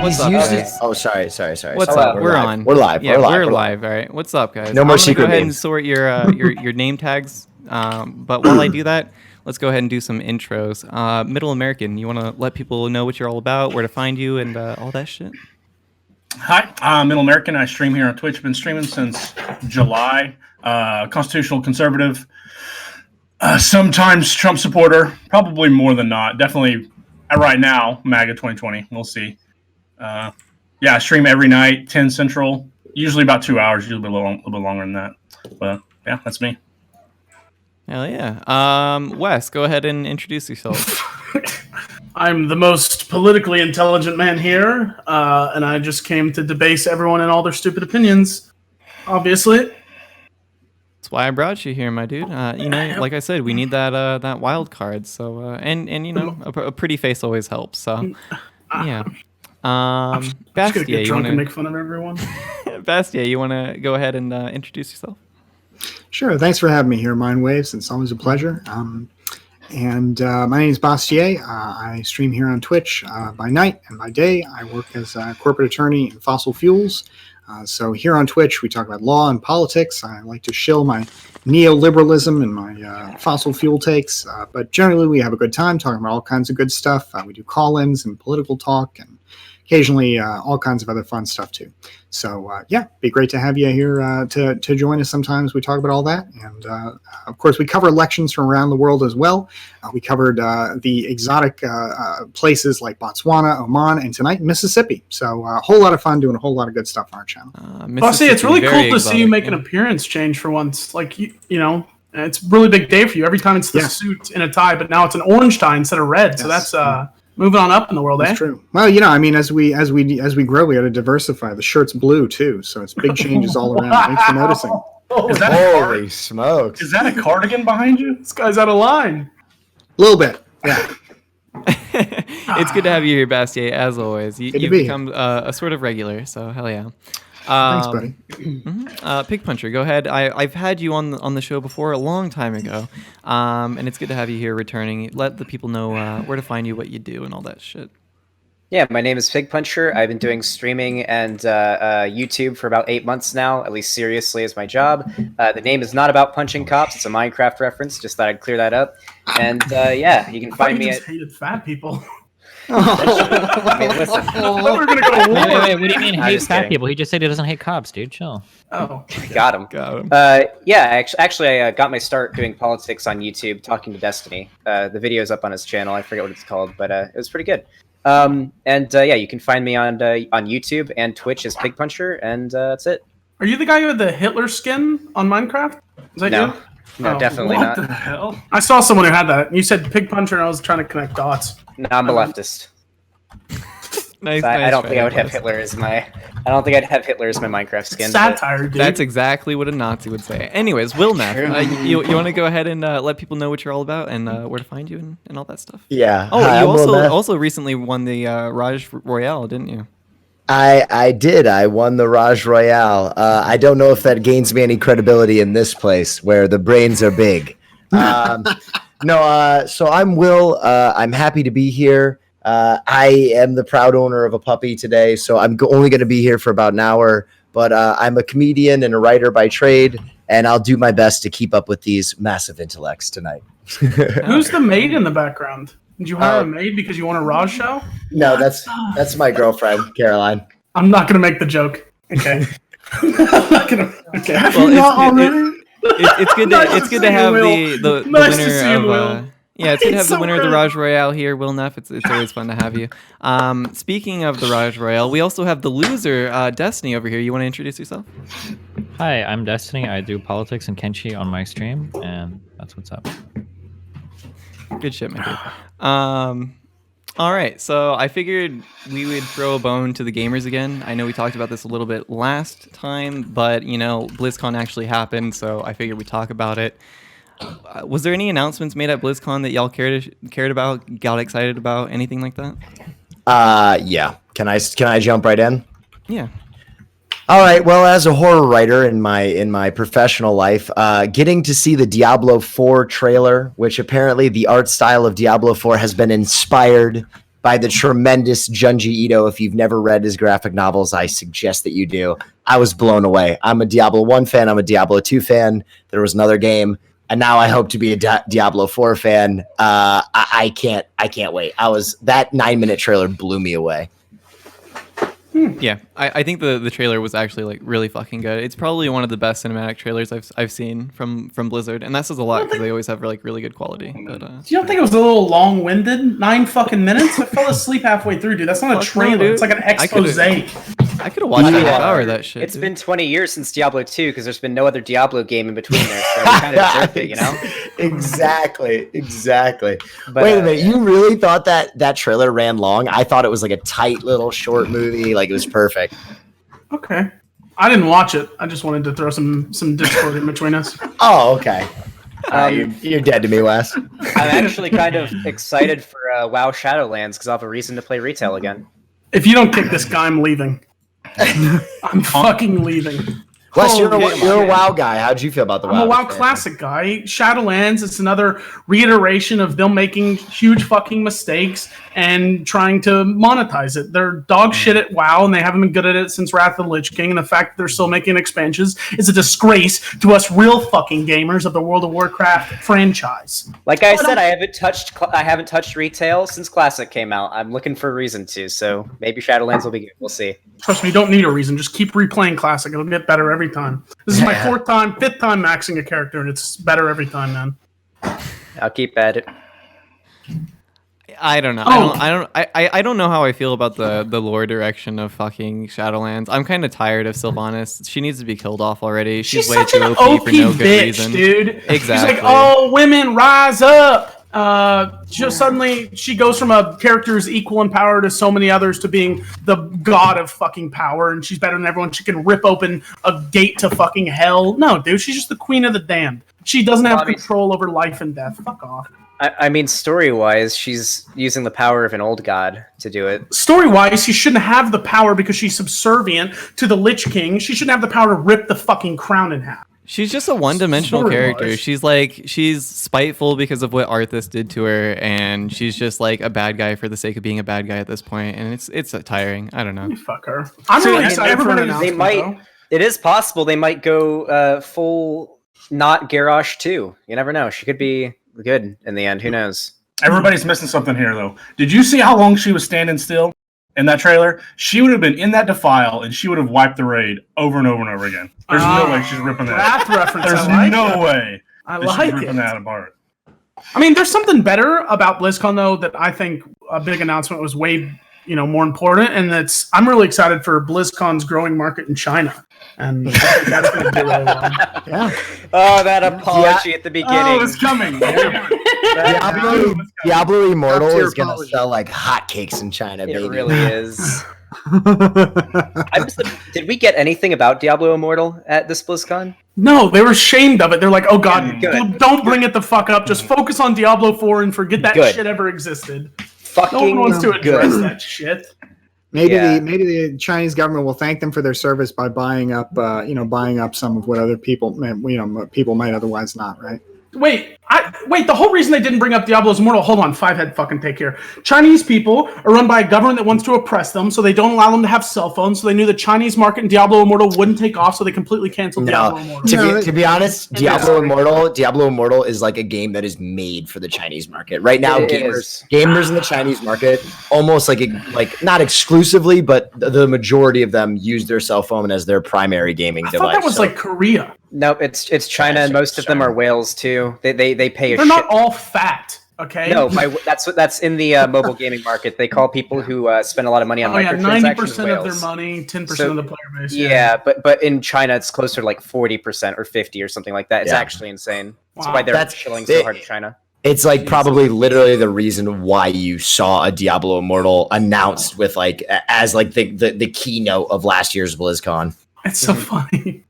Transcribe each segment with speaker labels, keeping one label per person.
Speaker 1: What's up, guys?
Speaker 2: Oh, sorry.
Speaker 1: What's up? We're on.
Speaker 2: We're live.
Speaker 1: Yeah, we're live. All right. What's up, guys?
Speaker 2: No more
Speaker 1: I'm
Speaker 2: secret
Speaker 1: gonna go ahead
Speaker 2: names.
Speaker 1: and sort your name tags. But while I do that, let's go ahead and do some intros. Middleamerican, you want to let people know what you're all about, where to find you, and all that shit?
Speaker 3: Hi, I'm Middleamerican. I stream here on Twitch. Been streaming since July. Constitutional conservative. Sometimes Trump supporter. Probably more than not. Definitely right now, MAGA 2020. We'll see. I stream every night, 10 Central. Usually about 2 hours. Usually a little bit longer than that. But yeah, that's me.
Speaker 1: Hell yeah. Wes, go ahead and introduce yourself.
Speaker 4: I'm the most politically intelligent man here, and I just came to debase everyone and all their stupid opinions, obviously.
Speaker 1: That's why I brought you here, my dude. Like I said, we need that wild card. So and a pretty face always helps. So yeah.
Speaker 4: Bastiat, get drunk and make fun of everyone.
Speaker 1: Bastiat, you want to go ahead and introduce yourself?
Speaker 5: Sure. Thanks for having me here, MindWaves. It's always a pleasure. My name is Bastiat. I stream here on Twitch by night and by day. I work as a corporate attorney in fossil fuels. So here on Twitch, we talk about law and politics. I like to shill my neoliberalism and my fossil fuel takes. But generally, we have a good time talking about all kinds of good stuff. We do call-ins and political talk and occasionally all kinds of other fun stuff too. So be great to have you here to join us sometimes. We talk about all that. And of course, we cover elections from around the world as well. We covered the exotic places like Botswana, Oman, and tonight Mississippi. So a whole lot of fun doing a whole lot of good stuff on our channel.
Speaker 4: See, it's really cool to see you make an appearance change for once. Like, you know, it's a really big day for you. Every time it's the suit and a tie, but now it's an orange tie instead of red. Yes. So that's moving on up in the world,
Speaker 5: That's true. Well, as we grow, we got to diversify. The shirt's blue too, so it's big changes all around. Thanks for noticing.
Speaker 2: Holy smokes!
Speaker 3: Is that a cardigan behind you?
Speaker 4: This guy's out of line.
Speaker 5: A little bit, yeah.
Speaker 1: It's good to have you here, Bastiat, as always. You've become a sort of regular, so hell yeah.
Speaker 5: Thanks, buddy.
Speaker 1: PIGPUNCHER, go ahead. I've had you on the show before a long time ago, and it's good to have you here returning. Let the people know where to find you, what you do, and all that shit.
Speaker 6: Yeah, my name is PIGPUNCHER. I've been doing streaming and YouTube for about 8 months now, at least seriously as my job. The name is not about punching cops. It's a Minecraft reference. Just thought I'd clear that up. And you can find me
Speaker 4: at... hated fat people.
Speaker 6: I mean, listen.
Speaker 4: We're gonna go to war.
Speaker 7: Wait, what do you mean hate fat people? He just said he doesn't hate cops, dude. Chill.
Speaker 4: Oh,
Speaker 6: got him. Actually, I got my start doing politics on YouTube, talking to Destiny. The video's up on his channel. I forget what it's called, but it was pretty good. You can find me on YouTube and Twitch as PIGPUNCHER, and that's it.
Speaker 4: Are you the guy who had the Hitler skin on Minecraft? Is that you?
Speaker 6: No, definitely not.
Speaker 4: What the hell? I saw someone who had that. You said PIGPUNCHER, and I was trying to connect dots.
Speaker 6: No, I'm a leftist.
Speaker 1: Nice.
Speaker 6: I don't think I would have Hitler as my. I don't think I'd have Hitler as my Minecraft skin.
Speaker 4: Satire, dude.
Speaker 1: That's exactly what a Nazi would say. Anyways, WillNeff, you want to go ahead and let people know what you're all about and where to find you and all that stuff?
Speaker 2: Yeah.
Speaker 1: Oh, you also recently won the Raj Royale, didn't you?
Speaker 2: I did. I won the Raj Royale. I don't know if that gains me any credibility in this place where the brains are big. So I'm Will. I'm happy to be here. I am the proud owner of a puppy today, so I'm only going to be here for about an hour. But I'm a comedian and a writer by trade, and I'll do my best to keep up with these massive intellects tonight.
Speaker 4: Who's the maid in the background? Did you hire a maid because you want a Raj show?
Speaker 2: No, that's my girlfriend, Caroline.
Speaker 4: I'm not going to make the joke. Okay. I'm not going to. Okay.
Speaker 1: Well, it's good to have the winner of. It's good to have the winner of the Raj Royale here, WillNeff. It's always fun to have you. Speaking of the Raj Royale, we also have the loser, Destiny, over here. You want to introduce yourself?
Speaker 7: Hi, I'm Destiny. I do politics and Kenshi on my stream, and that's what's up.
Speaker 1: Good shit, my dude. All right, so I figured we would throw a bone to the gamers again. I know we talked about this a little bit last time, but, BlizzCon actually happened, so I figured we'd talk about it. Was there any announcements made at BlizzCon that y'all cared about, got excited about, anything like that?
Speaker 2: Yeah. Can I jump right in?
Speaker 1: Yeah.
Speaker 2: All right. Well, as a horror writer in my professional life, getting to see the Diablo 4 trailer, which apparently the art style of Diablo 4 has been inspired by the tremendous Junji Ito. If you've never read his graphic novels, I suggest that you do. I was blown away. I'm a Diablo 1 fan. I'm a Diablo 2 fan. There was another game, and now I hope to be a Diablo 4 fan. I can't wait. That 9-minute trailer blew me away.
Speaker 1: Yeah, I think the trailer was actually like really fucking good. It's probably one of the best cinematic trailers I've seen from Blizzard, and that says a lot because they always have like really good quality. But
Speaker 4: you don't think it was a little long-winded? 9 fucking minutes? I fell asleep halfway through, dude. That's not a trailer.
Speaker 1: No,
Speaker 4: it's like an expose.
Speaker 1: I could have watched that half hour of that shit.
Speaker 6: It's been 20 years since Diablo 2 because there's been no other Diablo game in between there, so we kind of deserved it, you know?
Speaker 2: Exactly.
Speaker 6: But,
Speaker 2: wait a minute, you really thought that trailer ran long? I thought it was like a tight little short movie, like it was perfect.
Speaker 4: Okay. I didn't watch it. I just wanted to throw some Discord in between us.
Speaker 2: Oh, okay. You're dead to me, Wes.
Speaker 6: I'm actually kind of excited for WoW Shadowlands because I'll have a reason to play retail again.
Speaker 4: If you don't kick this guy, I'm leaving. I'm fucking leaving.
Speaker 2: Wes, you're a WoW guy. How'd you feel about the WoW?
Speaker 4: I'm a WoW classic guy. Shadowlands, it's another reiteration of them making huge fucking mistakes and trying to monetize it. They're dog shit at WoW, and they haven't been good at it since Wrath of the Lich King, and the fact that they're still making expansions is a disgrace to us real fucking gamers of the World of Warcraft franchise.
Speaker 6: Like I said, I haven't touched retail since Classic came out. I'm looking for a reason to, so maybe Shadowlands will be good. We'll see.
Speaker 4: Trust me, you don't need a reason. Just keep replaying Classic. It'll get better every time. This is my fifth time maxing a character, and it's better every time, man.
Speaker 6: I'll keep at it.
Speaker 1: I don't know. I don't know how I feel about the lore direction of fucking Shadowlands. I'm kind of tired of Sylvanas. She needs to be killed off already. She's way
Speaker 4: such
Speaker 1: too
Speaker 4: an
Speaker 1: OP for no
Speaker 4: bitch,
Speaker 1: good reason.
Speaker 4: Dude.
Speaker 1: Exactly.
Speaker 4: She's like, oh, women, rise up. Just suddenly she goes from a character who's equal in power to so many others to being the god of fucking power, and she's better than everyone. She can rip open a gate to fucking hell. No, dude, she's just the queen of the damned. She doesn't have control over life and death. Fuck off.
Speaker 6: I mean, story-wise, she's using the power of an old god to do it.
Speaker 4: Story-wise, she shouldn't have the power because she's subservient to the Lich King. She shouldn't have the power to rip the fucking crown in half.
Speaker 1: She's just a one-dimensional character. She's spiteful because of what Arthas did to her, and she's just like a bad guy for the sake of being a bad guy at this point, and it's tiring. I don't know.
Speaker 4: Fuck her. I'm really excited for an announcement, though.
Speaker 6: It is possible they might go full not Garrosh too. You never know. She could be good in the end. Who knows?
Speaker 3: Everybody's missing something here, though. Did you see how long she was standing still in that trailer? She would have been in that defile, and she would have wiped the raid over and over and over again. There's no way she's ripping that.
Speaker 4: Wrath reference.
Speaker 3: There's no way.
Speaker 4: I like
Speaker 3: she's ripping that apart.
Speaker 4: I mean, there's something better about BlizzCon though that I think a big announcement was way more important, and I'm really excited for BlizzCon's growing market in China. And that's going to do really well.
Speaker 2: Yeah.
Speaker 6: Oh, that apology at the beginning.
Speaker 3: Oh, it's coming.
Speaker 2: Diablo Immortal is going to sell like hotcakes in China, baby.
Speaker 6: It really is. Did we get anything about Diablo Immortal at this BlizzCon?
Speaker 4: No, they were ashamed of it. They're like, oh god, don't bring it the fuck up. Just focus on Diablo 4 and forget that shit ever existed.
Speaker 6: Fucking
Speaker 4: no one wants to address that shit.
Speaker 5: Maybe the Chinese government will thank them for their service by buying up some of what other people might otherwise not, right?
Speaker 4: Wait, the whole reason they didn't bring up Diablo's Immortal, hold on, Fivehead fucking take care. Chinese people are run by a government that wants to oppress them, so they don't allow them to have cell phones, so they knew the Chinese market in Diablo Immortal wouldn't take off, so they completely canceled Diablo Immortal.
Speaker 2: To be honest, Diablo Immortal is like a game that is made for the Chinese market. Right now, gamers in the Chinese market, almost like not exclusively, but the majority of them use their cell phone as their primary gaming device.
Speaker 4: I thought that was like Korea.
Speaker 6: No, it's China, and most of them are whales too. They pay.
Speaker 4: They're not all fat, okay?
Speaker 6: No, that's in the mobile gaming market. They call people who spend a lot of money on microtransactions
Speaker 4: 90% of their money, 10% of the player base.
Speaker 6: Yeah, but in China it's closer to like 40% or 50 or something like that. It's actually insane. Wow. That's why they're chilling so hard in China.
Speaker 2: It's like probably literally the reason why you saw a Diablo Immortal announced with as the keynote of last year's BlizzCon.
Speaker 4: It's so funny.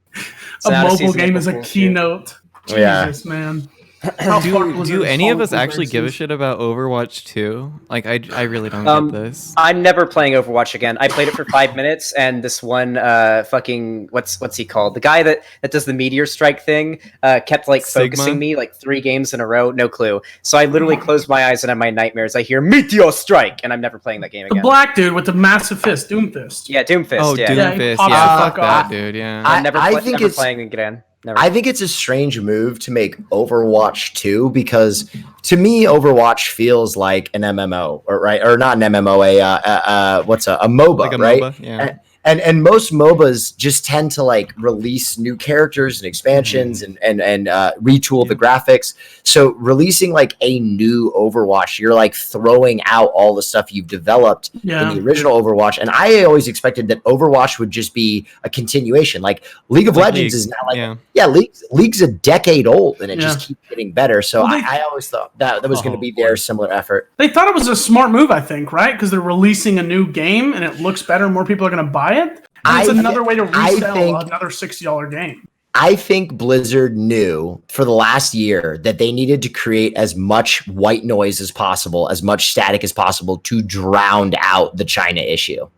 Speaker 4: A mobile game is a keynote. Jesus, man.
Speaker 1: Do any of us actually give a shit about Overwatch 2? Like, I really don't get this.
Speaker 6: I'm never playing Overwatch again. I played it for 5 minutes, and this one fucking what's he called? The guy that does the meteor strike thing kept like focusing me like 3 games in a row. No clue. So I literally closed my eyes and in my nightmares I hear meteor strike, and I'm never playing that game again.
Speaker 4: The black dude with the massive fist, Doomfist.
Speaker 6: Yeah, Doomfist.
Speaker 1: Oh,
Speaker 6: yeah.
Speaker 1: Doomfist.
Speaker 4: Yeah,
Speaker 1: Yeah, fuck
Speaker 4: fuck
Speaker 1: that,
Speaker 4: off.
Speaker 1: dude. Yeah.
Speaker 6: I'm never
Speaker 2: it's
Speaker 6: playing again. Never.
Speaker 2: I think it's a strange move to make Overwatch 2 because to me Overwatch feels like an MMO or not an MMO, a MOBA,
Speaker 1: Like a
Speaker 2: right?
Speaker 1: MOBA, yeah.
Speaker 2: And most MOBAs just tend to like release new characters and expansions and retool the graphics. So releasing like a new Overwatch, you're like throwing out all the stuff you've developed in the original Overwatch. And I always expected that Overwatch would just be a continuation. Like League of Legends is now like League's a decade old and it just keeps getting better. So I always thought that was going to be their similar effort.
Speaker 4: They thought it was a smart move, I think, right? Because they're releasing a new game and it looks better, more people are going to buy it. And it's another way to resell another $60 game.
Speaker 2: I think Blizzard knew for the last year that they needed to create as much white noise as possible, as much static as possible to drown out the China issue.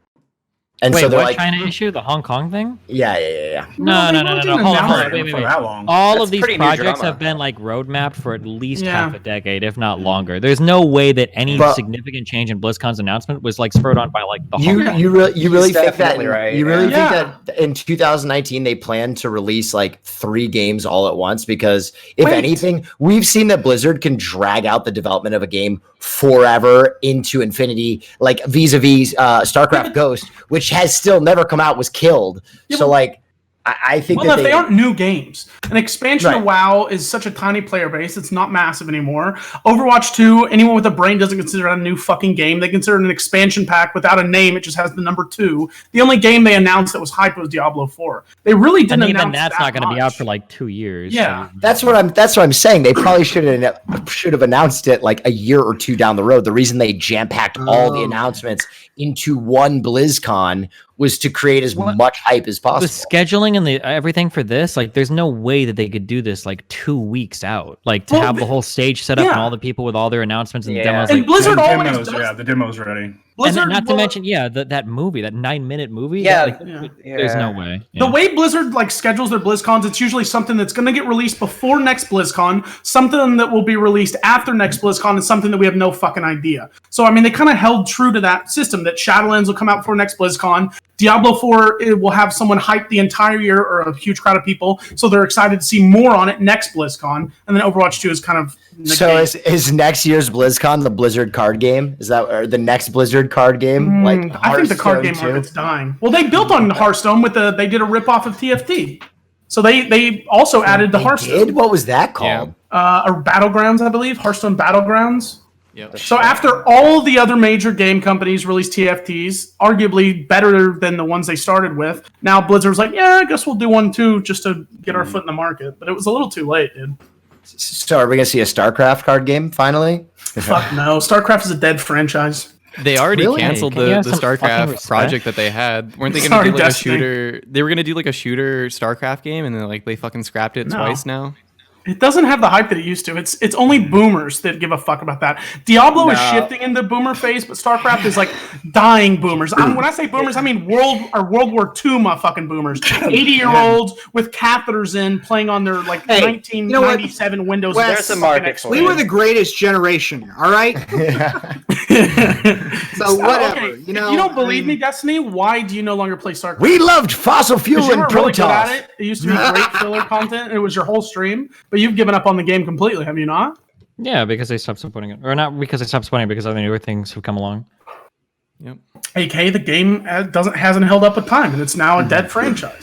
Speaker 2: And
Speaker 7: Wait,
Speaker 2: so they're
Speaker 7: what
Speaker 2: like,
Speaker 7: China issue? The Hong Kong thing?
Speaker 2: Yeah.
Speaker 7: No. Hold on. Wait.
Speaker 3: that long.
Speaker 7: All
Speaker 6: That's
Speaker 7: of these
Speaker 6: pretty new
Speaker 7: projects
Speaker 6: drama.
Speaker 7: have been like roadmapped for at least half a decade, if not longer. There's no way that any significant change in BlizzCon's announcement was like spurred on by like the Hong Kong.
Speaker 2: You really think that
Speaker 6: definitely right.
Speaker 2: you really think that in 2019 they plan to release like 3 games all at once? Because if anything, we've seen that Blizzard can drag out the development of a game forever into infinity, like vis-a-vis StarCraft Ghost, which has still never come out, was killed. So like I think
Speaker 4: if they aren't new games. An expansion of WoW is such a tiny player base. It's not massive anymore. Overwatch 2, anyone with a brain doesn't consider it a new fucking game. They consider it an expansion pack without a name. It just has the number 2. The only game they announced that was hype was Diablo 4. They really didn't announce
Speaker 7: even that's not going to be out for
Speaker 4: much.
Speaker 7: like 2 years.
Speaker 4: Yeah.
Speaker 7: So.
Speaker 2: That's what I'm saying. They probably should have announced it like a year or 2 down the road. The reason they jam-packed all the announcements into one BlizzCon was to create as much hype as possible.
Speaker 7: The scheduling and the everything for this, like, there's no way that they could do this like 2 weeks out, like to have the whole stage set up and all the people with all their announcements and demos.
Speaker 4: And
Speaker 7: like,
Speaker 4: Blizzard always
Speaker 3: demos,
Speaker 4: does.
Speaker 3: the demo's ready.
Speaker 4: Blizzard
Speaker 7: and not to mention, that movie, that 9-minute movie. There's no way.
Speaker 4: The way Blizzard like schedules their BlizzCons, it's usually something that's going to get released before next BlizzCon, something that will be released after next BlizzCon, and something that we have no fucking idea. So I mean, they kind of held true to that system that Shadowlands will come out before next BlizzCon. Diablo 4 it will have someone hype the entire year or a huge crowd of people, so they're excited to see more on it next BlizzCon. And then Overwatch 2 is kind of
Speaker 2: so is next year's BlizzCon the Blizzard card game? Is that or the next Blizzard card game? Like
Speaker 4: I think the card game market's dying. Well, they built on Hearthstone they did a ripoff of TFT. So they also added the Hearthstone.
Speaker 2: What was that called?
Speaker 4: Or Battlegrounds, I believe. Hearthstone Battlegrounds.
Speaker 1: Yep.
Speaker 4: So after all the other major game companies released TFTs, arguably better than the ones they started with, now Blizzard's like, yeah, I guess we'll do one too, just to get our foot in the market. But it was a little too late, dude.
Speaker 2: So are we gonna see a StarCraft card game finally?
Speaker 4: Fuck no. StarCraft is a dead franchise.
Speaker 1: They already
Speaker 7: Really?
Speaker 1: canceled
Speaker 7: Can you
Speaker 1: the
Speaker 7: have some fucking
Speaker 1: StarCraft
Speaker 7: respect?
Speaker 1: project that they had. Weren't they going
Speaker 4: Sorry,
Speaker 1: to do like
Speaker 4: Destiny.
Speaker 1: a shooter? They were going to do like a shooter StarCraft game, and then like they fucking scrapped it twice now.
Speaker 4: It doesn't have the hype that it used to. It's only boomers that give a fuck about that. Diablo is shifting into boomer phase, but StarCraft is like dying boomers. When I say boomers, I mean World War II motherfucking boomers. 80-year-olds with catheters in playing on their like 1997 Windows.
Speaker 6: There's a market for
Speaker 5: We were the greatest generation, all right? So whatever,
Speaker 4: Okay,
Speaker 5: you know.
Speaker 4: If you don't believe me, Destiny, why do you no longer play StarCraft?
Speaker 2: We loved fossil fuel
Speaker 4: You
Speaker 2: and
Speaker 4: were really good at
Speaker 2: Protoss.
Speaker 4: it. It used to be great filler content. It was your whole stream, but you've given up on the game completely, have you not?
Speaker 7: Yeah, because they stopped supporting it, or not because they stopped supporting it, because other newer things have come along.
Speaker 1: Yep.
Speaker 4: AK, the game hasn't held up with time, and it's now a dead franchise.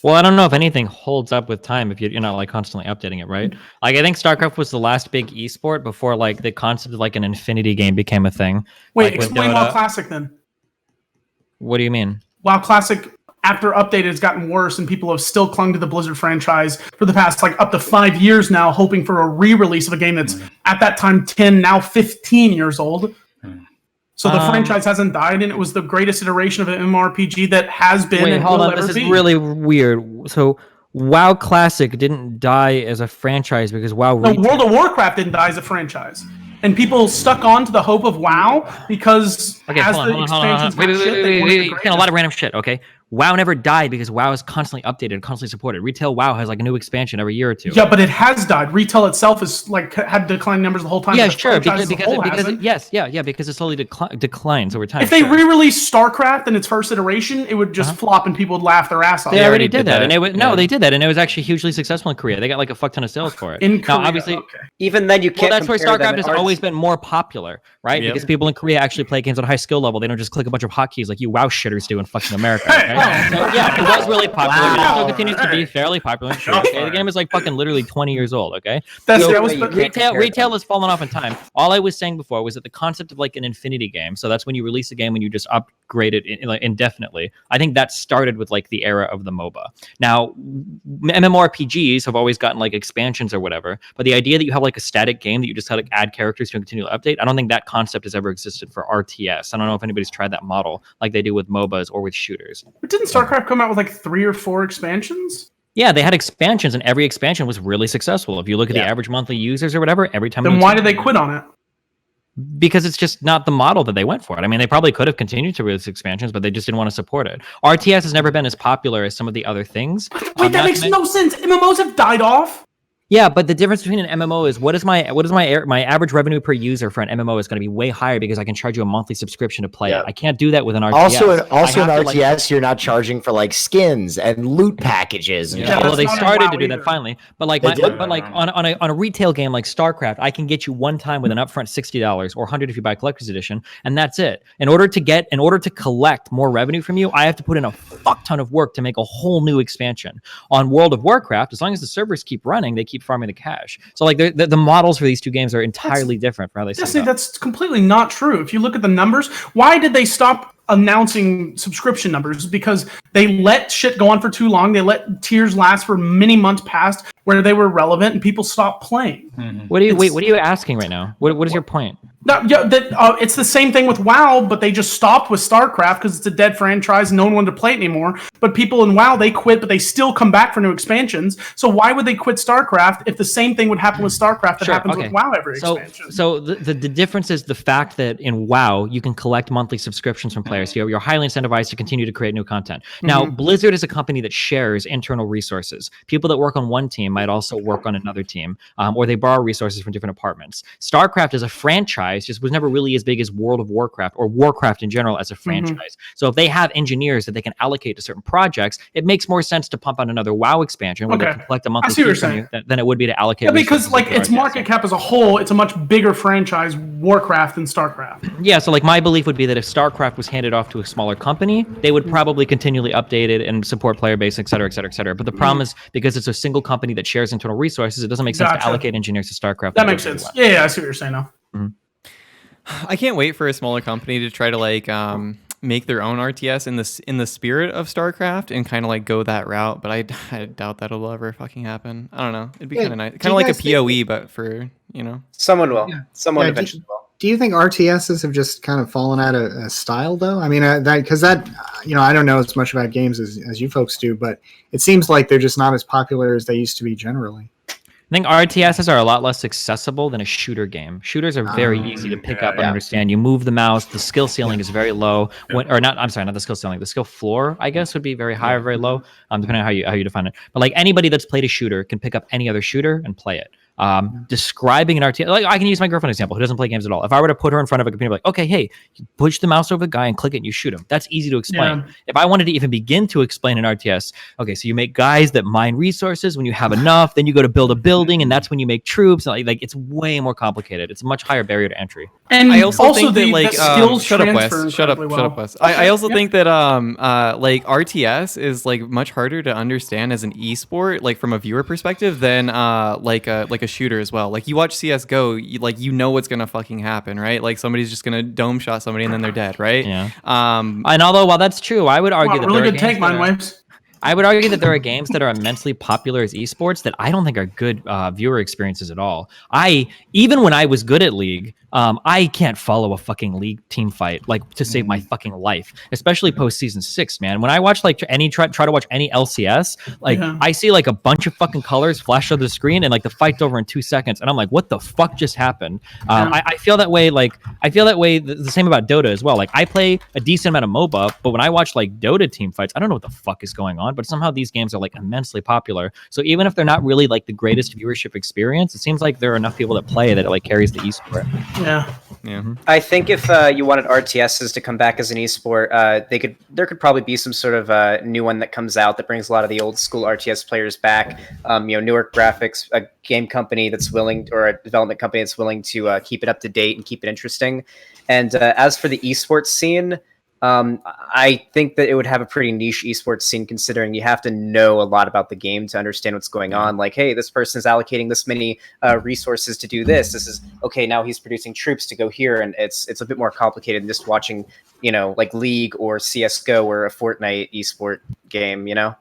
Speaker 7: Well, I don't know if anything holds up with time if you're not like constantly updating it, right? Like I think StarCraft was the last big esport before like the concept of like an infinity game became a thing.
Speaker 4: Wait,
Speaker 7: Like, with
Speaker 4: explain
Speaker 7: Dota.
Speaker 4: WoW Classic then.
Speaker 7: What do you mean?
Speaker 4: WoW Classic, after updated, has gotten worse, and people have still clung to the Blizzard franchise for the past like up to 5 years now, hoping for a re-release of a game that's at that time 10, now 15 years old. So the franchise hasn't died, and it was the greatest iteration of an MMORPG that has been
Speaker 7: Wait,
Speaker 4: and
Speaker 7: hold
Speaker 4: will
Speaker 7: on.
Speaker 4: ever
Speaker 7: This is
Speaker 4: be.
Speaker 7: really weird. So WoW Classic didn't die as a franchise because WoW.
Speaker 4: No, World of Warcraft didn't die as a franchise, and people stuck on to the hope of WoW because as the expansions got shit, they wanted to
Speaker 7: You're saying a lot of random shit. Okay, WoW never died because WoW is constantly updated, constantly supported. Retail WoW has like a new expansion every year or two.
Speaker 4: Yeah, but it has died. Retail itself is like had declining numbers the whole time.
Speaker 7: Yeah,
Speaker 4: but the
Speaker 7: sure.
Speaker 4: franchise
Speaker 7: Because
Speaker 4: as a whole
Speaker 7: because
Speaker 4: hasn't.
Speaker 7: because it slowly declines over time.
Speaker 4: If they
Speaker 7: sure.
Speaker 4: re-released StarCraft in its first iteration, it would just flop and people would laugh their ass off.
Speaker 7: They already did that,
Speaker 1: that.
Speaker 7: and it was no, they did that, and it was actually hugely successful in Korea. They got like a fuck ton of sales for it.
Speaker 4: In Korea,
Speaker 7: now, obviously,
Speaker 4: okay.
Speaker 6: Even then, you
Speaker 7: well,
Speaker 6: can't.
Speaker 7: that's where
Speaker 6: compare them
Speaker 7: StarCraft has
Speaker 6: in
Speaker 7: always
Speaker 6: arts.
Speaker 7: been more popular, right?
Speaker 1: Yep.
Speaker 7: Because people in Korea actually play games at a high skill level. They don't just click a bunch of hotkeys like you WoW shitters do in fucking America. Okay? So yeah, it was really popular. It still continues to be fairly popular. Okay? The game is like fucking literally 20 years old. Okay,
Speaker 4: That's
Speaker 7: So,
Speaker 4: that was
Speaker 6: you can't
Speaker 7: retail
Speaker 6: compare
Speaker 7: has fallen off in time. All I was saying before was that the concept of like an infinity game, so that's when you release a game and you just upgrade it like, indefinitely. I think that started with like the era of the MOBA. Now, MMORPGs have always gotten like expansions or whatever, but the idea that you have like a static game that you just have like add characters to and continue to update, I don't think that concept has ever existed for RTS. I don't know if anybody's tried that model like they do with MOBAs or with shooters.
Speaker 4: But didn't StarCraft come out with like 3 or 4 expansions?
Speaker 7: Yeah, they had expansions, and every expansion was really successful. If you look at the average monthly users or whatever, every time.
Speaker 4: Then why did they quit on it?
Speaker 7: Because it's just not the model that they went for it. I mean, they probably could have continued to release expansions, but they just didn't want to support it. RTS has never been as popular as some of the other things.
Speaker 4: Wait, that makes no sense. MMOs have died off.
Speaker 7: Yeah, but the difference between an MMO is what is my average revenue per user for an MMO is going to be way higher because I can charge you a monthly subscription to play it. I can't do that with an RTS.
Speaker 2: Also in
Speaker 7: I have to,
Speaker 2: RTS, you're not charging for like skins and loot packages. And
Speaker 4: Yeah,
Speaker 2: shit.
Speaker 7: well, they
Speaker 4: that's not
Speaker 7: started
Speaker 4: in
Speaker 7: to
Speaker 4: WoW
Speaker 7: do that
Speaker 4: either.
Speaker 7: finally, but like,
Speaker 2: They did.
Speaker 7: but like on a retail game like StarCraft, I can get you one time with an upfront $60 or $100 if you buy collector's edition, and that's it. In order to collect more revenue from you, I have to put in a fuck ton of work to make a whole new expansion. On World of Warcraft, as long as the servers keep running, they keep farming the cash. So like the models for these two games are entirely different from how they set
Speaker 4: Destiny,
Speaker 7: up.
Speaker 4: that's completely not true. If you look at the numbers, why did they stop announcing subscription numbers? Because they let shit go on for too long. They let tiers last for many months past where they were relevant and people stopped playing.
Speaker 7: What are you asking right now? What is your point?
Speaker 4: No, yeah, it's the same thing with WoW, but they just stopped with StarCraft because it's a dead franchise. No one wanted to play it anymore. But people in WoW, they quit, but they still come back for new expansions. So why would they quit StarCraft if the same thing would happen with StarCraft that happens with WoW every expansion?
Speaker 7: So the difference is the fact that in WoW, you can collect monthly subscriptions from players. You're highly incentivized to continue to create new content. Now, Blizzard is a company that shares internal resources. People that work on one team might also work on another team, or they borrow resources from different departments. StarCraft as a franchise just was never really as big as World of Warcraft or Warcraft in general as a franchise. So if they have engineers that they can allocate to certain projects, it makes more sense to pump out another WoW expansion where they can collect a monthly fee from you than it would be to allocate.
Speaker 4: Yeah, because
Speaker 7: resources
Speaker 4: like
Speaker 7: to
Speaker 4: its
Speaker 7: RTS.
Speaker 4: market cap as a whole, it's a much bigger franchise, Warcraft, than StarCraft.
Speaker 7: Yeah, so like my belief would be that if StarCraft was handed off to a smaller company, they would probably continually update it and support player base, et cetera, et cetera, et cetera. But the problem is because it's a single company that shares internal resources, it doesn't make sense to allocate engineers to StarCraft.
Speaker 4: That makes sense. Yeah, I see what you're saying now.
Speaker 1: I can't wait for a smaller company to try to like make their own RTS in the spirit of StarCraft and kind of like go that route. But I doubt that'll ever fucking happen. I don't know. It'd be kind of nice, kind of like a PoE, but for
Speaker 6: Someone will.
Speaker 5: Yeah.
Speaker 6: Someone
Speaker 5: Yeah,
Speaker 6: eventually will.
Speaker 5: Do you think RTSs have just kind of fallen out of style, though? I mean, I don't know as much about games as you folks do, but it seems like they're just not as popular as they used to be generally.
Speaker 7: I think RTSs are a lot less accessible than a shooter game. Shooters are very easy to pick up and understand. You move the mouse, the skill ceiling is very low. Not the skill ceiling. The skill floor, I guess, would be very high or very low, depending on how you define it. But like anybody that's played a shooter can pick up any other shooter and play it. Describing an RTS, like I can use my girlfriend example, who doesn't play games at all. If I were to put her in front of a computer, like, okay, hey, you push the mouse over the guy and click it and you shoot him. That's easy to explain.
Speaker 4: Yeah.
Speaker 7: If I wanted to even begin to explain an RTS, okay, so you make guys that mine resources. When you have enough, then you go to build a building, and that's when you make troops. Like it's way more complicated. It's a much higher barrier to entry.
Speaker 4: And
Speaker 1: I also think
Speaker 4: the
Speaker 1: that like
Speaker 4: skills
Speaker 1: shut up,
Speaker 4: transfer
Speaker 1: Wes. Shut up,
Speaker 4: incredibly well.
Speaker 1: Wes. I also think that like RTS is like much harder to understand as an esport, like from a viewer perspective, than like a shooter as well. Like you watch CS:GO, you know what's gonna fucking happen, right? Like somebody's just gonna dome shot somebody and then they're dead, right?
Speaker 7: Yeah. And although while that's true, I would argue that
Speaker 4: really
Speaker 7: there are
Speaker 4: good take,
Speaker 7: games that are-
Speaker 4: MindWaves.
Speaker 7: I would argue that there are games that are immensely popular as esports that I don't think are good viewer experiences at all. Even when I was good at League, I can't follow a fucking league team fight like to save my fucking life, especially post season 6, man. When I watch like try to watch any LCS, like I see like a bunch of fucking colors flash on the screen and like the fight's over in 2 seconds, and I'm like, what the fuck just happened? I feel that way. Like I feel that way the same about Dota as well. Like I play a decent amount of MOBA, but when I watch like Dota team fights, I don't know what the fuck is going on, but somehow these games are like immensely popular. So even if they're not really like the greatest viewership experience, it seems like there are enough people that play that it like carries the esport.
Speaker 1: Yeah.
Speaker 6: I think if you wanted RTSs to come back as an esport, there could probably be some sort of new one that comes out that brings a lot of the old school RTS players back. Newer graphics, a game company that's willing, or a development company that's willing to keep it up to date and keep it interesting. And as for the esports scene, I think that it would have a pretty niche esports scene, considering you have to know a lot about the game to understand what's going on. Like, hey, this person is allocating this many resources to do this. This is okay. Now he's producing troops to go here, and it's a bit more complicated than just watching, like League or CS:GO or a Fortnite esport game.
Speaker 1: Yep.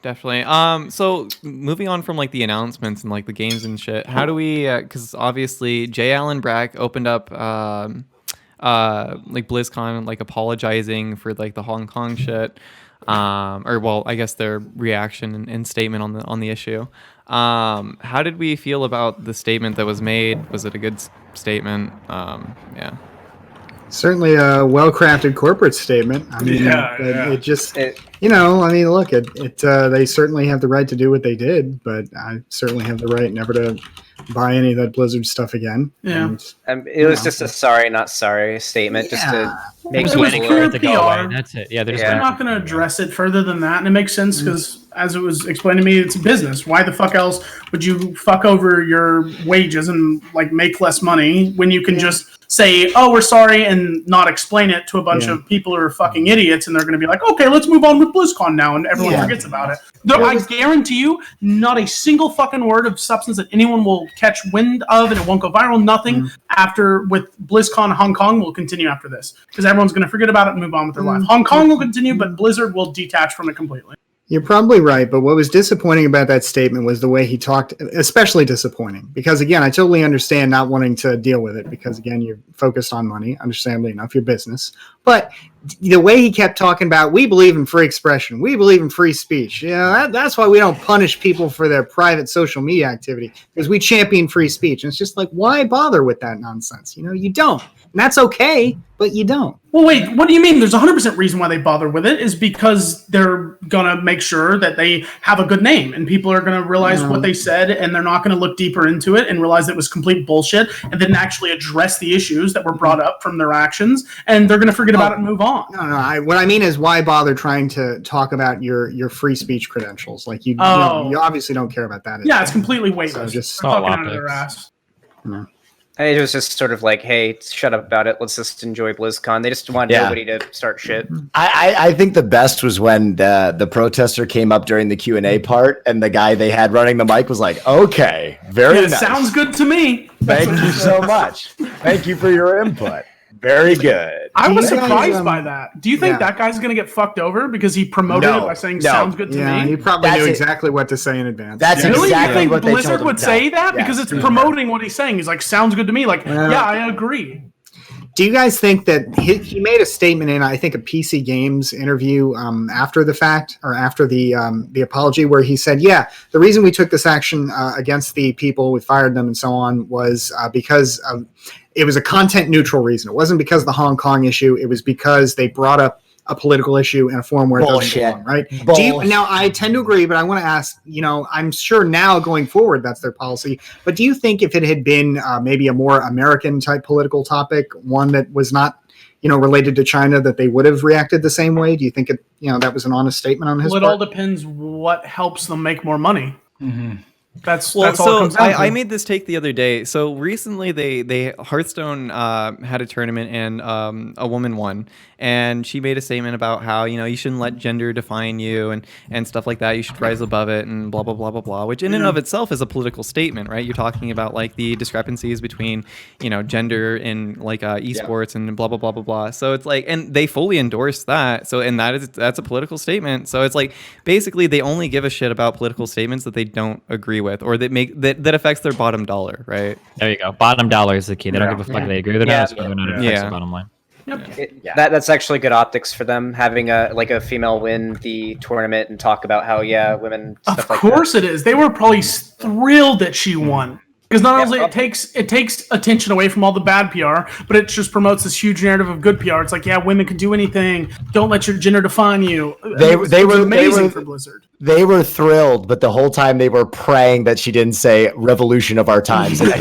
Speaker 1: Definitely. So moving on from like the announcements and like the games and shit, how do we? Because obviously J. Allen Brack opened up like BlizzCon, like apologizing for like the Hong Kong shit, or well, I guess their reaction and statement on the issue. How did we feel about the statement that was made? Was it a good statement? Yeah.
Speaker 5: Certainly a well-crafted corporate statement. I mean, it just, look, they certainly have the right to do what they did, but I certainly have the right never to buy any of that Blizzard stuff again.
Speaker 4: Yeah.
Speaker 6: And it was just a sorry, not sorry statement, just to make
Speaker 4: It was
Speaker 6: people
Speaker 4: pure PR.
Speaker 7: That's it. Yeah,
Speaker 4: They're not going to address it further than that, and it makes sense because, as it was explained to me, it's a business. Why the fuck else would you fuck over your wages and like make less money when you can just say, "Oh, we're sorry," and not explain it to a bunch of people who are fucking idiots, and they're going to be like, "Okay, let's move on with BlizzCon now," and everyone forgets about it. Though I guarantee you, not a single fucking word of substance that anyone will catch wind of, and it won't go viral. Nothing after with BlizzCon Hong Kong will continue after this because everyone's going to forget about it and move on with their life. Hong Kong will continue, but Blizzard will detach from it completely.
Speaker 5: You're probably right, but what was disappointing about that statement was the way he talked, especially disappointing, because again, I totally understand not wanting to deal with it because again, you're focused on money, understandably enough, your business, but the way he kept talking about, we believe in free expression, we believe in free speech. That's why we don't punish people for their private social media activity, because we champion free speech. And it's just like, why bother with that nonsense? You don't. And that's okay, but you don't.
Speaker 4: Well, wait, what do you mean? There's 100% reason why they bother with it is because they're going to make sure that they have a good name and people are going to realize what they said and they're not going to look deeper into it and realize it was complete bullshit and then actually address the issues that were brought up from their actions, and they're going to forget about it and move on.
Speaker 5: No. What I mean is, why bother trying to talk about your free speech credentials? Like you obviously don't care about that.
Speaker 4: Yeah, it's completely weightless.
Speaker 5: So just
Speaker 4: talking out of their ass.
Speaker 5: No.
Speaker 6: It was just sort of like, hey, shut up about it. Let's just enjoy BlizzCon. They just wanted nobody to start shit.
Speaker 2: I think the best was when the protester came up during the Q&A part, and the guy they had running the mic was like, okay, very nice.
Speaker 4: Sounds good to me.
Speaker 2: Thank you so much. Thank you for your input. Very good.
Speaker 4: I was surprised by that. Do you think that guy's going to get fucked over because he promoted it by saying sounds good to me?
Speaker 5: Yeah, he probably knew exactly what to say in advance.
Speaker 2: That's
Speaker 4: really?
Speaker 2: exactly
Speaker 4: You think
Speaker 2: what they
Speaker 4: Blizzard
Speaker 2: told him
Speaker 4: would say that? Because it's promoting what he's saying. He's like, sounds good to me. Like, I agree.
Speaker 5: Do you guys think that he made a statement in, I think, a PC Games interview after the fact, or after the apology, where he said, the reason we took this action against the people, we fired them and so on, was because it was a content neutral reason. It wasn't because of the Hong Kong issue. It was because they brought up a political issue in a form where it doesn't belong, right? Now, I tend to agree, but I want to ask, I'm sure now going forward that's their policy, but do you think if it had been maybe a more American type political topic, one that was not, related to China, that they would have reacted the same way? Do you think that was an honest statement on his part?
Speaker 4: It all depends what helps them make more money.
Speaker 3: Mm-hmm.
Speaker 4: That's all it comes down to.
Speaker 1: I made this take the other day. So recently they Hearthstone had a tournament and a woman won, and she made a statement about how you shouldn't let gender define you and stuff like that. You should rise above it and blah blah blah blah blah. Which in and of itself is a political statement, right? You're talking about like the discrepancies between gender in like esports and blah blah blah blah blah. So it's like, and they fully endorse that. So and that's a political statement. So it's like basically they only give a shit about political statements that they don't agree agree with, or that affects their bottom dollar, right?
Speaker 7: There you go. Bottom dollar is the key. They don't give a fuck if they agree with it or
Speaker 6: Yeah.
Speaker 7: not. It's whether or not it affects the bottom line.
Speaker 6: That's actually good optics for them, having a female win the tournament and talk about how women stuff
Speaker 4: Of
Speaker 6: like
Speaker 4: course it is. They were probably thrilled that she won. Because not only it takes attention away from all the bad PR, but it just promotes this huge narrative of good PR. It's like, yeah, women can do anything. Don't let your gender define you.
Speaker 2: They were
Speaker 4: amazing for Blizzard.
Speaker 2: They were thrilled, but the whole time they were praying that she didn't say "revolution of our times." They would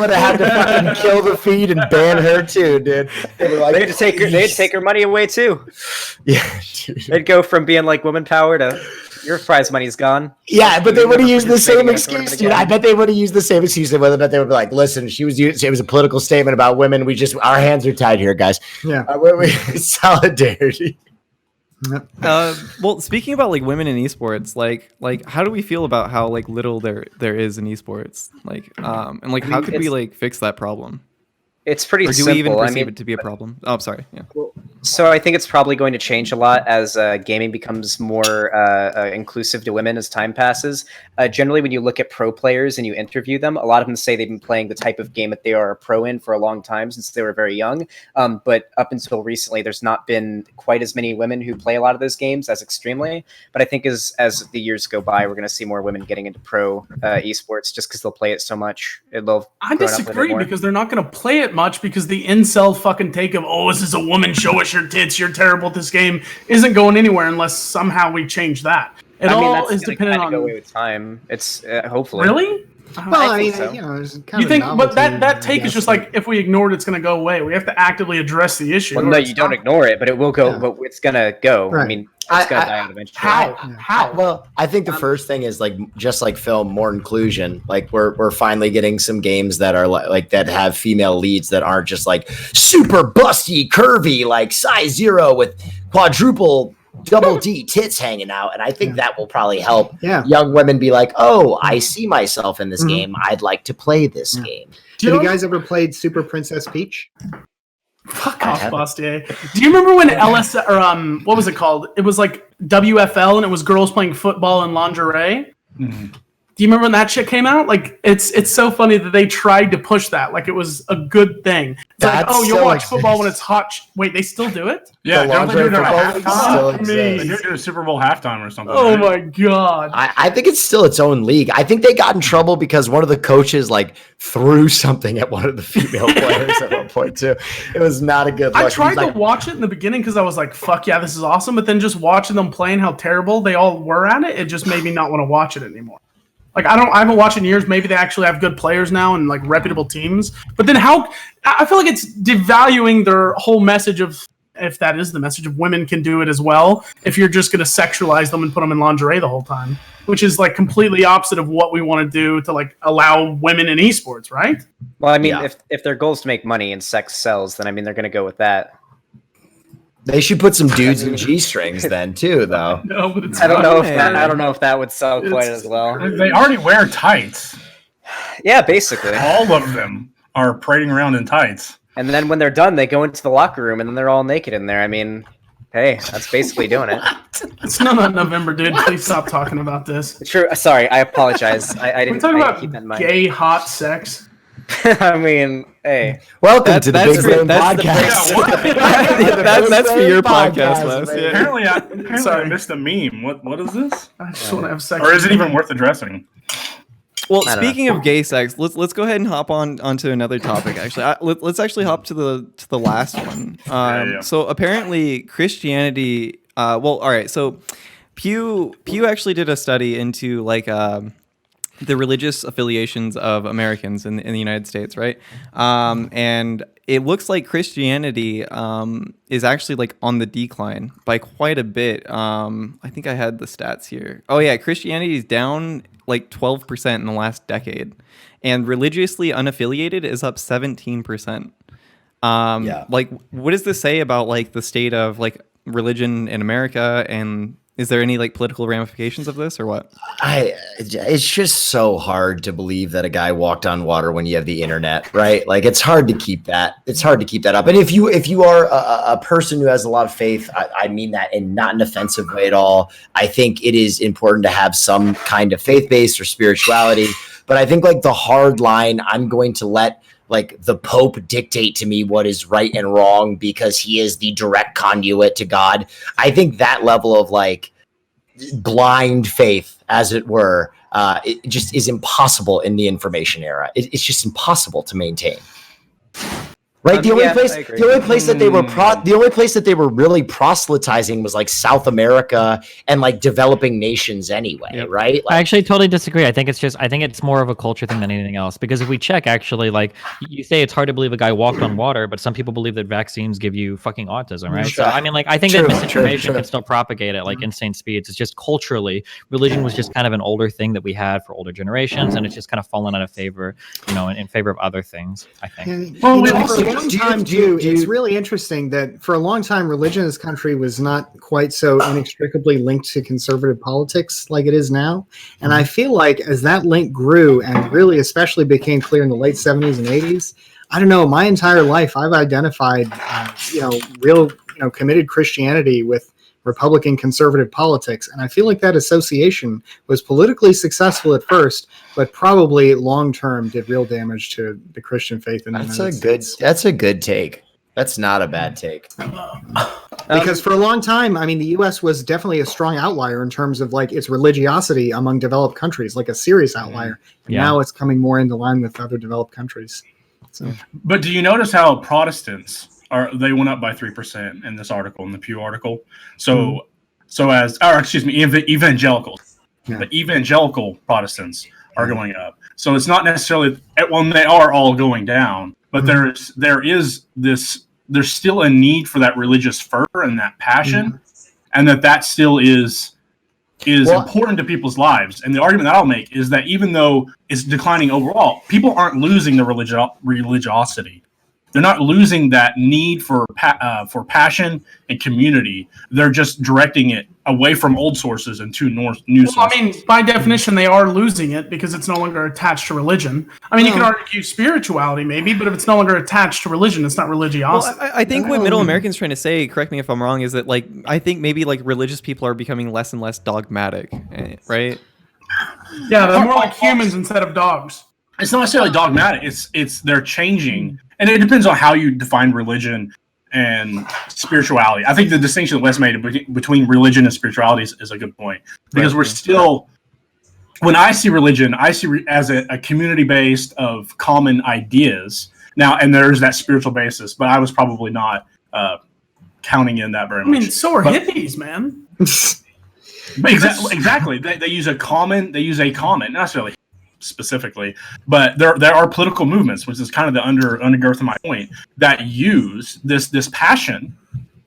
Speaker 2: have had to fucking kill the feed and ban her too, dude. They were like,
Speaker 6: They'd take her money away too.
Speaker 2: Yeah, dude.
Speaker 6: They'd go from being like woman power to your prize money's gone.
Speaker 2: Yeah, but they would have used the same
Speaker 6: participating in
Speaker 2: excuse,
Speaker 6: the
Speaker 2: dude.
Speaker 6: tournament
Speaker 2: I bet they would have used the same excuse. Whether or not they would be like, "Listen, it was a political statement about women. Our hands are tied here, guys."
Speaker 5: Yeah.
Speaker 2: Solidarity.
Speaker 1: Well, speaking about like women in esports, like how do we feel about how like little there is in esports? Like, and like how could we like fix that problem?
Speaker 6: It's pretty
Speaker 1: Or do
Speaker 6: simple.
Speaker 1: we even perceive it to be a problem? Oh, sorry. Yeah.
Speaker 6: So I think it's probably going to change a lot as gaming becomes more inclusive to women as time passes. Generally, when you look at pro players and you interview them, a lot of them say they've been playing the type of game that they are a pro in for a long time since they were very young. But up until recently, there's not been quite as many women who play a lot of those games as extremely. But I think as the years go by, we're going to see more women getting into pro esports just because they'll play it so much.
Speaker 4: I disagree because they're not going to play it much because the incel fucking take of, oh, this is a woman, show us your tits, you're terrible at this game, isn't going anywhere unless somehow we change that. It all is dependent on.
Speaker 6: Go away with time. It's hopefully.
Speaker 4: Really?
Speaker 5: Well, I mean,
Speaker 6: so.
Speaker 5: there's kind
Speaker 4: You
Speaker 5: of
Speaker 4: think, but
Speaker 5: novelty,
Speaker 4: that take
Speaker 5: I
Speaker 4: is just
Speaker 5: guess.
Speaker 4: like if we ignore it, it's going to go away. We have to actively address the issue.
Speaker 6: Well, no, you don't ignore it, but it will go.
Speaker 5: Yeah.
Speaker 6: But it's gonna go. I
Speaker 5: Right.
Speaker 6: mean, it's gonna die out eventually.
Speaker 4: How?
Speaker 2: Well, I think the first thing is like just like film, more inclusion. Like we're finally getting some games that are like that have female leads that aren't just like super busty, curvy, like size 0 with quadruple double D tits hanging out. And I think that will probably help young women be like, oh, I see myself in this game. I'd like to play this game.
Speaker 5: Have you guys ever played Super Princess Peach?
Speaker 4: Fuck off, Bastiat. Do you remember when LS or what was it called? It was like WFL and it was girls playing football in lingerie.
Speaker 3: Mm-hmm.
Speaker 4: Do you remember when that shit came out? Like it's so funny that they tried to push that like it was a good thing. It's like, oh, you'll watch football when it's hot. Wait, they still do it?
Speaker 3: Yeah, don't they do it at
Speaker 2: lingerie football still
Speaker 3: halftime?
Speaker 2: exists.
Speaker 3: They do it at Super Bowl halftime or something.
Speaker 4: Oh
Speaker 3: right?
Speaker 4: my god.
Speaker 2: I think it's still its own league. I think they got in trouble because one of the coaches like threw something at one of the female players at one point too. It was not a good look.
Speaker 4: I tried
Speaker 2: He's
Speaker 4: to
Speaker 2: like,
Speaker 4: watch it in the beginning because I was like, fuck yeah, this is awesome. But then just watching them playing how terrible they all were at it, it just made me not want to watch it anymore. Like I haven't watched in years. Maybe they actually have good players now and like reputable teams. But then I feel like it's devaluing their whole message of, if that is the message, of women can do it as well. If you're just going to sexualize them and put them in lingerie the whole time, which is like completely opposite of what we want to do to like allow women in esports, right?
Speaker 6: Well, I mean, if their goal is to make money and sex sells, then I mean they're gonna go with that.
Speaker 2: they should put some dudes in G-strings then too, though.
Speaker 4: No, but it's
Speaker 6: I don't know
Speaker 1: fine.
Speaker 6: if that would sell quite as well.
Speaker 3: They already wear tights.
Speaker 6: Yeah, basically.
Speaker 3: All of them are parading around in tights.
Speaker 6: And then when they're done, they go into the locker room and then they're all naked in there. I mean, hey, that's basically doing it.
Speaker 4: It's not November, dude. Please stop talking about this.
Speaker 6: True. Sorry, I apologize. I
Speaker 4: We're
Speaker 6: didn't
Speaker 4: talking
Speaker 6: I didn't keep that in
Speaker 4: about
Speaker 6: mind.
Speaker 4: gay hot sex.
Speaker 6: I mean, hey.
Speaker 2: Welcome to the Big Brain
Speaker 1: that's the
Speaker 2: Podcast.
Speaker 1: that's for your podcast,
Speaker 2: Podcast,
Speaker 1: Les.
Speaker 2: man.
Speaker 1: Yeah.
Speaker 3: Apparently I
Speaker 4: Sorry.
Speaker 3: missed a meme. What is this?
Speaker 4: I just want to have sex.
Speaker 3: Or is it even worth addressing?
Speaker 1: Well,
Speaker 6: I don't
Speaker 1: speaking of gay sex, let's go ahead and hop onto another topic. Actually, let's actually hop to the last one.
Speaker 3: Yeah.
Speaker 1: So apparently Christianity. Well, all right. So Pew actually did a study into like the religious affiliations of Americans in the United States, right? And it looks like Christianity is actually like on the decline by quite a bit. I think I had the stats here. Oh yeah, Christianity is down like 12% in the last decade, and religiously unaffiliated is up 17%. Like, what does this say about like the state of like religion in America and Is there any like political ramifications of this or what?
Speaker 2: It's just so hard to believe that a guy walked on water when you have the internet, right? Like it's hard to keep that. It's hard to keep that up. And if you are a person who has a lot of faith, I mean that in not an offensive way at all. I think it is important to have some kind of faith-based or spirituality. But I think like the hard line, I'm going to let like the Pope dictate to me what is right and wrong because he is the direct conduit to God. I think that level of like blind faith, as it were, it just is impossible in the information era. It's just impossible to maintain. Right, the only place that they were really proselytizing was like South America and like developing nations anyway,
Speaker 1: Yep.
Speaker 2: right?
Speaker 7: I actually totally disagree. I think it's more of a culture thing than anything else. Because if we check, actually, like you say, it's hard to believe a guy walked on water, but some people believe that vaccines give you fucking autism, right?
Speaker 2: Sure.
Speaker 7: So I mean, like I think that misinformation can still propagate at like insane speeds. It's just culturally, religion was just kind of an older thing that we had for older generations, and it's just kind of fallen out of favor, in favor of other things. I think.
Speaker 5: Well, for a long time too, it's really interesting that for a long time, religion in this country was not quite so inextricably linked to conservative politics like it is now. And I feel like as that link grew and really especially became clear in the late 70s and 80s, I don't know, my entire life I've identified, real, committed Christianity with Republican conservative politics. And I feel like that association was politically successful at first, but probably long-term did real damage to the Christian faith in the United States.
Speaker 2: That's a good take. That's not a bad take.
Speaker 5: Because for a long time, I mean, the U.S. was definitely a strong outlier in terms of like its religiosity among developed countries, like a serious outlier.
Speaker 7: Yeah.
Speaker 5: Now it's coming more into line with other developed countries. So,
Speaker 3: But do you notice how Protestants they went up by 3% in this article, in the Pew article? Evangelicals.
Speaker 5: Yeah.
Speaker 3: But evangelical Protestants are going up. So it's not necessarily, well, they are all going down, but there's still a need for that religious fervor and that passion, and that still is important to people's lives. And the argument that I'll make is that even though it's declining overall, people aren't losing the religiosity. They're not losing that need for passion and community. They're just directing it away from old sources and to new sources.
Speaker 4: I mean, by definition, they are losing it because it's no longer attached to religion. I mean, you could argue spirituality maybe, but if it's no longer attached to religion, it's not religiosity.
Speaker 1: Well, I think what Middle American's trying to say, correct me if I'm wrong, is that like I think maybe like religious people are becoming less and less dogmatic, right?
Speaker 4: Yeah, they're more like humans instead of dogs.
Speaker 3: It's not necessarily dogmatic. It's they're changing, and it depends on how you define religion and spirituality. I think the distinction that Wes made between religion and spirituality is a good point, because we're still, when I see religion, I see as a community based of common ideas. Now, and there's that spiritual basis, but I was probably not counting in that very much.
Speaker 4: I mean, so are hippies, man.
Speaker 3: But exactly. They use a common, not necessarily specifically, but there are political movements, which is kind of the undergirth of my point, that use this passion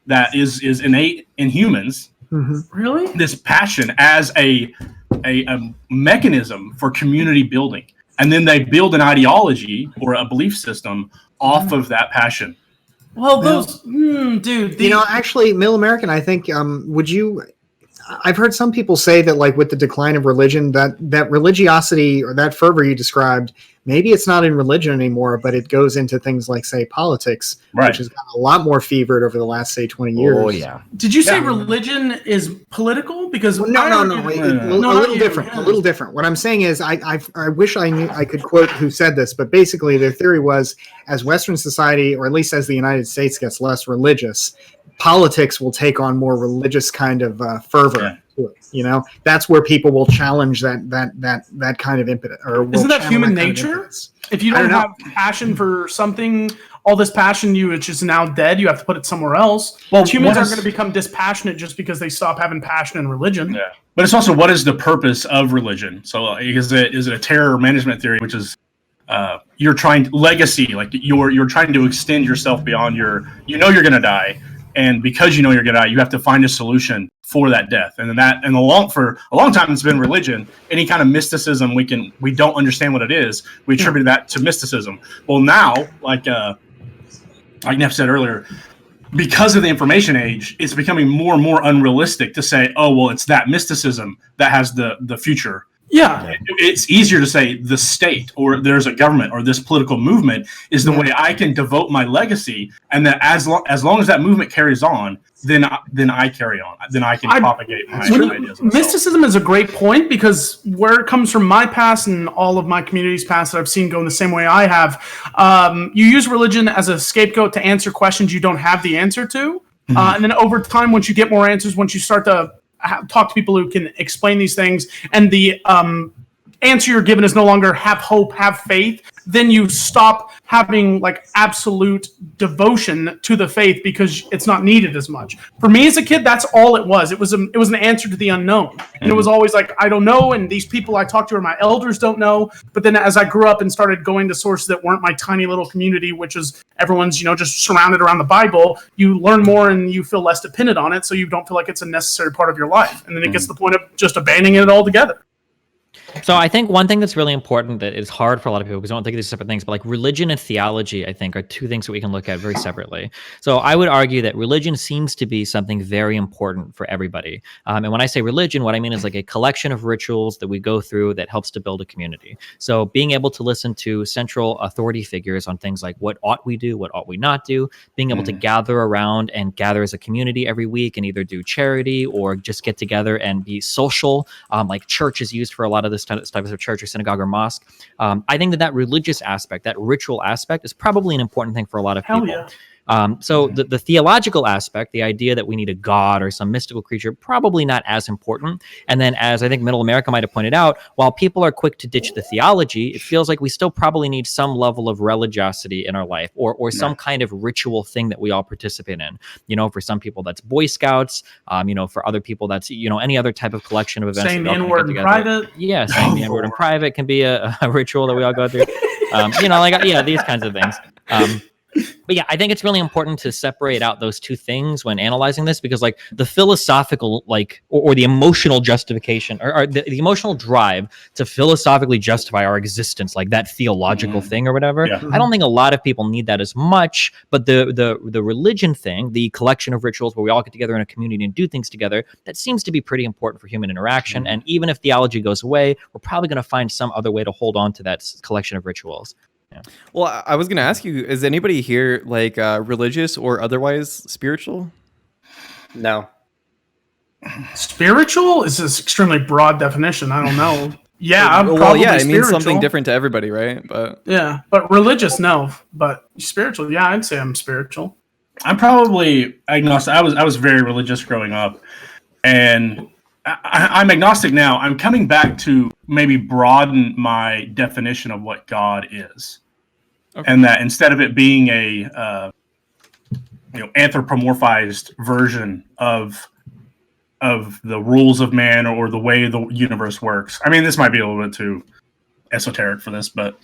Speaker 3: that is innate in humans.
Speaker 4: Really?
Speaker 3: This passion as a mechanism for community building, and then they build an ideology or a belief system off of that passion.
Speaker 4: Well, those dude.
Speaker 5: Actually, Middle American, I think, I've heard some people say that, like, with the decline of religion, that religiosity or that fervor you described, maybe it's not in religion anymore, but it goes into things like, say, politics, which has gotten a lot more fevered over the last, say, 20 years.
Speaker 2: Oh, yeah.
Speaker 4: Did you say religion is political? Because
Speaker 5: no. A little different. What I'm saying is, I wish I could quote who said this, but basically their theory was, as Western society, or at least as the United States gets less religious, politics will take on more religious kind of fervor to it. That's where people will challenge that kind of impetus. Or
Speaker 4: isn't that human nature? If you don't have passion for something, all this passion which is now dead, you have to put it somewhere else. Well, humans aren't going to become dispassionate just because they stop having passion in religion.
Speaker 3: Yeah, but it's also, what is the purpose of religion? So is it a terror management theory, which is you're trying legacy, like you're trying to extend yourself beyond you're going to die. And because you know you're going to die, you have to find a solution for that death. And then for a long time, it's been religion. Any kind of mysticism, we don't understand what it is. We attribute that to mysticism. Well, now, like Neff said earlier, because of the information age, it's becoming more and more unrealistic to say, oh, well, it's that mysticism that has the future.
Speaker 4: Yeah.
Speaker 3: It's easier to say the state or there's a government or this political movement is the way I can devote my legacy, and that as long as that movement carries on, then I carry on. Then I can propagate my ideas.
Speaker 4: Mysticism is a great point, because where it comes from my past and all of my community's past that I've seen going the same way I have, you use religion as a scapegoat to answer questions you don't have the answer to. And then over time, once you get more answers, once you start to talk to people who can explain these things, and the answer you're given is no longer have hope, have faith, then you stop having like absolute devotion to the faith because it's not needed as much. For me as a kid, that's all it was. It was an answer to the unknown. And it was always like, I don't know, and these people I talk to are my elders don't know. But then as I grew up and started going to sources that weren't my tiny little community, which is everyone's, just surrounded around the Bible, you learn more and you feel less dependent on it, so you don't feel like it's a necessary part of your life. And then it gets to the point of just abandoning it altogether.
Speaker 7: So I think one thing that's really important that is hard for a lot of people because I don't think of these separate things, but like religion and theology, I think, are two things that we can look at very separately. So I would argue that religion seems to be something very important for everybody. And when I say religion, what I mean is like a collection of rituals that we go through that helps to build a community. So being able to listen to central authority figures on things like what ought we do, what ought we not do, being able to gather around and gather as a community every week and either do charity or just get together and be social, like church is used for a lot of this type of church or synagogue or mosque. I think that religious aspect, that ritual aspect, is probably an important thing for a lot of people.
Speaker 4: Yeah.
Speaker 7: So the theological aspect, the idea that we need a god or some mystical creature, probably not as important. And then, as I think Middle America might have pointed out, while people are quick to ditch the theology, it feels like we still probably need some level of religiosity in our life, or some kind of ritual thing that we all participate in. For some people that's Boy Scouts. For other people that's any other type of collection of events.
Speaker 4: Saying the N-word in private.
Speaker 7: Yeah, saying the N-word in private can be a ritual that we all go through. These kinds of things. But yeah, I think it's really important to separate out those two things when analyzing this, because like the philosophical, or the emotional justification or the emotional drive to philosophically justify our existence, like that theological thing or whatever. Yeah. I don't think a lot of people need that as much, but the religion thing, the collection of rituals where we all get together in a community and do things together, that seems to be pretty important for human interaction. And even if theology goes away, we're probably going to find some other way to hold on to that collection of rituals. Yeah.
Speaker 1: Well, I was going to ask you, is anybody here religious or otherwise spiritual?
Speaker 6: No.
Speaker 4: Spiritual is an extremely broad definition. I don't know. Yeah, I'm probably
Speaker 1: it
Speaker 4: spiritual.
Speaker 1: means something different to everybody, right? But
Speaker 4: yeah, but religious, no. But spiritual, yeah, I'd say I'm spiritual.
Speaker 3: I'm probably agnostic. I was very religious growing up, and I'm agnostic now. I'm coming back to maybe broaden my definition of what God is. Okay. And that instead of it being a anthropomorphized version of the rules of man or the way the universe works. I mean, this might be a little bit too esoteric for this, but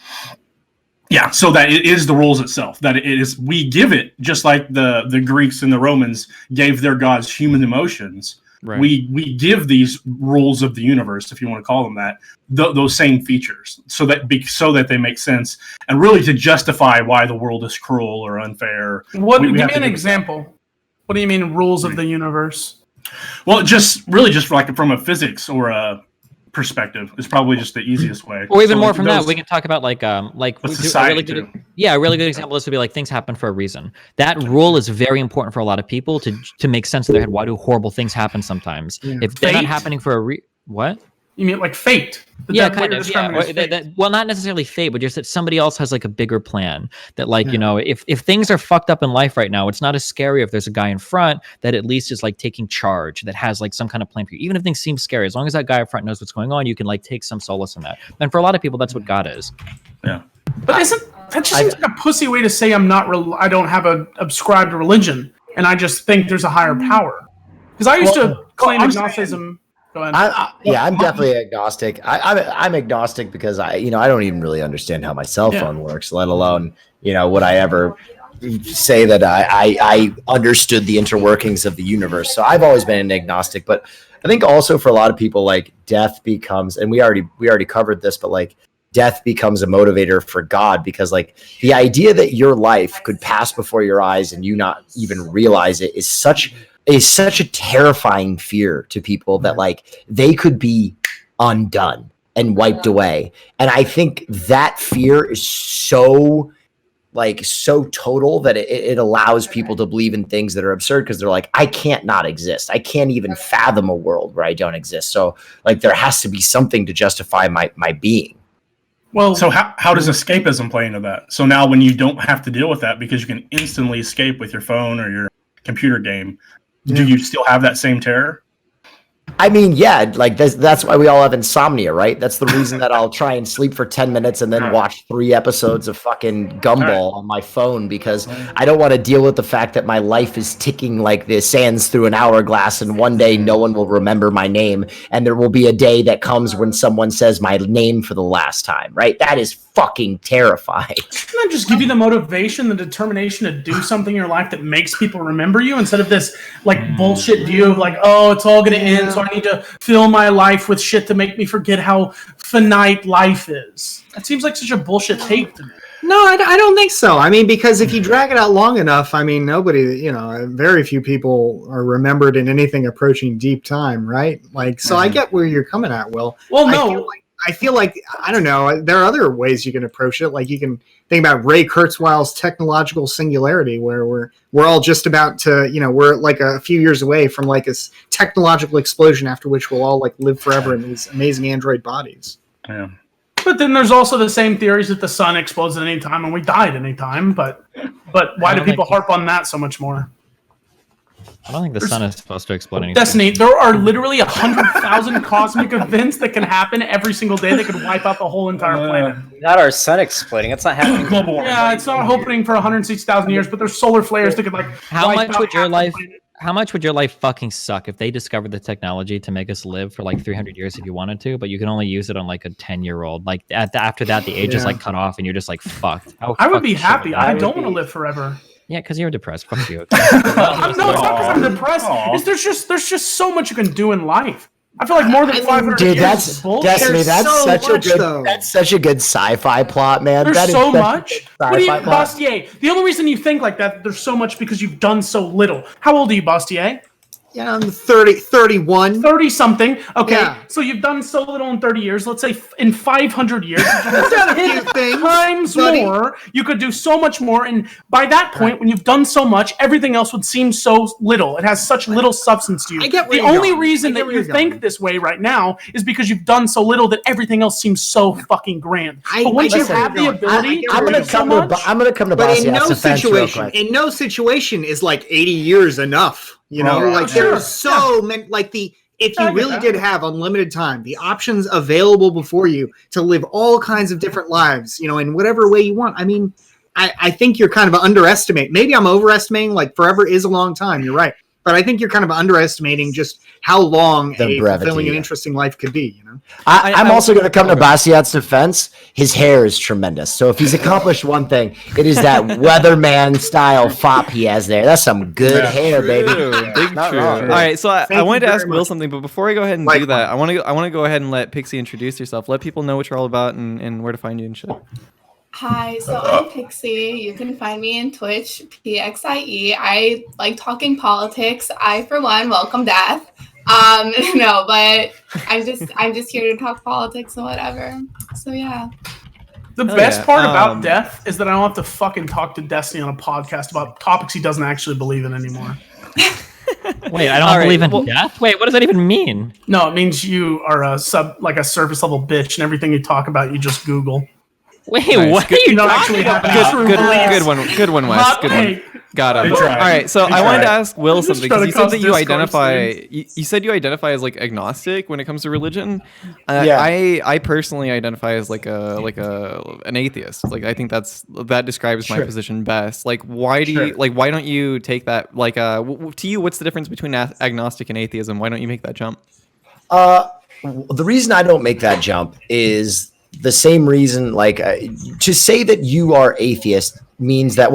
Speaker 3: yeah, so that it is the rules itself, that it is, we give it just like the Greeks and the Romans gave their gods human emotions. Right. We give these rules of the universe, if you want to call them that, those same features, so that they make sense, and really to justify why the world is cruel or unfair.
Speaker 4: Give me an example. What do you mean rules of the universe?
Speaker 3: Well, just from a physics or a perspective is probably just the easiest way.
Speaker 7: Or even more from that, we can talk about a really good example. This would be like things happen for a reason. That rule is very important for a lot of people to make sense in their head. Why do horrible things happen sometimes? Yeah. If they're not happening for a what?
Speaker 4: You mean like fate?
Speaker 7: Yeah, kind of. Yeah. Well, not necessarily fate, but just that somebody else has like a bigger plan. That if things are fucked up in life right now, it's not as scary if there's a guy in front that at least is like taking charge, that has like some kind of plan for you. Even if things seem scary, as long as that guy up front knows what's going on, you can like take some solace in that. And for a lot of people, that's what God is.
Speaker 3: Yeah.
Speaker 4: But that just seems like a pussy way to say I don't have a ascribed religion, and I just think there's a higher power. Because I used to claim agnosticism.
Speaker 2: I'm definitely agnostic. I'm agnostic because I don't even really understand how my cell phone works, let alone would I ever say that I understood the interworkings of the universe. So I've always been an agnostic, but I think also for a lot of people, like death becomes, and we already covered this, but like death becomes a motivator for God, because like the idea that your life could pass before your eyes and you not even realize it is such a terrifying fear to people, that like they could be undone and wiped away. And I think that fear is so total that it allows people to believe in things that are absurd, because they're like, I can't not exist. I can't even fathom a world where I don't exist. So like there has to be something to justify my being.
Speaker 3: Well, so how does escapism play into that? So now when you don't have to deal with that because you can instantly escape with your phone or your computer game, do you still have that same terror?
Speaker 2: I mean, yeah, like that's why we all have insomnia, right? That's the reason that I'll try and sleep for 10 minutes and then watch 3 episodes of fucking Gumball on my phone, because I don't want to deal with the fact that my life is ticking like the sands through an hourglass, and one day no one will remember my name, and there will be a day that comes when someone says my name for the last time, right? That is fucking terrifying.
Speaker 4: Shouldn't that just give you the motivation, the determination to do something in your life that makes people remember you, instead of this like bullshit view of like, oh, it's all gonna end, so I need to fill my life with shit to make me forget how finite life is? That seems like such a bullshit take to me.
Speaker 5: No, I don't think so. I mean, because if you drag it out long enough, I mean, nobody, very few people are remembered in anything approaching deep time, right? Like, so I get where you're coming at, Will.
Speaker 4: Well, no.
Speaker 5: I feel like, I don't know, there are other ways you can approach it. Like you can think about Ray Kurzweil's technological singularity, where we're all just about to, we're like a few years away from like this technological explosion, after which we'll all like live forever in these amazing android bodies.
Speaker 3: Yeah.
Speaker 4: But then there's also the same theories that the sun explodes at any time and we die at any time. But why do people harp on that so much more?
Speaker 7: I don't think the sun is supposed to explode anything.
Speaker 4: Destiny, there are literally 100,000 cosmic events that can happen every single day that could wipe out the whole entire planet.
Speaker 6: Not our sun exploding. It's not happening.
Speaker 3: Global warming.
Speaker 4: Yeah, it's not happening for 160,000 years, but there's solar flares that could like.
Speaker 7: How
Speaker 4: wipe
Speaker 7: much
Speaker 4: out
Speaker 7: would your
Speaker 4: half the
Speaker 7: life?
Speaker 4: planet.
Speaker 7: How much would your life fucking suck if they discovered the technology to make us live for like 300 years if you wanted to, but you can only use it on like a 10-year-old? Like after that, the age is like cut off, and you're just like fucked.
Speaker 4: I would be happy. I don't want to live forever.
Speaker 7: Yeah, because you're depressed. Fuck you.
Speaker 4: No, it's not because I'm depressed. It's there's just so much you can do in life. I feel like more than 500
Speaker 2: dude,
Speaker 4: years
Speaker 2: that's
Speaker 4: is bullshit.
Speaker 2: Destiny. That's
Speaker 5: so
Speaker 2: such
Speaker 5: much,
Speaker 2: a good.
Speaker 5: though.
Speaker 2: That's such a good sci-fi plot, man.
Speaker 4: There's
Speaker 2: That is
Speaker 4: so
Speaker 2: such a
Speaker 4: much.
Speaker 2: good
Speaker 4: What do you,
Speaker 2: sci-fi plot.
Speaker 4: Bastiat? The only reason you think like that, there's so much because you've done so little. How old are you, Bastiat?
Speaker 5: Yeah, I'm 31.
Speaker 4: 30 something. Okay,
Speaker 5: Yeah.
Speaker 4: so you've done so little in 30 years. Let's say in 500 years,
Speaker 5: I've done a few things,
Speaker 4: times
Speaker 5: buddy.
Speaker 4: more. You could do so much more, and by that point, when you've done so much, everything else would seem so little. It has such little substance to you.
Speaker 5: I get where
Speaker 4: the
Speaker 5: you're
Speaker 4: only
Speaker 5: going.
Speaker 4: reason
Speaker 5: I get
Speaker 4: that
Speaker 5: where
Speaker 4: you
Speaker 5: you're
Speaker 4: think
Speaker 5: going.
Speaker 4: this way right now is because you've done so little that everything else seems so fucking grand. But once you
Speaker 5: listen,
Speaker 4: have the
Speaker 5: I get
Speaker 4: ability
Speaker 5: where
Speaker 4: to
Speaker 5: you're
Speaker 4: do so
Speaker 5: going.
Speaker 4: much,
Speaker 2: I'm gonna come to
Speaker 5: But in
Speaker 2: Bastiat's
Speaker 5: no
Speaker 2: defense real
Speaker 5: situation,
Speaker 2: quick.
Speaker 5: is like 80 years enough.
Speaker 3: Right.
Speaker 5: Like
Speaker 4: Sure.
Speaker 5: there's so many. Like if
Speaker 4: I
Speaker 5: you
Speaker 4: get
Speaker 5: really
Speaker 4: that.
Speaker 5: did have unlimited time, the options available before you to live all kinds of different lives, in whatever way you want. I mean, I think you're kind of underestimating. Maybe I'm overestimating. Like forever is a long time. You're right. But I think you're kind of underestimating just how long
Speaker 2: The
Speaker 5: a
Speaker 2: brevity,
Speaker 5: fulfilling and
Speaker 2: yeah.
Speaker 5: interesting life could be.
Speaker 2: I'm also going to come to Bastiat's defense. His hair is tremendous. So if he's accomplished one thing, it is that weatherman style fop he has there. That's some good hair, baby.
Speaker 1: Big
Speaker 6: Not
Speaker 1: true.
Speaker 6: wrong.
Speaker 1: All right, so I
Speaker 5: Thank you
Speaker 1: wanted to
Speaker 5: very
Speaker 1: ask Will
Speaker 5: much.
Speaker 1: something, but before I go ahead and do that, I want to go ahead and let Pxie introduce yourself. Let people know what you're all about and where to find you and shit.
Speaker 8: Hi, so I'm Pxie. You can find me in Twitch, Pxie. I like talking politics. I, for one, welcome death. No, but I'm just here to talk politics and whatever. So yeah.
Speaker 4: the
Speaker 1: Hell
Speaker 4: best
Speaker 1: yeah.
Speaker 4: part about death is that I don't have to fucking talk to Destiny on a podcast about topics he doesn't actually believe in anymore.
Speaker 7: Wait, I don't
Speaker 1: All right,
Speaker 7: believe in
Speaker 1: well-
Speaker 7: death. Wait, what does that even mean?
Speaker 4: No, it means you are a surface level bitch, and everything you talk about, you just Google.
Speaker 7: Wait,
Speaker 1: Nice.
Speaker 7: what?
Speaker 1: Good-
Speaker 7: Are you
Speaker 4: You don't
Speaker 7: talking
Speaker 4: actually have
Speaker 7: about?
Speaker 4: any
Speaker 1: Good,
Speaker 4: true beliefs.
Speaker 1: good one, Wes.
Speaker 4: Hot
Speaker 1: Good one.
Speaker 4: take.
Speaker 1: Got him.
Speaker 3: They tried.
Speaker 1: All right, so
Speaker 3: They
Speaker 1: I wanted to
Speaker 3: tried.
Speaker 1: ask Will
Speaker 4: Just
Speaker 1: something
Speaker 4: trying
Speaker 1: because
Speaker 4: to
Speaker 1: you said
Speaker 4: cause
Speaker 1: that you
Speaker 4: discourse
Speaker 1: identify.
Speaker 4: streams.
Speaker 1: You said you identify as like agnostic when it comes to religion.
Speaker 2: Yeah.
Speaker 1: I personally identify as like an atheist. Like I think that describes my
Speaker 2: Sure.
Speaker 1: position best. Like why don't you take that like to you? What's the difference between agnostic and atheism? Why don't you make that jump?
Speaker 2: The reason I don't make that jump is the same reason. Like to say that you are atheist means that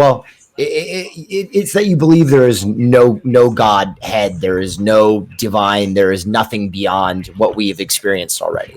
Speaker 2: it's that you believe there is no Godhead, there is no divine, there is nothing beyond what we have experienced already.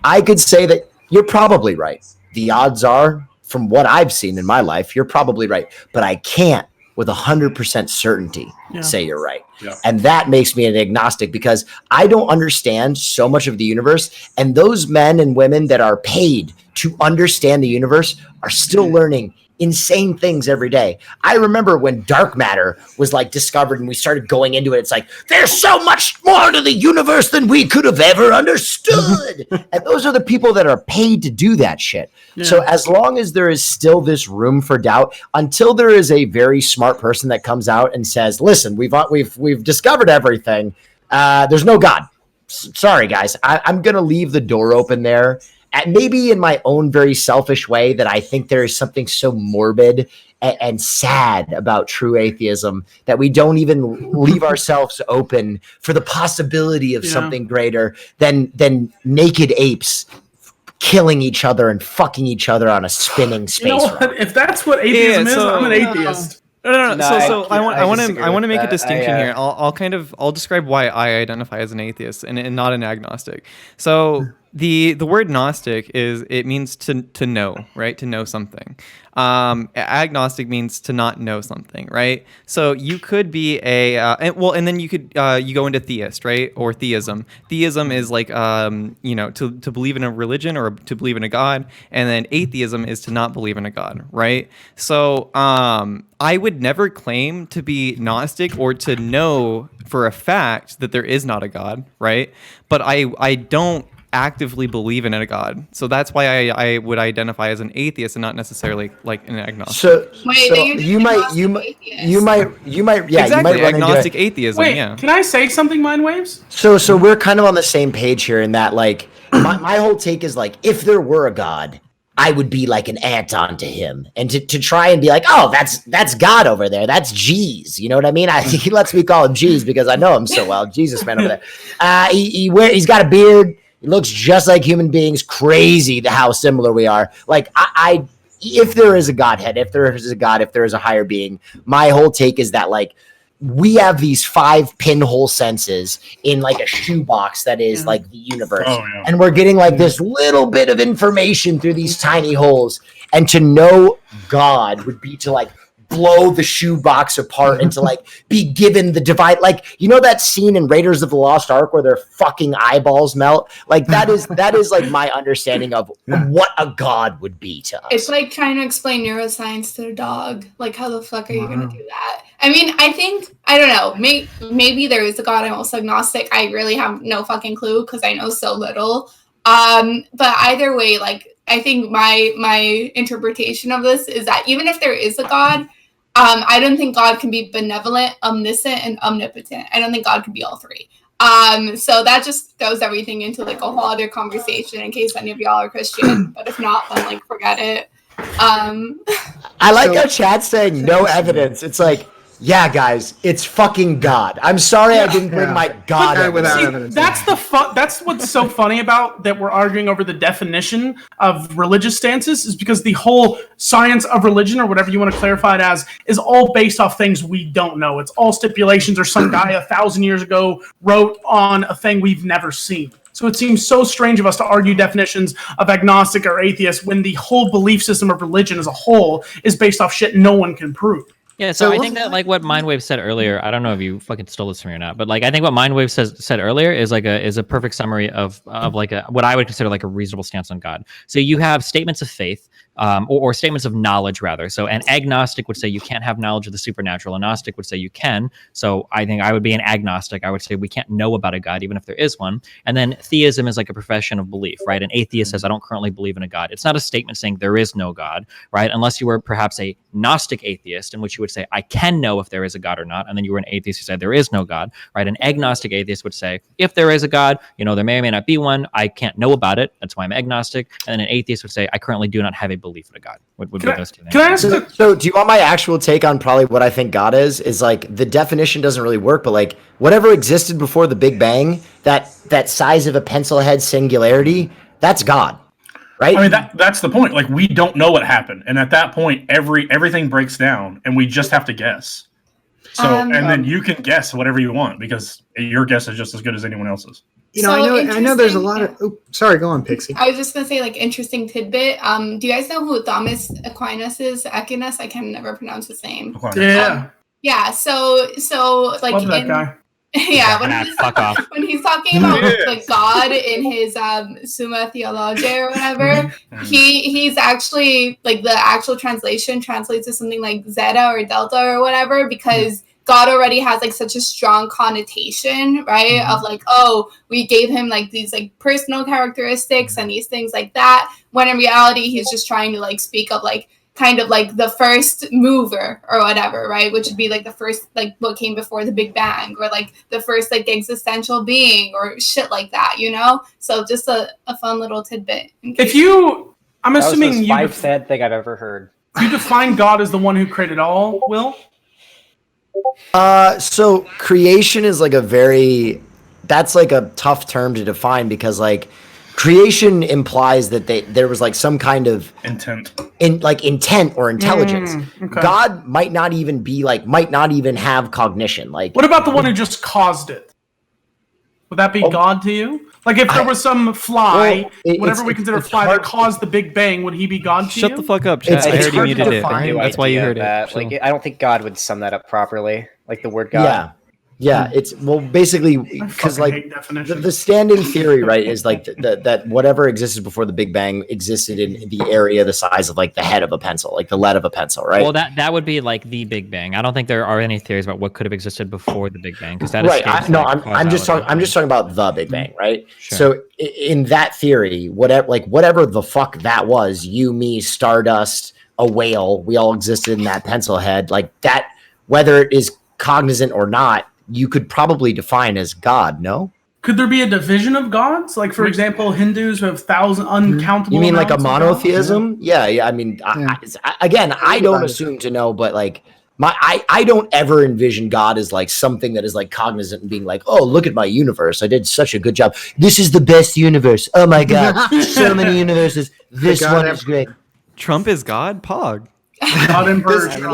Speaker 2: I could say that you're probably right. The odds are, from what I've seen in my life, you're probably right. But I can't with 100% certainty say you're right.
Speaker 3: Yeah.
Speaker 2: And that makes me an agnostic because I don't understand so much of the universe. And those men and women that are paid to understand the universe are still learning insane things every day. I remember when dark matter was like discovered and we started going into it. It's like, there's so much more to the universe than we could have ever understood. And those are the people that are paid to do that shit. Yeah. So as long as there is still this room for doubt, until there is a very smart person that comes out and says, listen, we've discovered everything. There's no God. Sorry, guys. I'm going to leave the door open there. And maybe in my own very selfish way that I think there is something so morbid and sad about true atheism that we don't even leave ourselves open for the possibility of something greater than naked apes killing each other and fucking each other on a spinning space.
Speaker 4: You know what? If that's what atheism is, I'm an atheist.
Speaker 1: No. So I want to make a distinction here. I'll describe why I identify as an atheist and not an agnostic. So the word gnostic it means to know, right? To know something. Agnostic means to not know something, right? So you could be and then you could you go into theist, right? Or theism. Theism is like to believe in a religion or to believe in a god, and then atheism is to not believe in a god, right? So I would never claim to be Gnostic or to know for a fact that there is not a God, right? But I don't actively believe in a God. So that's why I would identify as an atheist and not necessarily like an agnostic.
Speaker 2: So you might
Speaker 1: exactly, agnostic atheism.
Speaker 4: Wait,
Speaker 1: yeah.
Speaker 4: Can I say something, MindWaves?
Speaker 2: So we're kind of on the same page here in that like my whole take is like, if there were a God, I would be like an ant onto him, and to try and be like, oh, that's God over there. That's Jeez. You know what I mean? He lets me call him Jeez because I know him so well. Jesus man over there. He's got a beard. He looks just like human beings. Crazy how similar we are. Like if there is a Godhead, if there is a God, if there is a higher being, my whole take is that like we have these 5 pinhole senses in like a shoebox that is like the universe. Oh, yeah. And we're getting like this little bit of information through these tiny holes. And to know God would be to like blow the shoebox apart and to like be given the divine, like, you know, that scene in Raiders of the Lost Ark where their fucking eyeballs melt. Like that is like my understanding of what a God would be to us.
Speaker 8: It's like trying to explain neuroscience to a dog. Like, how the fuck are you going to do that? I mean, I don't know. Maybe there is a God. I'm also agnostic. I really have no fucking clue because I know so little. But either way, like, I think my interpretation of this is that even if there is a God, I don't think God can be benevolent, omniscient, and omnipotent. I don't think God can be all three. So that just throws everything into like a whole other conversation in case any of y'all are Christian. But if not, then like forget it.
Speaker 2: I like how chat's saying no evidence. It's like, yeah, guys, it's fucking God. I'm sorry I didn't bring my God evidence.
Speaker 4: That's what's so funny about that we're arguing over the definition of religious stances is because the whole science of religion, or whatever you want to clarify it as, is all based off things we don't know. It's all stipulations or some guy 1,000 years ago wrote on a thing we've never seen. So it seems so strange of us to argue definitions of agnostic or atheist when the whole belief system of religion as a whole is based off shit no one can prove.
Speaker 7: Yeah, so I think that like what MindWave said earlier, I don't know if you fucking stole this from me or not, but like I think what MindWave said earlier is like a perfect summary of like what I would consider like a reasonable stance on God. So you have statements of faith, or statements of knowledge rather. So an agnostic would say you can't have knowledge of the supernatural. A Gnostic would say you can. So I think I would be an agnostic. I would say we can't know about a God even if there is one. And then theism is like a profession of belief, right? An atheist says I don't currently believe in a God. It's not a statement saying there is no God, right? Unless you were perhaps a Gnostic atheist, in which you would say I can know if there is a God or not, and then you were an atheist who said there is no God, right? An agnostic atheist would say if there is a God, you know, there may or may not be one. I can't know about it. That's why I'm agnostic. And then an atheist would say I currently do not have a belief in a God. Would be those two things.
Speaker 4: Can I ask
Speaker 2: so do you want my actual take on probably what I think God is like the definition doesn't really work, but like whatever existed before the Big Bang, that size of a pencil head singularity, that's God. Right?
Speaker 3: I mean, that's the point. Like, we don't know what happened. And at that point, everything breaks down and we just have to guess. So, and then you can guess whatever you want because your guess is just as good as anyone else's.
Speaker 5: You know, I know there's a lot of. Oh, sorry, go on, Pxie.
Speaker 8: I was just gonna say, like, interesting tidbit. Do you guys know who Thomas Aquinas is? Aquinas, I can never pronounce his name.
Speaker 4: Yeah.
Speaker 8: Yeah. So like,
Speaker 4: Love that guy.
Speaker 8: Yeah,
Speaker 7: Fuck off.
Speaker 8: when he's talking about like God in his Summa Theologiae or whatever, he's actually like the actual translation translates to something like Zeta or Delta or whatever because God already has like such a strong connotation, right? Of like, oh, we gave him like these like personal characteristics and these things like that. When in reality, he's just trying to like speak of like kind of like the first mover or whatever, right? Which would be like the first, like what came before the Big Bang or like the first like existential being or shit like that, you know? So just a fun little tidbit.
Speaker 4: I'm assuming
Speaker 6: that was the
Speaker 4: you
Speaker 6: most sad thing I've ever heard.
Speaker 4: You define God as the one who created all, Will?
Speaker 2: So creation is like that's like a tough term to define because like creation implies that there was like some kind of
Speaker 3: intent
Speaker 2: or intelligence.
Speaker 4: Okay.
Speaker 2: God might not even have cognition. Like,
Speaker 4: what about the one who just caused it? Would that be God to you? Like if there was some fly, whatever we consider fly that caused the Big Bang, would he be God to you?
Speaker 1: Shut the fuck up, chat. I heard you muted it. That's why you heard it.
Speaker 6: Like, I don't think God would sum that up properly. Like the word God.
Speaker 2: Yeah, it's basically because like the standing theory, right, is like that whatever existed before the Big Bang existed in the area the size of like the head of a pencil, like the lead of a pencil, right?
Speaker 7: Well, that would be like the Big Bang. I don't think there are any theories about what could have existed before the Big Bang because that
Speaker 2: right. I'm just talking about the Big Bang, right? Sure. So in that theory, whatever the fuck that was, you, me, stardust, a whale, we all existed in that pencil head, like that. Whether it is cognizant or not, you could probably define as God, no?
Speaker 4: Could there be a division of gods? Like, for example, Hindus who have uncountable.
Speaker 2: You mean like a monotheism? Yeah. I mean, I don't assume to know, but like I don't ever envision God as like something that is like cognizant and being like, oh, look at my universe. I did such a good job. This is the best universe. Oh my God. So many universes. This one is great.
Speaker 1: Trump is God? Pog.
Speaker 4: God and bird.
Speaker 5: Can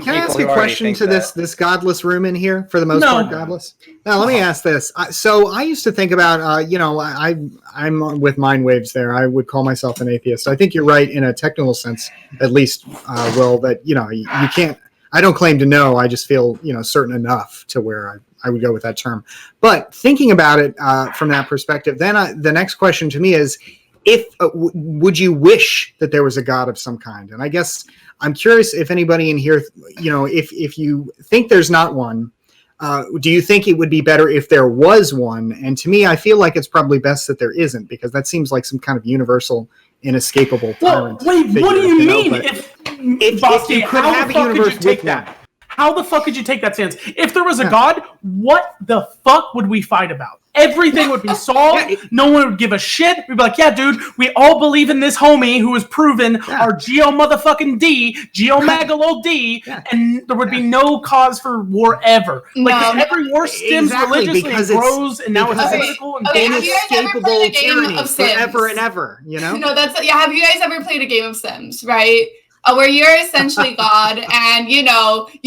Speaker 5: I ask a question to this godless room in here? For the most part, godless. Now, let me ask this. So I used to think about, I'm with MindWaves there. I would call myself an atheist. I think you're right in a technical sense, at least, Will, that, you can't, I don't claim to know. I just feel, certain enough to where I would go with that term. But thinking about it from that perspective, then the next question to me is, would you wish that there was a God of some kind? And I guess I'm curious if anybody in here, if you think there's not one, do you think it would be better if there was one? And to me, I feel like it's probably best that there isn't because that seems like some kind of universal, inescapable tyrant.
Speaker 4: Wait, what do you mean?
Speaker 5: If you could have a universe with that.
Speaker 4: How the fuck could you take that stance? If there was a God, what the fuck would we fight about? Everything would be solved. No one would give a shit. We'd be like, yeah, dude, we all believe in this homie who was proven our Geo motherfucking D, Geo Magalo D, and there would be no cause for war ever. Like, every war stems religiously and grows, and now it's political and
Speaker 5: inescapable tyranny forever and ever,
Speaker 8: No, have you guys ever played a game of Sims, right? Where you're essentially God and, you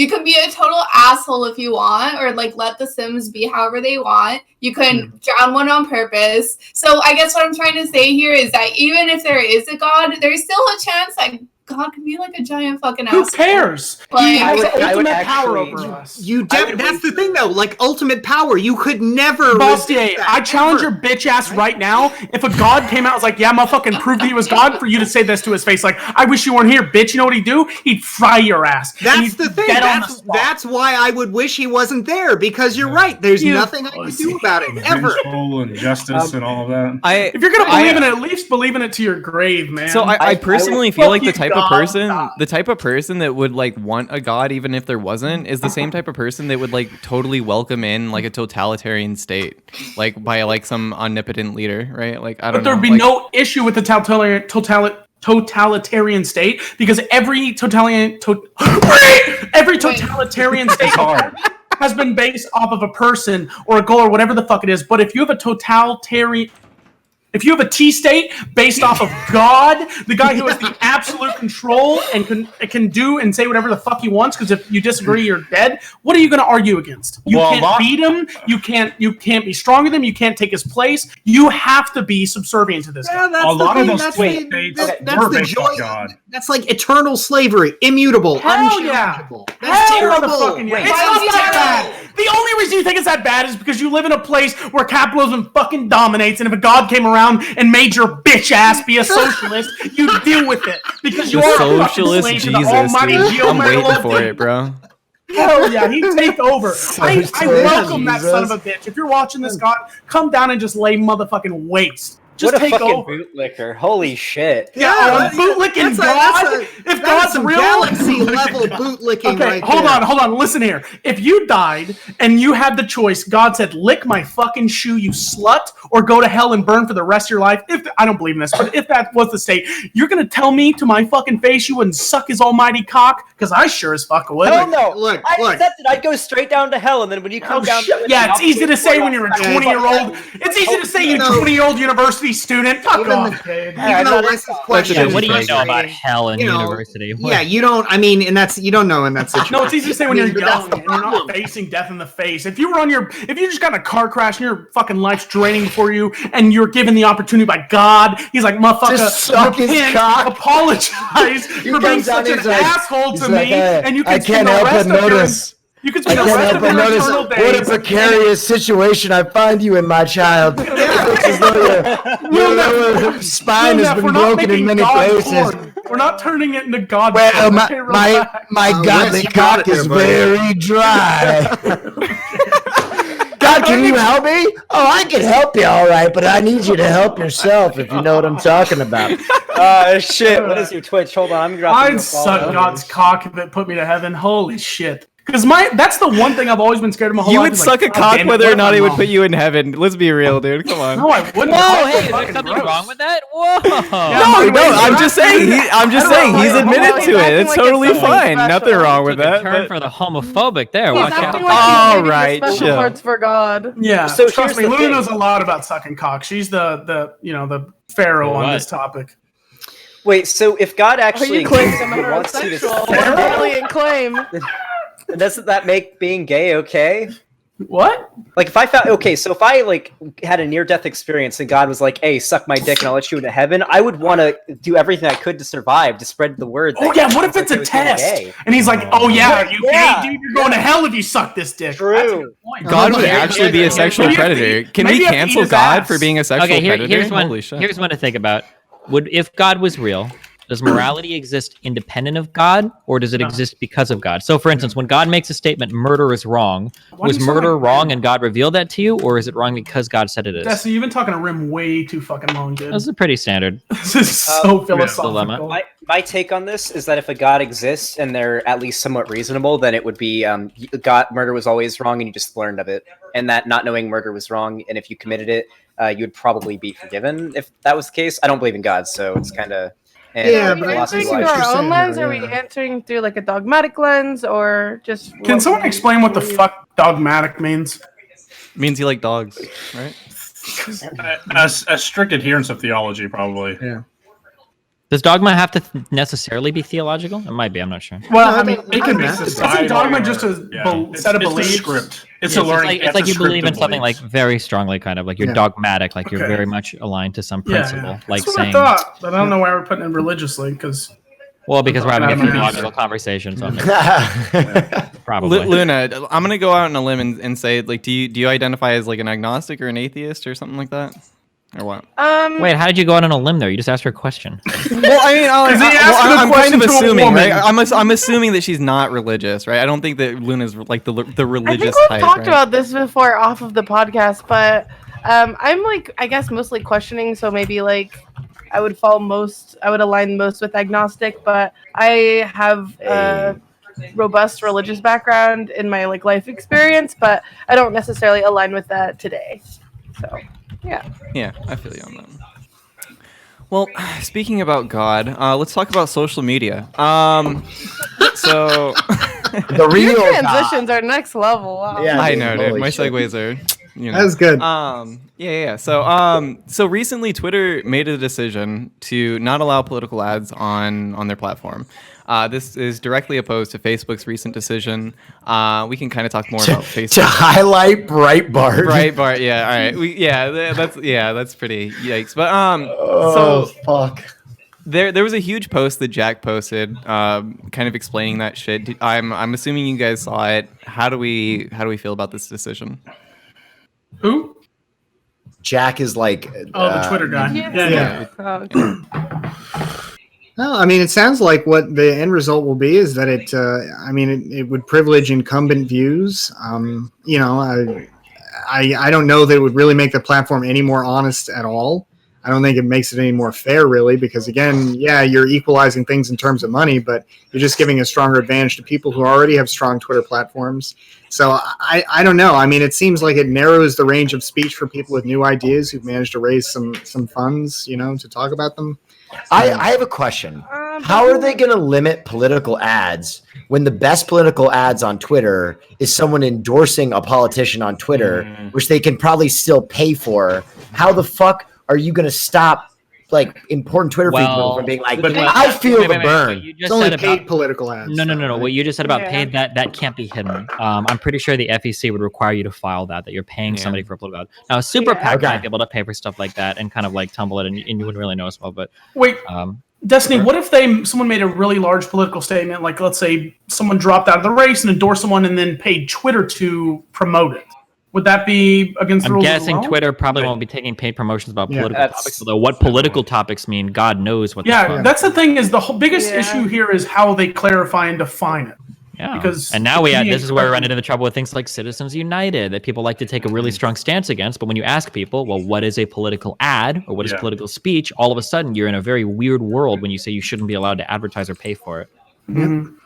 Speaker 8: can be a total asshole if you want or, like, let the Sims be however they want. You can drown one on purpose. So I guess what I'm trying to say here is that even if there is a God, there's still a chance that God could be like a giant fucking asshole.
Speaker 4: Who cares? He has ultimate power over us.
Speaker 5: That's the thing, though. Like, ultimate power. You could never.
Speaker 4: Bastiat, I challenge your bitch ass right now. If a God came out and was like, yeah, motherfucking prove that he was God, for you to say this to his face. Like, I wish you weren't here, bitch. You know what he'd do? He'd fry your ass.
Speaker 5: That's the thing. That's why I would wish he wasn't there, because you're right. There's nothing I can do about it, ever.
Speaker 3: Control and justice and all of that.
Speaker 4: If you're going to believe in it, at least believe in it to your grave, man.
Speaker 1: So I personally feel like the type of person that would like want a God even if there wasn't is the same type of person that would like totally welcome in like a totalitarian state, like by like some omnipotent leader, right? Like I don't know.
Speaker 4: But there'd be no issue with the totalitarian state because every totalitarian state has been based off of a person or a goal or whatever the fuck it is. But if you have a totalitarian If you have a T state based off of God, the guy who has the absolute control and can do and say whatever the fuck he wants, because if you disagree, you're dead. What are you going to argue against? You can't beat him. You can't be stronger than him. You can't take his place. You have to be subservient to this guy.
Speaker 5: That's
Speaker 3: A lot of those
Speaker 5: that's
Speaker 3: states
Speaker 5: that's
Speaker 3: were
Speaker 5: the
Speaker 3: based on
Speaker 5: joy.
Speaker 3: God.
Speaker 5: That's like eternal slavery, immutable,
Speaker 4: Hell yeah.
Speaker 5: unchangeable. That's
Speaker 4: Hell
Speaker 5: terrible.
Speaker 4: motherfucking yeah.
Speaker 6: Wait.
Speaker 4: It's not that bad. The only reason you think it's that bad is because you live in a place where capitalism fucking dominates, and if a god came around and made your bitch ass be a socialist, you deal with it because you
Speaker 1: The
Speaker 4: are a fucking
Speaker 1: socialist
Speaker 4: slave to
Speaker 1: Jesus,
Speaker 4: the almighty
Speaker 1: dude. I'm waiting
Speaker 4: geometrical
Speaker 1: for it, bro.
Speaker 4: Hell yeah, he'd take over. I welcome that
Speaker 2: Jesus.
Speaker 4: son of a bitch. If you're watching this, God, come down and just lay motherfucking waste. Just
Speaker 6: What a
Speaker 4: take
Speaker 6: fucking
Speaker 4: over.
Speaker 6: bootlicker. Holy shit.
Speaker 4: Yeah, bootlicking God. If God's
Speaker 5: some
Speaker 4: real,
Speaker 5: galaxy level bootlicking
Speaker 4: okay,
Speaker 5: right
Speaker 4: hold
Speaker 5: there.
Speaker 4: on. Listen here. If you died and you had the choice, God said, "Lick my fucking shoe, you slut," or go to hell and burn for the rest of your life. I don't believe in this, but if that was the state, you're gonna tell me to my fucking face you wouldn't suck his almighty cock? Because I sure as fuck would.
Speaker 6: Hell no.
Speaker 5: Look,
Speaker 6: I
Speaker 5: look.
Speaker 6: accepted. I'd go straight down to hell, and then when you come down, to it,
Speaker 4: Yeah, it's
Speaker 6: I'll
Speaker 4: easy to
Speaker 6: wait
Speaker 4: say
Speaker 6: for
Speaker 4: when
Speaker 6: you.
Speaker 4: you're a 20-year-old. It's easy to say, you 20-year-old university student. Fuck
Speaker 5: Even
Speaker 4: off, dude.
Speaker 5: Even though Wes's question
Speaker 7: Yeah,
Speaker 5: is
Speaker 7: what do you know about
Speaker 5: frustrating,
Speaker 7: hell in
Speaker 5: you know,
Speaker 7: university?
Speaker 5: Yeah, you don't. I mean, and that's you don't know in that situation.
Speaker 4: No, it's easy to say when you're
Speaker 5: I mean, but that's
Speaker 4: young
Speaker 5: the
Speaker 4: and you're not
Speaker 5: problem.
Speaker 4: facing death in the face. If you just got in a car crash and your fucking life's draining before you, and you're given the opportunity by God, he's like, motherfucker,
Speaker 2: Just suck his
Speaker 4: repent,
Speaker 2: cock.
Speaker 4: apologize for being
Speaker 2: comes down,
Speaker 4: such an
Speaker 2: he's like-
Speaker 4: asshole
Speaker 2: he's
Speaker 4: to
Speaker 2: like,
Speaker 4: me, and you
Speaker 2: I
Speaker 4: can spend
Speaker 2: can't
Speaker 4: the
Speaker 2: help
Speaker 4: rest
Speaker 2: but
Speaker 4: of your
Speaker 2: notice.
Speaker 4: you can
Speaker 2: I
Speaker 4: spend the
Speaker 2: can't
Speaker 4: rest
Speaker 2: help
Speaker 4: of
Speaker 2: but
Speaker 4: your
Speaker 2: notice
Speaker 4: eternal
Speaker 2: what a
Speaker 4: days.
Speaker 2: precarious situation I find you in, my child. It's as though your lower spine has
Speaker 4: Willneff,
Speaker 2: been
Speaker 4: we're not
Speaker 2: broken in
Speaker 4: making
Speaker 2: many
Speaker 4: God
Speaker 2: places.
Speaker 4: porn. We're not turning it into God
Speaker 2: Well,
Speaker 4: porn.
Speaker 2: my
Speaker 4: Okay, relax.
Speaker 2: godly
Speaker 5: Wes, you got
Speaker 2: cock
Speaker 5: it there,
Speaker 2: is
Speaker 5: buddy.
Speaker 2: very dry. God, can you help me? Oh, I can help you, all right, but I need you to help yourself, if you know what I'm talking about.
Speaker 6: Shit. What is your Twitch? Hold on. I'm dropping
Speaker 4: I'd
Speaker 6: your
Speaker 4: suck
Speaker 6: follow.
Speaker 4: God's cock if it put me to heaven. Holy shit. Because that's the one thing I've always been scared of my whole
Speaker 1: You
Speaker 4: life.
Speaker 1: would
Speaker 4: is
Speaker 1: suck a
Speaker 4: like, God
Speaker 1: cock
Speaker 4: damn it,
Speaker 1: whether
Speaker 4: what
Speaker 1: or
Speaker 4: if
Speaker 1: not
Speaker 4: I'm
Speaker 1: it would
Speaker 4: wrong?
Speaker 1: put you in heaven. Let's be real, dude. Come on.
Speaker 4: No, I wouldn't.
Speaker 7: Whoa,
Speaker 4: That's
Speaker 7: hey, is there
Speaker 4: fucking
Speaker 7: something
Speaker 4: gross.
Speaker 7: wrong with that? Whoa.
Speaker 1: No, I'm just saying. I'm just saying. He's admitted
Speaker 9: He's
Speaker 1: to it.
Speaker 9: acting
Speaker 1: It's
Speaker 9: like it's
Speaker 1: totally
Speaker 9: something
Speaker 1: fine.
Speaker 9: special.
Speaker 1: Nothing wrong with
Speaker 7: Took a
Speaker 1: that.
Speaker 7: turn
Speaker 1: but-
Speaker 7: for the homophobic there.
Speaker 9: He's
Speaker 7: Watch
Speaker 9: acting
Speaker 7: out.
Speaker 9: like
Speaker 1: All
Speaker 9: he's
Speaker 1: right,
Speaker 9: the special
Speaker 1: chill.
Speaker 9: parts for God.
Speaker 4: Yeah.
Speaker 6: So
Speaker 4: Trust
Speaker 6: here's
Speaker 4: me,
Speaker 6: the
Speaker 4: Luna
Speaker 6: thing.
Speaker 4: knows a lot about sucking cock. She's the pharaoh on
Speaker 7: What?
Speaker 4: this topic.
Speaker 6: Wait, so if God
Speaker 9: Are
Speaker 6: actually
Speaker 9: you claiming
Speaker 6: exists
Speaker 9: I'm
Speaker 6: and wants you
Speaker 9: heterosexual?
Speaker 6: to,
Speaker 9: Alien claim.
Speaker 6: doesn't that make being gay okay?
Speaker 4: What?
Speaker 6: Like if I like had a near-death experience and God was like, "Hey, suck my dick and I'll let you into heaven," I would want to do everything I could to survive, to spread the word.
Speaker 4: Oh
Speaker 6: that
Speaker 4: yeah,
Speaker 6: God
Speaker 4: what if
Speaker 6: was
Speaker 4: it's
Speaker 6: okay
Speaker 4: a
Speaker 6: with being
Speaker 4: test?
Speaker 6: gay.
Speaker 4: And he's like, "Oh yeah, you
Speaker 6: Yeah.
Speaker 4: gay dude, you're going to hell if you suck this dick."
Speaker 6: True.
Speaker 4: That's a good point.
Speaker 1: God would
Speaker 5: Maybe
Speaker 1: actually be a sexual
Speaker 4: maybe you have to
Speaker 1: predator.
Speaker 4: eat-
Speaker 1: Can
Speaker 4: maybe
Speaker 1: we
Speaker 4: you have to eat
Speaker 1: cancel
Speaker 4: his
Speaker 1: God
Speaker 4: ass.
Speaker 1: for being a sexual
Speaker 7: Okay,
Speaker 1: predator?
Speaker 7: here's one.
Speaker 1: Holy shit.
Speaker 7: Here's one to think about. If God was real, does morality exist independent of God, or does it exist because of God? So, for instance, when God makes a statement, "Murder is wrong,"
Speaker 4: Why
Speaker 7: was
Speaker 4: do you sound
Speaker 7: murder
Speaker 4: like-
Speaker 7: wrong and God revealed that to you, or is it wrong because God said it is?
Speaker 4: Destiny, you've been talking to Rim way too fucking long, dude.
Speaker 7: That's a pretty standard.
Speaker 4: This is so philosophical.
Speaker 7: dilemma.
Speaker 6: My take on this is that if a God exists and they're at least somewhat reasonable, then it would be God murder was always wrong and you just learned of it, and that not knowing murder was wrong, and if you committed it, you would probably be forgiven if that was the case. I don't believe in God, so it's kind of
Speaker 5: Yeah,
Speaker 9: Are
Speaker 5: but
Speaker 9: we
Speaker 5: I
Speaker 9: answering
Speaker 5: see
Speaker 9: through
Speaker 5: what
Speaker 9: our
Speaker 5: you're
Speaker 9: own
Speaker 5: saying
Speaker 9: lens?
Speaker 5: there,
Speaker 9: Or are we
Speaker 5: yeah.
Speaker 9: answering through like a dogmatic lens, or just?
Speaker 4: Can someone explain what the fuck dogmatic means?
Speaker 1: Means you like dogs, right?
Speaker 3: A strict adherence of theology, probably.
Speaker 7: Does dogma have to necessarily be theological? It might be. I'm not sure.
Speaker 4: Well,
Speaker 5: No,
Speaker 4: I mean,
Speaker 5: it can be.
Speaker 4: Isn't dogma just a set of
Speaker 3: It's the
Speaker 4: beliefs?
Speaker 3: script. It's
Speaker 7: Yeah,
Speaker 3: a learning.
Speaker 7: It's like you believe in
Speaker 3: scripted
Speaker 7: something
Speaker 3: beliefs.
Speaker 7: like very strongly, kind of like you're
Speaker 5: Yeah.
Speaker 7: dogmatic, like you're
Speaker 4: Okay.
Speaker 7: very much aligned to some
Speaker 4: Yeah,
Speaker 7: principle,
Speaker 4: yeah.
Speaker 7: like
Speaker 4: That's what I
Speaker 7: saying.
Speaker 4: thought, but I don't know why we're putting it religiously, because
Speaker 7: Well, because we're having a
Speaker 4: Out of my
Speaker 7: theological
Speaker 4: answer.
Speaker 7: conversation, so
Speaker 2: Yeah.
Speaker 7: probably.
Speaker 1: Luna, I'm gonna go out on a limb and say, like, do you identify as like an agnostic or an atheist or something like that, or what?
Speaker 7: Wait, how did you go out on a limb there? You just asked her a question.
Speaker 1: Well, I mean, I'm kind
Speaker 4: question
Speaker 1: of
Speaker 4: to a
Speaker 1: assuming,
Speaker 4: woman.
Speaker 1: right? I'm assuming that she's not religious, right? I don't think that Luna's like the
Speaker 9: I
Speaker 1: religious
Speaker 9: think we've
Speaker 1: type.
Speaker 9: talked
Speaker 1: right?
Speaker 9: about this before off of the podcast, but I'm like, I guess mostly questioning. So maybe like I would align most with agnostic, but I have a robust religious background in my like life experience, but I don't necessarily align with that today. So yeah.
Speaker 1: Yeah, I feel you on that. Well, speaking about God, let's talk about social media. So
Speaker 2: The real
Speaker 9: Your
Speaker 2: God.
Speaker 9: transitions are next level. Wow.
Speaker 2: Yeah.
Speaker 1: I
Speaker 2: dude,
Speaker 1: know, dude.
Speaker 2: holy
Speaker 1: My
Speaker 2: shit.
Speaker 1: segues are
Speaker 5: That was good.
Speaker 1: Yeah. So recently, Twitter made a decision to not allow political ads on their platform. This is directly opposed to Facebook's recent decision. We can kind of talk more about Facebook.
Speaker 2: To highlight Breitbart.
Speaker 1: Breitbart, yeah. All right. That's pretty yikes. But
Speaker 2: Fuck.
Speaker 1: There was a huge post that Jack posted, kind of explaining that shit. I'm assuming you guys saw it. How do we feel about this decision?
Speaker 4: Who?
Speaker 2: Jack is like
Speaker 4: the Twitter guy.
Speaker 9: Yeah.
Speaker 5: Well, I mean, it sounds like what the end result will be is that it would privilege incumbent views. I don't know that it would really make the platform any more honest at all. I don't think it makes it any more fair, really, because again, you're equalizing things in terms of money, but you're just giving a stronger advantage to people who already have strong Twitter platforms. So I don't know. I mean, it seems like it narrows the range of speech for people with new ideas who've managed to raise some funds, to talk about them.
Speaker 2: I have a question. How are they going to limit political ads when the best political ads on Twitter is someone endorsing a politician on Twitter, which they can probably still pay for? How the fuck are you going to stop like important Twitter people from being like, I feel the burn?
Speaker 5: It's only paid political ads.
Speaker 7: No. What you just said about paid, that can't be hidden. I'm pretty sure the FEC would require you to file that you're paying somebody for a political ad. Now, a super PAC might be able to pay for stuff like that and kind of like tumble it, and you wouldn't really know as well. But
Speaker 4: wait, Destiny, what if someone made a really large political statement, like let's say someone dropped out of the race and endorsed someone and then paid Twitter to promote it? Would that be against the rules?
Speaker 7: I'm guessing Twitter probably won't be taking paid promotions about political topics. Although what political topics mean, God knows what.
Speaker 4: That's the thing. Is the whole biggest issue here is how they clarify and define it.
Speaker 7: Yeah.
Speaker 4: And
Speaker 7: now this is where we run into the trouble with things like Citizens United that people like to take a really strong stance against. But when you ask people, well, what is a political ad or what is political speech? All of a sudden, you're in a very weird world when you say you shouldn't be allowed to advertise or pay for it.
Speaker 5: Mm-hmm.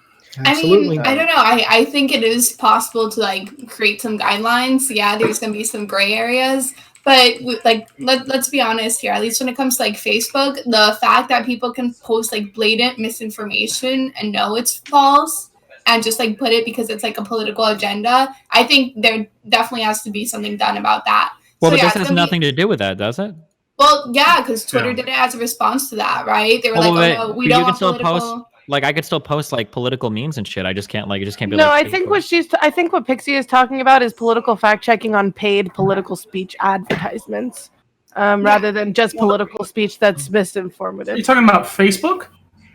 Speaker 8: Absolutely. I mean, I don't know. I think it is possible to like create some guidelines. Yeah, there's going to be some gray areas, but like let's be honest here. At least when it comes to like Facebook, the fact that people can post like blatant misinformation and know it's false and just like put it because it's like a political agenda, I think there definitely has to be something done about that.
Speaker 7: Well, but this has nothing to do with that, does it?
Speaker 8: Well, yeah, because Twitter did it as a response to that, right? They were we don't want political.
Speaker 7: Like I could still post like political memes and shit. I just can't it just can't be.
Speaker 9: No, I think what Pxie is talking about is political fact checking on paid political speech advertisements, rather than just political speech that's misinformative.
Speaker 4: Are you talking about Facebook?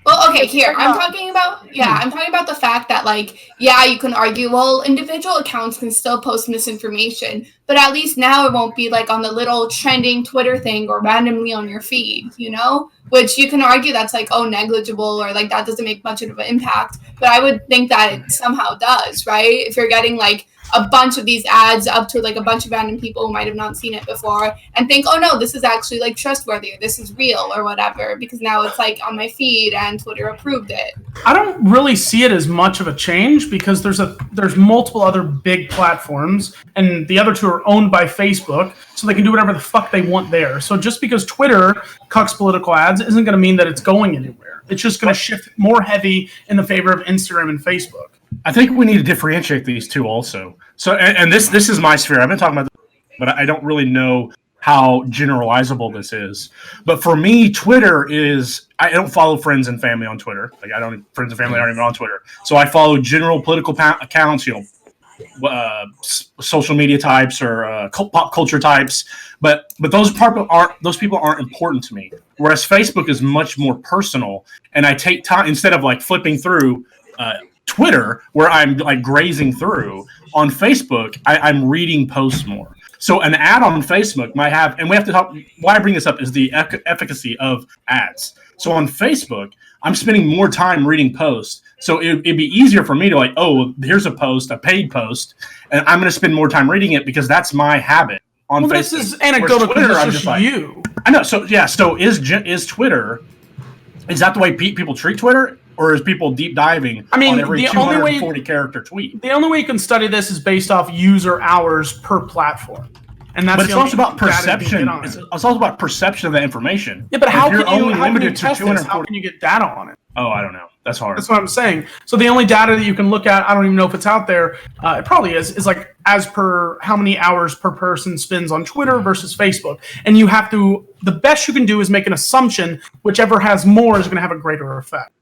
Speaker 8: Well, okay, here I'm talking about the fact that like you can argue individual accounts can still post misinformation, but at least now it won't be like on the little trending Twitter thing or randomly on your feed, which you can argue that's like negligible or like that doesn't make much of an impact, but I would think that it somehow does, right? If you're getting like a bunch of these ads up to like a bunch of random people who might have not seen it before and think, oh no, this is actually like trustworthy or this is real or whatever, because now it's like on my feed and Twitter approved it.
Speaker 4: I don't really see it as much of a change because there's multiple other big platforms and the other two are owned by Facebook, so they can do whatever the fuck they want there. So just because Twitter cucks political ads isn't going to mean that it's going anywhere. It's just going to shift more heavy in the favor of Instagram and Facebook.
Speaker 3: I think we need to differentiate these two also. So, and this is my sphere. I've been talking about this, but I don't really know how generalizable this is. But for me, Twitter is, I don't follow friends and family on Twitter. Like friends and family aren't even on Twitter. So I follow general political accounts, social media types or pop culture types. But those people aren't important to me. Whereas Facebook is much more personal, and I take time instead of like flipping through Twitter, where I'm like grazing through. On Facebook, I'm reading posts more. So an ad on Facebook might have, and we have to talk, why I bring this up is the efficacy of ads. So on Facebook, I'm spending more time reading posts. So it'd be easier for me to like, oh, here's a post, a paid post, and I'm going to spend more time reading it because that's my habit on Facebook.
Speaker 4: This is anecdotal because it's just you.
Speaker 3: I know. So yeah. So is Twitter, is that the way people treat Twitter? Or is people deep diving on every 240 character tweet?
Speaker 4: The only way you can study this is based off user hours per platform. And that's
Speaker 3: it's also about perception. It's also about perception of the information.
Speaker 4: Yeah, but how can you test this? How can you get data on it?
Speaker 3: Oh, I don't know. That's hard.
Speaker 4: That's what I'm saying. So the only data that you can look at, I don't even know if it's out there. It probably is like as per how many hours per person spends on Twitter versus Facebook. And you have to, the best you can do is make an assumption, whichever has more is going to have a greater effect.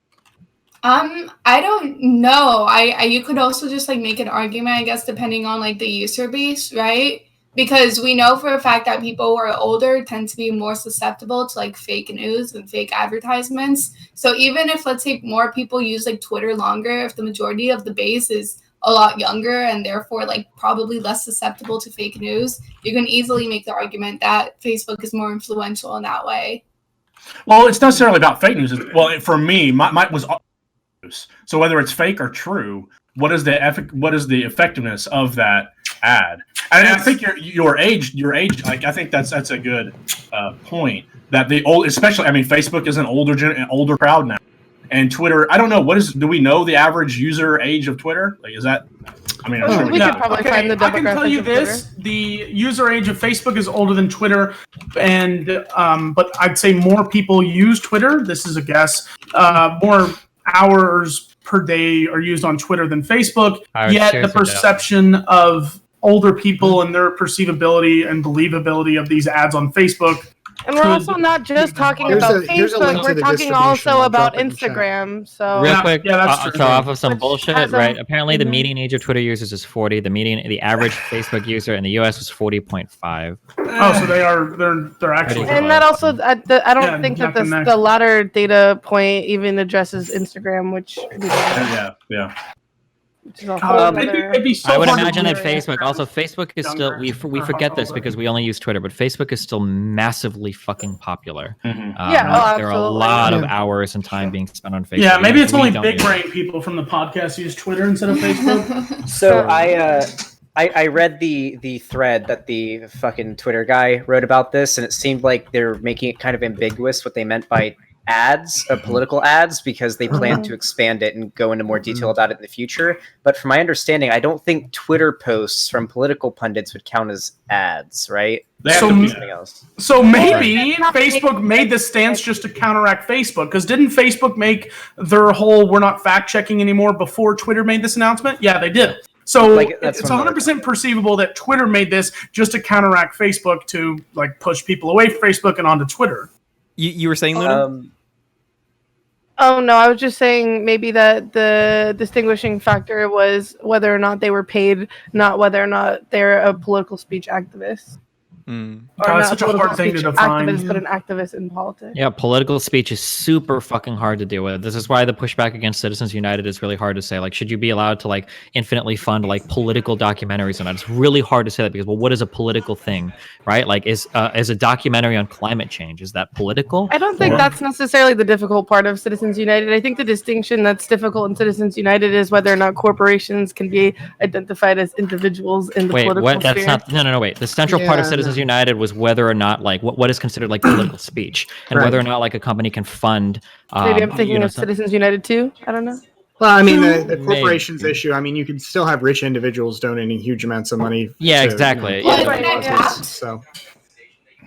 Speaker 8: I don't know. You could also just like make an argument, I guess, depending on like the user base, right? Because we know for a fact that people who are older tend to be more susceptible to like fake news and fake advertisements. So even if, let's say, more people use like Twitter longer, if the majority of the base is a lot younger and therefore like probably less susceptible to fake news, you can easily make the argument that Facebook is more influential in that way.
Speaker 3: Well, it's not necessarily about fake news. Well, for me, my was news. So whether it's fake or true, what is the effectiveness of that ad? And I think your age, like I think that's a good point. That the old, especially, I mean, Facebook is an older crowd now, and Twitter. I don't know do we know the average user age of Twitter? Like, is that? I mean, I'm sure
Speaker 9: we could probably find the demographic.
Speaker 4: I can tell you this: the user age of Facebook is older than Twitter, and but I'd say more people use Twitter. This is a guess. More hours per day are used on Twitter than Facebook. Yet the perception of older people and their perceivability and believability of these ads on Facebook.
Speaker 9: And we're also not just talking about Facebook, we're talking also about Instagram. So
Speaker 7: real quick,
Speaker 4: that's true.
Speaker 7: so off of some bullshit, right? Apparently the median age of Twitter users is 40. The average Facebook user in the US was 40.5.
Speaker 4: Oh, so they're actually.
Speaker 9: And that also, I don't think that the latter data point even addresses Instagram, which
Speaker 3: yeah.
Speaker 4: It'd be so
Speaker 7: I would
Speaker 4: hard to
Speaker 7: imagine that
Speaker 4: do.
Speaker 7: Facebook is still, we forget this because we only use Twitter, but Facebook is still massively fucking popular.
Speaker 3: Mm-hmm.
Speaker 7: There are a lot of hours and time being spent on Facebook.
Speaker 4: Yeah, maybe it's only
Speaker 7: don't
Speaker 4: big
Speaker 7: use it.
Speaker 4: brain people from the podcast use Twitter instead of Facebook.
Speaker 6: So I read the thread that the fucking Twitter guy wrote about this, and it seemed like they're making it kind of ambiguous what they meant by ads, political ads, because they plan to expand it and go into more detail about it in the future. But from my understanding, I don't think Twitter posts from political pundits would count as ads, right? Something else.
Speaker 4: So maybe Facebook made this stance just to counteract Facebook, because didn't Facebook make their whole "we're not fact checking anymore" before Twitter made this announcement? Yeah, they did. So it's 100% perceivable that Twitter made this just to counteract Facebook to like push people away from Facebook and onto Twitter.
Speaker 1: You were saying, Luna?
Speaker 9: Oh, no, I was just saying maybe that the distinguishing factor was whether or not they were paid, not whether or not they're a political speech activist.
Speaker 4: That's such a hard thing to define.
Speaker 9: Activist, but an activist in politics.
Speaker 7: Yeah, political speech is super fucking hard to deal with. This is why the pushback against Citizens United is really hard to say. Like, should you be allowed to like infinitely fund like political documentaries and that? It's really hard to say that because, well, what is a political thing, right? Like, is a documentary on climate change, is that political?
Speaker 9: I don't think that's necessarily the difficult part of Citizens United. I think the distinction that's difficult in Citizens United is whether or not corporations can be identified as individuals in the political sphere.
Speaker 7: That's not. No. Wait. The central part of Citizens United was whether or not like what is considered like political speech and whether or not like a company can fund.
Speaker 9: Maybe I'm thinking of Citizens United too. I don't know.
Speaker 5: Well, I mean, the corporations issue. I mean, you can still have rich individuals donating huge amounts of money.
Speaker 7: Yeah, exactly.
Speaker 5: So.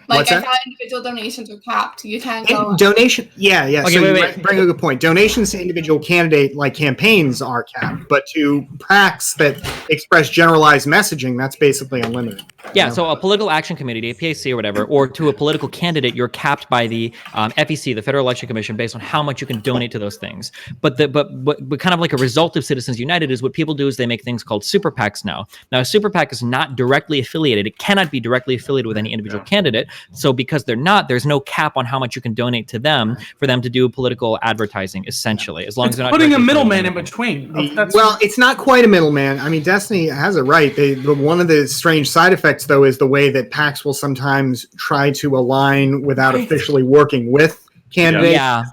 Speaker 8: Like, I thought individual donations were capped. You can't go.
Speaker 5: Donation, yeah.
Speaker 7: Okay,
Speaker 5: So
Speaker 7: wait.
Speaker 5: you bring a good point. Donations to individual candidate like campaigns are capped, but to PACs that express generalized messaging, that's basically unlimited.
Speaker 7: Yeah, so a political action committee, a PAC or whatever, or to a political candidate, you're capped by the FEC, the Federal Election Commission, based on how much you can donate to those things. But kind of like a result of Citizens United is what people do is they make things called super PACs now. Now, a super PAC is not directly affiliated. It cannot be directly affiliated with any individual candidate. So because they're not, there's no cap on how much you can donate to them for them to do political advertising, essentially, as long as they're not
Speaker 4: putting a middleman in between.
Speaker 5: Well, it's not quite a middleman. I mean, Destiny has it right. One of the strange side effects, though, is the way that PACs will sometimes try to align without officially working with candidates.
Speaker 7: Yeah.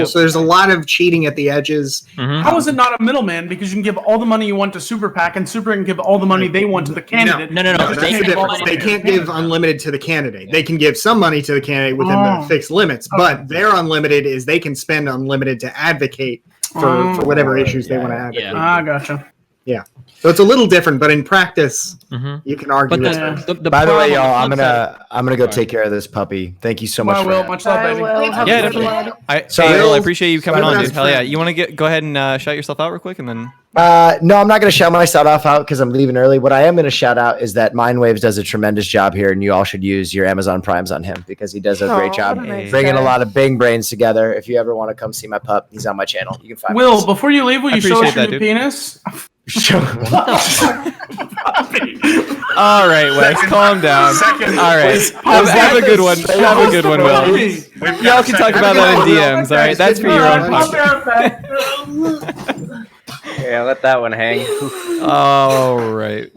Speaker 5: So there's a lot of cheating at the edges.
Speaker 4: How is it not a middleman? Because you can give all the money you want to Super PAC, and Super can give all the money they want to the candidate.
Speaker 7: No.
Speaker 5: That's the difference. They can't give unlimited to the candidate. They can give some money to the candidate within the fixed limits, but their unlimited is they can spend unlimited to advocate for whatever issues they want to advocate.
Speaker 4: Gotcha.
Speaker 5: Yeah. So it's a little different, but in practice, you can argue.
Speaker 7: But
Speaker 5: it's
Speaker 2: By the way, y'all, I'm
Speaker 7: flip
Speaker 2: gonna go take care of this puppy. Thank you so much.
Speaker 4: I
Speaker 2: for
Speaker 4: will.
Speaker 2: having
Speaker 4: Much love, baby.
Speaker 1: Yeah, definitely.
Speaker 2: Sorry.
Speaker 1: Will, I appreciate you coming on,
Speaker 2: Sorry.
Speaker 1: dude. Hell yeah. You want to go ahead and shout yourself out real quick, and then.
Speaker 2: No, I'm not going to shout myself out because I'm leaving early. What I am going to shout out is that MindWaves does a tremendous job here, and you all should use your Amazon Primes on him because he does a great job bringing a lot of bing brains together. If you ever want to come see my pup, he's on my channel. You can find
Speaker 4: Will,
Speaker 2: me.
Speaker 4: before you leave, will you show us your new
Speaker 1: dude.
Speaker 4: penis?
Speaker 1: All right, Wes, calm down. All right, have a good one. Have a good one, Will. Y'all can talk about that in DMs. All right, that's for your own podcast.
Speaker 6: Yeah, let that one hang.
Speaker 1: All right.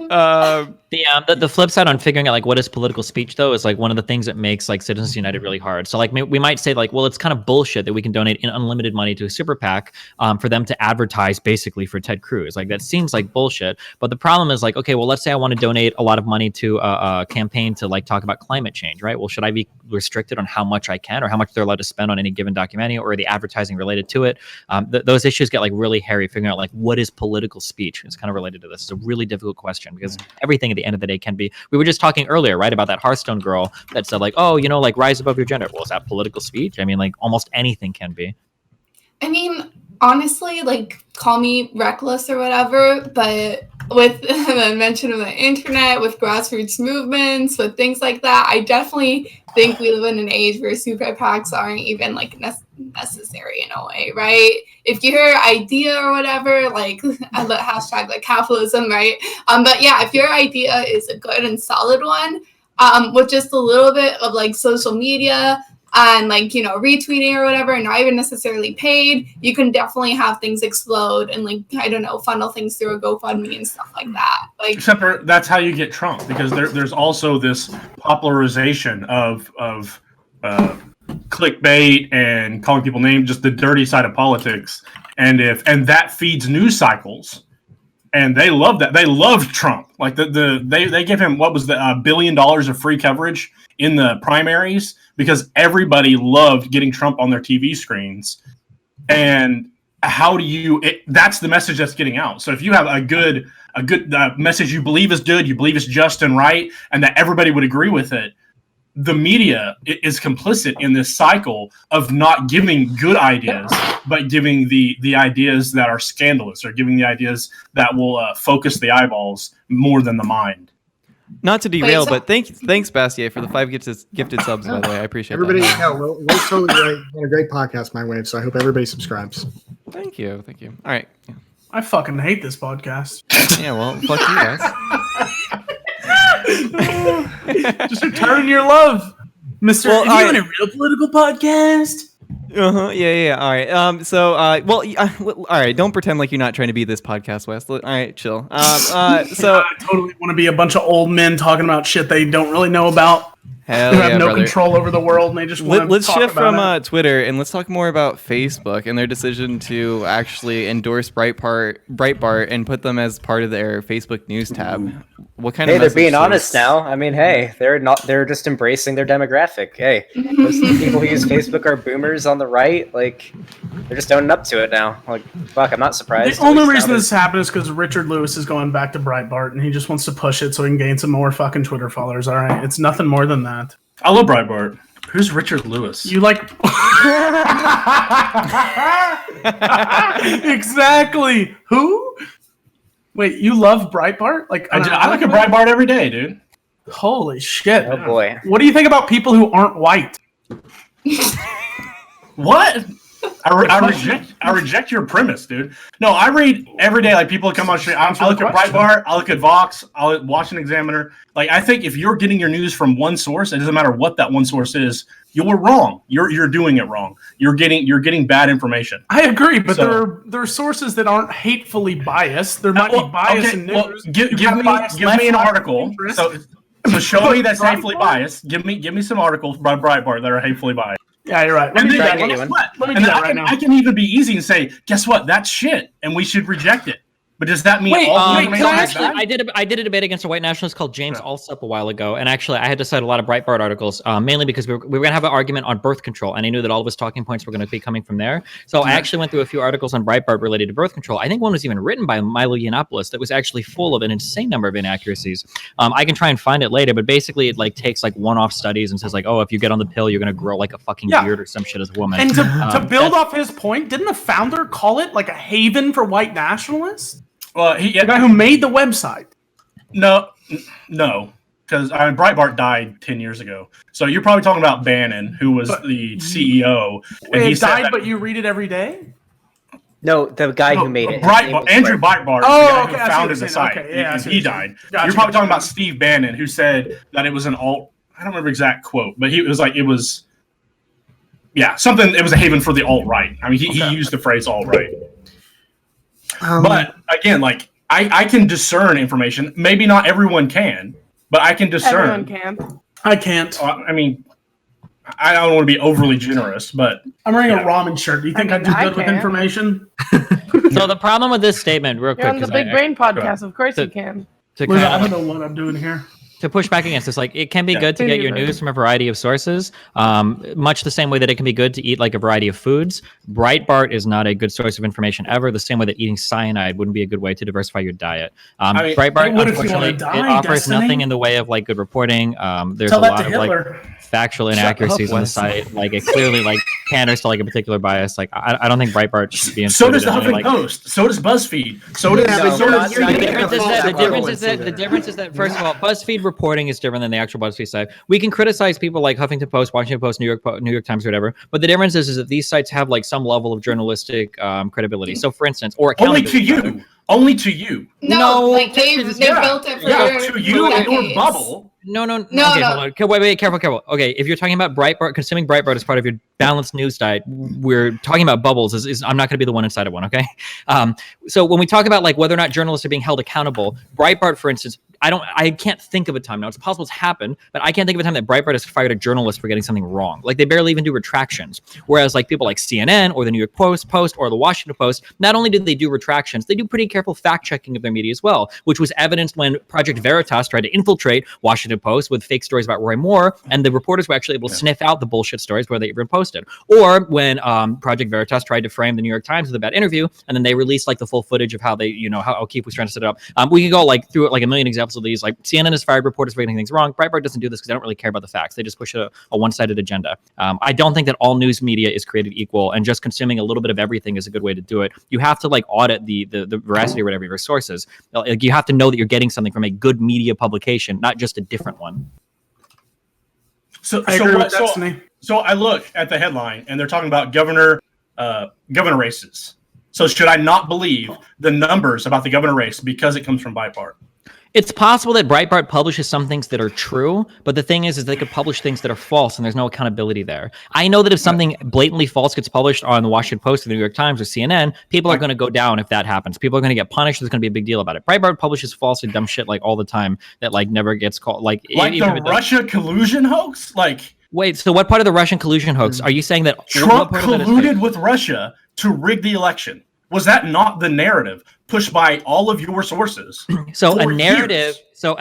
Speaker 7: The flip side on figuring out like what is political speech though is like one of the things that makes like Citizens United really hard. So like we might say like, well, it's kind of bullshit that we can donate unlimited money to a super PAC for them to advertise basically for Ted Cruz. Like that seems like bullshit. But the problem is like, okay, well, let's say I want to donate a lot of money to a campaign to like talk about climate change, right? Well, should I be restricted on how much I can or how much they're allowed to spend on any given documentary or the advertising related to it? Those issues get like really hairy figuring out like what is political speech. It's kind of related to this. It's a really difficult question because everything at the end of the day can be. We were just talking earlier, right, about that Hearthstone girl that said like, oh, you know, like rise above your gender. Well, is that political speech? I mean, like almost anything can be.
Speaker 8: I mean, honestly, like call me reckless or whatever, but with the mention of the internet, with grassroots movements, with things like that, I definitely think we live in an age where super PACs aren't even like necessary in a way, right? If your idea or whatever, like hashtag like capitalism, right? But yeah, if your idea is a good and solid one, with just a little bit of like social media and like, you know, retweeting or whatever, and not even necessarily paid, you can definitely have things explode and like, I don't know, funnel things through a GoFundMe and stuff like that. Like,
Speaker 3: except for that's how you get Trump, because there's also this popularization of clickbait and calling people names, just the dirty side of politics, and that feeds news cycles. And they love that. They loved Trump. Like they give him what was the $1 billion of free coverage in the primaries because everybody loved getting Trump on their TV screens. And how do you? That's the message that's getting out. So if you have a good message you believe is good, you believe is just and right, and that everybody would agree with it, the media is complicit in this cycle of not giving good ideas, but giving the ideas that are scandalous, or giving the ideas that will focus the eyeballs more than the mind.
Speaker 1: Not to derail, but thanks, Bastiat, for the 5 gifted subs, by the way. I appreciate
Speaker 5: everybody,
Speaker 1: that.
Speaker 5: Will's totally right. You're doing a great podcast, MindWave, so I hope everybody subscribes.
Speaker 1: Thank you. All right. Yeah.
Speaker 4: I fucking hate this podcast.
Speaker 1: Yeah, well, fuck you guys.
Speaker 4: Just return your love, Mr.
Speaker 1: Well,
Speaker 4: Are you in a real political podcast?
Speaker 1: Yeah. All right. All right. Don't pretend like you're not trying to be this podcast, Wes. All right, chill. So
Speaker 4: I totally want to be a bunch of old men talking about shit they don't really know about.
Speaker 1: Hell
Speaker 4: who have no
Speaker 1: brother.
Speaker 4: control over the world, and they just want
Speaker 1: Let's
Speaker 4: to talk
Speaker 1: shift
Speaker 4: about
Speaker 1: from
Speaker 4: it.
Speaker 1: Twitter and let's talk more about Facebook and their decision to actually endorse Breitbart and put them as part of their Facebook news tab. What kind of
Speaker 6: they're
Speaker 1: message
Speaker 6: being
Speaker 1: does-
Speaker 6: honest now. I mean, hey, they're just embracing their demographic. Hey, most of the people who use Facebook are boomers on the right. Like, they're just owning up to it now. Like, fuck, I'm not surprised.
Speaker 4: The only reason this happened is because Richard Lewis is going back to Breitbart, and he just wants to push it so he can gain some more fucking Twitter followers. All right, it's nothing more than that.
Speaker 3: I love Breitbart. Who's Richard Lewis?
Speaker 4: You like exactly who? Wait, you love Breitbart? Like
Speaker 3: I look at Breitbart every day, dude.
Speaker 4: Holy shit!
Speaker 6: Oh boy.
Speaker 4: What do you think about people who aren't white?
Speaker 3: What? I reject your premise, dude. No, I read every day. Like, people come on stream. I look at Breitbart. I look at Vox. I watch an Examiner. Like, I think if you're getting your news from one source, it doesn't matter what that one source is. You're wrong. You're doing it wrong. You're getting bad information.
Speaker 4: I agree, but there are sources that aren't hatefully biased. There might be bias in news.
Speaker 3: Well, give me an article. So show me that's hatefully biased. Give me some articles by Breitbart that are hatefully biased.
Speaker 4: Yeah, you're right. Let me do that right now.
Speaker 3: I can even be easy and say, guess what? That's shit, and we should reject it. But does that mean
Speaker 4: Wait,
Speaker 3: all the
Speaker 4: wait,
Speaker 3: information
Speaker 4: can I
Speaker 3: is
Speaker 4: actually-
Speaker 3: bad?
Speaker 7: I did a debate against a white nationalist called James Alsup a while ago, and actually I had to cite a lot of Breitbart articles, mainly because we were going to have an argument on birth control, and I knew that all of his talking points were going to be coming from there. So I actually went through a few articles on Breitbart related to birth control. I think one was even written by Milo Yiannopoulos that was actually full of an insane number of inaccuracies. I can try and find it later, but basically it like takes like one-off studies and says like, oh, if you get on the pill, you're going to grow like a fucking beard or some shit as a woman.
Speaker 4: And to build off his point, didn't the founder call it like a haven for white nationalists?
Speaker 3: Well,
Speaker 4: The guy who made the website.
Speaker 3: no, because Breitbart died 10 years ago. So you're probably talking about Bannon, who was the CEO. And
Speaker 4: It
Speaker 3: he said
Speaker 4: died,
Speaker 3: that-
Speaker 4: but you read it every day?
Speaker 6: No, the guy who made it. his name was
Speaker 3: Andrew
Speaker 6: Breitbart.
Speaker 3: Breitbart,
Speaker 4: Oh,
Speaker 3: the guy
Speaker 4: okay, I see
Speaker 3: who
Speaker 4: what
Speaker 3: founded
Speaker 4: you're
Speaker 3: the
Speaker 4: saying.
Speaker 3: site,
Speaker 4: Okay, yeah, I
Speaker 3: and
Speaker 4: see
Speaker 3: he
Speaker 4: what you're
Speaker 3: died.
Speaker 4: saying. Gotcha.
Speaker 3: You're probably talking about Steve Bannon, who said that it was an alt. I don't remember exact quote, but it was something. It was a haven for the alt right. I mean, he used the phrase alt right. But again, like I can discern information. Maybe not everyone can, but I can discern.
Speaker 9: Everyone can.
Speaker 4: I can't.
Speaker 3: I mean, I don't want to be overly generous, but
Speaker 4: I'm wearing a ramen shirt. Do you think
Speaker 9: I
Speaker 4: I'd
Speaker 9: mean,
Speaker 4: do
Speaker 9: I
Speaker 4: good with
Speaker 9: can.
Speaker 4: information?
Speaker 7: So the problem with this statement, real
Speaker 9: You're
Speaker 7: quick,
Speaker 9: on the
Speaker 7: 'cause
Speaker 9: Big Brain podcast. Of course
Speaker 7: to-
Speaker 9: you can.
Speaker 7: to
Speaker 4: Liz,
Speaker 7: kind
Speaker 4: I
Speaker 7: of-
Speaker 4: don't know what I'm doing here.
Speaker 7: to push back against this, like it can be good to
Speaker 9: Me
Speaker 7: get your
Speaker 9: neither.
Speaker 7: news from a variety of sources, much the same way that it can be good to eat like a variety of foods. Breitbart is not a good source of information ever, the same way that eating cyanide wouldn't be a good way to diversify your diet.
Speaker 3: mean,
Speaker 7: Breitbart,
Speaker 4: what if you
Speaker 7: unfortunately,
Speaker 4: wanna die,
Speaker 7: it offers
Speaker 4: Destiny?
Speaker 7: nothing in the way of like good reporting. There's
Speaker 4: Tell
Speaker 7: a
Speaker 4: that
Speaker 7: lot
Speaker 4: to
Speaker 7: of like
Speaker 4: Hitler.
Speaker 7: factual inaccuracies on the
Speaker 1: Wes.
Speaker 7: site. Like it clearly like panders to like a particular bias. Like I don't think Breitbart should be
Speaker 3: so does the
Speaker 7: included in,
Speaker 3: Huffington
Speaker 7: like,
Speaker 3: Post. So does BuzzFeed. So does.
Speaker 2: Yeah, but
Speaker 3: so
Speaker 2: you're-
Speaker 3: does-
Speaker 2: you're-
Speaker 7: The
Speaker 2: you're-
Speaker 7: difference is
Speaker 2: false
Speaker 7: that
Speaker 2: equivalency
Speaker 7: the difference is that first of all, BuzzFeed reporting is different than the actual BuzzFeed site. We can criticize people like Huffington Post, Washington Post, New York Times, or whatever, but the difference is that these sites have like some level of journalistic credibility. So, for instance, or
Speaker 3: only to
Speaker 7: accountability.
Speaker 3: you. Only to you.
Speaker 8: No, like they
Speaker 7: this is-
Speaker 8: built it for
Speaker 3: To you and your
Speaker 8: decades.
Speaker 3: bubble.
Speaker 7: No.
Speaker 8: No,
Speaker 7: Okay,
Speaker 8: no.
Speaker 7: hold on. Okay, wait, careful. Okay, if you're talking about Breitbart, consuming Breitbart as part of your balanced news diet, we're talking about bubbles. I'm not going to be the one inside of one. Okay. So when we talk about like whether or not journalists are being held accountable, Breitbart, for instance, I can't think of a time now. It's possible it's happened, but I can't think of a time that Breitbart has fired a journalist for getting something wrong. Like they barely even do retractions. Whereas like people like CNN or the New York Post or the Washington Post, not only did they do retractions, they do pretty careful fact checking of their media as well, which was evidenced when Project Veritas tried to infiltrate Washington Post with fake stories about Roy Moore, and the reporters were actually able to sniff out the bullshit stories where they were posted. Or when Project Veritas tried to frame the New York Times with a bad interview, and then they released like the full footage of how they, how O'Keefe was trying to set it up. We can go like through like a million examples of these. Like CNN has fired reporters for getting things wrong. Breitbart doesn't do this because they don't really care about the facts. They just push a one-sided agenda. I don't think that all news media is created equal, and just consuming a little bit of everything is a good way to do it. You have to like audit the veracity or whatever of your sources. Like you have to know that you're getting something from a good media publication, not just a different one.
Speaker 3: So
Speaker 4: I agree with Destiny.
Speaker 3: So I look at the headline, and they're talking about governor races. So should I not believe the numbers about the governor race because it comes from Breitbart?
Speaker 7: It's possible that Breitbart publishes some things that are true, but the thing is they could publish things that are false, and there's no accountability there. I know that if something blatantly false gets published on the Washington Post or the New York Times or CNN, people are going to go down if that happens. People are going to get punished. There's going to be a big deal about it. Breitbart publishes false and dumb shit like all the time that like never gets called like
Speaker 3: Like
Speaker 7: even
Speaker 3: the
Speaker 7: if it does-
Speaker 3: Russia collusion hoax? Like
Speaker 7: Wait, so what part of the Russian collusion hoax are you saying that
Speaker 3: Trump
Speaker 7: what part of it is fake?
Speaker 3: colluded with Russia to rig the election? Was that not the narrative pushed by all of your sources?
Speaker 7: So a
Speaker 3: for
Speaker 7: narrative,
Speaker 3: years?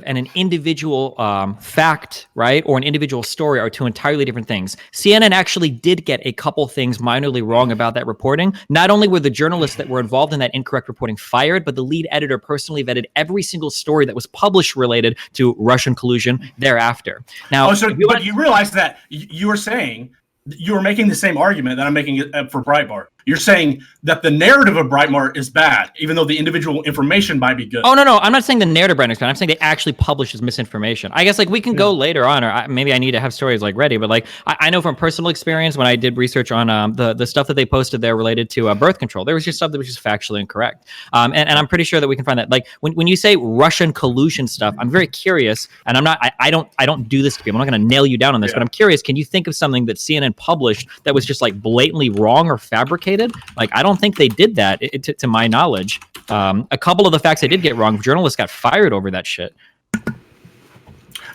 Speaker 7: and an individual fact, right, or an individual story are two entirely different things. CNN actually did get a couple things minorly wrong about that reporting. Not only were the journalists that were involved in that incorrect reporting fired, but the lead editor personally vetted every single story that was published related to Russian collusion thereafter. Now,
Speaker 3: But you realize that you were saying you were making the same argument that I'm making for Breitbart. You're saying that the narrative of Breitbart is bad, even though the individual information might be good.
Speaker 7: Oh, no. I'm not saying the narrative brand is bad. I'm saying they actually publishes misinformation. I guess like we can go later on, or maybe I need to have stories like ready, but like I know from personal experience when I did research on the stuff that they posted there related to birth control, there was just stuff that was just factually incorrect. And I'm pretty sure that we can find that. Like when you say Russian collusion stuff, I'm very curious, and I don't do this to people. I'm not going to nail you down on this, but I'm curious. Can you think of something that CNN published that was just like blatantly wrong or fabricated? Like, I don't think they did that, to my knowledge. A couple of the facts they did get wrong, journalists got fired over that shit.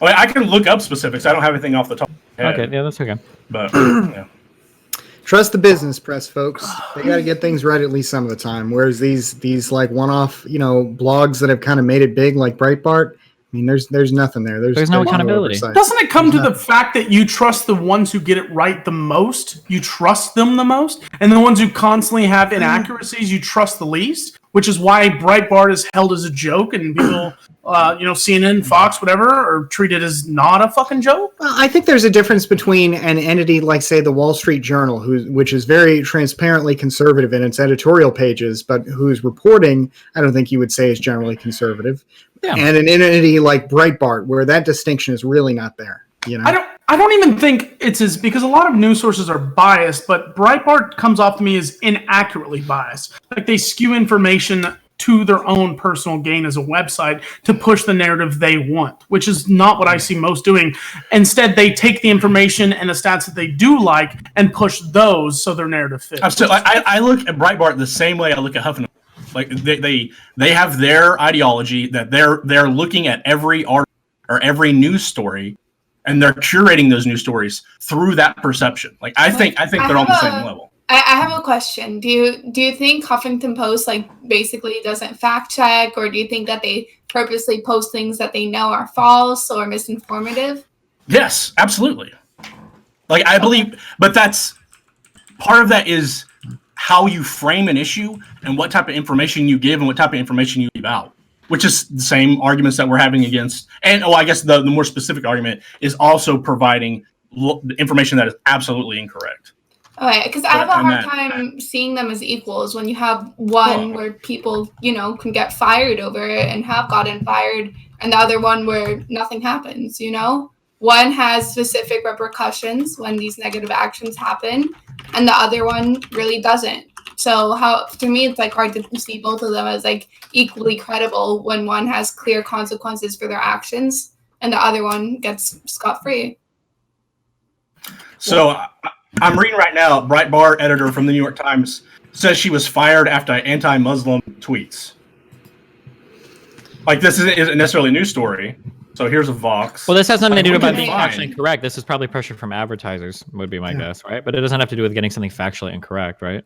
Speaker 3: I can look up specifics. I don't have anything off the top of my head.
Speaker 7: Okay, yeah, that's okay.
Speaker 3: But yeah.
Speaker 5: Trust the business press, folks. They got to get things right at least some of the time. Whereas these like one-off, blogs that have kind of made it big, like Breitbart. I mean, there's nothing there. There's
Speaker 7: no accountability.
Speaker 4: Doesn't it come to the fact that you trust the ones who get it right the most? You trust them the most, and the ones who constantly have inaccuracies, you trust the least. Which is why Breitbart is held as a joke, and people, CNN, Fox, whatever, are treated as not a fucking joke.
Speaker 5: Well, I think there's a difference between an entity like, say, the Wall Street Journal, which is very transparently conservative in its editorial pages, but whose reporting I don't think you would say is generally conservative, and an entity like Breitbart, where that distinction is really not there.
Speaker 4: I don't even think it's because a lot of news sources are biased, but Breitbart comes off to me as inaccurately biased. Like they skew information to their own personal gain as a website to push the narrative they want, which is not what I see most doing. Instead, they take the information and the stats that they do like and push those so their narrative fits.
Speaker 3: Absolutely. I look at Breitbart the same way I look at Huffington. Like they have their ideology that they're looking at every article or every news story, and they're curating those news stories through that perception. Like I think they're on the same level.
Speaker 8: I have a question. Do you think Huffington Post basically doesn't fact check, or do you think that they purposely post things that they know are false or misinformative?
Speaker 3: Yes, absolutely. Like I believe, but that's part of that is how you frame an issue and what type of information you give and what type of information you leave out. Which is the same arguments that we're having against, and I guess the more specific argument is also providing information that is absolutely incorrect.
Speaker 8: Okay, because I have a hard time seeing them as equals when you have one where people, can get fired over it and have gotten fired, and the other one where nothing happens, One has specific repercussions when these negative actions happen, and the other one really doesn't. So to me, it's hard to see both of them as equally credible when one has clear consequences for their actions and the other one gets scot-free.
Speaker 3: So I'm reading right now, Breitbart editor from the New York Times says she was fired after anti-Muslim tweets. This isn't necessarily a news story. So here's a Vox.
Speaker 7: Well, this has nothing to do with being factually incorrect. This is probably pressure from advertisers, would be my guess, right? But it doesn't have to do with getting something factually incorrect, right?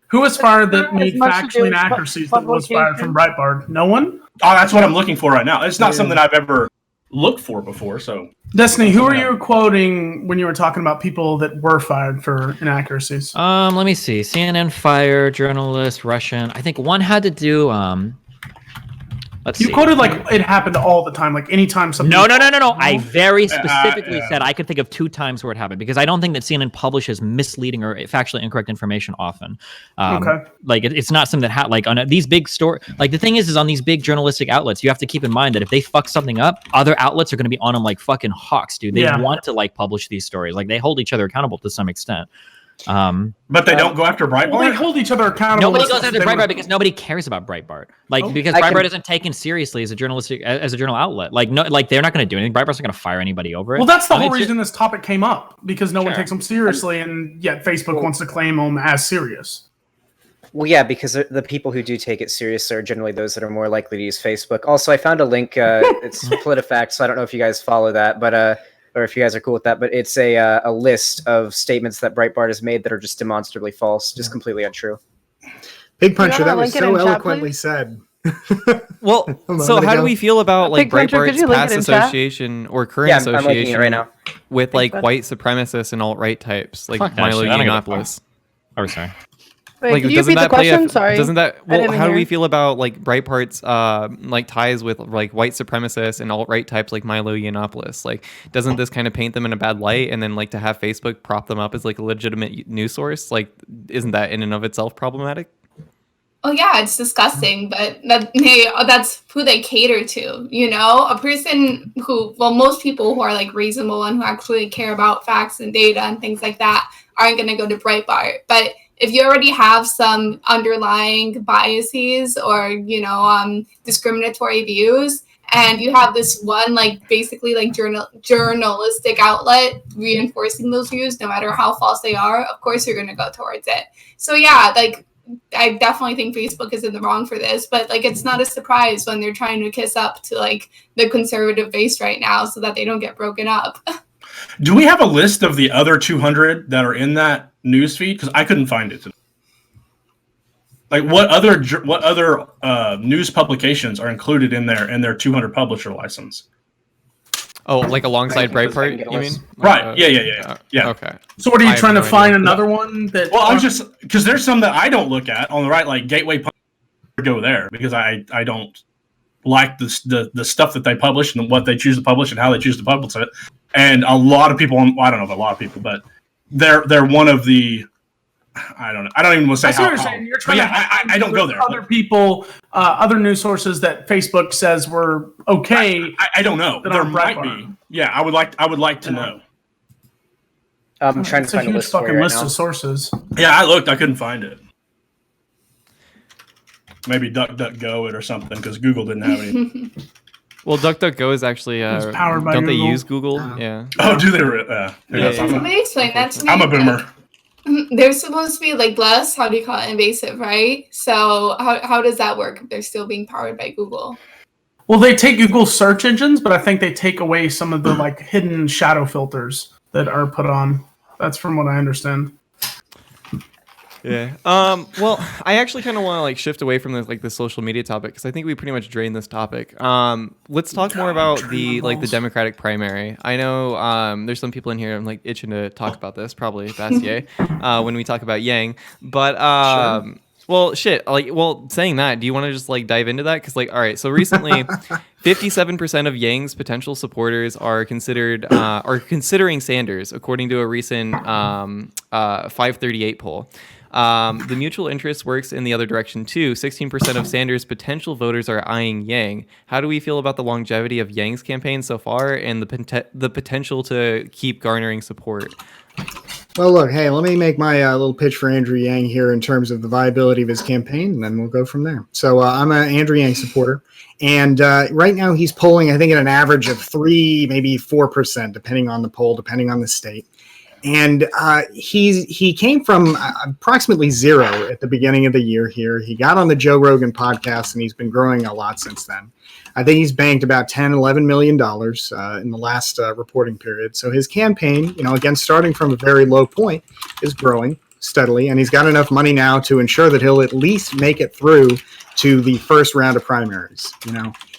Speaker 4: Who was fired that made factual inaccuracies that was fired from Breitbart? No one?
Speaker 3: Oh, that's what I'm looking for right now. It's not something I've ever looked for before. So,
Speaker 4: Destiny, who are you quoting when you were talking about people that were fired for inaccuracies?
Speaker 7: Let me see. CNN fired journalist, Russian. I think one had to do.
Speaker 4: You quoted it happened all the time, anytime something.
Speaker 7: No. I very specifically said I could think of 2 times where it happened because I don't think that CNN publishes misleading or factually incorrect information often.
Speaker 4: Okay.
Speaker 7: It's not something that on these big store. The thing is on these big journalistic outlets, you have to keep in mind that if they fuck something up, other outlets are going to be on them like fucking hawks, dude. They want to publish these stories. They hold each other accountable to some extent.
Speaker 3: But they don't go after Breitbart.
Speaker 4: Well, they hold each other accountable.
Speaker 7: Nobody goes after Breitbart because nobody cares about Breitbart. Because Breitbart isn't taken seriously as a journal outlet. They're not going to do anything. Breitbart's not going to fire anybody over it.
Speaker 4: Well, that's the whole reason this topic came up, because no one takes them seriously, and yet Facebook wants to claim them as serious.
Speaker 6: Well, yeah, because the people who do take it serious are generally those that are more likely to use Facebook. Also, I found a link. It's PolitiFact, so I don't know if you guys follow that, but or if you guys are cool with that, but it's a list of statements that Breitbart has made that are just demonstrably false, just completely untrue.
Speaker 5: PIGPUNCHER, that was so eloquently said.
Speaker 1: Well, so how do we feel about Breitbart's past association or current association
Speaker 6: right now
Speaker 1: with white supremacists and alt-right types like Milo Yiannopoulos?
Speaker 9: Oh, sorry. Wait, can you repeat the question? Sorry.
Speaker 1: Doesn't that? Well, how do we feel about Breitbart's ties with white supremacists and alt-right types like Milo Yiannopoulos? Doesn't this kind of paint them in a bad light? And then to have Facebook prop them up as a legitimate news source, isn't that in and of itself problematic?
Speaker 8: Oh yeah, it's disgusting, but that's who they cater to. A person who, most people who are reasonable and who actually care about facts and data and things like that aren't going to go to Breitbart, but if you already have some underlying biases or, discriminatory views, and you have this one, basically journalistic outlet reinforcing those views, no matter how false they are, of course you're going to go towards it. So yeah, I definitely think Facebook is in the wrong for this, but it's not a surprise when they're trying to kiss up to the conservative base right now so that they don't get broken up.
Speaker 3: Do we have a list of the other 200 that are in that news feed? Because I couldn't find it today. Like what other news publications are included in their 200 publisher license?
Speaker 1: Oh, like alongside
Speaker 6: Right, because I
Speaker 1: Breitbart,
Speaker 6: can get a
Speaker 1: you
Speaker 6: list.
Speaker 1: mean?
Speaker 3: Right. Yeah.
Speaker 1: Okay.
Speaker 4: So what are
Speaker 1: I
Speaker 4: you
Speaker 1: have
Speaker 4: trying to
Speaker 1: no
Speaker 4: find
Speaker 1: idea.
Speaker 4: another one that?
Speaker 3: Well, I'm just because there's some that I don't look at on the right, like Gateway Punch, go there because I don't like the stuff that they publish and what they choose to publish and how they choose to publish it. And a lot of people, I don't know if a lot of people, but they're one of the. I don't know. I don't even want to say
Speaker 4: That's what you're
Speaker 3: how.
Speaker 4: saying. You're trying to
Speaker 3: I don't go there.
Speaker 4: Other people, other news sources that Facebook says were okay.
Speaker 3: I don't know.
Speaker 4: that
Speaker 3: There
Speaker 4: aren't
Speaker 3: might
Speaker 4: Breitbart.
Speaker 3: be. Yeah, I would like to know.
Speaker 6: I'm trying to
Speaker 4: It's a
Speaker 6: find a
Speaker 4: huge
Speaker 6: list for
Speaker 4: fucking
Speaker 6: you right
Speaker 4: list
Speaker 6: now.
Speaker 4: of sources.
Speaker 3: Yeah, I looked. I couldn't find it. Maybe DuckDuckGo it or something because Google didn't have any.
Speaker 1: Well, DuckDuckGo is actually
Speaker 4: It's powered by
Speaker 1: don't they
Speaker 4: Google.
Speaker 1: use Google?
Speaker 5: Oh.
Speaker 1: Yeah.
Speaker 3: Oh, do they?
Speaker 1: Yeah.
Speaker 8: Somebody explain that to me.
Speaker 3: I'm a boomer.
Speaker 8: They're supposed to be like less, how do you call it, invasive, right? So how does that work if they're still being powered by Google?
Speaker 4: Well, they take Google search engines, but I think they take away some of the like hidden shadow filters that are put on. That's from what I understand.
Speaker 1: Yeah. Well, I actually kind of want to like shift away from the social media topic because I think we pretty much drained this topic. Let's talk more about the Democratic primary. I know there's some people in here I'm like itching to talk about this, probably Bastiat, when we talk about Yang. But
Speaker 4: Sure.
Speaker 1: well, shit. Saying that, do you want to just like dive into that? Because all right. So recently, 57% of Yang's potential supporters are considering Sanders, according to a recent 538 poll. The mutual interest works in the other direction too. 16% of Sanders' potential voters are eyeing Yang. How do we feel about the longevity of Yang's campaign so far and the potential to keep garnering support?
Speaker 5: Well, look, hey, let me make my little pitch for Andrew Yang here in terms of the viability of his campaign, and then we'll go from there. So I'm an Andrew Yang supporter, and right now he's polling, I think, at an average of 3, maybe 4%, depending on the poll, depending on the state. And he came from approximately 0 at the beginning of the year here. He got on the Joe Rogan podcast, and he's been growing a lot since then. I think he's banked about $11 million in the last reporting period. So his campaign, again, starting from a very low point, is growing steadily. And he's got enough money now to ensure that he'll at least make it through to the first round of primaries,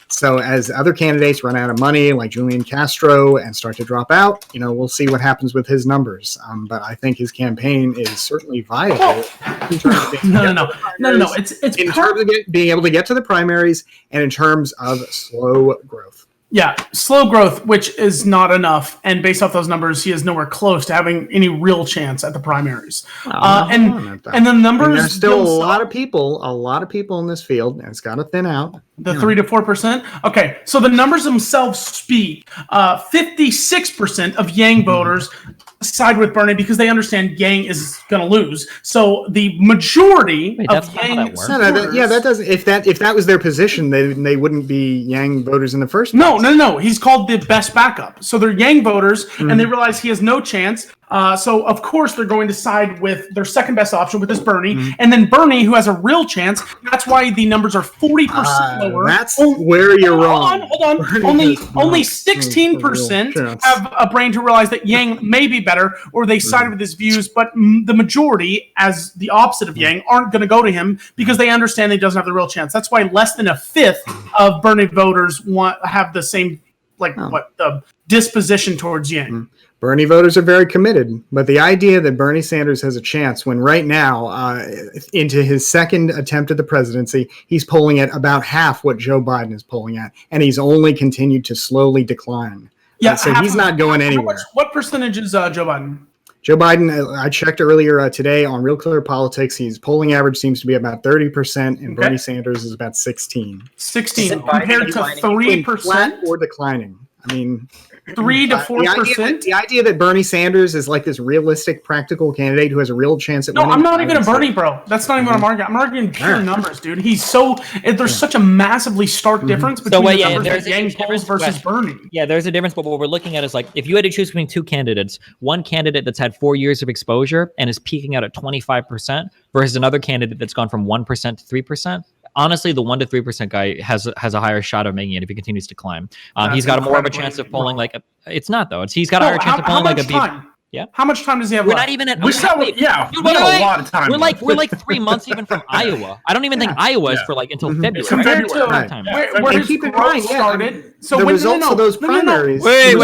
Speaker 5: So as other candidates run out of money, like Julian Castro, and start to drop out, we'll see what happens with his numbers. But I think his campaign is certainly viable. In terms of
Speaker 4: No. It's
Speaker 5: in terms of being able to get to the primaries, and in terms of slow growth.
Speaker 4: Yeah, slow growth, which is not enough. And based off those numbers, he is nowhere close to having any real chance at the primaries. And the numbers,
Speaker 5: there's still a lot of people in this field, and it's got to thin out.
Speaker 4: The 3 to 4%. Okay, so the numbers themselves speak. 56% of Yang voters side with Bernie because they understand Yang is going to lose. So the majority of Yang supporters.
Speaker 5: That doesn't. If that was their position, they wouldn't be Yang voters in the first place.
Speaker 4: No. He's called the best backup. So they're Yang voters, and they realize he has no chance. So of course they're going to side with their second best option, which is Bernie, and then Bernie, who has a real chance. That's why the numbers are 40% lower.
Speaker 5: That's where you're wrong.
Speaker 4: Hold on. Only 16% have a brain to realize that Yang may be better, or they side with his views. But the majority, as the opposite of Yang, aren't going to go to him because they understand he doesn't have the real chance. That's why less than a fifth of Bernie voters have the same the disposition towards Yang.
Speaker 5: Bernie voters are very committed, but the idea that Bernie Sanders has a chance when right now, into his second attempt at the presidency, he's polling at about half what Joe Biden is polling at, and he's only continued to slowly decline. So he's not going anywhere.
Speaker 4: What percentage is Joe Biden?
Speaker 5: Joe Biden, I checked earlier today on Real Clear Politics, his polling average seems to be about 30%, and Bernie Sanders is about 16.
Speaker 4: 16 compared to 3%?
Speaker 5: Flat or declining. I mean,
Speaker 4: 3 to 4%.
Speaker 5: The idea that Bernie Sanders is like this realistic, practical candidate who has a real chance at winning.
Speaker 4: No, I'm not even a Bernie bro. That's not even what I'm arguing. I'm arguing pure numbers, dude. There's such a massively stark difference between the numbers that Yang polls versus Bernie.
Speaker 7: Yeah, there's a difference, but what we're looking at is like if you had to choose between two candidates, one candidate that's had 4 years of exposure and is peaking out at 25% versus another candidate that's gone from 1% to 3%. honestly, the 1 to 3% guy has a higher shot of making it if he continues to climb. He's got more of a chance of pulling it's not though. He's got a higher chance of pulling like a beef. Yeah.
Speaker 4: How much time does he have
Speaker 7: We're
Speaker 4: left?
Speaker 7: not even at.
Speaker 3: We have a lot of time.
Speaker 7: We're like 3 months even from Iowa. I don't even think Iowa is for like until February.
Speaker 4: Compared to where his
Speaker 5: keep in
Speaker 4: growth
Speaker 5: mind,
Speaker 4: started. So
Speaker 5: the results of those primaries.
Speaker 1: Wait,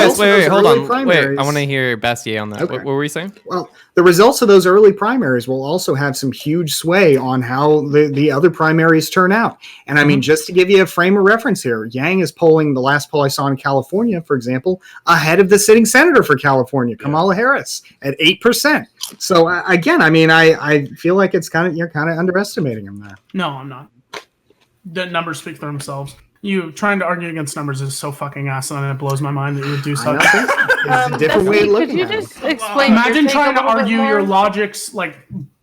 Speaker 1: hold on. Wait, I want to hear Bastiat on that.
Speaker 5: Okay.
Speaker 1: What were you saying?
Speaker 5: Well, the results of those early primaries will also have some huge sway on how the other primaries turn out. And I mean, just to give you a frame of reference here, Yang is polling, the last poll I saw in California, for example, ahead of the sitting senator for California, Kamala Harris, at 8%. So again, I mean, I feel like you're kind of underestimating him there.
Speaker 4: No, I'm not. The numbers speak for themselves. You trying to argue against numbers is so fucking asinine, and it blows my mind that you would do something.
Speaker 5: It's a different way of looking at it.
Speaker 9: Could you just explain?
Speaker 4: Imagine trying to
Speaker 9: a little bit
Speaker 4: argue
Speaker 9: more?
Speaker 4: your logics like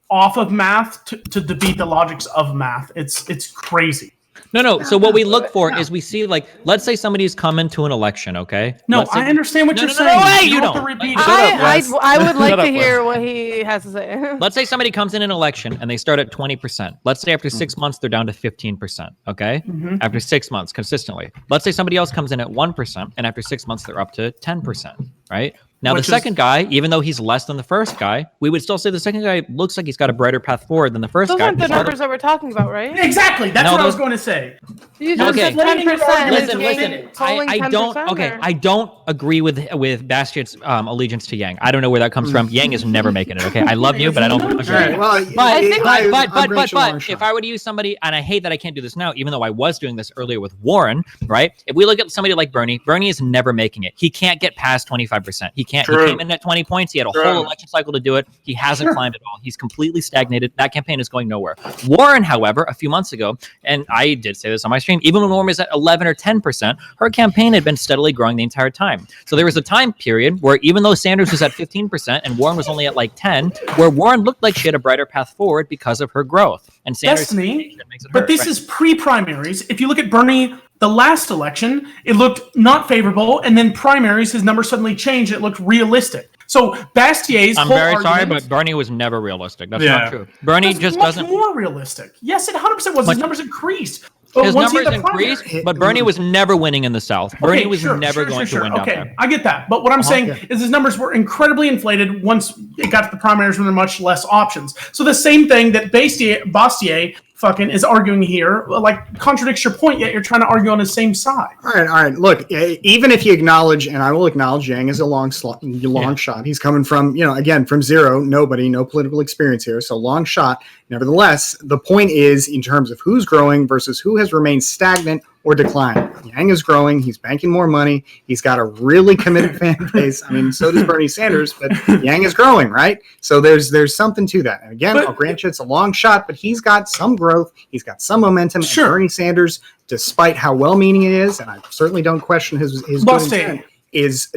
Speaker 4: off of math to defeat the logics of math. It's crazy.
Speaker 7: No. So what we look for is we see like, let's say somebody's coming to an election, okay?
Speaker 4: No,
Speaker 7: Let's say-
Speaker 4: I understand what
Speaker 7: No,
Speaker 4: you're
Speaker 7: no,
Speaker 4: saying.
Speaker 7: no, wait,
Speaker 4: You
Speaker 7: you
Speaker 4: don't have
Speaker 7: don't.
Speaker 4: to repeat
Speaker 7: Shut
Speaker 4: it.
Speaker 7: up, Wes.
Speaker 9: I would like
Speaker 7: Shut
Speaker 9: to
Speaker 7: up,
Speaker 9: hear
Speaker 7: Wes.
Speaker 9: what he has to say.
Speaker 7: Let's say somebody comes in an election and they start at 20%. Let's say after 6 months, they're down to 15%. Okay. After 6 months consistently. Let's say somebody else comes in at 1% and after 6 months, they're up to 10%. Right. Now, the second guy, even though he's less than the first guy, we would still say the second guy looks like he's got a brighter path forward than the first
Speaker 9: Those
Speaker 7: guy.
Speaker 9: aren't the numbers that we're talking about, right?
Speaker 4: Exactly. That's
Speaker 7: No,
Speaker 4: what I was
Speaker 7: those-
Speaker 4: going to say.
Speaker 9: You just
Speaker 7: Okay.
Speaker 9: said 10%.
Speaker 7: Listen. I don't. Okay, I don't agree with Bastiat's allegiance to Yang. I don't know where that comes from. Yang is never making it. Okay, I love you, but I don't agree.
Speaker 5: All right, well,
Speaker 7: But
Speaker 5: if
Speaker 7: if I were to use somebody, and I hate that I can't do this now, even though I was doing this earlier with Warren, right? If we look at somebody like Bernie is never making it. He can't get past 25%. He can't.
Speaker 3: True.
Speaker 7: He came in at 20 points. He had a whole election cycle to do it. He hasn't climbed at all. He's completely stagnated. That campaign is going nowhere. Warren, however, a few months ago, and I did say this on my stream, even when Warren was at 11 or 10%, her campaign had been steadily growing the entire time. So there was a time period where even though Sanders was at 15% and Warren was only at like 10, where Warren looked like she had a brighter path forward because of her growth. And Sanders
Speaker 4: Destiny,
Speaker 7: makes it
Speaker 4: but
Speaker 7: hurt,
Speaker 4: this
Speaker 7: right?
Speaker 4: is pre-primaries. If you look at Bernie, the last election, it looked not favorable, and then primaries, his number suddenly changed. It looked realistic. So Bastiat's
Speaker 7: I'm
Speaker 4: whole
Speaker 7: very sorry,
Speaker 4: argument-
Speaker 7: but Bernie was never realistic. That's
Speaker 3: Yeah.
Speaker 7: not true. Bernie
Speaker 4: That's
Speaker 7: just
Speaker 4: much
Speaker 7: doesn't.
Speaker 4: more realistic. Yes, it 100% was. His numbers increased.
Speaker 7: His
Speaker 4: Once he
Speaker 7: numbers
Speaker 4: hit the
Speaker 7: increased,
Speaker 4: primary.
Speaker 7: but Bernie was never winning in the South. Bernie
Speaker 4: Okay,
Speaker 7: was never going to win down
Speaker 4: Okay,
Speaker 7: there.
Speaker 4: I get that. But what I'm saying is his numbers were incredibly inflated once it got to the primaries when there were much less options. So the same thing that Bastiat fucking is arguing here, like, contradicts your point, yet you're trying to argue on the same side.
Speaker 5: All right. Look, even if you acknowledge, and I will acknowledge, Yang is a long shot. He's coming from, again, from zero, nobody, no political experience here, so long shot. Nevertheless, the point is, in terms of who's growing versus who has remained stagnant or declining. Yang is growing. He's banking more money. He's got a really committed fan base. I mean, so does Bernie Sanders, but Yang is growing, right? So there's something to that. And again, I'll grant you it's a long shot, but he's got some growth. He's got some momentum.
Speaker 4: Sure.
Speaker 5: And Bernie Sanders, despite how well-meaning it is, and I certainly don't question his good intent, is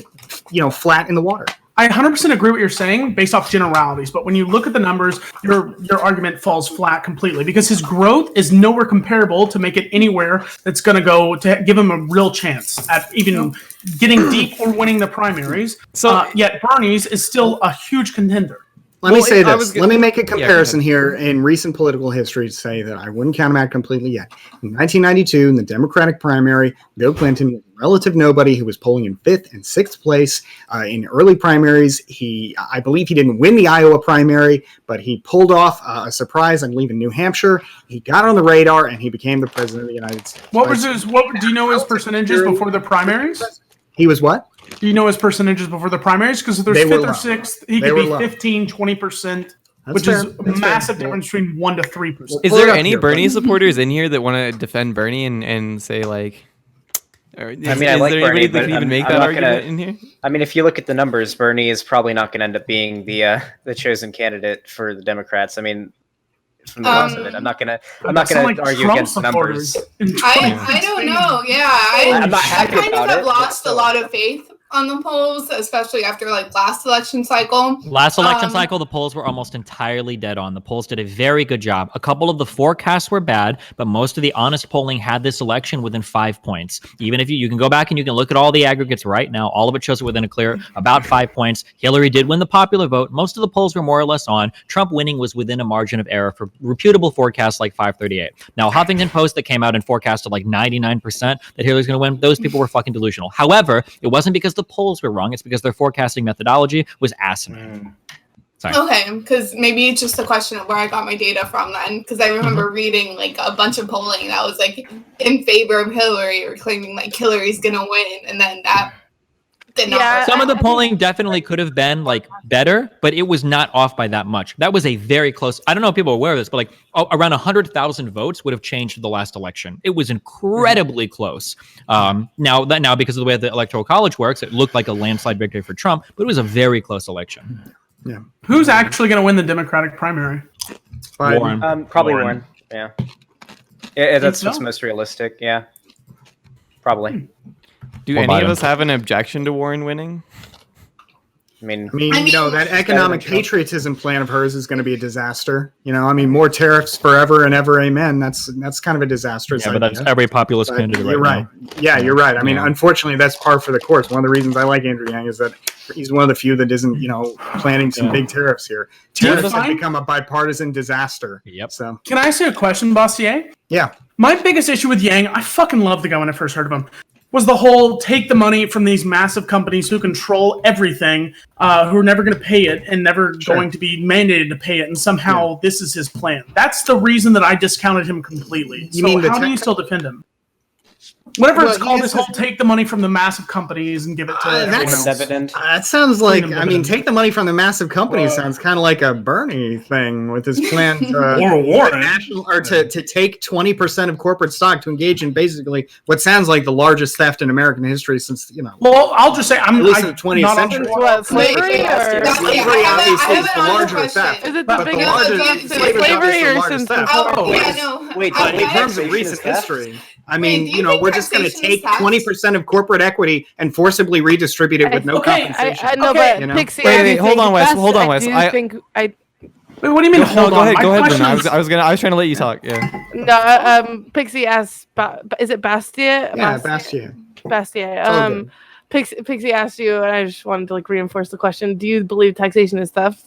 Speaker 5: flat in the water.
Speaker 4: I 100% agree with what you're saying based off generalities, but when you look at the numbers, your argument falls flat completely because his growth is nowhere comparable to make it anywhere that's going to go to give him a real chance at even getting deep or winning the primaries. So yet Bernie's is still a huge contender.
Speaker 5: Let me say this. Let me make a comparison here in recent political history to say that I wouldn't count him out completely yet. In 1992, in the Democratic primary, Bill Clinton was a relative nobody who was polling in 5th and 6th place. In early primaries, I believe he didn't win the Iowa primary, but he pulled off a surprise, I believe, in New Hampshire. He got on the radar, and he became the president of the United States.
Speaker 4: Do you know his percentages before the primaries?
Speaker 5: He was what?
Speaker 4: Do you know his percentages before the primaries? Because if there's
Speaker 5: They were
Speaker 4: 5th or
Speaker 5: low.
Speaker 4: 6th, he
Speaker 5: They
Speaker 4: could
Speaker 5: were
Speaker 4: be
Speaker 5: low.
Speaker 4: 15, 20%, which
Speaker 5: fair.
Speaker 4: is a
Speaker 5: That's
Speaker 4: massive
Speaker 5: fair.
Speaker 4: difference between 1 to 3%.
Speaker 1: Is
Speaker 5: pull it
Speaker 1: there
Speaker 5: up
Speaker 1: any
Speaker 5: here,
Speaker 1: Bernie
Speaker 5: buddy.
Speaker 1: supporters in here that want to defend Bernie and say like? I
Speaker 6: I like
Speaker 1: there
Speaker 6: Bernie,
Speaker 1: anybody that
Speaker 6: but
Speaker 1: can even make
Speaker 6: I'm
Speaker 1: that
Speaker 6: not
Speaker 1: argument
Speaker 6: gonna-
Speaker 1: in here?
Speaker 6: I mean, if you look at the numbers, Bernie is probably not going to end up being the chosen candidate for the Democrats. I mean, from the looks of it, I'm not gonna
Speaker 4: Like
Speaker 6: argue
Speaker 4: Trump
Speaker 6: against the numbers.
Speaker 4: supporters in
Speaker 8: I don't know. Yeah,
Speaker 6: I'm not
Speaker 8: I
Speaker 6: happy
Speaker 8: kind
Speaker 6: about
Speaker 8: of have
Speaker 6: it,
Speaker 8: lost
Speaker 6: but
Speaker 8: a lot of faith on the polls, especially after like last election cycle.
Speaker 7: Last election cycle, the polls were almost entirely dead on. The polls did a very good job. A couple of the forecasts were bad, but most of the honest polling had this election within 5 points. Even if you can go back and you can look at all the aggregates right now, all of it shows it within a clear about 5 points. Hillary did win the popular vote. Most of the polls were more or less on. Trump winning was within a margin of error for reputable forecasts like 538. Now, Huffington Post that came out and forecasted like 99% that Hillary's going to win, those people were fucking delusional. However, it wasn't because the polls were wrong. It's because their forecasting methodology was asinine. Sorry.
Speaker 8: Okay, because maybe it's just a question of where I got my data from then. Because I remember reading like a bunch of polling that was like in favor of Hillary or claiming like Hillary's gonna win, and then that did not.
Speaker 9: Yeah,
Speaker 7: Some of the polling definitely could have been like better, but it was not off by that much. That was a very close. I don't know if people are aware of this, but like around 100,000 votes would have changed the last election. It was incredibly close. Now because of the way the Electoral College works, it looked like a landslide victory for Trump, but it was a very close election.
Speaker 5: Yeah.
Speaker 4: Who's actually going to win the Democratic primary?
Speaker 7: Warren.
Speaker 6: Probably
Speaker 3: Warren.
Speaker 6: Warren. Yeah, that's
Speaker 4: so?
Speaker 6: what's most realistic. Yeah, probably.
Speaker 1: Do
Speaker 7: What
Speaker 1: any
Speaker 7: about
Speaker 1: of
Speaker 7: him?
Speaker 1: us have an objection to Warren winning?
Speaker 6: I mean,
Speaker 5: you know, that economic
Speaker 6: Trump.
Speaker 5: patriotism plan of hers is going to be a disaster. You know, I mean, more tariffs forever and ever, amen. That's kind of a disastrous
Speaker 7: Yeah, but that's
Speaker 5: idea.
Speaker 7: every populist
Speaker 5: But
Speaker 7: candidate
Speaker 5: you're
Speaker 7: right
Speaker 5: right.
Speaker 7: now.
Speaker 5: Yeah, you're right. I mean,
Speaker 7: Yeah.
Speaker 5: unfortunately, that's par for the course. One of the reasons I like Andrew Yang is that he's one of the few that isn't, you know, planning some big tariffs here. Tariffs have
Speaker 4: fine.
Speaker 5: become a bipartisan disaster.
Speaker 7: Yep.
Speaker 5: So,
Speaker 4: Can I ask you a question, Bastiat?
Speaker 5: yeah.
Speaker 4: My biggest issue with Yang, I fucking loved the guy when I first heard of him, was the whole take the money from these massive companies who control everything, who are never going to pay it and never going to be mandated to pay it, and somehow this is his plan. That's the reason that I discounted him completely.
Speaker 5: You mean the
Speaker 4: how do you still defend him? Whenever it's
Speaker 5: Well,
Speaker 4: called
Speaker 5: yes,
Speaker 4: this whole take the money from the massive companies and give it to everyone
Speaker 5: that's-
Speaker 4: else.
Speaker 6: Dividend.
Speaker 5: That sounds like,
Speaker 4: Freedom
Speaker 5: I mean,
Speaker 4: dividend.
Speaker 5: take the money from the massive companies sounds kind of like a Bernie thing with his plan to,
Speaker 3: Or Warren.
Speaker 5: to take 20% of corporate stock to engage in basically what sounds like the largest theft in American history since, you know,
Speaker 4: Well, I'll just say I'm
Speaker 5: At least in
Speaker 4: I-
Speaker 5: the 20th
Speaker 4: not on-
Speaker 5: century.
Speaker 9: What, slavery or
Speaker 8: That's-
Speaker 5: slavery
Speaker 8: I have
Speaker 5: obviously is
Speaker 8: an
Speaker 5: the
Speaker 8: other
Speaker 5: larger
Speaker 8: question.
Speaker 5: theft.
Speaker 9: Is it
Speaker 4: But
Speaker 9: the
Speaker 4: the
Speaker 9: biggest
Speaker 5: largest-
Speaker 9: since
Speaker 5: slavery is
Speaker 9: slavery
Speaker 5: obviously the
Speaker 9: or
Speaker 5: largest
Speaker 9: since
Speaker 5: theft.
Speaker 9: before?
Speaker 8: Oh, yeah,
Speaker 6: wait.
Speaker 8: no.
Speaker 6: Wait,
Speaker 8: I-
Speaker 5: In
Speaker 6: wait,
Speaker 8: I-
Speaker 5: terms of
Speaker 6: taxation
Speaker 5: recent
Speaker 6: is theft?
Speaker 5: history, I
Speaker 8: Wait,
Speaker 5: mean,
Speaker 8: do you
Speaker 5: you know,
Speaker 8: think
Speaker 5: we're just going to
Speaker 8: taxation is
Speaker 5: take
Speaker 8: theft?
Speaker 5: 20% of corporate equity and forcibly redistribute it with no
Speaker 9: Okay,
Speaker 5: compensation.
Speaker 9: I know,
Speaker 4: Okay.
Speaker 9: but
Speaker 5: You know?
Speaker 9: Pixie,
Speaker 1: Wait,
Speaker 9: I do
Speaker 1: wait, hold
Speaker 9: think
Speaker 1: on, Wes,
Speaker 9: that's-
Speaker 1: hold on, Wes.
Speaker 9: I do
Speaker 1: I-
Speaker 9: think
Speaker 4: Wait, what do you mean?
Speaker 1: No,
Speaker 4: hold
Speaker 1: go
Speaker 4: on.
Speaker 1: ahead,
Speaker 4: My
Speaker 1: go ahead,
Speaker 4: question
Speaker 1: Luna.
Speaker 4: is-
Speaker 1: I was trying to let you talk. Yeah.
Speaker 9: no, Pixie asked, is it Bastiat?
Speaker 5: Yeah, Bastiat.
Speaker 9: Bastiat.
Speaker 5: all good.
Speaker 9: Pixie asked you, and I just wanted to like reinforce the question. Do you believe taxation is theft?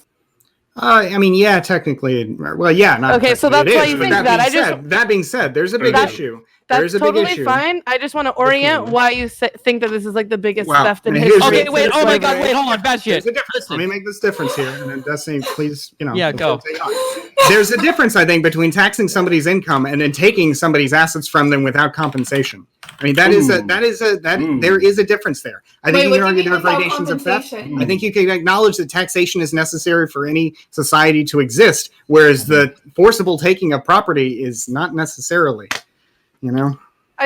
Speaker 5: I mean, yeah, technically. Well, yeah. Not
Speaker 9: Okay, so
Speaker 5: technically
Speaker 9: that's
Speaker 5: it
Speaker 9: why
Speaker 5: is,
Speaker 9: you
Speaker 5: but
Speaker 9: think that.
Speaker 5: being said, that being said, there's a big
Speaker 9: That-
Speaker 5: issue.
Speaker 9: That's
Speaker 5: There's a big
Speaker 9: totally
Speaker 5: issue.
Speaker 9: fine. I just want to orient why you think that this is like the biggest
Speaker 5: Wow.
Speaker 9: theft in
Speaker 5: And
Speaker 9: history.
Speaker 5: here's
Speaker 7: Okay,
Speaker 5: the-
Speaker 7: wait. Oh my God!
Speaker 9: Slavery.
Speaker 7: Wait, hold on. Bad shit.
Speaker 5: There's a difference. Let me make this difference here. And then Destiny, please, you know.
Speaker 7: Yeah, go.
Speaker 5: There's a difference, I think, between taxing somebody's income and then taking somebody's assets from them without compensation. I mean, there is a difference there. I think
Speaker 8: Wait,
Speaker 5: you
Speaker 8: what
Speaker 5: can
Speaker 8: do
Speaker 5: argue
Speaker 8: you
Speaker 5: there are
Speaker 8: mean without
Speaker 5: gradations of theft.
Speaker 8: compensation?
Speaker 5: I think you can acknowledge that taxation is necessary for any society to exist, whereas the forcible taking of property is not necessarily, you know?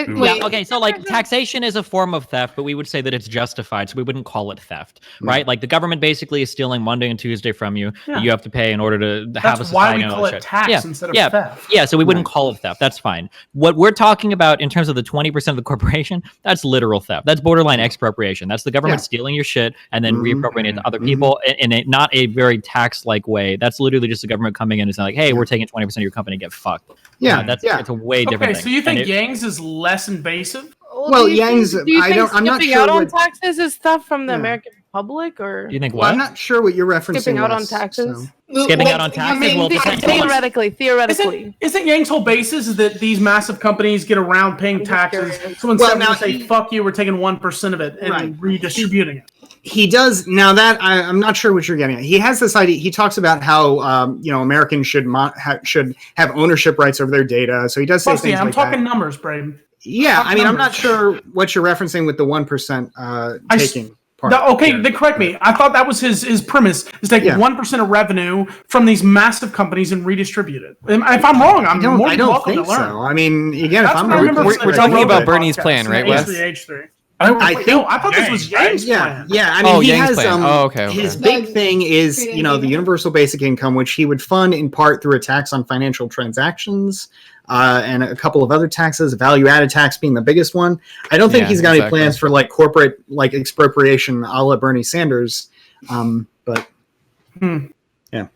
Speaker 9: Wait,
Speaker 7: Okay, so like taxation is a form of theft, but we would say that it's justified, so we wouldn't call it theft, right? Like the government basically is stealing Monday and Tuesday from you that you have to pay in order to have a
Speaker 4: That's why
Speaker 7: society.
Speaker 4: we
Speaker 7: and all
Speaker 4: call
Speaker 7: that
Speaker 4: it
Speaker 7: shit.
Speaker 4: tax instead of theft.
Speaker 7: Yeah, so we wouldn't call it theft. That's fine. What we're talking about in terms of the 20% of the corporation, that's literal theft. That's borderline expropriation. That's the government stealing your shit and then reappropriating it to other people in a not a very tax-like way. That's literally just the government coming in and saying like, hey, we're taking 20% of your company, get fucked.
Speaker 5: Yeah,
Speaker 7: It's a way different
Speaker 4: Okay,
Speaker 7: thing.
Speaker 4: so you
Speaker 7: And
Speaker 4: think
Speaker 7: it-
Speaker 4: Yang's is less invasive?
Speaker 5: Well,
Speaker 9: do you
Speaker 5: Yang's-
Speaker 9: think- do you
Speaker 5: I
Speaker 9: think
Speaker 5: don't- I'm not
Speaker 9: skipping
Speaker 5: sure
Speaker 9: out on
Speaker 5: what-
Speaker 9: taxes is stuff from the
Speaker 5: Yeah.
Speaker 9: American public, or
Speaker 7: You think
Speaker 5: Well,
Speaker 7: what?
Speaker 5: I'm not sure what you're referencing.
Speaker 9: skipping out on
Speaker 5: Wes,
Speaker 9: taxes?
Speaker 5: so.
Speaker 7: Skipping
Speaker 8: Like,
Speaker 7: out on
Speaker 8: you
Speaker 7: taxes?
Speaker 8: mean
Speaker 7: Well,
Speaker 8: the-
Speaker 7: depends-
Speaker 9: Theoretically.
Speaker 4: Isn't Yang's whole basis is that these massive companies get around paying
Speaker 9: just
Speaker 4: taxes?
Speaker 9: curious.
Speaker 4: Someone's
Speaker 5: Well,
Speaker 4: going
Speaker 5: now
Speaker 4: to say,
Speaker 5: he-
Speaker 4: fuck you, we're taking 1% of it and
Speaker 5: Right.
Speaker 4: redistributing it.
Speaker 5: He does now that I'm not sure what you're getting at. He has this idea. He talks about how Americans should have ownership rights over their data. So he does say
Speaker 4: Plus,
Speaker 5: things
Speaker 4: yeah, I'm
Speaker 5: like
Speaker 4: talking
Speaker 5: that.
Speaker 4: numbers, Braden.
Speaker 5: Yeah,
Speaker 4: talk
Speaker 5: I mean, I'm
Speaker 4: numbers.
Speaker 5: not sure what you're referencing with the 1% taking part.
Speaker 4: Okay, then correct me. I thought that was his premise, is take
Speaker 5: Yeah.
Speaker 4: 1% of revenue from these massive companies and redistribute it. If I'm wrong, I'm more
Speaker 5: I
Speaker 4: than
Speaker 5: don't
Speaker 4: welcome
Speaker 5: think
Speaker 4: to learn.
Speaker 5: so. I mean, again,
Speaker 4: That's
Speaker 5: if I'm
Speaker 4: what I
Speaker 5: wrong,
Speaker 4: remember
Speaker 1: we're
Speaker 4: from the
Speaker 1: talking
Speaker 4: Joe
Speaker 1: about
Speaker 4: Rogan
Speaker 1: Bernie's
Speaker 4: podcast
Speaker 1: plan,
Speaker 4: in
Speaker 1: right,
Speaker 4: the
Speaker 1: Wes?
Speaker 4: H3H3.
Speaker 5: I think.
Speaker 4: No, I thought this was Yang's plan.
Speaker 5: Yeah. I mean,
Speaker 1: Oh,
Speaker 5: he
Speaker 1: Yang's
Speaker 5: has
Speaker 1: plan. Okay.
Speaker 5: his big thing is the universal basic income, which he would fund in part through a tax on financial transactions. And a couple of other taxes, value-added tax being the biggest one. I don't think he's got any plans for like corporate like expropriation a la Bernie Sanders. But yeah.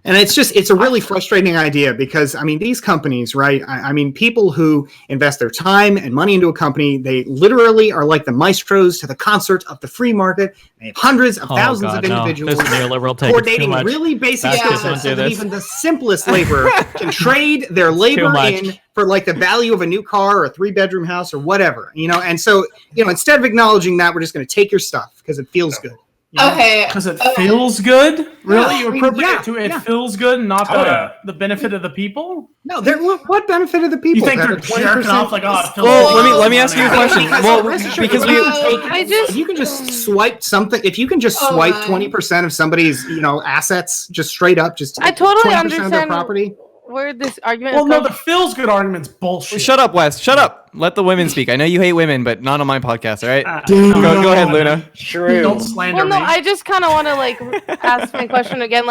Speaker 5: And it's a really frustrating idea because, I mean, these companies, right? I mean, people who invest their time and money into a company, they literally are like the maestros to the concert of the free market. They have hundreds of thousands of individuals coordinating really basic systems so that even the simplest laborer can trade their labor in for like the value of a new car or a 3-bedroom house or whatever, And so, instead of acknowledging that, we're just going to take your stuff because it feels good.
Speaker 8: Okay.
Speaker 4: Because it feels good? Really?
Speaker 5: Yeah,
Speaker 4: You appropriate it to it feels good and not the benefit of the people?
Speaker 5: No, what benefit of the people?
Speaker 4: You think they're jerking off like, oh, it feels
Speaker 1: Well,
Speaker 4: good.
Speaker 1: let me ask you a question. Because
Speaker 5: if you can just swipe something, if you can just swipe 20% of somebody's, assets, just straight up, just
Speaker 9: I totally
Speaker 5: 20%
Speaker 9: understand
Speaker 5: of their property.
Speaker 9: Where this argument
Speaker 4: Well,
Speaker 9: is
Speaker 4: no,
Speaker 9: going.
Speaker 4: the feels good argument's bullshit.
Speaker 1: Shut up, Wes. Shut up. Let the women speak. I know you hate women, but not on my podcast, all right? Go ahead, Luna.
Speaker 6: True.
Speaker 4: Don't slander
Speaker 9: Well, no,
Speaker 4: me.
Speaker 9: I just kind of want to ask my question again,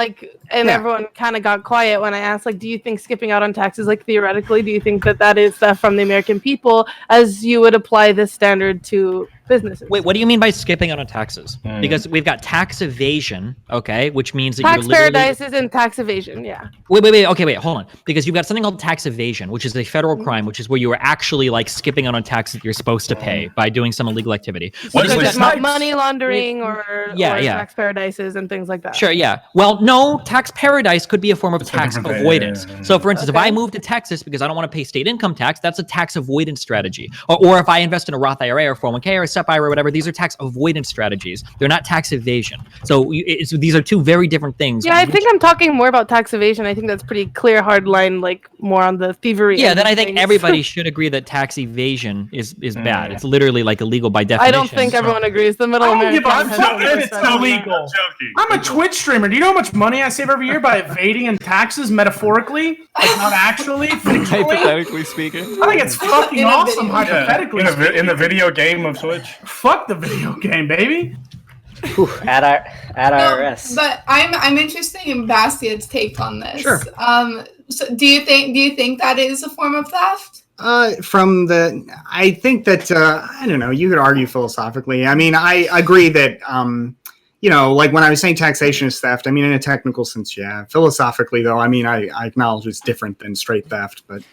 Speaker 9: everyone kind of got quiet when I asked, do you think skipping out on taxes, theoretically, do you think that is theft from the American people, as you would apply this standard to businesses?
Speaker 7: Wait, what do you mean by skipping out on taxes? Because we've got tax evasion, okay, which means that
Speaker 9: Tax
Speaker 7: you're literally...
Speaker 9: paradises and tax evasion, yeah.
Speaker 7: Wait, okay, hold on. Because you've got something called tax evasion, which is a federal crime, which is where you are actually skipping out on taxes that you're supposed to pay by doing some illegal activity.
Speaker 3: What is
Speaker 9: Such
Speaker 3: this?
Speaker 9: as money laundering or tax paradises and things like that.
Speaker 7: Sure, yeah. Well, no, tax paradise could be a form of tax avoidance. So, for instance, if I move to Texas because I don't want to pay state income tax, that's a tax avoidance strategy. Or if I invest in a Roth IRA or 401k or a SEP IRA or whatever, these are tax avoidance strategies. They're not tax evasion. So these are two very different things.
Speaker 9: Yeah, I think I'm talking more about tax evasion. I think that's pretty clear, hard line, more on the thievery.
Speaker 7: Yeah, then I think everybody should agree that tax evasion is bad. It's literally illegal by definition.
Speaker 9: I don't think everyone agrees. The middle American.
Speaker 4: It's illegal. I'm a Twitch streamer. Do you know how much money I save every year by evading in taxes metaphorically? Not actually,
Speaker 1: hypothetically speaking.
Speaker 4: I think it's fucking awesome, hypothetically
Speaker 3: in the video game of Twitch.
Speaker 4: Fuck the video game, baby.
Speaker 6: At IRS.
Speaker 8: But I'm interested in Bastiat's take on this.
Speaker 5: Sure.
Speaker 8: So do you think that is a form of theft?
Speaker 5: I think that I don't know. You could argue philosophically. I mean, I agree that when I was saying taxation is theft, I mean in a technical sense, yeah. Philosophically, though, I mean I acknowledge it's different than straight theft, but.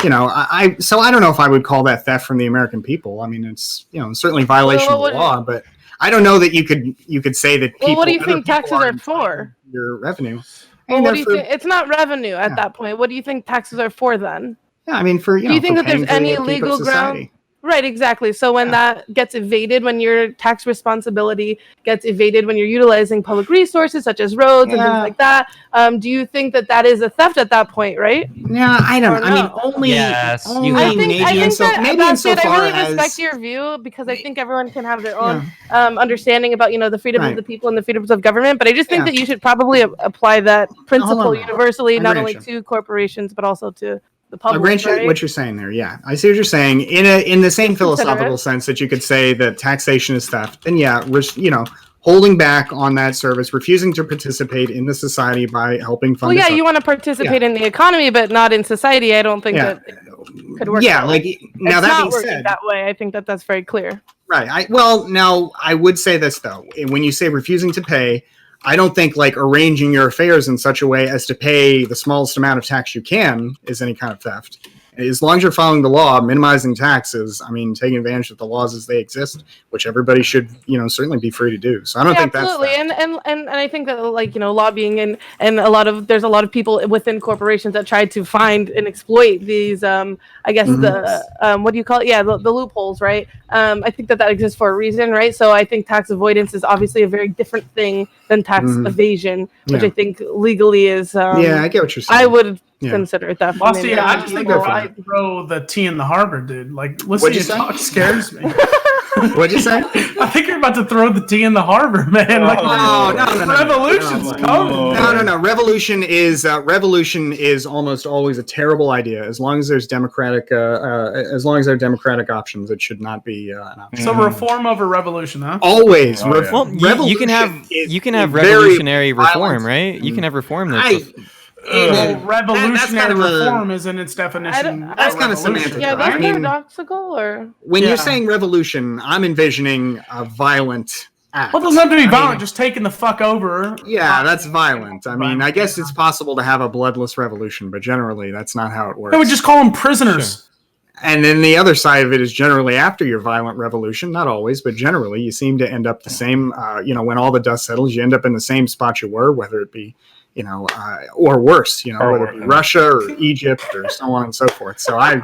Speaker 5: So I don't know if I would call that theft from the American people. I mean, it's certainly violation of the law, but I don't know that you could say that.
Speaker 9: Well, what do you think taxes are for?
Speaker 5: Your revenue.
Speaker 9: Well, what do you think? It's not revenue at that point. What do you think taxes are for then?
Speaker 5: Yeah, I mean, do
Speaker 9: you think that there's any legal ground? Right, exactly. So when that gets evaded, when your tax responsibility gets evaded, when you're utilizing public resources such as roads and things like that, do you think that is a theft at that point, right?
Speaker 5: Yeah, I don't know. I mean, only
Speaker 9: I really respect your view because I think everyone can have their own understanding about, the freedoms of the people and the freedoms of government. But I just think that you should probably apply that principle universally, not only to corporations, but also to the public.
Speaker 5: I grant you what you're saying there. Yeah, I see what you're saying. In the same philosophical sense that you could say that taxation is theft, then holding back on that service, refusing to participate in the society by helping fund.
Speaker 9: Well, yeah, you want to participate in the economy, but not in society. I don't think that could work.
Speaker 5: Yeah, now that being said,
Speaker 9: that way, I think that's very clear.
Speaker 5: Right. Now I would say this though. When you say refusing to pay, I don't think arranging your affairs in such a way as to pay the smallest amount of tax you can is any kind of theft. As long as you're following the law, minimizing taxes, I mean, taking advantage of the laws as they exist, which everybody should, certainly be free to do. So I don't think that's
Speaker 9: absolutely. And I think that lobbying and there's a lot of people within corporations that try to find and exploit these the what do you call it? Yeah, the loopholes, right? I think that exists for a reason, right? So I think tax avoidance is obviously a very different thing than tax evasion, which I think legally is.
Speaker 5: I get what you're saying.
Speaker 9: I would consider it that.
Speaker 4: I just think I throw the T in the harbor, dude. Listening to talk scares me.
Speaker 5: What'd you say?
Speaker 4: I think you're about to throw the T in the harbor, man. Like,
Speaker 5: No.
Speaker 4: revolution's coming.
Speaker 5: No. Revolution is almost always a terrible idea. As long as there's democratic, as long as there are democratic options, it should not be an option.
Speaker 4: So reform over revolution, huh?
Speaker 5: Always.
Speaker 1: Well, you can have revolutionary reform, right? You can have reform that's
Speaker 4: Well, revolutionary reform is in its definition.
Speaker 5: That's kind of semantic.
Speaker 9: Yeah, that's
Speaker 5: I mean,
Speaker 9: paradoxical, or
Speaker 5: when you're saying revolution, I'm envisioning a violent act.
Speaker 4: Well, it doesn't have to be violent, just taking the fuck over.
Speaker 5: Yeah, that's violent. I mean, I guess it's possible to have a bloodless revolution, but generally that's not how it works.
Speaker 4: I would just call them prisoners.
Speaker 5: Sure. And then the other side of it is generally after your violent revolution, not always, but generally you seem to end up the same, when all the dust settles, you end up in the same spot you were, whether it be, or worse, whether it be Russia or Egypt or so on and so forth. So not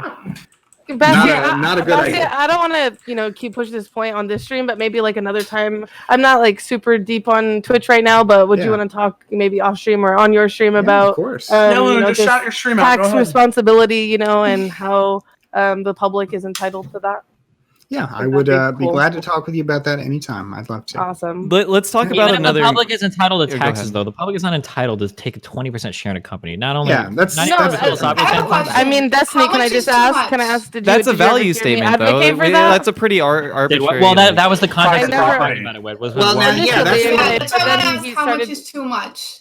Speaker 5: a good idea.
Speaker 9: I don't want to, keep pushing this point on this stream, but maybe like another time. I'm not like super deep on Twitch right now, but would you want to talk maybe off stream or on your stream about,
Speaker 5: of course,
Speaker 4: just shout your stream out.
Speaker 9: Tax responsibility, and how the public is entitled to that?
Speaker 5: Yeah, I would be glad to talk with you about that anytime. I'd love to.
Speaker 9: Awesome.
Speaker 1: Let's talk about another.
Speaker 7: The public is entitled to taxes, though. The public is not entitled to take a 20% share in a company. Not only.
Speaker 5: Yeah, that's
Speaker 9: I mean, Destiny. Can I just ask? Can I ask?
Speaker 1: That's a value statement, though. That's a pretty arbitrary.
Speaker 7: Well, that was the context of talking about it.
Speaker 1: Well,
Speaker 8: how much is too much?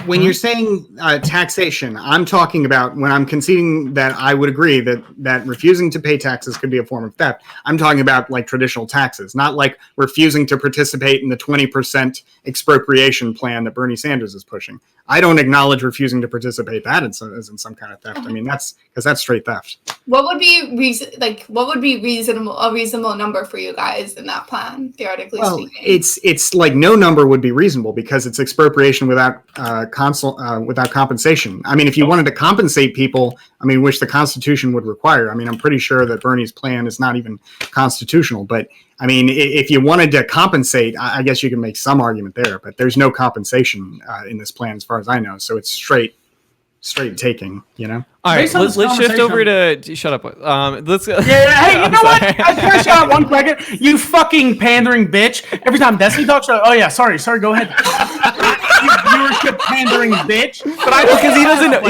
Speaker 5: When you're saying taxation, I'm talking about when I'm conceding that I would agree that refusing to pay taxes could be a form of theft. I'm talking about like traditional taxes, not like refusing to participate in the 20% expropriation plan that Bernie Sanders is pushing. I don't acknowledge refusing to participate that as in some kind of theft. I mean, that's straight theft.
Speaker 8: What would be a reasonable number for you guys in that plan, theoretically speaking?
Speaker 5: It's like no number would be reasonable because it's expropriation without compensation. I mean, if you wanted to compensate people, which the Constitution would require. I'm pretty sure that Bernie's plan is not even constitutional. But if you wanted to compensate, I guess you can make some argument there. But there's no compensation in this plan, as far as I know. So it's straight taking. All
Speaker 1: right, let's shift over to shut up. Let's.
Speaker 4: Hey, you know what? Can I shout out one second? You fucking pandering bitch! Every time Destiny talks, oh yeah, sorry, go ahead. You viewership pandering bitch!
Speaker 1: But because he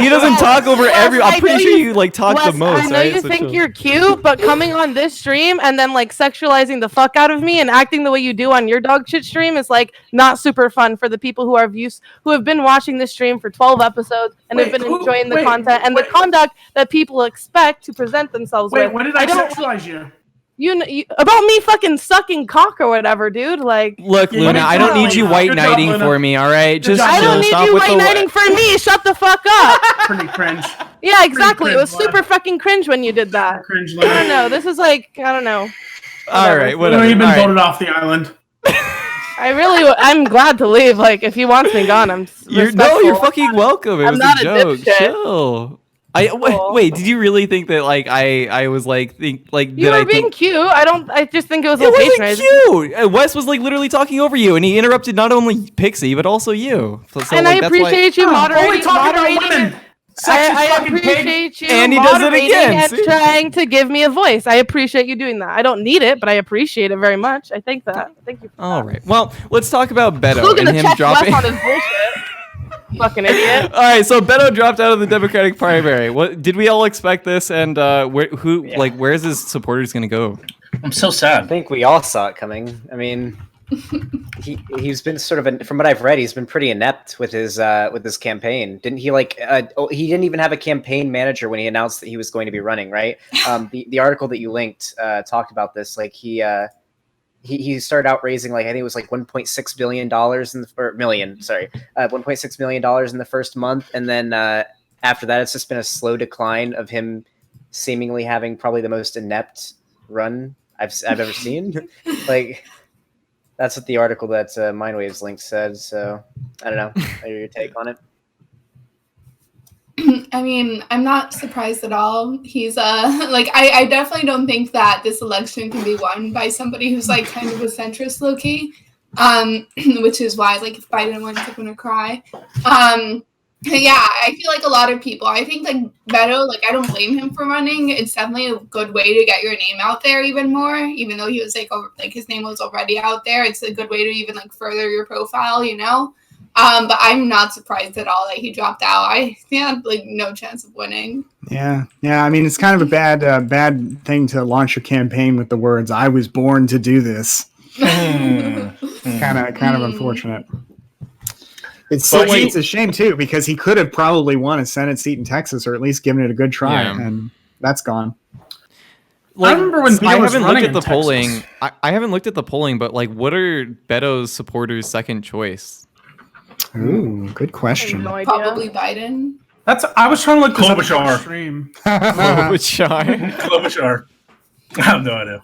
Speaker 1: doesn't talk over every. I'm pretty sure you talk the most.
Speaker 9: I know you think you're cute, but coming on this stream and then sexualizing the fuck out of me and acting the way you do on your dog shit stream is not super fun for the people who have been watching this stream for 12 episodes and have been enjoying the content and the conduct that people expect to present themselves with.
Speaker 4: When did I sexualize you?
Speaker 9: You about me fucking sucking cock or whatever, dude.
Speaker 1: Look, Luna, I don't need you white knighting for me. All right, just
Speaker 9: I don't need you white knighting for me. Shut the fuck up.
Speaker 4: Pretty cringe.
Speaker 9: Yeah, exactly. It was super fucking cringe when you did that.
Speaker 4: Cringe.
Speaker 9: I don't know. This is I don't know.
Speaker 1: All right, whatever.
Speaker 4: You've been voted off the island.
Speaker 9: I'm glad to leave. If he wants me gone, I'm.
Speaker 1: You're fucking welcome. It was
Speaker 9: not
Speaker 1: a joke.
Speaker 9: dipshit.
Speaker 1: Chill. Wait, did you really think that I was
Speaker 9: you were being cute? I just think it was a little patronizing.
Speaker 1: Cute. Wes was literally talking over you, and he interrupted not only Pxie but also you. So,
Speaker 9: and I appreciate you moderating. I appreciate you
Speaker 1: and he does it again.
Speaker 9: And trying to give me a voice. I appreciate you doing that. I don't need it, but I appreciate it very much. I think that. Thank you.
Speaker 1: All right. Well, let's talk about Beto and him dropping.
Speaker 9: On his bullshit. Fucking idiot.
Speaker 1: All right, so Beto dropped out of the Democratic primary. What did we all expect this? And where's his supporters going to go?
Speaker 3: I'm so sad.
Speaker 6: I think we all saw it coming. He's been sort of from what I've read, he's been pretty inept with his campaign. Didn't he he didn't even have a campaign manager when he announced that he was going to be running, right? The article that you linked talked about this. He started out raising I think it was $1.6 billion $1.6 million in the first month, and then after that it's just been a slow decline of him seemingly having probably the most inept run I've ever seen. That's what the article that MindWaves link said. So I don't know. Your take on it?
Speaker 8: I'm not surprised at all. He's I definitely don't think that this election can be won by somebody who's kind of a centrist low-key, which is why if Biden wins, I'm gonna cry. Yeah, I feel like a lot of people. I think like Beto, like I don't blame him for running. It's definitely a good way to get your name out there even more. Even though he was like his name was already out there, it's a good way to even like further your profile, you know. But I'm not surprised at all that he dropped out. I had like no chance of winning.
Speaker 5: Yeah. I mean, it's kind of a bad thing to launch your campaign with the words "I was born to do this." kind of unfortunate. It's a shame too, because he could have probably won a Senate seat in Texas, or at least given it a good try, and that's gone.
Speaker 1: Like,
Speaker 4: I remember when
Speaker 1: I
Speaker 4: Beto was
Speaker 1: haven't
Speaker 4: running
Speaker 1: looked at the
Speaker 4: in
Speaker 1: polling.
Speaker 4: Texas.
Speaker 1: I haven't looked at the polling, but like, what are Beto's supporters' second choice?
Speaker 5: Ooh, good question.
Speaker 9: No idea.
Speaker 8: Probably Biden.
Speaker 4: I was trying to look this up on
Speaker 3: Klobuchar.
Speaker 4: stream.
Speaker 3: Klobuchar. I have no idea.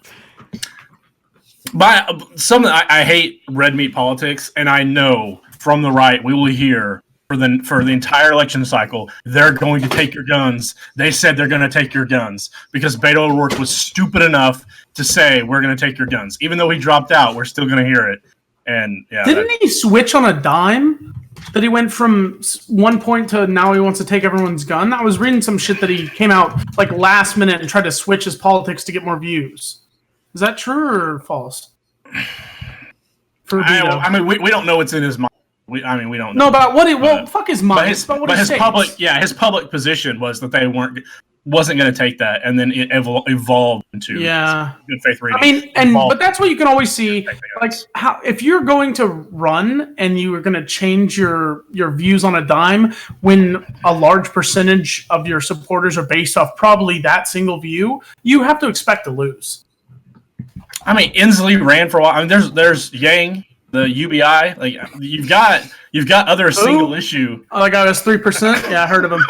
Speaker 3: I hate red meat politics, and I know from the right we will hear for the entire election cycle they're going to take your guns. They said they're going to take your guns because Beto O'Rourke was stupid enough to say we're going to take your guns, even though he dropped out. We're still going to hear it. And yeah,
Speaker 4: Didn't he switch on a dime? That he went from one point to now he wants to take everyone's gun? I was reading some shit that he came out like last minute and tried to switch his politics to get more views. Is that true or false?
Speaker 3: I mean, we don't know what's in his mind. We don't know.
Speaker 4: No, but fuck his mind.
Speaker 3: But his public position was that they wasn't going to take that, and then it evolved into good faith reading.
Speaker 4: I mean, but that's what you can always see. Like, how if you're going to run and you are going to change your views on a dime, when a large percentage of your supporters are based off probably that single view, you have to expect to lose.
Speaker 3: I mean, Inslee ran for a while. I mean, there's Yang, the UBI. Like you've got other single issue.
Speaker 4: Oh, that guy was 3%. Yeah, I heard of him.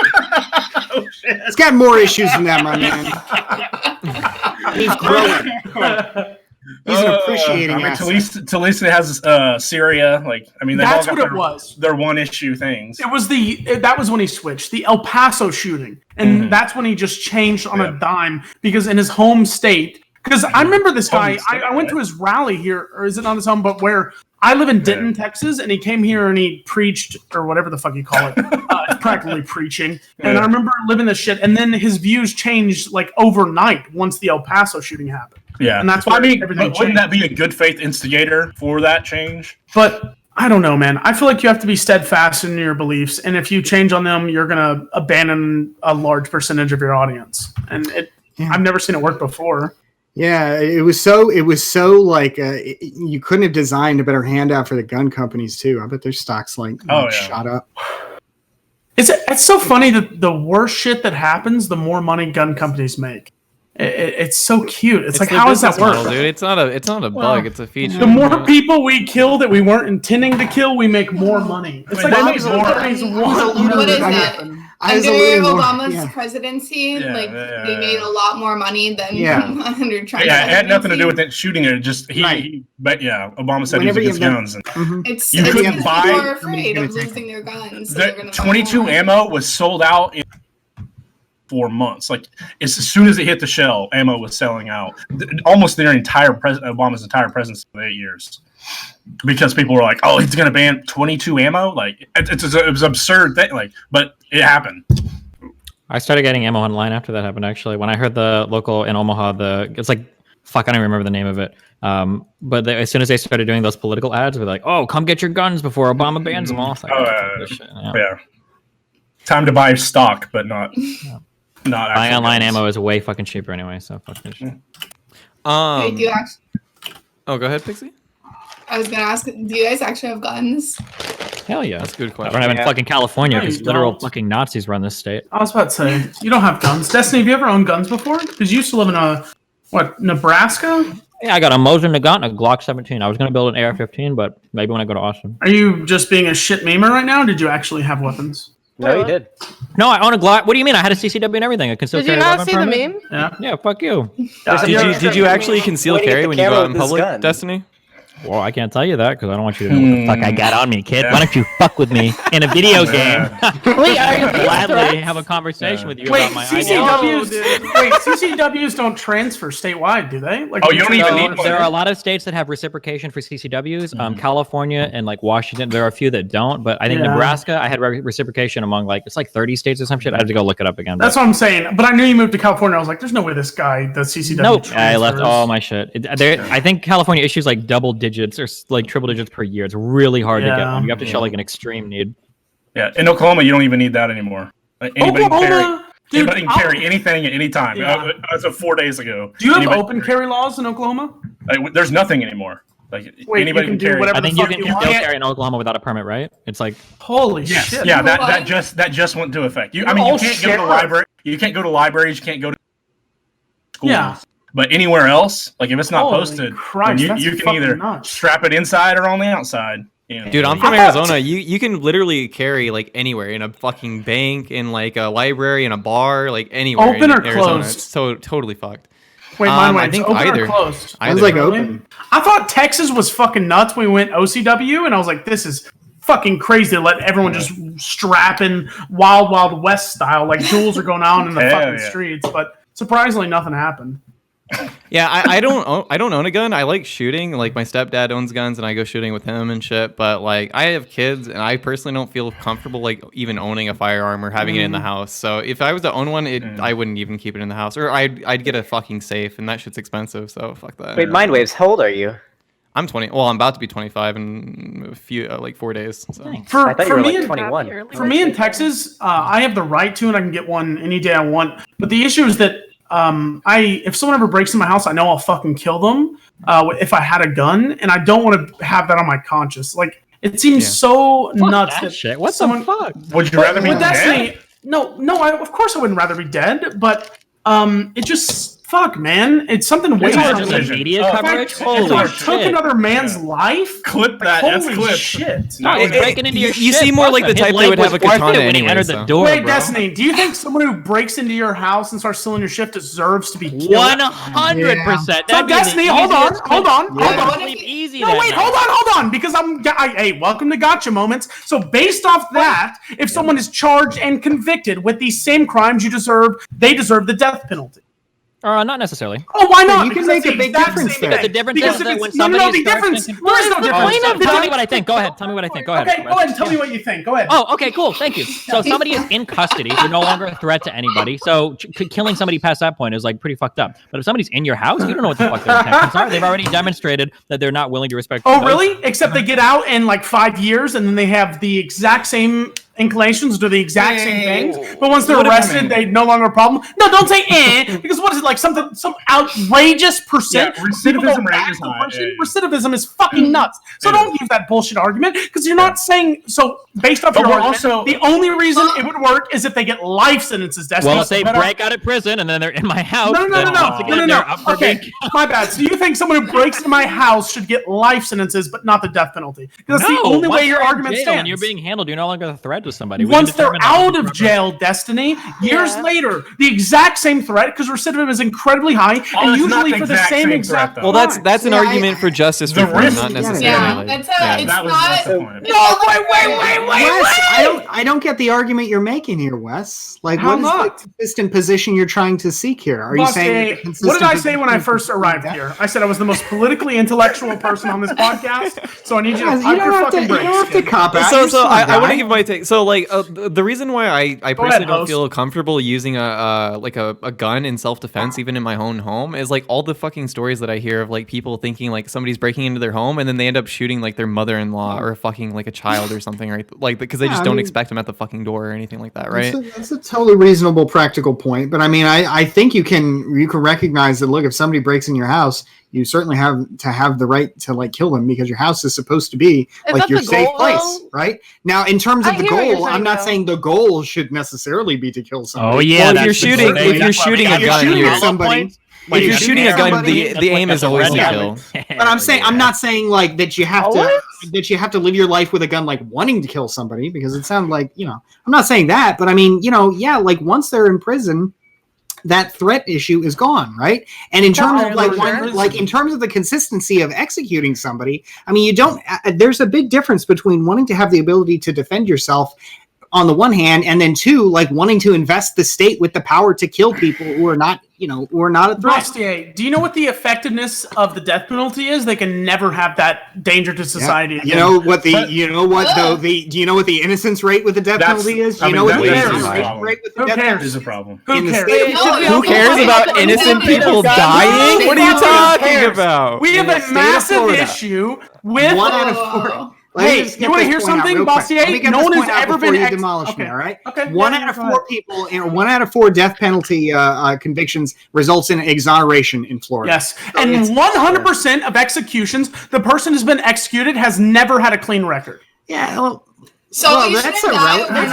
Speaker 3: Oh shit!
Speaker 5: It's got more issues than that, my man. He's growing. He's an appreciating asset.
Speaker 3: Talisa has Syria. Like, I mean,
Speaker 4: that's what it was.
Speaker 3: Their one issue things.
Speaker 4: It was that was when he switched the El Paso shooting, and that's when he just changed on a dime because in his home state. Because I remember this guy. I went to his rally here, or is it not his home? But where I live in Denton, Texas, and he came here and he preached, or whatever the fuck you call it. It's practically preaching. And I remember living this shit, and then his views changed like overnight once the El Paso shooting happened.
Speaker 3: Yeah,
Speaker 4: and that's why everything changed.
Speaker 3: Wouldn't that be a good faith instigator for that change?
Speaker 4: But I don't know, man. I feel like you have to be steadfast in your beliefs, and if you change on them, you're gonna abandon a large percentage of your audience. And I've never seen it work before.
Speaker 5: Yeah, it was so like you couldn't have designed a better handout for the gun companies too. I bet their stocks shot up.
Speaker 4: It's so funny that the worse shit that happens, the more money gun companies make. It's so cute. It's like, how does that work,
Speaker 1: dude? It's not a bug. It's a feature.
Speaker 4: The more people we kill that we weren't intending to kill, we make more money. It's like
Speaker 8: what is that? Under Obama's presidency, they made a lot more money than under Trump.
Speaker 3: Yeah, it had nothing to do with it shooting it. Just Obama said he was against guns.
Speaker 8: It's
Speaker 3: you couldn't buy.
Speaker 8: People are afraid of losing their guns. So
Speaker 3: the 22 ammo was sold out in 4 months. Like as soon as it hit the shelf, ammo was selling out. Almost their entire Obama's entire presidency for 8 years. Because people were like, "Oh, he's going to ban 22 ammo." Like it was an absurd thing. Like, but it happened.
Speaker 7: I started getting ammo online after that happened. Actually, when I heard the local in Omaha, it's like fuck, I don't even remember the name of it. But as soon as they started doing those political ads, we're like, "Oh, come get your guns before Obama bans them all."
Speaker 3: Like, time to buy stock, but not. Not
Speaker 7: buying online ammo is way fucking cheaper anyway. So fuck this shit.
Speaker 8: Hey, do you actually?
Speaker 1: Oh, go ahead, Pixie.
Speaker 8: I was gonna ask, do you guys actually have guns?
Speaker 7: Hell yeah,
Speaker 1: that's a good question.
Speaker 7: I don't have in fucking California because literal fucking Nazis run this state.
Speaker 4: I was about to say, you don't have guns. Destiny, have you ever owned guns before? Because you used to live in Nebraska?
Speaker 7: Yeah, I got a Mosin Nagant and a Glock 17. I was gonna build an AR-15, but maybe when I go to Austin.
Speaker 4: Are you just being a shit memer right now? Or did you actually have weapons?
Speaker 6: No, you did.
Speaker 7: No, I own a Glock. What do you mean? I had a CCW and everything. I can still
Speaker 9: did you not see the meme?
Speaker 7: Yeah, fuck you.
Speaker 1: Did you actually conceal carry when you go out in public, Destiny?
Speaker 7: Well, I can't tell you that because I don't want you to know what the fuck I got on me, kid. Why don't you fuck with me in a video game?
Speaker 9: Wait, are you
Speaker 7: Gladly have a conversation with you
Speaker 4: Wait,
Speaker 7: about my ideology.
Speaker 4: CCWs don't transfer statewide, do they? Like,
Speaker 3: Oh, you don't even need one.
Speaker 7: There are a lot of states that have reciprocation for CCWs. California and like Washington, there are a few that don't. But I think Nebraska, I had reciprocation among it's like 30 states or some shit. I have to go look it up again.
Speaker 4: That's what I'm saying. But I knew you moved to California. I was like, there's no way this guy does CCW.
Speaker 7: Nope.
Speaker 4: transfers.
Speaker 7: I left all my shit. I think California issues like double digits or like triple digits per year. It's really hard to get one. You have to show like an extreme need.
Speaker 3: Yeah, in Oklahoma, you don't even need that anymore. Anybody can carry anything at any time.
Speaker 4: Yeah.
Speaker 3: As of 4 days ago.
Speaker 4: Do you have open carry laws in Oklahoma?
Speaker 3: There's nothing anymore. Like anybody can
Speaker 4: do
Speaker 3: carry.
Speaker 4: whatever
Speaker 7: I think
Speaker 4: the
Speaker 7: you
Speaker 4: fuck
Speaker 7: can
Speaker 4: you want.
Speaker 7: still carry in Oklahoma without a permit, right? It's like
Speaker 4: Holy shit!
Speaker 3: Yeah, that just went into effect. You can't go to the library. You can't go to libraries. You can't go to schools.
Speaker 4: Yeah.
Speaker 3: But anywhere else, like if it's not
Speaker 4: Holy
Speaker 3: posted,
Speaker 4: Christ,
Speaker 3: you
Speaker 4: that's
Speaker 3: can
Speaker 4: fucking
Speaker 3: either
Speaker 4: nuts.
Speaker 3: strap it inside or on the outside. You know?
Speaker 1: Dude, I'm from Arizona. You can literally carry like anywhere, in a fucking bank, in like a library, in a bar, like anywhere.
Speaker 4: Open
Speaker 1: in
Speaker 4: or
Speaker 1: Arizona.
Speaker 4: closed?
Speaker 1: It's so totally fucked.
Speaker 4: Wait,
Speaker 1: I think
Speaker 4: open
Speaker 1: either.
Speaker 4: or closed?
Speaker 5: Sounds like open.
Speaker 4: I thought Texas was fucking nuts when we went OCW, and I was like, this is fucking crazy to let everyone just strap in Wild West style, like duels are going on in the fucking streets. But surprisingly, nothing happened.
Speaker 1: Yeah, I don't own a gun. I like shooting. Like my stepdad owns guns, and I go shooting with him and shit. But like I have kids, and I personally don't feel comfortable like even owning a firearm or having it in the house. So if I was to own one, I wouldn't even keep it in the house, or I'd get a fucking safe, and that shit's expensive. So fuck that.
Speaker 6: Wait, MindWaves, how old are you?
Speaker 1: I'm 20. Well, I'm about to be 25 in a few like 4 days. So.
Speaker 6: I thought you were
Speaker 4: me,
Speaker 6: like 21.
Speaker 4: For me in Texas, I have the right to, and I can get one any day I want. But the issue is that if someone ever breaks in my house, I know I'll fucking kill them if I had a gun, and I don't want to have that on my conscience. Like it seems so nuts that
Speaker 7: shit. What
Speaker 4: someone,
Speaker 7: the fuck?
Speaker 3: Would you rather be dead?
Speaker 4: No, of course I wouldn't rather be dead, but it just fuck, man. It's something way more
Speaker 7: Just media coverage.
Speaker 4: If I took another man's life,
Speaker 3: clip that.
Speaker 4: Holy
Speaker 3: Clip.
Speaker 4: shit!
Speaker 7: No, it's breaking into your shit.
Speaker 1: You seem more like the type that would have a katana
Speaker 7: when he
Speaker 1: anyway.
Speaker 7: entered the door,
Speaker 4: Wait,
Speaker 7: bro.
Speaker 4: Destiny, do you think someone who breaks into your house and starts stealing your shit deserves to be killed?
Speaker 7: 100%.
Speaker 4: So Destiny, hold on.
Speaker 7: Easy.
Speaker 4: No, wait, hold on, because hey, welcome to Gotcha Moments. So based off that, if someone is charged and convicted with these same crimes, they deserve the death penalty.
Speaker 7: Not necessarily.
Speaker 4: Oh, why not?
Speaker 5: You can
Speaker 4: Because
Speaker 5: make a big difference there.
Speaker 7: The difference is that when
Speaker 4: no,
Speaker 7: somebody
Speaker 4: the difference. There is no difference.
Speaker 7: Tell me what I think. Go ahead. Tell me what I think. Go ahead.
Speaker 4: Okay, go ahead and tell me what you think. Go ahead.
Speaker 7: Oh, okay, cool. Thank you. So somebody is in custody. They're no longer a threat to anybody. So killing somebody past that point is like pretty fucked up. But if somebody's in your house, you don't know what the fuck their intentions are. They've already demonstrated that they're not willing to respect.
Speaker 4: Oh, really? Except they get out in like 5 years, and then they have the exact same inclinations, do the exact same things, but once they're arrested, they no longer a problem. No, don't say because what is it, like some outrageous percent?
Speaker 3: Yeah, recidivism rate is high.
Speaker 4: Recidivism is fucking nuts. So don't use that bullshit argument, because you're not saying, so based off your argument, the only reason it would work is if they get life sentences.
Speaker 7: Well, if they break out of prison and then they're in my house.
Speaker 4: No. Okay, my bad. So you think someone who breaks into my house should get life sentences, but not the death penalty? Because that's the only way your argument stands.
Speaker 7: When you're being handled, you're no longer a threat to somebody.
Speaker 4: Once they're out of jail, Destiny, years later, the exact same threat, because recidivism is incredibly high, and usually for the same exact.
Speaker 1: Well, that's an argument for justice reform, not necessarily.
Speaker 8: It's not.
Speaker 4: No, wait.
Speaker 5: I don't get the argument you're making here, Wes. Like,
Speaker 4: How
Speaker 5: what is
Speaker 4: not?
Speaker 5: the consistent position you're trying to seek here? Are you saying?
Speaker 4: What did I say when I first arrived here? I said I was the most politically intellectual person on this podcast, so I need you to pump your fucking brakes.
Speaker 5: You don't have to cop out.
Speaker 1: So I want to give my take. So like the reason why I personally don't feel comfortable using a gun in self-defense even in my own home is like all the fucking stories that I hear of like people thinking like somebody's breaking into their home and then they end up shooting like their mother-in-law or fucking like a child or something, right? Like because they just don't expect them at the fucking door or anything like that, right?
Speaker 5: That's a totally reasonable practical point, but I mean I think you can recognize that, look, if somebody breaks in your house, you certainly have to have the right to like kill them, because your house is supposed to be like your safe place, right? Now, in terms of the goal, I'm not saying the goal should necessarily be to kill somebody.
Speaker 7: Oh yeah,
Speaker 1: well, if you're shooting a gun, if you're shooting a gun, the aim is always to kill.
Speaker 5: But I'm not saying like that you have to live your life with a gun like wanting to kill somebody, because it sounds like, I'm not saying that, but I mean, like once they're in prison, that threat issue is gone, right? And in terms of
Speaker 4: in
Speaker 5: terms of the consistency of executing somebody, I mean, you don't. There's a big difference between wanting to have the ability to defend yourself on the one hand, and then two, like wanting to invest the state with the power to kill people who are not, who are not a threat.
Speaker 4: Bastiat, do you know what the effectiveness of the death penalty is? They can never have that danger to society.
Speaker 5: Yeah. Do you know what the innocence rate with the death penalty is? Do you know what the innocence rate with the death penalty
Speaker 3: is? A problem.
Speaker 4: Who cares?
Speaker 1: Who cares about innocent people dying? What are you talking about?
Speaker 4: We have a massive issue with
Speaker 5: 1 out of 4.
Speaker 4: Hey, you want to hear something, Bastiat? No one has ever been
Speaker 5: demolished me. All right. Okay. 1 out of 4 people, 1 out of 4 death penalty convictions results in exoneration in Florida.
Speaker 4: Yes, and 100% of executions, the person who's been executed has never had a clean record.
Speaker 5: Yeah. Well,
Speaker 8: so
Speaker 5: that's irrelevant.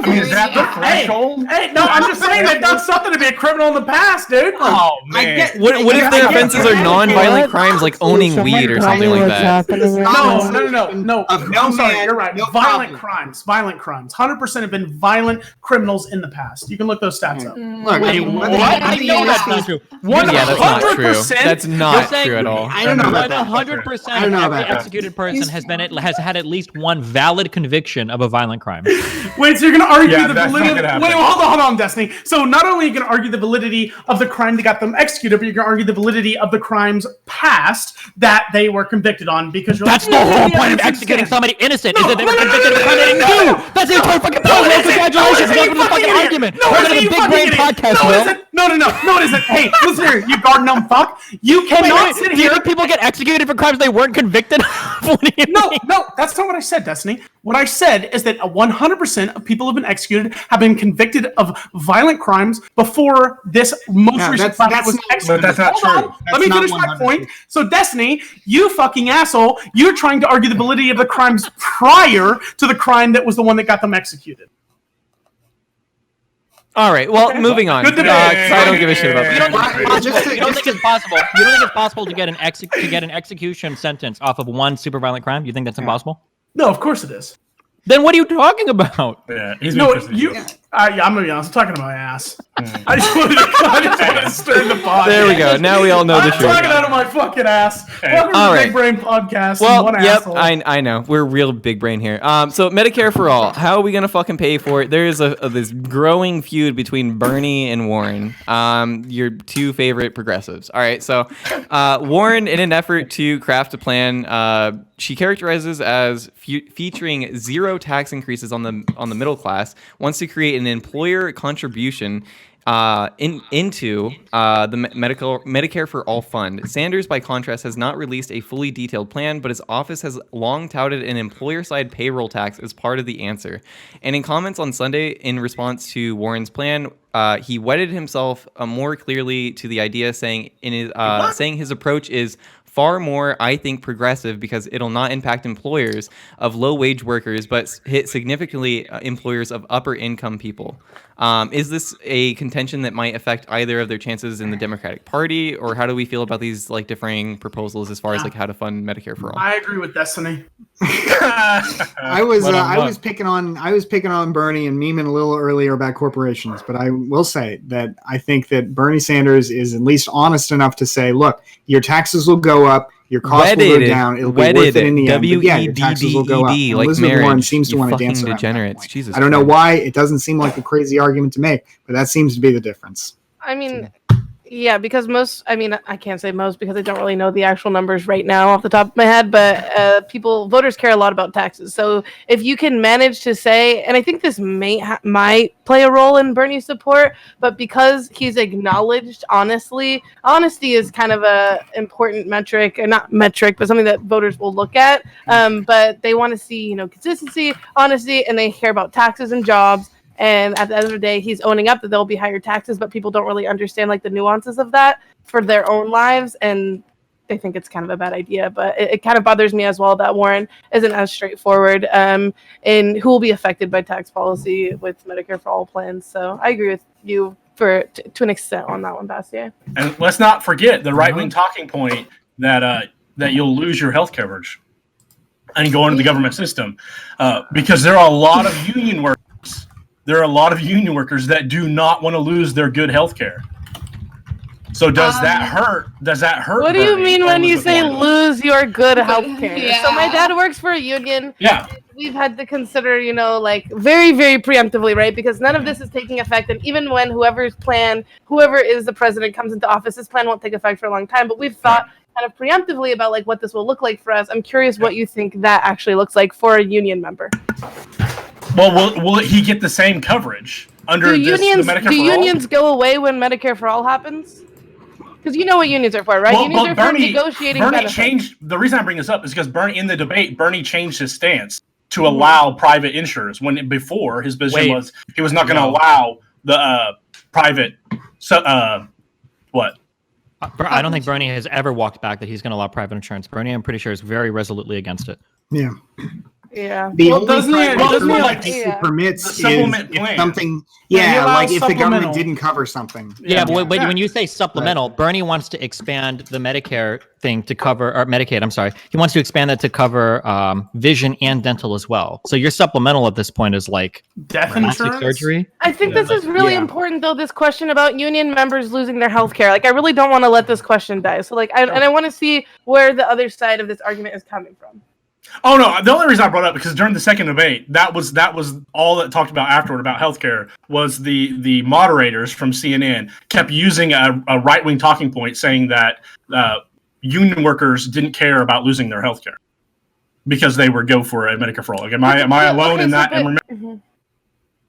Speaker 3: Is that the threshold?
Speaker 4: Hey, no, I'm just saying they've done something to be a criminal in the past, dude.
Speaker 3: Oh man.
Speaker 1: What if the offenses are non-violent crimes like owning weed or something like that?
Speaker 4: No. I'm sorry, you're right. Violent crimes. 100% have been violent criminals in the past. You can look those stats up.
Speaker 5: Look,
Speaker 7: what? I know that's not true.
Speaker 1: Yeah, that's not true. That's not true at all.
Speaker 5: I don't know about that.
Speaker 7: 100% of every executed person has had at least one valid conviction of a violent crime.
Speaker 4: Wait, so you're going to argue the validity? Wait, hold on, Destiny. So not only are you going to argue the validity of the crime that got them executed, but you're going to argue the validity of the crimes past that they were convicted on because
Speaker 7: that's the whole point of executing somebody innocent. Is that they were convicted of a crime they didn't do. That's the entire fucking point. Congratulations. Welcome to the fucking argument. Welcome to the Big Brain Podcast, Will.
Speaker 4: No, it isn't. Hey, listen here, you garden fuck. You cannot sit here.
Speaker 7: Do you think people get executed for crimes they weren't convicted of?
Speaker 4: No, that's not what I said, Destiny. What I said is that 100% of people who have been executed have been convicted of violent crimes before this most recent fact was executed.
Speaker 3: But that's not true.
Speaker 4: Let me finish my point. So, Destiny, you fucking asshole, you're trying to argue the validity of the crimes prior to the crime that was the one that got them executed.
Speaker 1: All right. Well, moving on.
Speaker 4: Good debate.
Speaker 1: I don't give a shit about that.
Speaker 7: You don't think it's possible? You don't think it's possible to get an execution sentence off of one super violent crime? You think that's impossible?
Speaker 4: No, of course it is.
Speaker 7: Then what are you talking about?
Speaker 3: Yeah,
Speaker 4: I'm gonna be honest. I'm talking about my ass. I just wanted to stir the pot.
Speaker 1: There we go. Now we all know the truth.
Speaker 4: I'm talking out of my fucking ass. Welcome to the Big Brain Podcast.
Speaker 1: Well, I know. We're real big brain here. So Medicare for all. How are we gonna fucking pay for it? There is this growing feud between Bernie and Warren. Your two favorite progressives. All right. So Warren, in an effort to craft a plan, she characterizes as featuring zero tax increases on the middle class, wants to create an employer contribution into the Medicare for All fund. Sanders, by contrast, has not released a fully detailed plan, but his office has long touted an employer-side payroll tax as part of the answer. And in comments on Sunday, in response to Warren's plan, he wedded himself more clearly to the idea, saying his approach is far more, I think, progressive because it'll not impact employers of low-wage workers, but hit significantly employers of upper-income people. Is this a contention that might affect either of their chances in the Democratic Party, or how do we feel about these differing proposals as far as how to fund Medicare for all?
Speaker 4: I agree with Destiny.
Speaker 5: I was picking on Bernie and memeing a little earlier about corporations, but I will say that I think that Bernie Sanders is at least honest enough to say, look, your taxes will go up, your costs will go down, it'll be worth it in the end. But yeah, your taxes will go up.
Speaker 1: like
Speaker 5: Elizabeth
Speaker 1: marriage.
Speaker 5: Warren seems to want to dance around
Speaker 1: degenerates. Jesus
Speaker 5: I don't know why. It doesn't seem like a crazy argument to make, but that seems to be the difference.
Speaker 9: I mean, yeah, because I can't say most because I don't really know the actual numbers right now off the top of my head, but voters care a lot about taxes. So if you can manage to say, and I think this might play a role in Bernie's support, but because he's acknowledged honesty is kind of a important metric, and not metric, but something that voters will look at. But they want to see, consistency, honesty, and they care about taxes and jobs. And at the end of the day, he's owning up that there'll be higher taxes, but people don't really understand the nuances of that for their own lives, and they think it's kind of a bad idea. But it kind of bothers me as well that Warren isn't as straightforward in who will be affected by tax policy with Medicare for all plans. So I agree with you to an extent on that one, Bastiat.
Speaker 3: And let's not forget the right-wing talking point that you'll lose your health coverage and go into the government system because there are a lot of union workers there are a lot of union workers that do not want to lose their good health care. So does that hurt? Does that hurt?
Speaker 9: What do you mean when you say
Speaker 3: Warren?
Speaker 9: lose your good health care?
Speaker 8: Yeah.
Speaker 9: So my dad works for a union.
Speaker 3: Yeah.
Speaker 9: We've had to consider, like very, very preemptively, right? Because none of this is taking effect. And even when whoever is the president comes into office, this plan won't take effect for a long time. But we've thought kind of preemptively about like what this will look like for us. I'm curious what you think that actually looks like for a union member.
Speaker 3: Well, will he get the same coverage under the Medicare for All?
Speaker 9: Do unions go away when Medicare for All happens? Because you know what unions are for, right? Unions are for negotiating benefits.
Speaker 3: The reason I bring this up is because in the debate, Bernie changed his stance to allow private insurers when before his position was he was not going to allow the private. What?
Speaker 7: I don't think Bernie has ever walked back that he's going to allow private insurance. Bernie, I'm pretty sure, is very resolutely against it.
Speaker 5: Yeah.
Speaker 9: Yeah.
Speaker 5: The
Speaker 4: Well,
Speaker 5: only
Speaker 4: doesn't
Speaker 5: private
Speaker 4: he-
Speaker 5: insurance
Speaker 4: like,
Speaker 5: he
Speaker 9: yeah.
Speaker 5: permits
Speaker 3: The
Speaker 5: is
Speaker 3: supplement
Speaker 5: if
Speaker 3: plan.
Speaker 5: something.
Speaker 4: Yeah, he
Speaker 5: Yeah,
Speaker 4: allows
Speaker 5: like if the government
Speaker 4: supplemental.
Speaker 5: didn't cover something.
Speaker 7: Yeah, but when
Speaker 4: Yeah.
Speaker 7: you say supplemental, Bernie wants to expand the Medicare thing to cover, or Medicaid, I'm sorry. He wants to expand that to cover vision and dental as well. So your supplemental at this point is like
Speaker 4: Death
Speaker 7: plastic
Speaker 4: insurance?
Speaker 7: surgery.
Speaker 9: I think this is really important, though, this question about union members losing their health care. Like, I really don't want to let this question die. So, like, I want to see where the other side of this argument is coming from.
Speaker 3: Oh no! The only reason I brought it up because during the second debate, that was all that talked about afterward about healthcare was the moderators from CNN kept using a right wing talking point saying that union workers didn't care about losing their healthcare because they would go for a Medicare for all. Like, am I alone in that?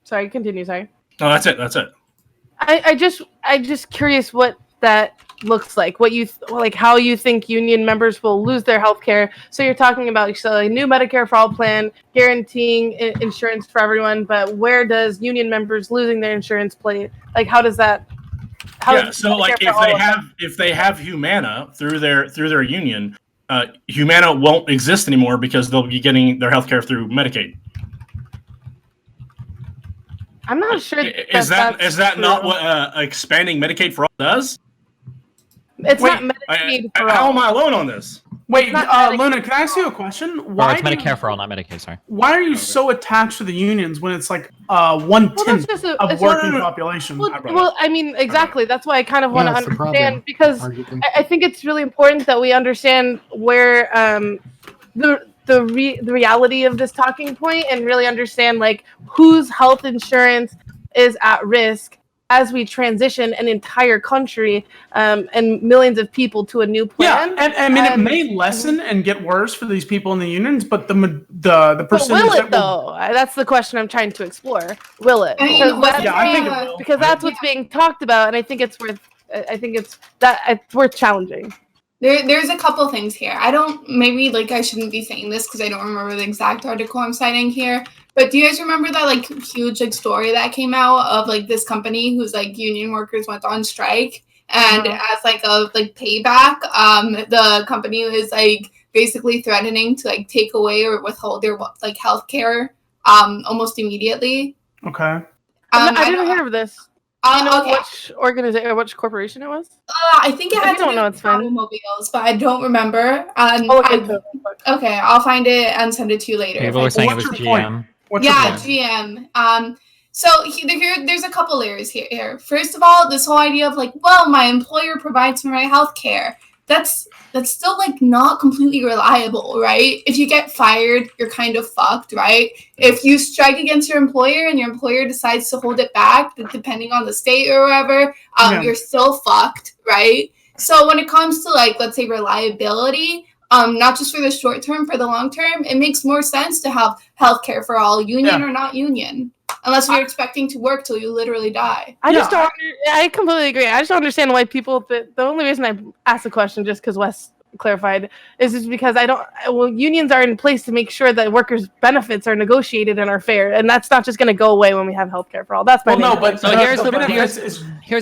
Speaker 9: Sorry, continue. Sorry.
Speaker 3: No, that's it. That's it.
Speaker 9: I just curious what that looks like. What you like, how you think union members will lose their health care. So you're talking about a new Medicare for all plan, guaranteeing insurance for everyone. But where does union members losing their insurance play? Like, how does that?
Speaker 3: So like if they have Humana through their union, Humana won't exist anymore because they'll be getting their health care through Medicaid.
Speaker 9: I'm not sure.
Speaker 3: Is that not what expanding Medicaid for all does?
Speaker 9: It's not Medicaid for all.
Speaker 3: How am I alone on this?
Speaker 4: Wait,
Speaker 9: not Medicaid
Speaker 4: Luna, can I ask you a question?
Speaker 7: Or it's Medicare for all, not Medicaid, sorry.
Speaker 4: Why are you so attached to the unions when it's like 1/10 of working population?
Speaker 9: Well, I mean, exactly. That's why I kind of want to
Speaker 5: that's the
Speaker 9: understand
Speaker 5: problem,
Speaker 9: because
Speaker 5: arguably.
Speaker 9: I think it's really important that we understand where the reality of this talking point and really understand like whose health insurance is at risk as we transition an entire country and millions of people to a new plan.
Speaker 4: Yeah, and I mean, it may lessen and get worse for these people in the unions, but the
Speaker 9: But
Speaker 4: percentage
Speaker 9: will it
Speaker 4: that
Speaker 9: though? That's the question I'm trying to explore. Will it?
Speaker 8: I mean,
Speaker 4: I think it will.
Speaker 9: Because that's what's being talked about, and I think it's worth. I think it's worth challenging.
Speaker 8: There's a couple things here. I shouldn't be saying this because I don't remember the exact article I'm citing here. But do you guys remember that like huge like story that came out of like this company whose like union workers went on strike and as like a like payback, the company was like basically threatening to like take away or withhold their like healthcare almost immediately.
Speaker 4: Okay.
Speaker 9: I didn't hear of this. Do you know
Speaker 8: Okay.
Speaker 9: which organization or which corporation it was?
Speaker 8: I think it had to
Speaker 9: don't
Speaker 8: do
Speaker 9: know,
Speaker 8: with
Speaker 9: it's fine.
Speaker 8: automobiles, but I don't remember.
Speaker 9: Okay,
Speaker 8: I'll find it and send it to you later.
Speaker 7: People
Speaker 8: if I
Speaker 7: were saying it
Speaker 4: what's
Speaker 7: was
Speaker 4: your point?
Speaker 7: GM.
Speaker 4: What's your
Speaker 8: Yeah,
Speaker 4: point?
Speaker 8: GM. So there's a couple layers here. First of all, this whole idea of like, well, my employer provides for my health care. That's still like not completely reliable, right? If you get fired, you're kind of fucked, right? If you strike against your employer and your employer decides to hold it back, depending on the state or whatever, you're still fucked, right? So when it comes to like, let's say reliability, not just for the short term, for the long term, it makes more sense to have healthcare for all, union or not union, unless you're expecting to work till you literally die.
Speaker 9: I completely agree. I just don't understand why people. The only reason I asked the question, just because Wes clarified, is just because unions are in place to make sure that workers' benefits are negotiated and are fair, and that's not just going to go away when we have healthcare for all. That's my main point.
Speaker 7: So here's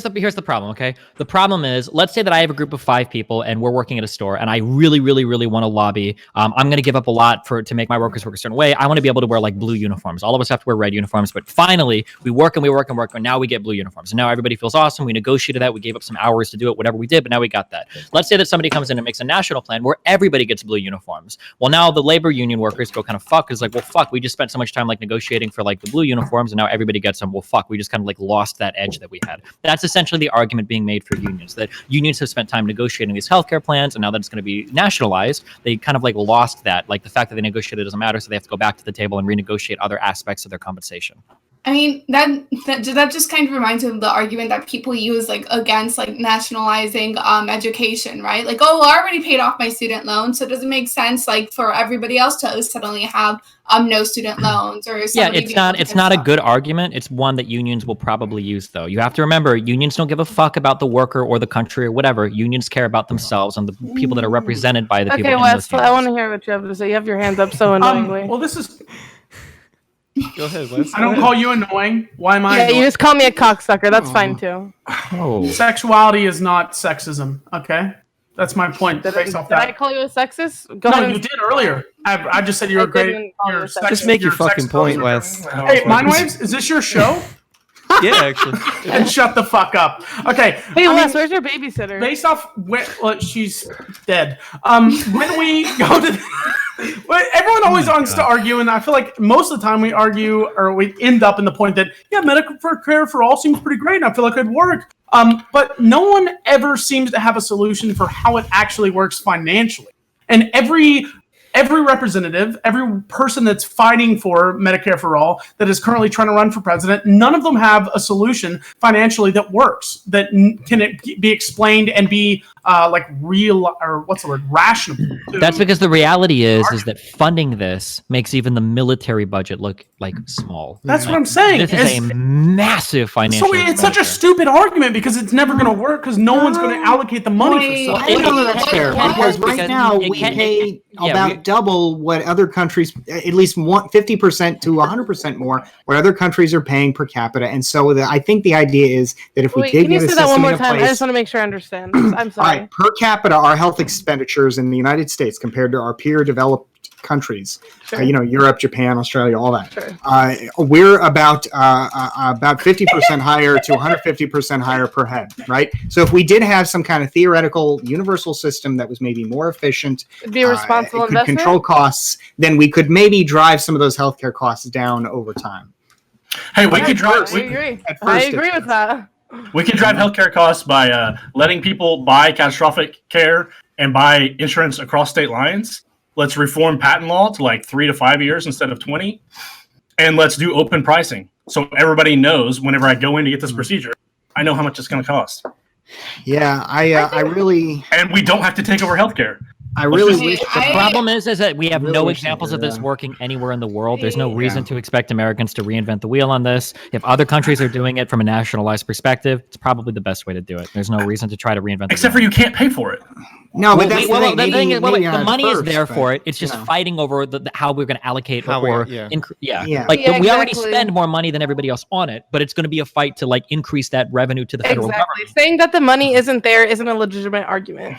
Speaker 7: the problem, okay? The problem is, let's say that I have a group of 5 people and we're working at a store and I really, really, really want to lobby. I'm going to give up a lot to make my workers work a certain way. I want to be able to wear like blue uniforms. All of us have to wear red uniforms, but finally we work and now we get blue uniforms. And now everybody feels awesome. We negotiated that. We gave up some hours to do it, whatever we did, but now we got that. Let's say that somebody comes in and makes a national national plan where everybody gets blue uniforms. Well, now the labor union workers go kind of fuck. It's like, well, fuck, we just spent so much time like negotiating for like the blue uniforms, and now everybody gets them. Well, fuck, we just kind of like lost that edge that we had. That's essentially the argument being made for unions, that unions have spent time negotiating these healthcare plans, and now that it's going to be nationalized, they kind of like lost that. Like the fact that they negotiated doesn't matter, so they have to go back to the table and renegotiate other aspects of their compensation.
Speaker 8: I mean, that just kind of reminds me of the argument that people use like against like nationalizing education, right? Like, oh, well, I already paid off my student loan, so it doesn't make sense like for everybody else to suddenly have no student loans or
Speaker 7: it's not a good argument. It's one that unions will probably use, though. You have to remember, unions don't give a fuck about the worker or the country or whatever. Unions care about themselves and the people that are represented by the people.
Speaker 9: Okay, Wes, I want to hear what you have to say. You have your hands up so annoyingly.
Speaker 4: Well, this is.
Speaker 1: Go ahead, Wes.
Speaker 4: I don't call you annoying. Why am I?
Speaker 9: Yeah,
Speaker 4: annoying?
Speaker 9: you just call me a cocksucker. That's fine too.
Speaker 7: Oh.
Speaker 4: Sexuality is not sexism. Okay, that's my point. Based off
Speaker 9: Did I
Speaker 4: that.
Speaker 9: call you a sexist? Go
Speaker 4: No,
Speaker 9: ahead.
Speaker 4: you did earlier. I just said you were great.
Speaker 9: didn't call you a sexist.
Speaker 1: Just make your fucking point, Wes.
Speaker 4: Hey, MindWaves, is this your show?
Speaker 1: Yeah, actually.
Speaker 4: And shut the fuck up. Okay.
Speaker 9: Hey,
Speaker 4: I
Speaker 9: Wes,
Speaker 4: mean,
Speaker 9: where's your babysitter?
Speaker 4: based off well, she's dead. When we go to everyone always wants to argue, and I feel like most of the time we argue or we end up in the point that medical care for all seems pretty great and I feel like it'd work. But no one ever seems to have a solution for how it actually works financially. And every representative, every person that's fighting for Medicare for all, that is currently trying to run for president, none of them have a solution financially that works, that can it be explained and be like real, or what's the word, rational.
Speaker 7: That's because the reality is that funding this makes even the military budget look like small.
Speaker 4: That's what I'm saying.
Speaker 7: This is a massive financial.
Speaker 4: So it's such a stupid argument because it's never going to work because no one's going to allocate the money for stuff.
Speaker 5: I don't know that's fair because right
Speaker 7: because
Speaker 5: now
Speaker 7: it
Speaker 5: we
Speaker 7: can-
Speaker 5: pay
Speaker 7: yeah,
Speaker 5: about double what other countries, at least 50% to 100% more, what other countries are paying per capita. And so I think the idea is that if we
Speaker 9: Wait,
Speaker 5: did
Speaker 9: can you
Speaker 5: get a
Speaker 9: say that one
Speaker 5: system
Speaker 9: more
Speaker 5: in
Speaker 9: time? I
Speaker 5: place,
Speaker 9: just want to make sure I understand. I'm
Speaker 5: all
Speaker 9: sorry.
Speaker 5: right, per capita, our health expenditures in the United States compared to our peer developed countries,
Speaker 9: Sure.
Speaker 5: Europe, Japan, Australia, all that.
Speaker 9: Sure.
Speaker 5: We're about 50% higher to 150% higher per head, right? So if we did have some kind of theoretical universal system that was maybe more efficient,
Speaker 9: It'd be a responsible
Speaker 5: it could
Speaker 9: investment.
Speaker 5: control costs, then we could maybe drive some of those healthcare costs down over time.
Speaker 3: Hey, we could drive.
Speaker 9: I agree.
Speaker 5: At
Speaker 9: I
Speaker 5: first
Speaker 9: agree
Speaker 5: it
Speaker 9: with that.
Speaker 3: We can drive healthcare costs by letting people buy catastrophic care and buy insurance across state lines. Let's reform patent law to like 3 to 5 years instead of 20. And let's do open pricing. So everybody knows whenever I go in to get this procedure, I know how much it's going to cost.
Speaker 5: Yeah, I really,
Speaker 3: And we don't have to take over healthcare.
Speaker 5: I really
Speaker 8: just-
Speaker 5: wish.
Speaker 7: The problem is that we have
Speaker 5: Really
Speaker 7: no
Speaker 5: wish they
Speaker 7: examples
Speaker 5: could,
Speaker 7: of this working anywhere in the world. There's no
Speaker 8: Yeah.
Speaker 7: reason to expect Americans to reinvent the wheel on this. If other countries are doing it from a nationalized perspective, it's probably the best way to do it. There's no reason to try to reinvent the
Speaker 3: Except
Speaker 7: wheel.
Speaker 3: for you can't pay for it.
Speaker 5: No, but
Speaker 7: Well,
Speaker 5: that's
Speaker 7: well,
Speaker 5: the
Speaker 7: the
Speaker 5: thing.
Speaker 7: thing is,
Speaker 5: Maybe
Speaker 7: the
Speaker 5: not
Speaker 7: money
Speaker 5: at
Speaker 7: is
Speaker 5: first,
Speaker 7: there
Speaker 5: but,
Speaker 7: for it. It's just
Speaker 5: you know.
Speaker 7: fighting over how we're going to allocate
Speaker 1: How
Speaker 7: or
Speaker 1: we- yeah.
Speaker 5: Yeah.
Speaker 7: Like
Speaker 9: Yeah,
Speaker 7: we already
Speaker 9: exactly.
Speaker 7: spend more money than everybody else on it, but it's going to be a fight to like increase that revenue to the federal
Speaker 9: Exactly.
Speaker 7: government.
Speaker 9: Saying that the money isn't there isn't a legitimate argument.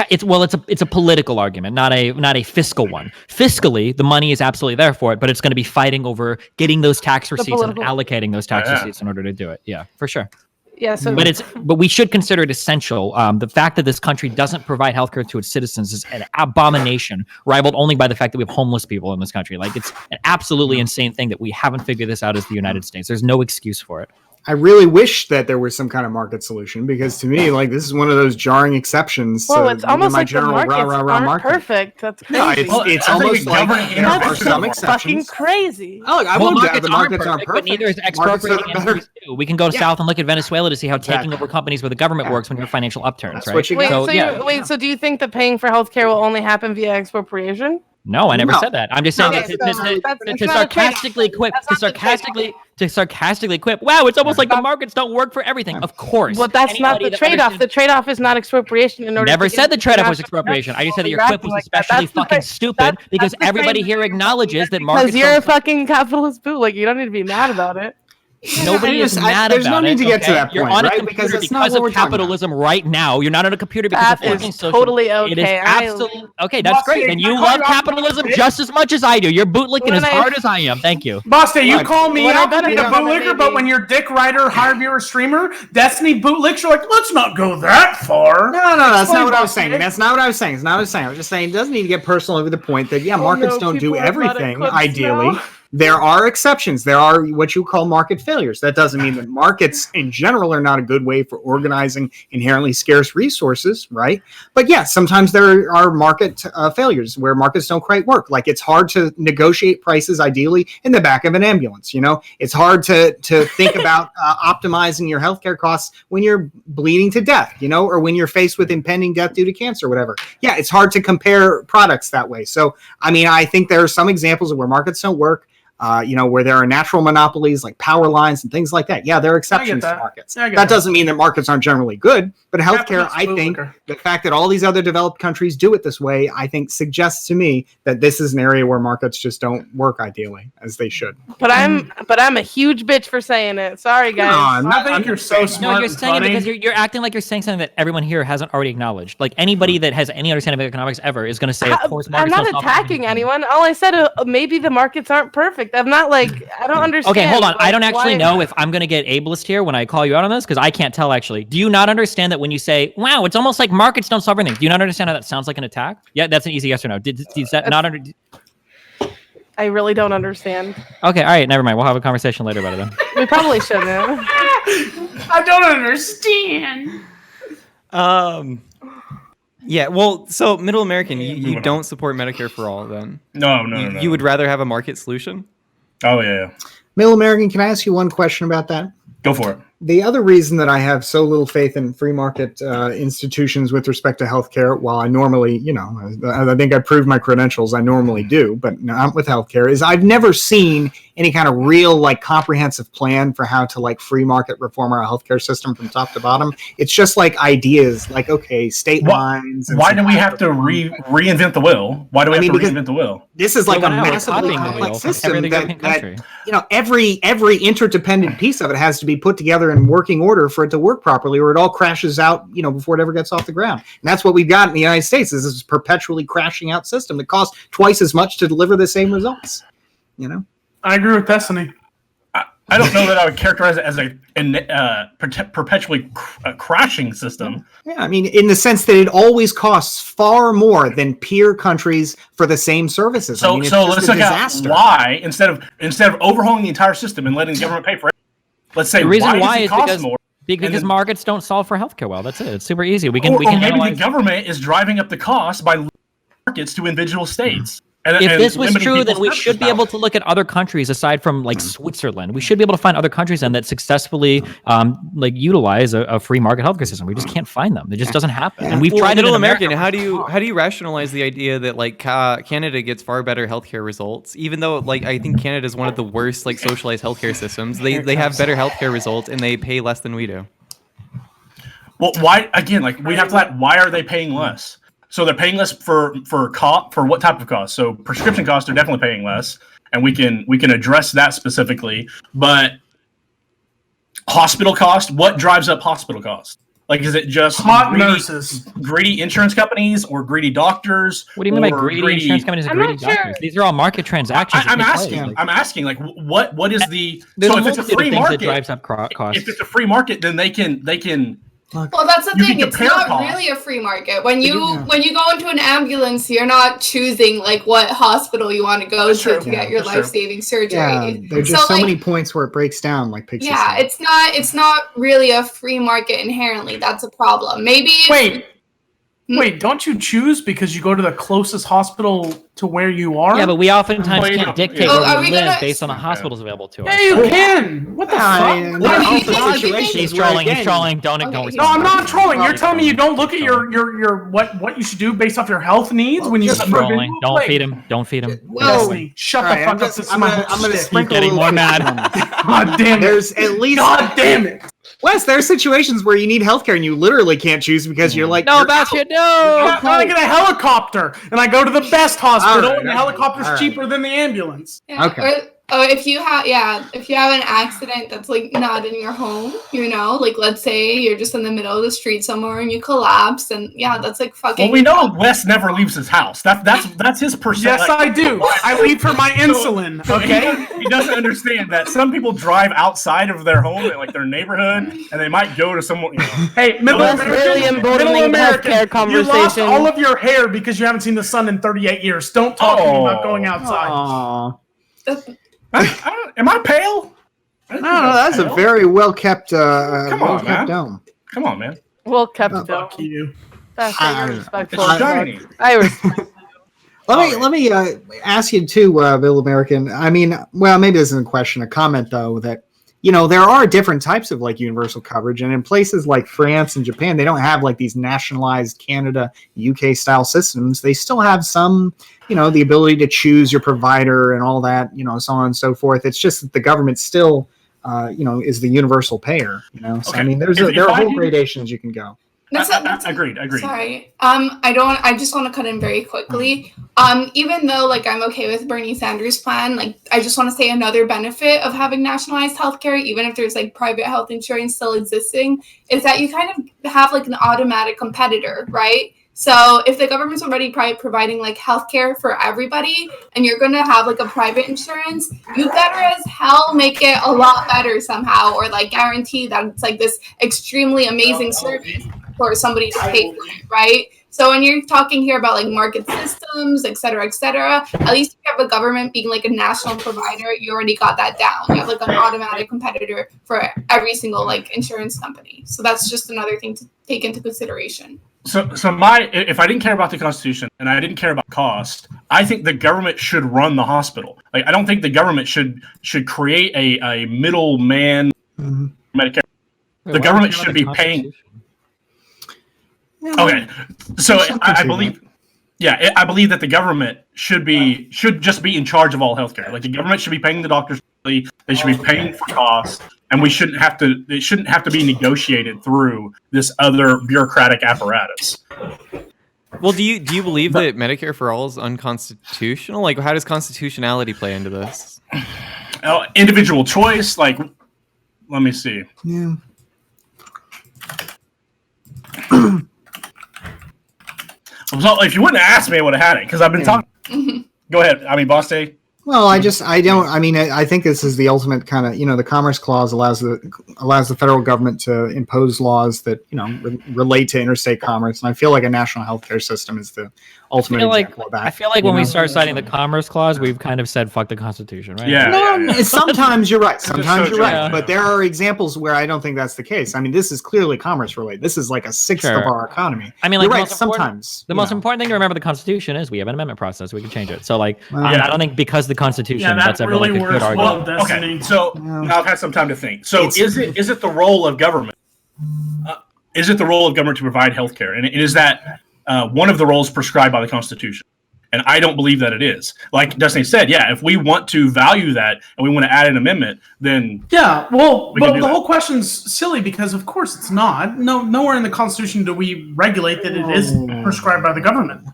Speaker 7: It's a political argument, not a fiscal one. Fiscally, the money is absolutely there for it, but it's going to be fighting over getting those tax receipts and
Speaker 9: political-
Speaker 7: allocating those tax
Speaker 3: Yeah.
Speaker 7: receipts in order to do it. Yeah, for sure.
Speaker 9: Yeah. So
Speaker 7: But we should consider it essential. The fact that this country doesn't provide healthcare to its citizens is an abomination, rivaled only by the fact that we have homeless people in this country. Like it's an absolutely insane thing that we haven't figured this out as the United States. There's no excuse for it.
Speaker 5: I really wish that there was some kind of market solution because to me, like this is one of those jarring exceptions.
Speaker 9: well,
Speaker 5: to,
Speaker 9: it's almost
Speaker 5: my
Speaker 9: like the
Speaker 5: general
Speaker 9: markets aren't
Speaker 5: market.
Speaker 9: perfect. That's crazy.
Speaker 5: No, it's,
Speaker 3: Well,
Speaker 5: it's
Speaker 3: I think
Speaker 5: almost like
Speaker 3: government
Speaker 5: there are
Speaker 3: intervention
Speaker 5: some
Speaker 3: is
Speaker 9: fucking
Speaker 5: exceptions.
Speaker 9: crazy.
Speaker 5: Oh, look, I
Speaker 7: Well,
Speaker 5: won't doubt the markets
Speaker 7: aren't
Speaker 5: aren't perfect.
Speaker 7: but neither is
Speaker 5: Markets
Speaker 7: expropriating
Speaker 5: are better.
Speaker 7: entities too. We can go
Speaker 5: Yeah.
Speaker 7: south and look at Venezuela to see how taking
Speaker 5: Exactly.
Speaker 7: over companies where the government
Speaker 5: Yeah.
Speaker 7: works when you have financial upturns,
Speaker 5: That's
Speaker 7: right?
Speaker 5: what you
Speaker 9: Wait,
Speaker 5: got.
Speaker 9: so
Speaker 7: yeah.
Speaker 9: so do you think that paying for healthcare will only happen via expropriation?
Speaker 7: No, I never
Speaker 5: No.
Speaker 7: said that. I'm just saying
Speaker 9: Okay,
Speaker 7: that
Speaker 9: so
Speaker 7: to
Speaker 9: that's not a
Speaker 7: sarcastically
Speaker 9: trade-off.
Speaker 7: quip,
Speaker 9: That's
Speaker 7: to
Speaker 9: not the
Speaker 7: sarcastically quip. Wow, it's almost like the markets don't work for everything. Of course.
Speaker 9: Well, that's not
Speaker 7: Anybody
Speaker 9: the
Speaker 7: that
Speaker 9: trade-off.
Speaker 7: understands-
Speaker 9: The trade-off is not expropriation. In order
Speaker 7: Never
Speaker 9: to
Speaker 7: said
Speaker 9: get
Speaker 7: the trade-off was
Speaker 9: national
Speaker 7: expropriation. I just said that your
Speaker 9: You're
Speaker 7: quip
Speaker 9: acting
Speaker 7: was
Speaker 9: like that.
Speaker 7: especially
Speaker 9: That's the
Speaker 7: fucking
Speaker 9: thing.
Speaker 7: stupid
Speaker 9: That's
Speaker 7: because
Speaker 9: the
Speaker 7: everybody
Speaker 9: thing.
Speaker 7: here acknowledges that
Speaker 9: Because
Speaker 7: markets
Speaker 9: you're a
Speaker 7: don't.
Speaker 9: fucking capitalist boo. Like you don't need to be mad about it.
Speaker 7: Nobody is mad
Speaker 5: there's
Speaker 7: about
Speaker 5: no
Speaker 7: it.
Speaker 5: need to get to
Speaker 7: okay?
Speaker 5: that
Speaker 7: You're
Speaker 5: point,
Speaker 7: on a
Speaker 5: right?
Speaker 7: computer
Speaker 5: Because that's not
Speaker 7: because
Speaker 5: what we're
Speaker 7: of
Speaker 5: talking about.
Speaker 7: capitalism right now. You're not on a computer because
Speaker 9: That
Speaker 7: of
Speaker 9: is
Speaker 7: fucking social.
Speaker 9: totally
Speaker 7: It is
Speaker 9: okay.
Speaker 7: absolutely okay. That's great. Then you
Speaker 4: I
Speaker 7: love
Speaker 4: call you out,
Speaker 7: capitalism
Speaker 4: bitch.
Speaker 7: just as much as I do. You're bootlicking as
Speaker 9: When I-
Speaker 7: hard as I am. Thank you.
Speaker 4: Basta, you
Speaker 5: What?
Speaker 4: call me
Speaker 9: When I
Speaker 4: out
Speaker 9: bet
Speaker 4: to be
Speaker 9: I
Speaker 4: a
Speaker 9: don't know,
Speaker 4: bootlicker, but
Speaker 9: maybe.
Speaker 4: when your dick rider hired you a streamer, Destiny bootlicks, you're like, let's not go that far.
Speaker 5: No, that's
Speaker 4: Explain
Speaker 5: not what I was
Speaker 4: Basta.
Speaker 5: saying. That's not what I was saying. It's not what I was saying. I was just saying it doesn't need to get personal over the point that, markets don't do
Speaker 9: people have brought it
Speaker 5: everything,
Speaker 9: clips
Speaker 5: ideally.
Speaker 9: now.
Speaker 5: There are exceptions. There are what you call market failures. That doesn't mean that markets in general are not a good way for organizing inherently scarce resources, right? But yeah, sometimes there are market failures where markets don't quite work. Like it's hard to negotiate prices ideally in the back of an ambulance. It's hard to think about optimizing your healthcare costs when you're bleeding to death, or when you're faced with impending death due to cancer or whatever. Yeah, it's hard to compare products that way. So, I think there are some examples of where markets don't work. Where there are natural monopolies like power lines and things like that. Yeah, there are exceptions to
Speaker 4: that.
Speaker 5: markets.
Speaker 4: Yeah, I get
Speaker 5: that
Speaker 4: that.
Speaker 5: doesn't mean that markets aren't generally good, but healthcare,
Speaker 4: Capitalist
Speaker 5: I think
Speaker 4: bootlicker.
Speaker 5: the fact that all these other developed countries do it this way, I think suggests to me that this is an area where markets just don't work ideally as they should.
Speaker 9: But I'm a huge bitch for saying it. Sorry, guys.
Speaker 5: No, I'm not-
Speaker 4: I think you're so
Speaker 7: No,
Speaker 4: smart.
Speaker 7: you're
Speaker 4: and
Speaker 7: saying it
Speaker 4: funny.
Speaker 7: because you're acting like you're saying something that everyone here hasn't already acknowledged. Like anybody that has any understanding of economics ever is going to say, of course,
Speaker 9: I'm
Speaker 7: markets
Speaker 9: not
Speaker 7: don't solve
Speaker 9: attacking
Speaker 7: everything.
Speaker 9: anyone. All I said, maybe the markets aren't perfect. I'm not I don't understand.
Speaker 7: Okay, hold on. I don't actually
Speaker 9: why-
Speaker 7: know if I'm going to get ableist here when I call you out on this because I can't tell actually. Do you not understand that when you say, wow, it's almost like markets don't solve everything? Do you not understand how that sounds like an attack? Yeah, that's an easy yes or no. Is that not under?
Speaker 9: I really don't understand.
Speaker 7: Okay, all right, never mind. We'll have a conversation later about it then.
Speaker 9: We probably shouldn't.
Speaker 4: I don't understand.
Speaker 1: Yeah, well, so Middle American, you don't support Medicare for all then?
Speaker 3: No.
Speaker 1: You would rather have a market solution?
Speaker 3: Oh yeah.
Speaker 5: Middle American, can I ask you one question about that?
Speaker 3: Go for it.
Speaker 5: The other reason that I have so little faith in free market institutions with respect to healthcare, while I normally, I think I proved my credentials, I normally do, but not with healthcare, is I've never seen any kind of real, comprehensive plan for how to, free market reform our healthcare system from top to bottom. It's just ideas, okay, state lines. And
Speaker 3: Why do we have to reinvent the wheel? Why do we have to
Speaker 5: because
Speaker 3: reinvent the wheel?
Speaker 5: This is like
Speaker 7: Well,
Speaker 5: a
Speaker 7: now we're
Speaker 5: massively
Speaker 7: copying the wheel
Speaker 5: complex
Speaker 7: from
Speaker 5: system
Speaker 7: every European
Speaker 5: that
Speaker 7: country.
Speaker 5: every interdependent piece of it has to be put together in working order for it to work properly, or it all crashes out, before it ever gets off the ground. And that's what we've got in the United States, is this perpetually crashing out system that costs twice as much to deliver the same results.
Speaker 4: I agree with Destiny.
Speaker 3: I don't know that I would characterize it as a perpetually crashing system.
Speaker 5: Yeah, in the sense that it always costs far more than peer countries for the same services.
Speaker 3: So
Speaker 5: it's
Speaker 3: so
Speaker 5: just
Speaker 3: let's
Speaker 5: a
Speaker 3: look
Speaker 5: disaster.
Speaker 3: at why instead of overhauling the entire system and letting the government pay for it. Let's say
Speaker 7: The reason
Speaker 3: why does it
Speaker 7: is
Speaker 3: cost
Speaker 7: because
Speaker 3: more?
Speaker 7: because
Speaker 3: then-
Speaker 7: markets don't solve for healthcare well. That's it. It's super easy. We can
Speaker 3: Or maybe
Speaker 7: analyze.
Speaker 3: the government is driving up the cost by markets to individual states. And,
Speaker 7: If
Speaker 3: and
Speaker 7: this was
Speaker 3: limiting
Speaker 7: true, then
Speaker 3: people's
Speaker 7: we
Speaker 3: purchasing
Speaker 7: should be able
Speaker 3: power.
Speaker 7: to look at other countries aside from Switzerland. We should be able to find other countries then that successfully utilize a free market healthcare system. We just can't find them. It just doesn't happen. And we've tried it
Speaker 1: Middle
Speaker 7: in America.
Speaker 1: American. How do you rationalize the idea that Canada gets far better healthcare results, even though I think Canada is one of the worst socialized healthcare systems. They have better healthcare results and they pay less than we do.
Speaker 3: Well, why again? We have to. Why are they paying less? So they're paying less for what type of cost? So prescription costs are definitely paying less, and we can address that specifically. But hospital cost, what drives up hospital cost? Is it just
Speaker 4: Hot nurses.
Speaker 3: greedy insurance companies, or greedy doctors?
Speaker 7: What do you mean by
Speaker 3: or
Speaker 7: greedy insurance companies and
Speaker 9: I'm
Speaker 7: greedy
Speaker 9: not sure.
Speaker 7: doctors? These are all market transactions. that
Speaker 3: I'm
Speaker 7: take
Speaker 3: asking.
Speaker 7: place.
Speaker 3: I'm asking. What is the?
Speaker 7: There's
Speaker 3: So
Speaker 7: a
Speaker 3: if it's a
Speaker 7: multitude of
Speaker 3: free
Speaker 7: things that
Speaker 3: market,
Speaker 7: drives up costs.
Speaker 3: if it's a free market, then they can.
Speaker 8: Well, that's the
Speaker 3: You
Speaker 8: thing.
Speaker 3: can
Speaker 8: It's
Speaker 3: compare
Speaker 8: not
Speaker 3: costs.
Speaker 8: really a free market. When you go into an ambulance, you're not choosing what hospital you want to go
Speaker 3: That's
Speaker 8: to
Speaker 3: true.
Speaker 8: get your
Speaker 3: That's true.
Speaker 8: life-saving surgery.
Speaker 5: Yeah, there's just so many points where it breaks down, like Pxie
Speaker 8: Yeah,
Speaker 5: said.
Speaker 8: it's not really a free market inherently. That's a problem. Maybe
Speaker 4: Wait, don't you choose because you go to the closest hospital to where you are?
Speaker 7: Yeah, but we oftentimes
Speaker 3: Well,
Speaker 7: can't dictate
Speaker 8: Oh,
Speaker 7: where
Speaker 8: are
Speaker 7: we
Speaker 8: we
Speaker 7: live
Speaker 8: gonna-
Speaker 7: based on the hospitals available to us.
Speaker 4: Yeah, you can. What the
Speaker 5: Yeah,
Speaker 4: fuck?
Speaker 5: there are
Speaker 8: you
Speaker 5: also
Speaker 8: think-
Speaker 5: situations
Speaker 7: He's
Speaker 5: where,
Speaker 7: trolling. He's
Speaker 5: again,
Speaker 7: trolling. Don't
Speaker 8: Okay,
Speaker 7: respond.
Speaker 4: No, I'm not trolling. You're telling me you don't look at your what you should do based off your health needs when you
Speaker 5: just
Speaker 4: go to a
Speaker 7: Trolling.
Speaker 4: individual
Speaker 7: Don't
Speaker 4: place?
Speaker 7: feed him. Don't feed him.
Speaker 8: Whoa.
Speaker 4: Shut
Speaker 5: All
Speaker 4: the
Speaker 5: right,
Speaker 4: fuck
Speaker 5: I'm
Speaker 4: up.
Speaker 5: just-
Speaker 4: This is
Speaker 5: I'm
Speaker 4: my
Speaker 5: gonna
Speaker 4: whole shtick.
Speaker 5: sprinkle
Speaker 7: getting
Speaker 5: a
Speaker 7: more
Speaker 5: little
Speaker 7: mad.
Speaker 5: on this.
Speaker 4: God damn it.
Speaker 5: There's at least
Speaker 4: God damn it.
Speaker 5: Wes, there are situations where you need healthcare and you literally can't choose because you're like,
Speaker 7: No,
Speaker 5: you're out.
Speaker 7: Bastiat, no.
Speaker 4: I get a helicopter and I go to the best hospital
Speaker 5: All right,
Speaker 4: and the
Speaker 5: okay,
Speaker 4: helicopter's
Speaker 5: all right.
Speaker 4: cheaper than the ambulance.
Speaker 8: Yeah,
Speaker 5: Okay.
Speaker 8: Oh, if you have an accident that's like not in your home, like let's say you're just in the middle of the street somewhere and you collapse, and that's like fucking.
Speaker 3: Well, we know Wes never leaves his house. That's his percent.
Speaker 4: Yes, I do. I leave for my insulin. Okay.
Speaker 3: He doesn't understand that some people drive outside of their home, like their neighborhood, and they might go to someone.
Speaker 4: Hey,
Speaker 9: really emboldening healthcare conversation.
Speaker 4: You lost all of your hair because you haven't seen the sun in 38 years. Don't talk to me about going outside.
Speaker 3: Am I pale?
Speaker 5: No, that's a very well kept dome.
Speaker 3: Come on, man.
Speaker 9: Well kept dome.
Speaker 4: Fuck you.
Speaker 9: That's respectful.
Speaker 3: It's shiny.
Speaker 9: I respect.
Speaker 5: Let me ask you too, Middleamerican. I mean, well, maybe this isn't a question, a comment though, that there are different types of like universal coverage, and in places like France and Japan, they don't have like these nationalized Canada, UK style systems. They still have some, the ability to choose your provider and all that, so on and so forth. It's just that the government still, is the universal payer. So
Speaker 3: Okay.
Speaker 5: I mean, there are whole gradations you can go.
Speaker 3: Agreed.
Speaker 8: Sorry. I just want to cut in very quickly. Even though like I'm okay with Bernie Sanders' plan, like I just want to say another benefit of having nationalized healthcare, even if there's like private health insurance still existing, is that you kind of have like an automatic competitor, right? So if the government's already providing like healthcare for everybody, and you're gonna have like a private insurance, you better as hell make it a lot better somehow, or like guarantee that it's like this extremely amazing service for somebody to pay for it, right? So when you're talking here about like market systems, et cetera, at least if you have a government being like a national provider, you already got that down. You have like an automatic competitor for every single like insurance company. So that's just another thing to take into consideration.
Speaker 3: So if I didn't care about the Constitution and I didn't care about cost, I think the government should run the hospital. Like I don't think the government should create a middleman Medicare. The government should be paying. Okay, so I believe, I believe that the government should just be in charge of all healthcare. Like the government should be paying the doctors. They should be paying for costs, and it shouldn't have to be negotiated through this other bureaucratic apparatus.
Speaker 1: Well, do you believe that Medicare for all is unconstitutional? Like, how does constitutionality play into this?
Speaker 3: Individual choice, like, let me see.
Speaker 5: Yeah.
Speaker 3: So if you wouldn't have asked me, I would have had it because I've been talking. Go ahead. I mean, Bastiat.
Speaker 5: Well, I think this is the ultimate kind of, the Commerce Clause allows the federal government to impose laws that, relate to interstate commerce. And I feel like a national healthcare system is the ultimate example of that.
Speaker 7: I feel like when we start citing the Commerce Clause, we've kind of said, fuck the Constitution, right?
Speaker 3: Yeah.
Speaker 5: Sometimes you're right. Sometimes you're right.
Speaker 7: Yeah.
Speaker 5: But there are examples where I don't think that's the case. I mean, this is clearly commerce related. This is like a sixth of our economy.
Speaker 7: I mean,
Speaker 5: you're
Speaker 7: like,
Speaker 5: right. Sometimes.
Speaker 7: The most important thing to remember the Constitution is we have an amendment process. We can change it. So, like, I don't think because the Constitution, that's ever like a good argument.
Speaker 3: Okay, so now I've had some time to think. So is it the role of government? Is it the role of government to provide health care? And is that one of the roles prescribed by the Constitution? And I don't believe that it is. Like Destiny said, if we want to value that and we want to add an amendment, then
Speaker 4: but the whole question's silly because of course it's not. Nowhere in the Constitution do we regulate that it is prescribed by the government.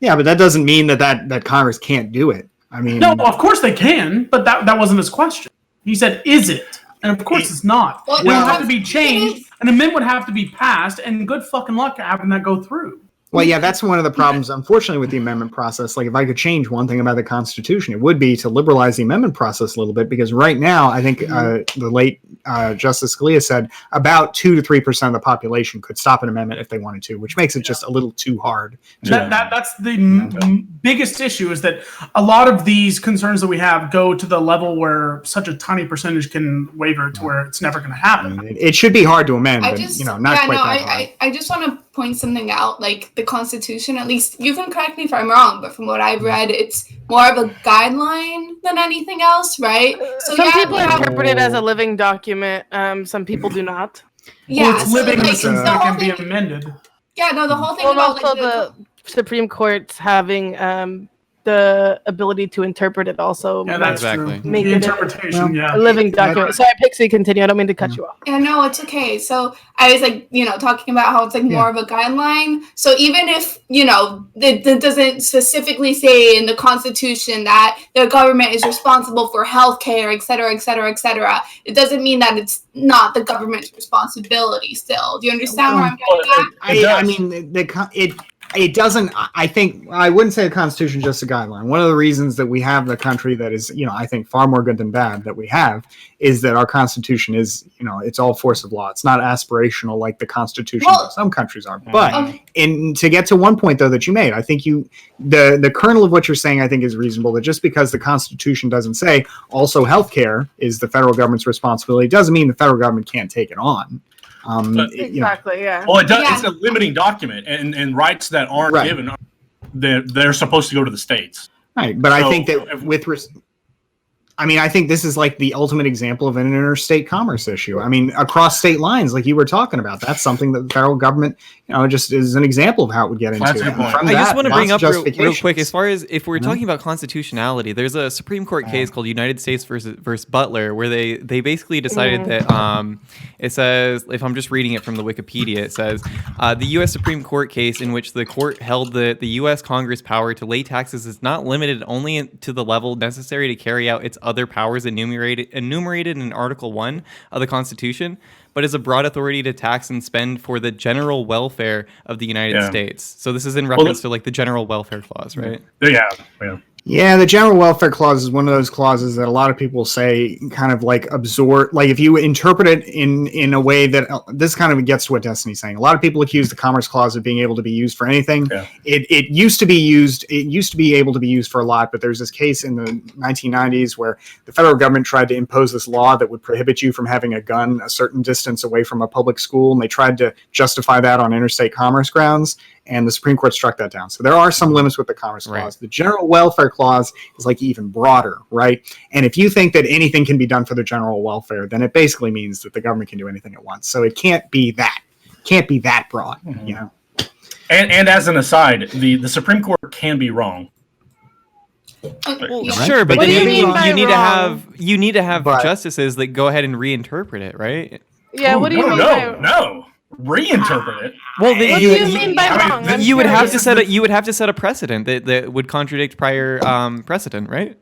Speaker 5: Yeah, but that doesn't mean that Congress can't do it. I mean,
Speaker 4: no, of course they can, but that wasn't his question. He said, "Is it?" And of course, it's not. It would have to be changed. An amendment would have to be passed, and good fucking luck having that go through.
Speaker 5: Well, yeah, that's one of the problems, unfortunately, with the amendment process. Like, if I could change one thing about the Constitution, it would be to liberalize the amendment process a little bit, because right now, I think the late Justice Scalia said about 2 to 3% of the population could stop an amendment if they wanted to, which makes it just a little too hard.
Speaker 4: That's the biggest issue, is that a lot of these concerns that we have go to the level where such a tiny percentage can waver to where it's never going to happen.
Speaker 5: It should be hard to amend, but not quite that hard.
Speaker 8: I just want to point something out, like the Constitution, at least, you can correct me if I'm wrong, but from what I've read, it's more of a guideline than anything else, right? So
Speaker 9: some people interpret it as a living document. Some people do not.
Speaker 4: Yeah, well, it's living in the sense that it can be amended.
Speaker 8: Yeah, no, the whole thing
Speaker 9: about
Speaker 8: also
Speaker 9: the Supreme Court's having the ability to interpret it also.
Speaker 4: Yeah, that's
Speaker 1: Exactly.
Speaker 4: true.
Speaker 9: Make
Speaker 4: The
Speaker 9: it
Speaker 4: interpretation, yeah.
Speaker 9: a living document. Sorry, Pxie, continue. I don't mean to cut you off.
Speaker 8: Yeah, no, it's okay. So I was like, talking about how it's like more of a guideline. So even if, it doesn't specifically say in the Constitution that the government is responsible for healthcare, et cetera, et cetera, et cetera, it doesn't mean that it's not the government's responsibility still. Do you understand where I'm getting at?
Speaker 5: I mean, it doesn't. I think I wouldn't say the Constitution is just a guideline. One of the reasons that we have the country that is, I think far more good than bad that we have is that our Constitution is, it's all force of law. It's not aspirational like the Constitution of some countries are. But to get to one point though that you made, I think the kernel of what you're saying, I think is reasonable. That just because the Constitution doesn't say also healthcare is the federal government's responsibility doesn't mean the federal government can't take it on.
Speaker 9: Exactly. Yeah.
Speaker 3: Well, it does. Yeah. It's a limiting document, and rights that aren't given, they're supposed to go to the states.
Speaker 5: Right, but I think that I think this is like the ultimate example of an interstate commerce issue. I mean, across state lines, like you were talking about, that's something that the federal government, just is an example of how it would get into.
Speaker 1: I just want to bring up real quick, as far as if we're talking about constitutionality, there's a Supreme Court case called United States versus Butler, where they basically decided that it says, if I'm just reading it from the Wikipedia, it says the U.S. Supreme Court case in which the court held that the U.S. Congress power to lay taxes is not limited only to the level necessary to carry out its other powers enumerated in Article 1 of the Constitution, but is a broad authority to tax and spend for the general welfare of the United States. So this is in reference to like the general welfare clause, right?
Speaker 5: Yeah, the general welfare clause is one of those clauses that a lot of people say kind of like absorb, like if you interpret it in a way that this kind of gets to what Destiny's saying. A lot of people accuse the Commerce Clause of being able to be used for anything. Yeah. It used to be used, able to be used for a lot, but there's this case in the 1990s where the federal government tried to impose this law that would prohibit you from having a gun a certain distance away from a public school, and they tried to justify that on interstate commerce grounds. And the Supreme Court struck that down. So there are some limits with the Commerce Clause. Right. The General Welfare Clause is like even broader, right? And if you think that anything can be done for the general welfare, then it basically means that the government can do anything it wants. So it can't be that. Can't be that broad,
Speaker 3: And as an aside, the Supreme Court can be wrong.
Speaker 1: Well, sure, but then you need to have justices that go ahead and reinterpret it, right?
Speaker 9: Yeah. What do you mean?
Speaker 3: No. Reinterpret it.
Speaker 1: Well, then
Speaker 9: what do you mean by wrong?
Speaker 1: You would have to set a precedent that would contradict prior precedent, right?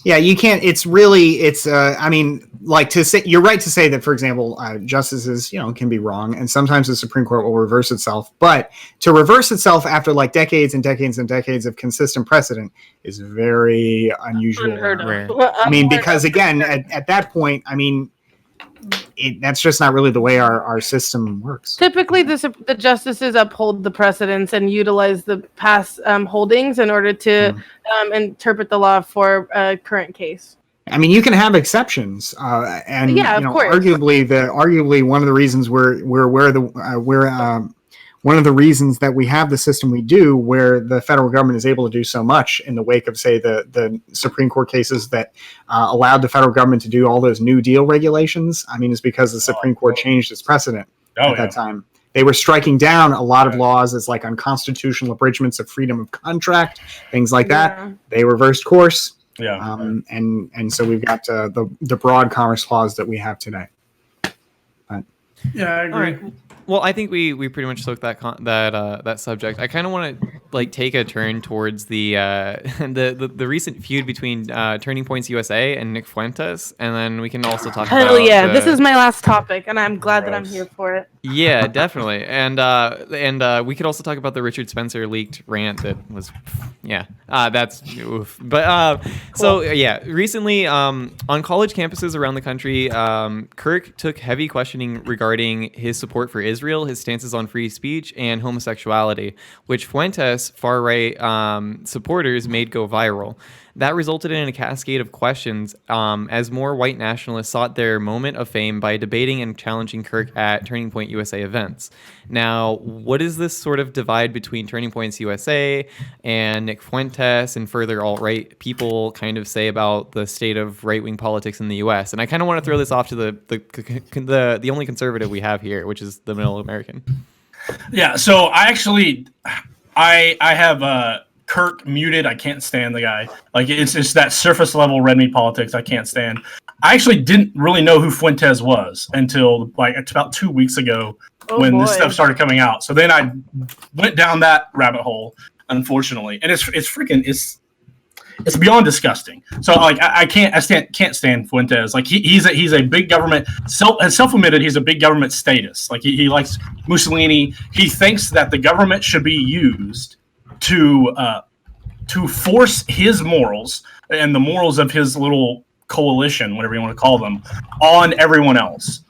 Speaker 5: Yeah, you can't. I mean, like to say, you're right to say that, for example, justices, can be wrong, and sometimes the Supreme Court will reverse itself. But to reverse itself after like decades and decades and decades of consistent precedent is very unusual.
Speaker 1: Rare.
Speaker 5: I mean, because again, at that point, I mean, that's just not really the way our system works.
Speaker 9: Typically, the justices uphold the precedents and utilize the past holdings in order to interpret the law for a current case.
Speaker 5: I mean, you can have exceptions, and
Speaker 9: of course.
Speaker 5: arguably one of the reasons one of the reasons that we have the system we do, where the federal government is able to do so much in the wake of, say, the Supreme Court cases that allowed the federal government to do all those New Deal regulations, I mean, is because the Supreme Court changed its precedent at that time. They were striking down a lot of laws as like unconstitutional abridgments of freedom of contract, things like that. They reversed course. And so we've got the broad Commerce Clause that we have today.
Speaker 4: Yeah, I agree.
Speaker 1: Well, I think we pretty much took that subject. I kind of want to like take a turn towards the recent feud between Turning Points USA and Nick Fuentes, and then we can also talk about.
Speaker 9: Hell yeah! This is my last topic, and I'm glad that I'm here for it.
Speaker 1: Yeah, definitely, and we could also talk about the Richard Spencer leaked rant that was, that's oof. But cool. So yeah, recently on college campuses around the country, Kirk took heavy questioning regarding his support for Israel, his stances on free speech, and homosexuality, which Fuentes far-right supporters made go viral. That resulted in a cascade of questions as more white nationalists sought their moment of fame by debating and challenging Kirk at Turning Point USA events. Now, what is this sort of divide between Turning Points USA and Nick Fuentes and further alt-right people kind of say about the state of right-wing politics in the U.S.? And I kind of want to throw this off to the only conservative we have here, which is the Middle American.
Speaker 3: Yeah, so I have Kirk muted. I can't stand the guy. Like it's just that surface level red meat politics I can't stand. I actually didn't really know who Fuentes was until like about 2 weeks ago when this stuff started coming out. So then I went down that rabbit hole, unfortunately, and it's beyond disgusting. So like I can't stand Fuentes. Like he's a big government self-admitted. He's a big government status. Like he likes Mussolini. He thinks that the government should be used to force his morals and the morals of his little coalition, whatever you want to call them, on everyone else.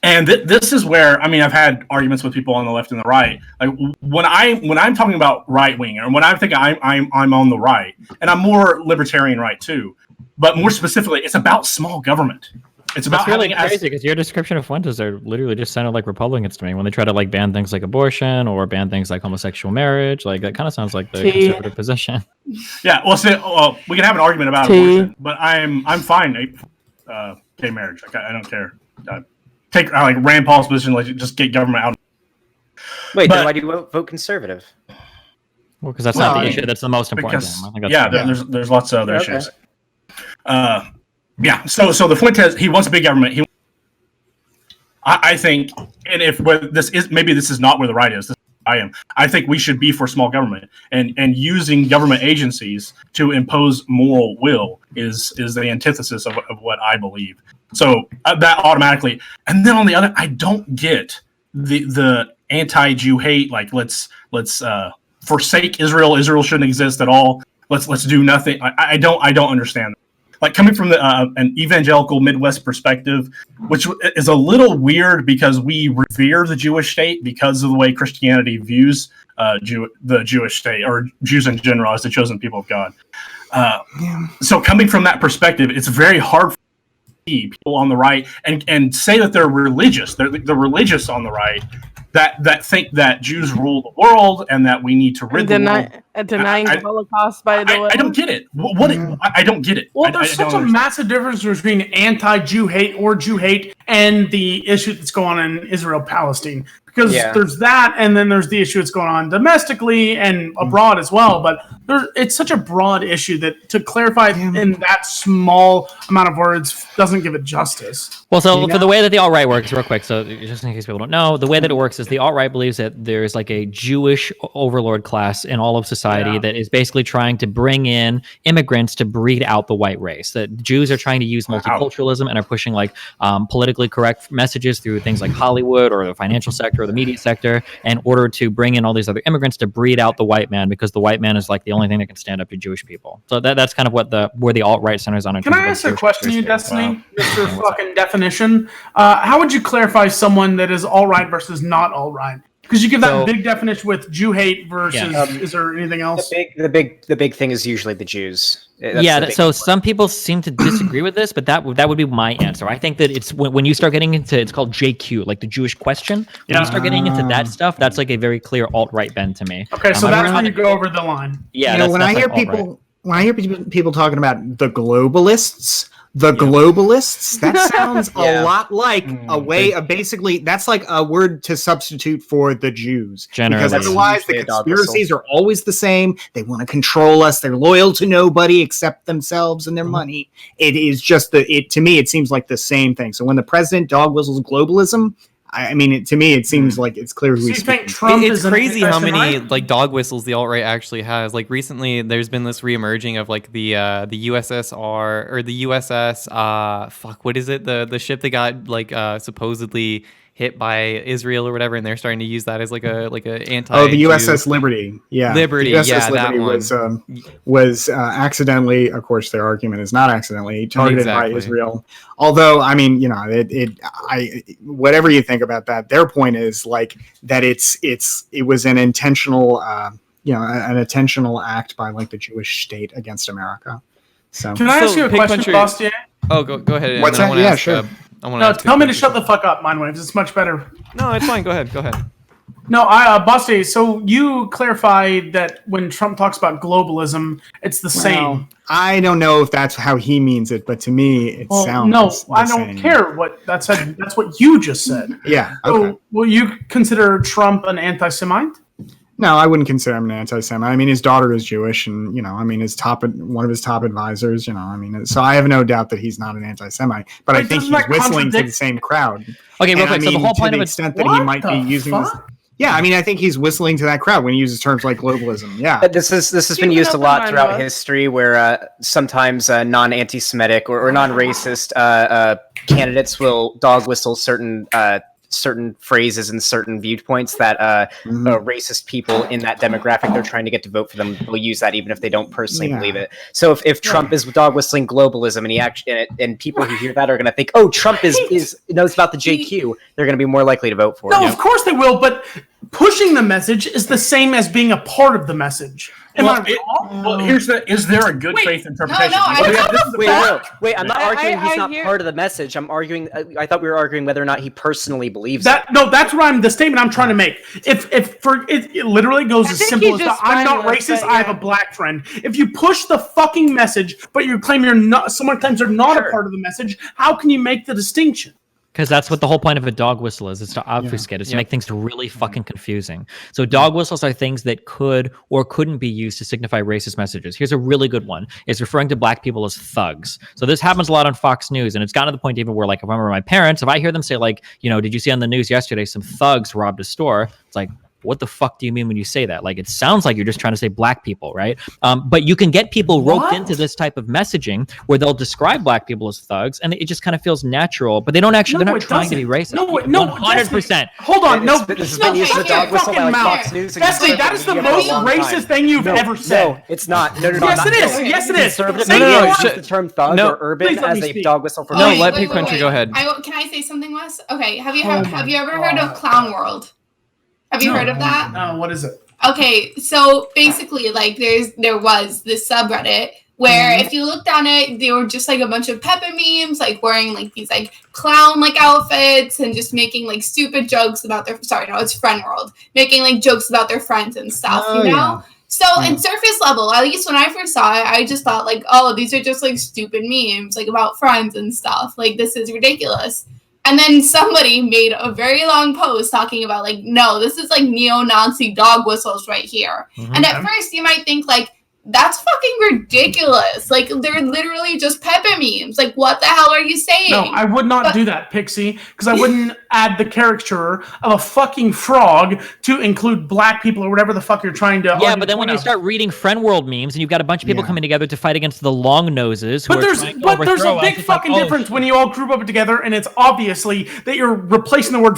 Speaker 3: And this is where, I mean, I've had arguments with people on the left and the right. Like when I'm talking about right wing, or when I'm thinking I'm on the right, and I'm more libertarian right too, but more specifically, it's about small government. It's about
Speaker 7: really crazy because your description of Fuentes are literally just sounded like Republicans to me when they try to like ban things like abortion or ban things like homosexual marriage. Like that kind of sounds like the conservative position.
Speaker 3: Yeah, well, we can have an argument about abortion, but I'm fine. Gay marriage, like, I don't care. Take like Rand Paul's position, like just get government out.
Speaker 6: Wait, then why do you vote conservative?
Speaker 7: Well, because that's not the issue. That's the most important.
Speaker 3: There's lots of other issues. Yeah. So the Fuentes, he wants big government. I think, and if this is not where the right is. I think we should be for small government, and using government agencies to impose moral will is the antithesis of what I believe. So that automatically, and then on the other, I don't get the anti-Jew hate. Like let's forsake Israel. Israel shouldn't exist at all. Let's do nothing. I don't understand. Like coming from an evangelical Midwest perspective, which is a little weird because we revere the Jewish state because of the way Christianity views the Jewish state, or Jews in general, as the chosen people of God. So coming from that perspective, it's very hard for people on the right and say that they're religious. They're religious on the right that think that Jews rule the world and that we need to rid the world.
Speaker 9: Denying the Holocaust, by the way.
Speaker 3: I don't get it. I don't get it.
Speaker 4: Well, there's such a massive difference between anti-Jew hate or Jew hate and the issue that's going on in Israel-Palestine. Because there's that, and then there's the issue that's going on domestically and abroad as well. But it's such a broad issue that to clarify in that small amount of words doesn't give it justice.
Speaker 7: Well, so for the way that the alt-right works, real quick, so just in case people don't know, the way that it works is the alt-right believes that there's like a Jewish overlord class in all of society that is basically trying to bring in immigrants to breed out the white race. That Jews are trying to use multiculturalism and are pushing like politically correct messages through things like Hollywood or the financial sector or the media sector in order to bring in all these other immigrants to breed out the white man, because the white man is like the only thing that can stand up to Jewish people. So that's kind of what where the alt-right centers on.
Speaker 4: Can I ask a question to you, Destiny? Mr. fucking definition. How would you clarify someone that is alt-right versus not alt-right? Because you give that big definition with Jew hate versus. Is there anything else?
Speaker 6: The big thing is usually the Jews.
Speaker 7: So some people seem to disagree with this, but that would be my answer. I think that it's when you start getting into, it's called JQ, like the Jewish question. When you start getting into that stuff, that's like a very clear alt-right bend to me.
Speaker 4: Okay, so that's when you go over the line.
Speaker 5: Yeah, when I hear people talking about the globalists. That sounds a lot like a way of basically, that's like a word to substitute for the Jews. Generally. Because otherwise the conspiracies are always the same. They want to control us. They're loyal to nobody except themselves and their money. It is just to me, it seems like the same thing. So when the president dog whistles globalism, I mean, to me, it seems like it's clear who he's speaking.
Speaker 1: It's crazy how many like dog whistles the alt-right actually has. Like recently, there's been this reemerging of like the USSR or the USS. What is it? The ship that got like supposedly hit by Israel or whatever, and they're starting to use that as like a anti.
Speaker 5: Oh, the USS Liberty. Yeah,
Speaker 1: Liberty.
Speaker 5: The USS Liberty was accidentally. Of course, their argument is not accidentally targeted by Israel. Although, I mean, whatever you think about that, their point is like that it was an intentional, an intentional act by like the Jewish state against America. So
Speaker 4: can I ask you a question, Bastiat?
Speaker 1: Oh, go ahead.
Speaker 5: What's that? Yeah, sure.
Speaker 4: Tell me to shut the fuck up, MindWaves. It's much better.
Speaker 1: No, it's fine. Go ahead.
Speaker 4: No, Bastiat, so you clarified that when Trump talks about globalism, it's the same.
Speaker 5: I don't know if that's how he means it, but to me, it sounds
Speaker 4: No, I don't care what that said. That's what you just said.
Speaker 5: Yeah.
Speaker 4: So will you consider Trump an anti-Semite?
Speaker 5: No, I wouldn't consider him an anti-Semite. I mean, his daughter is Jewish, and I mean, one of his top advisors. I mean, so I have no doubt that he's not an anti-Semite. But I think he's whistling to the same crowd.
Speaker 7: Okay, real quick. So the whole point of
Speaker 5: the extent that he might be using this. Yeah, I mean, I think he's whistling to that crowd when he uses terms like globalism. Yeah,
Speaker 6: this has been used a lot throughout history, where sometimes non-anti-Semitic or non-racist candidates will dog whistle certain phrases and certain viewpoints that racist people in that demographic they're trying to get to vote for them will use that even if they don't personally believe it. So if Trump is dog whistling globalism and he actually and people who hear that are going to think, oh, Trump knows about the JQ, they're going to be more likely to vote for him.
Speaker 4: No, of course they will, but pushing the message is the same as being a part of the message.
Speaker 3: Well, is there a good faith interpretation?
Speaker 6: Wait, I'm not arguing he's not part of the message. I'm arguing. I thought we were arguing whether or not he personally believes
Speaker 4: that. No, that's what the statement I'm trying to make. It literally goes as simple as I'm not racist. I have a black friend. If you push the fucking message, but you claim you're not, sometimes you're not a part of the message. How can you make the distinction?
Speaker 7: Because that's what the whole point of a dog whistle is. It's to obfuscate. It's to make things really fucking confusing. So dog whistles are things that could or couldn't be used to signify racist messages. Here's a really good one. It's referring to black people as thugs. So this happens a lot on Fox News, and it's gotten to the point even where, like, if I remember my parents, if I hear them say, like, did you see on the news yesterday some thugs robbed a store? It's like, what the fuck do you mean when you say that? Like, it sounds like you're just trying to say black people, right? But you can get people roped into this type of messaging where they'll describe black people as thugs, and it just kind of feels natural, but they don't actually, they're not trying to be racist.
Speaker 4: No,
Speaker 7: 100%.
Speaker 4: Hold on,
Speaker 6: This has been used as a dog whistle by Fox News.
Speaker 4: That is the most racist thing you've ever said.
Speaker 6: No, it's not.
Speaker 4: Yes, it is. Yes, it is.
Speaker 6: No. Use the term thug or urban as a dog whistle for
Speaker 1: let PIGPUNCHER go ahead.
Speaker 8: Can I say something, Wes? Okay, have you ever heard of Clown World? Have you heard of that?
Speaker 4: No, what is it?
Speaker 8: Okay, so basically, like, there was this subreddit where if you looked on it, they were just like a bunch of Peppa memes, like wearing like these like clown like outfits and just making like stupid jokes about it's Friend World, making like jokes about their friends and stuff,
Speaker 5: Yeah.
Speaker 8: So in surface level, at least when I first saw it, I just thought like, oh, these are just like stupid memes, like about friends and stuff. Like, this is ridiculous. And then somebody made a very long post talking about, like, no, this is like neo-Nazi dog whistles right here. Mm-hmm. And at first you might think, like, that's fucking ridiculous. Like, they're literally just Peppa memes. Like, what the hell are you saying?
Speaker 4: No, I would not do that, Pxie, because I wouldn't add the caricature of a fucking frog to include black people or whatever the fuck you're trying to.
Speaker 7: Yeah, but then when you start reading Friend World memes and you've got a bunch of people coming together to fight against the long noses,
Speaker 4: but there's a big fucking difference when you all group up together and it's obviously that you're replacing the word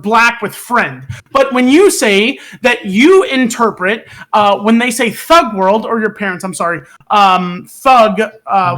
Speaker 4: black with friend. But when you say that you interpret when they say thug world, or your parents, I'm sorry, thug,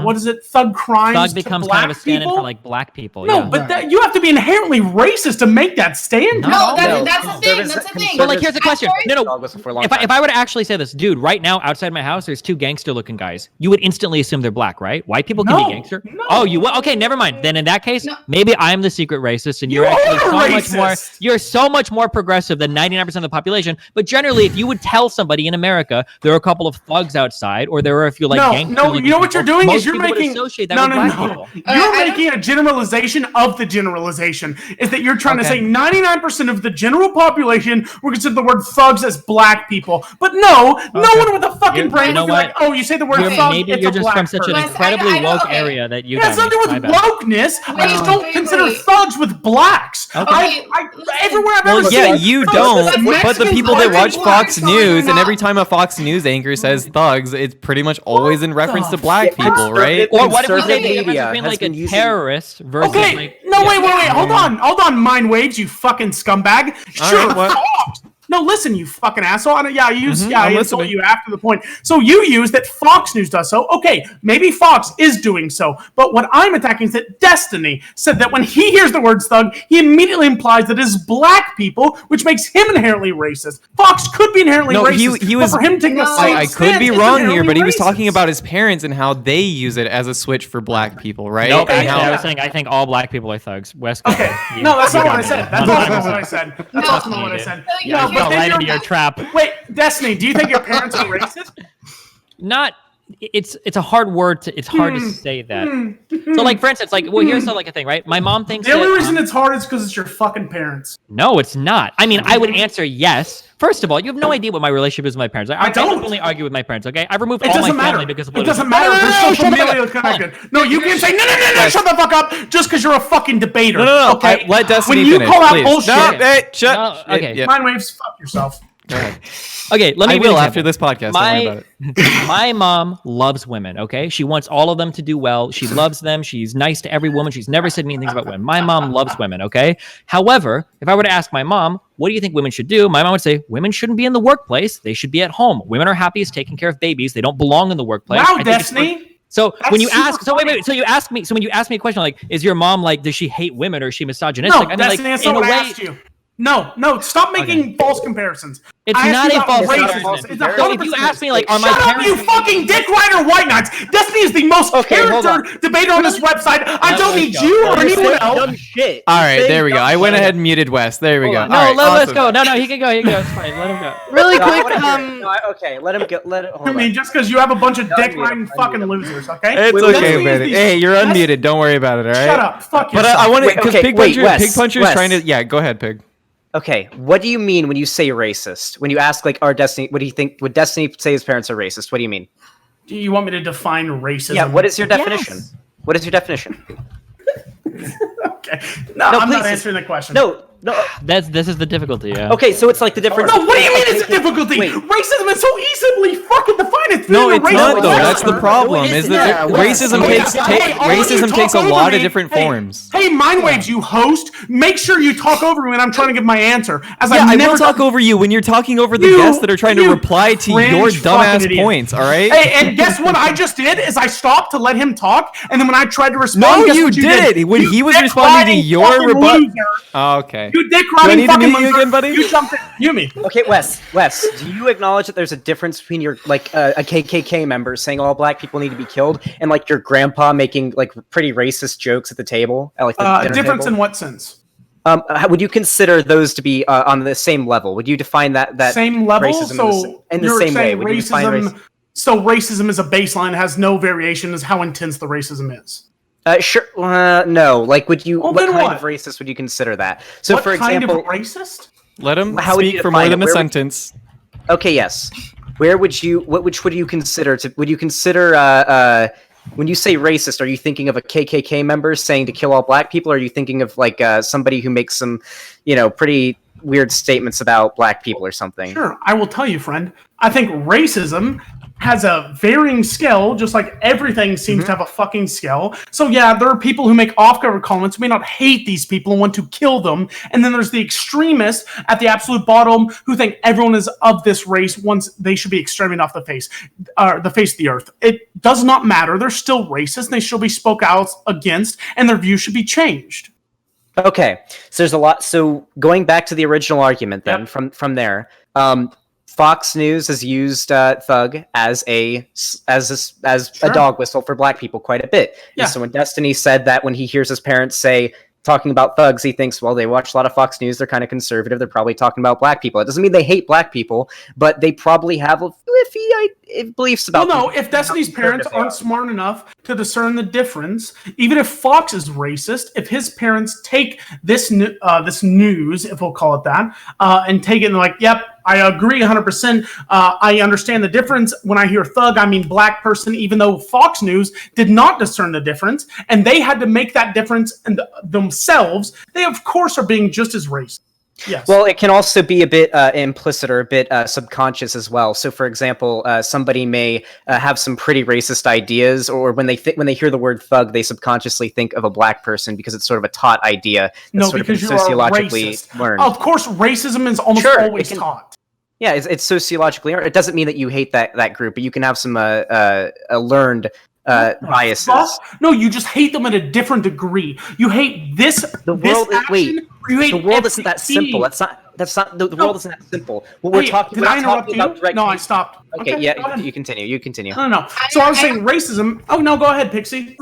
Speaker 4: what is it? Thug crimes.
Speaker 7: Thug becomes kind of a stand-in for like black people.
Speaker 4: No, but you have to be inherently racist to make that stand.
Speaker 8: No, that's the thing. That's the thing.
Speaker 7: But like, here's the question. No. If I were to actually say this, dude, right now outside my house, there's two gangster-looking guys. You would instantly assume they're black, right? White people can be gangster.
Speaker 4: No.
Speaker 7: Oh, you will? Okay, never mind. Then in that case, maybe I'm the secret racist, and you're actually so much more. You're so much more progressive than 99% of the population. But generally, if you would tell somebody in America there are a couple of thugs outside, or there are a few like gangsters.
Speaker 4: No, you know what you're doing is you're making
Speaker 7: associate that with black people.
Speaker 4: You're making a generalization of the generalization. Is that you're trying to say 99% of the general population would consider the word thugs as black people, but no one with a fucking brain would be like, oh, you say the word thug,
Speaker 7: maybe
Speaker 4: it's
Speaker 7: you're
Speaker 4: a
Speaker 7: just
Speaker 4: black
Speaker 7: from such an incredibly woke area that you.
Speaker 4: It has nothing with wokeness. I just don't consider thugs with blacks.
Speaker 8: Okay.
Speaker 4: Everywhere I've ever seen.
Speaker 1: Yeah, you don't. But the people that watch Fox News, and every time a Fox News anchor says thugs, it's pretty much always in reference to black people, right?
Speaker 7: Or what if we say the difference between like a terrorist versus
Speaker 4: wait, hold on, MindWaves, you fucking scumbag. Sure, no, listen, you fucking asshole. I insult you after the point. So you use that Fox News does so. Okay, maybe Fox is doing so. But what I'm attacking is that Destiny said that when he hears the word thug, he immediately implies that it is black people, which makes him inherently racist. Fox could be inherently racist.
Speaker 1: He was,
Speaker 4: but for him taking a
Speaker 1: I could be wrong here, but he was talking about his parents and how they use it as a switch for black people, right?
Speaker 7: Nope, I was saying I think all black people are thugs. Wes,
Speaker 4: okay. No, that's not what I said. That's not what I said. That's not what I said.
Speaker 7: Fell right into your trap.
Speaker 4: Wait, Destiny, do you think your parents are racist?
Speaker 7: Not. It's a hard word to. It's hard to say that. So, like, for instance, like, well, here's like a thing, right? My mom thinks
Speaker 4: the only reason it's hard is because it's your fucking parents.
Speaker 7: No, it's not. I mean, I would answer yes. First of all, you have no idea what my relationship is with my parents. I
Speaker 4: don't.
Speaker 7: openly argue with my parents. Okay, I've removed
Speaker 4: It
Speaker 7: all my
Speaker 4: doesn't
Speaker 7: family
Speaker 4: matter.
Speaker 7: because of
Speaker 4: It
Speaker 7: political.
Speaker 4: doesn't matter. They're still
Speaker 7: shut the fuck
Speaker 4: familially
Speaker 7: up.
Speaker 4: connected. No, you can't say no. Shut the fuck up. Just because you're a fucking debater.
Speaker 1: No.
Speaker 4: Okay.
Speaker 1: Let Destiny
Speaker 4: when you
Speaker 1: finish,
Speaker 4: call out
Speaker 1: please.
Speaker 4: bullshit.
Speaker 1: No, hey, shut.
Speaker 7: No, okay.
Speaker 1: Yeah.
Speaker 4: MindWaves, fuck yourself.
Speaker 1: Go ahead.
Speaker 7: Okay, let me
Speaker 1: I
Speaker 7: give you
Speaker 1: will
Speaker 7: an
Speaker 1: after
Speaker 7: example.
Speaker 1: this podcast. Don't worry about it.
Speaker 7: My mom loves women, okay? She wants all of them to do well. She loves them. She's nice to every woman. She's never said mean things about women. My mom loves women, okay? However, if I were to ask my mom, what do you think women should do? My mom would say, women shouldn't be in the workplace. They should be at home. Women are happiest taking care of babies. They don't belong in the workplace.
Speaker 4: Wow,
Speaker 7: I think it's
Speaker 4: Destiny.
Speaker 7: So
Speaker 4: That's
Speaker 7: when you
Speaker 4: super
Speaker 7: ask, so
Speaker 4: funny.
Speaker 7: wait, so you ask me, so when you ask me a question like, is your mom like, does she hate women or is she
Speaker 4: No,
Speaker 7: misogynistic? I mean,
Speaker 4: Destiny,
Speaker 7: like,
Speaker 4: that's not
Speaker 7: in a
Speaker 4: what I
Speaker 7: way,
Speaker 4: asked you. No, stop making false comparisons.
Speaker 7: it's
Speaker 4: I asked
Speaker 7: not
Speaker 4: you
Speaker 7: a
Speaker 4: about
Speaker 7: false
Speaker 4: racism.
Speaker 7: comparison.
Speaker 4: It's
Speaker 7: So if you
Speaker 4: 100%.
Speaker 7: ask me like, are my
Speaker 4: Shut up,
Speaker 7: parents?
Speaker 4: you fucking dick rider white knights! Destiny is the most
Speaker 6: Okay, hold
Speaker 4: character debater on this website. I don't need
Speaker 7: let's go.
Speaker 4: you or
Speaker 6: You're
Speaker 4: anyone
Speaker 6: saying
Speaker 4: else.
Speaker 6: dumb shit.
Speaker 1: All
Speaker 6: You're
Speaker 1: right,
Speaker 6: saying
Speaker 1: there we go.
Speaker 6: dumb
Speaker 1: I went
Speaker 6: shit.
Speaker 1: ahead and muted Wes. There we go.
Speaker 6: Hold
Speaker 1: All
Speaker 6: on.
Speaker 1: right,
Speaker 7: Let's
Speaker 1: awesome.
Speaker 7: go. No, he can go. It's fine. Let him go.
Speaker 9: Really
Speaker 6: No, I
Speaker 9: quick,
Speaker 6: wanna hear it. No, okay, let him go. Hold
Speaker 4: I mean,
Speaker 6: on.
Speaker 4: just because you have a bunch of dick
Speaker 6: Unmute him,
Speaker 4: riding
Speaker 6: unmute
Speaker 4: fucking
Speaker 6: him.
Speaker 4: losers, okay?
Speaker 1: It's
Speaker 6: Wait,
Speaker 1: okay,
Speaker 4: Destiny is
Speaker 1: man.
Speaker 4: the-
Speaker 1: Hey, you're
Speaker 4: Destiny-
Speaker 1: unmuted. Don't worry about it, all right?
Speaker 4: Shut up. Fuck
Speaker 1: But
Speaker 4: yourself.
Speaker 1: I want to,
Speaker 6: Wait,
Speaker 1: because
Speaker 6: okay, wait, Wes,
Speaker 1: Pig Puncher is
Speaker 6: Wes.
Speaker 1: trying to. Yeah, go ahead, Pig.
Speaker 6: Okay, what do you mean when you say racist? When you ask like, our Destiny, what do you think? Would Destiny say his parents are racist? What do you mean?
Speaker 4: Do you want me to define racism?
Speaker 6: Yeah, what is your definition?
Speaker 9: Yes.
Speaker 6: What is your definition?
Speaker 4: Okay. No,
Speaker 6: No,
Speaker 4: I'm
Speaker 6: please
Speaker 4: not
Speaker 6: just-
Speaker 4: answering the question.
Speaker 6: No.
Speaker 7: This is the difficulty. Yeah.
Speaker 6: Okay, so it's like the difference.
Speaker 4: No, what do you mean
Speaker 6: between-
Speaker 4: it's a difficulty?
Speaker 6: Wait.
Speaker 4: Racism is so easily fucking defined. It's
Speaker 1: No,
Speaker 4: being a
Speaker 1: it's not
Speaker 4: racist
Speaker 1: though. That's the
Speaker 4: person.
Speaker 1: problem.
Speaker 6: No, it
Speaker 1: Is
Speaker 6: isn't.
Speaker 1: that
Speaker 6: Yeah,
Speaker 1: racism
Speaker 6: Wes.
Speaker 1: takes
Speaker 4: Hey, all of you
Speaker 1: racism
Speaker 4: talk
Speaker 1: takes a
Speaker 4: over
Speaker 1: lot
Speaker 4: me.
Speaker 1: of different
Speaker 4: Hey,
Speaker 1: forms.
Speaker 4: Hey, MindWaves, you host, make sure you talk over me when I'm trying to give my answer. As
Speaker 1: Yeah, I
Speaker 4: never
Speaker 1: will talk over you when you're talking over the
Speaker 4: You-
Speaker 1: guests that are trying to
Speaker 4: you
Speaker 1: reply to
Speaker 4: cringe
Speaker 1: your
Speaker 4: fucking
Speaker 1: dumbass
Speaker 4: idiot.
Speaker 1: points. All right.
Speaker 4: Hey, and guess what I just did is I stopped to let him talk, and then when I tried to respond,
Speaker 1: No,
Speaker 4: guess
Speaker 1: you
Speaker 4: what you
Speaker 1: did. When
Speaker 4: You
Speaker 1: he was
Speaker 4: dick
Speaker 1: responding to
Speaker 4: riding
Speaker 1: your
Speaker 4: fucking
Speaker 1: rebut-
Speaker 4: loser.
Speaker 1: Oh, okay.
Speaker 4: You dick
Speaker 1: I
Speaker 4: riding
Speaker 1: need to
Speaker 4: fucking
Speaker 1: mute you
Speaker 4: loser.
Speaker 1: again, buddy?
Speaker 4: You jumped in. Mute me.
Speaker 6: Okay, Wes, do you acknowledge that there's a difference between your like a KKK member saying all black people need to be killed and like your grandpa making like pretty racist jokes at the table, at like the dinner
Speaker 4: Difference
Speaker 6: table?
Speaker 4: in what sense?
Speaker 6: Would you consider those to be on the same level? Would you define that
Speaker 4: Same level.
Speaker 6: racism
Speaker 4: So
Speaker 6: in the
Speaker 4: you're
Speaker 6: same way?
Speaker 4: saying
Speaker 6: Would you define
Speaker 4: racism. So racism is a baseline, has no variation, is how intense the racism is.
Speaker 6: Sure. No. Like, would you?
Speaker 4: Well,
Speaker 6: what
Speaker 4: then
Speaker 6: kind
Speaker 4: what?
Speaker 6: of racist would you consider that? So,
Speaker 4: What
Speaker 6: for
Speaker 4: kind
Speaker 6: example,
Speaker 4: of racist?
Speaker 1: Let him
Speaker 6: How would you
Speaker 1: speak for more
Speaker 6: define
Speaker 1: than
Speaker 6: it?
Speaker 1: a
Speaker 6: Where would-
Speaker 1: sentence.
Speaker 6: okay, yes. Where would you? Which would you consider to? Would you consider? When you say racist, are you thinking of a KKK member saying to kill all black people? Or are you thinking of like somebody who makes some, pretty weird statements about black people or something?
Speaker 4: Sure, I will tell you, friend. I think racism has a varying scale, just like everything seems to have a fucking scale. So yeah, there are people who make off-cover comments who may not hate these people and want to kill them, and then there's the extremists at the absolute bottom who think everyone is of this race once they should be exterminated off the face of the earth. It does not matter. They're still racist, and they should be spoke out against, and their views should be changed.
Speaker 6: Okay, so there's a lot. So going back to the original argument, then
Speaker 4: Yep.
Speaker 6: from there, Fox News has used thug as a dog whistle for black people quite a bit.
Speaker 4: Yeah.
Speaker 6: And so when Destiny said that when he hears his parents say talking about thugs, he thinks, well, they watch a lot of Fox News. They're kind of conservative. They're probably talking about black people. It doesn't mean they hate black people, but they probably have iffy beliefs about.
Speaker 4: Well, no,
Speaker 6: people.
Speaker 4: if Destiny's parents
Speaker 6: They
Speaker 4: aren't
Speaker 6: are.
Speaker 4: smart enough to discern the difference, even if Fox is racist, if his parents take this news, if we'll call it that, and take it and like, yep, I agree 100%. I understand the difference. When I hear thug, I mean black person, even though Fox News did not discern the difference, and they had to make that difference themselves, they of course are being just as racist. Yes.
Speaker 6: Well, it can also be a bit implicit or a bit subconscious as well. So, for example, somebody may have some pretty racist ideas, or when they hear the word thug, they subconsciously think of a black person because it's sort of a taught idea that's
Speaker 4: no,
Speaker 6: sort of
Speaker 4: because
Speaker 6: been
Speaker 4: you are
Speaker 6: sociologically
Speaker 4: racist.
Speaker 6: learned.
Speaker 4: Of course, racism is almost
Speaker 6: Sure,
Speaker 4: always
Speaker 6: it can-
Speaker 4: taught.
Speaker 6: Yeah, it's sociologically learned. It doesn't mean that you hate that group, but you can have some learned biases.
Speaker 4: Fuck. No, you just hate them at a different degree. You hate this.
Speaker 6: The
Speaker 4: this
Speaker 6: world is
Speaker 4: action, or you hate
Speaker 6: the world isn't
Speaker 4: every
Speaker 6: that simple.
Speaker 4: being.
Speaker 6: That's not the
Speaker 4: No.
Speaker 6: world isn't that simple. What we're
Speaker 4: Hey,
Speaker 6: talking
Speaker 4: did I
Speaker 6: we're not
Speaker 4: interrupt
Speaker 6: talking
Speaker 4: you?
Speaker 6: about direct.
Speaker 4: No, I stopped.
Speaker 6: Okay,
Speaker 4: go
Speaker 6: yeah,
Speaker 4: ahead.
Speaker 6: you continue. You continue.
Speaker 4: No. So I was saying racism. Oh no, go ahead, Pixie.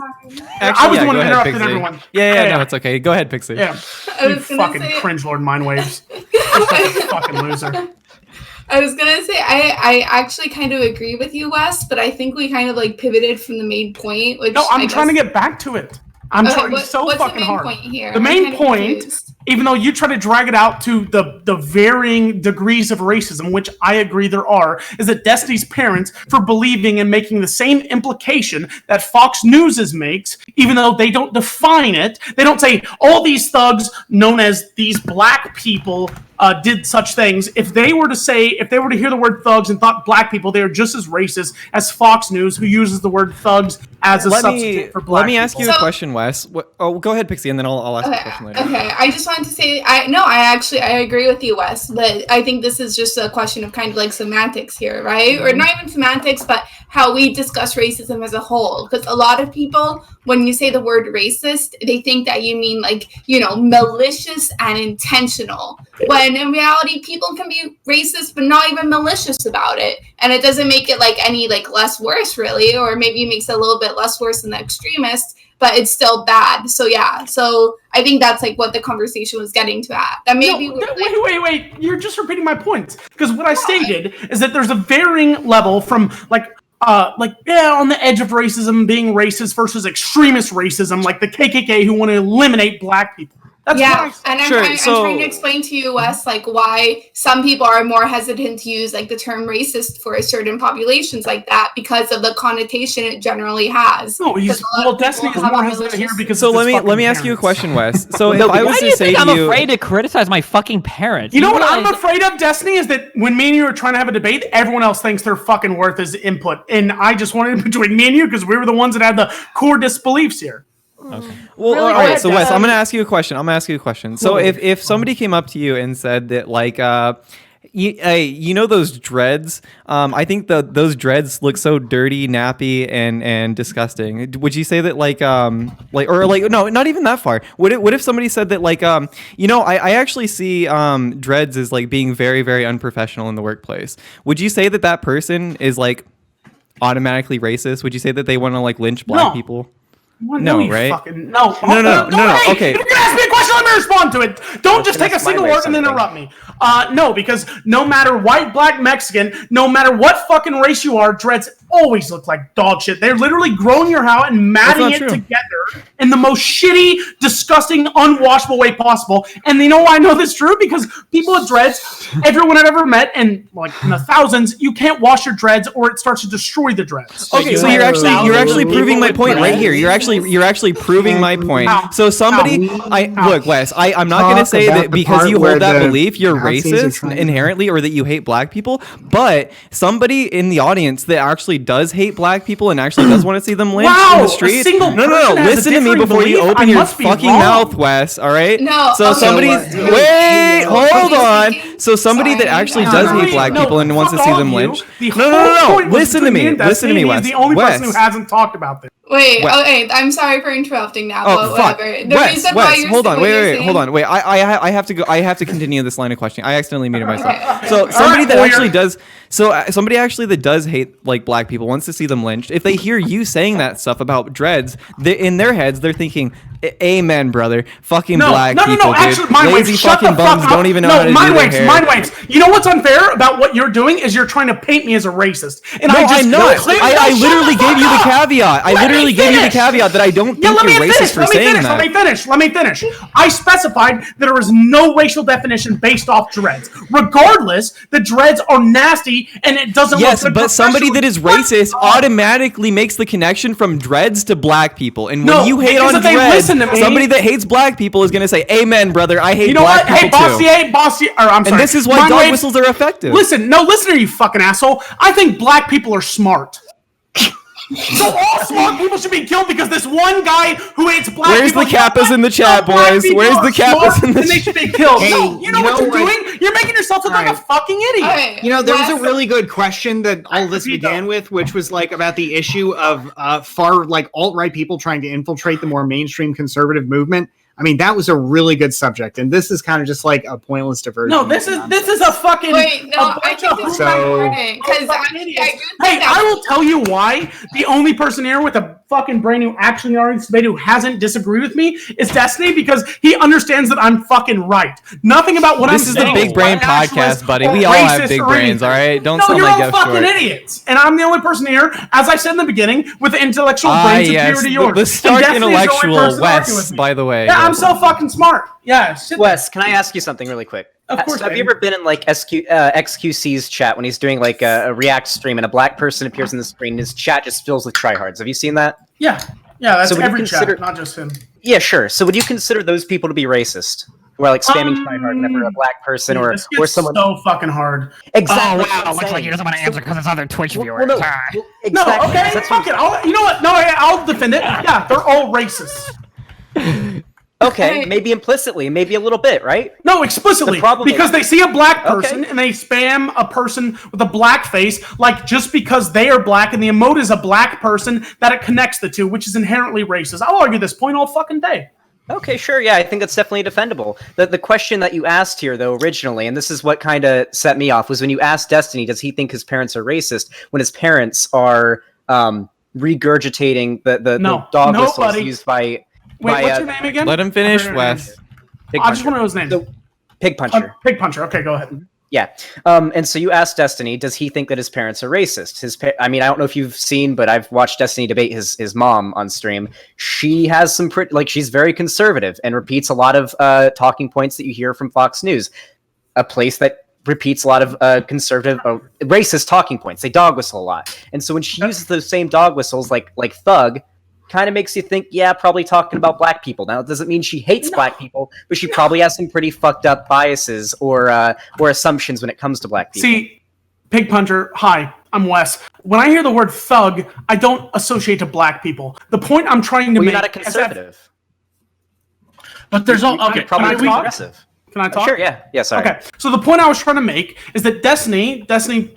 Speaker 1: Actually,
Speaker 4: I was the one
Speaker 1: go
Speaker 4: who
Speaker 1: ahead,
Speaker 4: interrupted
Speaker 1: Pixie.
Speaker 4: everyone.
Speaker 1: Yeah, no, it's okay. Go ahead, Pixie.
Speaker 4: Yeah.
Speaker 8: I
Speaker 4: You
Speaker 8: was gonna
Speaker 4: fucking
Speaker 8: say,
Speaker 4: cringe lord MindWaves. You're such a fucking loser.
Speaker 8: I was gonna say I actually kind of agree with you, Wes, but I think we kind of like pivoted from the main point. Which
Speaker 4: No, I'm
Speaker 8: I
Speaker 4: trying to
Speaker 8: guess-
Speaker 4: get back to it. I'm trying so
Speaker 8: what's
Speaker 4: fucking
Speaker 8: the main
Speaker 4: hard.
Speaker 8: point here?
Speaker 4: The
Speaker 8: I'm
Speaker 4: main
Speaker 8: kinda
Speaker 4: point
Speaker 8: confused.
Speaker 4: even though you try to drag it out to the varying degrees of racism, which I agree there are, is that Destiny's parents for believing and making the same implication that Fox News makes, even though they don't define it. They don't say all these thugs known as these black people did such things. If they were to hear the word thugs and thought black people, they are just as racist as Fox News, who uses the word thugs as a substitute for black people.
Speaker 1: Let me ask you a question, Wes. Go ahead, Pixie, and then I'll ask you a question later.
Speaker 8: Okay, I just wanted to say, I agree with you, Wes, but I think this is just a question of kind of like semantics here, right? Or not even semantics, but how we discuss racism as a whole. Because a lot of people, when you say the word racist, they think that you mean like, malicious and intentional. When in reality, people can be racist, but not even malicious about it. And it doesn't make it like any like less worse, really, or maybe it makes it a little bit less worse than the extremists, but it's still bad. So yeah, so I think that's like what the conversation was getting to at. That maybe
Speaker 4: wait, you're just repeating my point. Because what I stated is that there's a varying level from on the edge of racism, being racist versus extremist racism, like the KKK who want to eliminate black people. That's
Speaker 8: and I'm trying to explain to you, Wes, like why some people are more hesitant to use like the term racist for certain populations like that because of the connotation it generally has.
Speaker 4: No, Destiny is more hesitant here because.
Speaker 1: So let me ask you a question, Wes. So if I was
Speaker 7: why do
Speaker 1: to
Speaker 7: you
Speaker 1: say
Speaker 7: think
Speaker 1: to
Speaker 7: I'm
Speaker 1: you,
Speaker 7: afraid to criticize my fucking parents?
Speaker 4: You know what I'm afraid of, Destiny, is that when me and you are trying to have a debate, everyone else thinks they're fucking worth as input, and I just wanted it between me and you because we were the ones that had the core disbeliefs here.
Speaker 1: Okay. Well, all right. So Wes, I'm gonna ask you a question. So if somebody came up to you and said that like, you know those dreads? I think those dreads look so dirty, nappy, and disgusting. Would you say that no, not even that far? What if somebody said that like, I actually see dreads as like being very, very unprofessional in the workplace? Would you say that person is like automatically racist? Would you say that they want to like lynch black people?
Speaker 4: Well,
Speaker 1: no,
Speaker 4: right?
Speaker 1: No. Okay.
Speaker 4: If you're gonna ask me a question, let me respond to it. Don't just take a single word and interrupt me. No, because no matter white, black, Mexican, no matter what fucking race you are, dreads always look like dog shit. They're literally growing your hair and matting it together in the most shitty, disgusting, unwashable way possible. And you know why I know this is true? Because people with dreads, everyone I've ever met, and like in the thousands, you can't wash your dreads or it starts to destroy the dreads.
Speaker 1: Okay, so you're actually proving my point right here. You're actually proving my point. So somebody, look, Wes, I'm not going to say that because you hold that belief, you're racist inherently or that you hate black people, but somebody in the audience that actually does hate black people and actually does want to see them lynched in the streets. No. Listen to me before you open your fucking mouth, Wes. All right.
Speaker 8: No.
Speaker 1: So wait, hold on. So somebody that actually does hate black people and wants to see them lynched. No. Listen to me. Listen to me, Wes.
Speaker 4: He's the only person who hasn't talked about this.
Speaker 8: Wait, okay, I'm sorry for interrupting now, but whatever.
Speaker 1: Wes, hold on, wait. I have to go. I have to continue this line of questioning. I accidentally muted myself. So somebody that actually does. So somebody actually that does hate like black people wants to see them lynched. If they hear you saying that stuff about dreads, in their heads they're thinking, "Amen, brother. Fucking black people, dude.
Speaker 4: Actually,
Speaker 1: lazy fucking bums don't even know how to do their hair."
Speaker 4: MindWaves. You know what's unfair about what you're doing is you're trying to paint me as a racist. And
Speaker 1: I'm not. I literally gave you the caveat. I literally gave you the caveat that I don't think you're racist for saying that.
Speaker 4: Let me finish. I specified that there is no racial definition based off dreads. Regardless, the dreads are nasty and it doesn't look good.
Speaker 1: Yes, but somebody that is racist automatically makes the connection from dreads to black people. And when you hate on dreads, somebody that hates black people is going to say, "Amen, brother. I hate black people too."
Speaker 4: Bastiat, I'm sorry.
Speaker 1: And this is why dog whistles are effective.
Speaker 4: Listen to you fucking asshole. I think black people are smart. So all smart people should be killed because this one guy who hates black
Speaker 1: Where's
Speaker 4: people...
Speaker 1: Where's the Kappas in the chat, boys? Where's the Kappas in the chat?
Speaker 4: And they should be killed. Hey, you know what you're doing? You're making yourself look like a fucking idiot.
Speaker 8: Okay,
Speaker 5: there was a really good question that all this began with, which was like about the issue of far like alt-right people trying to infiltrate the more mainstream conservative movement. I mean, that was a really good subject, and this is kind of just like a pointless diversion.
Speaker 4: No, this is a fucking.
Speaker 8: Wait, no, I think this is important because
Speaker 4: I will tell you why the only person here with a fucking brain who actually argues debate who hasn't disagreed with me is Destiny, because he understands that I'm fucking right. Nothing about what I'm saying.
Speaker 1: This is the Big Brain Podcast, buddy. We all have big brains, all right? Don't sound
Speaker 4: you're
Speaker 1: like
Speaker 4: all
Speaker 1: Jeff
Speaker 4: fucking
Speaker 1: Short.
Speaker 4: idiots. And I'm the only person here, as I said in the beginning, with the intellectual brain superior to yours.
Speaker 1: The stark
Speaker 4: And Destiny's the only
Speaker 1: intellectual
Speaker 4: person arguing
Speaker 1: Wes,
Speaker 4: with me.
Speaker 1: by the way.
Speaker 4: Yeah, I'm so fucking smart. Yeah, shit.
Speaker 6: Wes, can I ask you something really quick?
Speaker 4: Of course,
Speaker 6: So have you
Speaker 4: baby.
Speaker 6: ever been in like XQC's chat when he's doing like a React stream and a black person appears on the screen and his chat just fills with tryhards? Have you seen that?
Speaker 4: Yeah, that's
Speaker 6: So would you
Speaker 4: every
Speaker 6: consider-
Speaker 4: chat, not just him.
Speaker 6: Yeah, sure. So would you consider those people to be racist? Who are like spamming tryhard whenever a black person
Speaker 4: This
Speaker 6: or
Speaker 4: gets
Speaker 6: someone
Speaker 4: so fucking hard.
Speaker 6: exactly?
Speaker 10: Oh, wow, looks like he doesn't want to answer because it's other Twitch viewers.
Speaker 6: Well, no,
Speaker 10: Ah.
Speaker 6: well,
Speaker 4: No,
Speaker 6: exactly.
Speaker 4: okay,
Speaker 6: That's
Speaker 4: fuck it. You know what? No, I'll defend it. Yeah, they're all racist.
Speaker 6: Okay, maybe implicitly, maybe a little bit, right?
Speaker 4: No, explicitly,
Speaker 6: The problem
Speaker 4: because
Speaker 6: is-
Speaker 4: they see a black
Speaker 6: Okay.
Speaker 4: person and they spam a person with a black face, like just because they are black and the emote is a black person, that it connects the two, which is inherently racist. I'll argue this point all fucking day.
Speaker 6: Okay, sure. Yeah, I think that's definitely defendable. The question that you asked here, though, originally, and this is what kind of set me off, was when you asked Destiny, does he think his parents are racist, when his parents are regurgitating the dog whistles
Speaker 4: buddy.
Speaker 6: used by...
Speaker 4: Wait,
Speaker 6: by,
Speaker 4: what's your name again?
Speaker 1: Let him finish,
Speaker 4: Okay,
Speaker 1: Wes.
Speaker 6: Pig
Speaker 4: I just
Speaker 6: Puncher.
Speaker 4: want to know his name.
Speaker 6: So, Pig Puncher.
Speaker 4: Pig Puncher. Okay, go ahead.
Speaker 6: Yeah. And so you asked Destiny, does he think that his parents are racist? I mean, I don't know if you've seen, but I've watched Destiny debate his mom on stream. She has some she's very conservative and repeats a lot of talking points that you hear from Fox News, a place that repeats a lot of conservative, racist talking points. They dog whistle a lot. And so when she uses those same dog whistles, like thug, kind of makes you think, yeah, probably talking about black people. Now, it doesn't mean she hates black people, but she probably has some pretty fucked up biases or assumptions when it comes to black people.
Speaker 4: See, Pig Puncher, hi, I'm Wes. When I hear the word thug, I don't associate to black people. The point I'm trying to
Speaker 6: Well,
Speaker 4: make...
Speaker 6: you're not a conservative.
Speaker 3: But there's all okay.
Speaker 6: Probably
Speaker 4: Can I talk?
Speaker 6: progressive.
Speaker 4: Can I talk?
Speaker 6: Sure, yeah, sorry.
Speaker 4: Okay, so the point I was trying to make is that Destiny,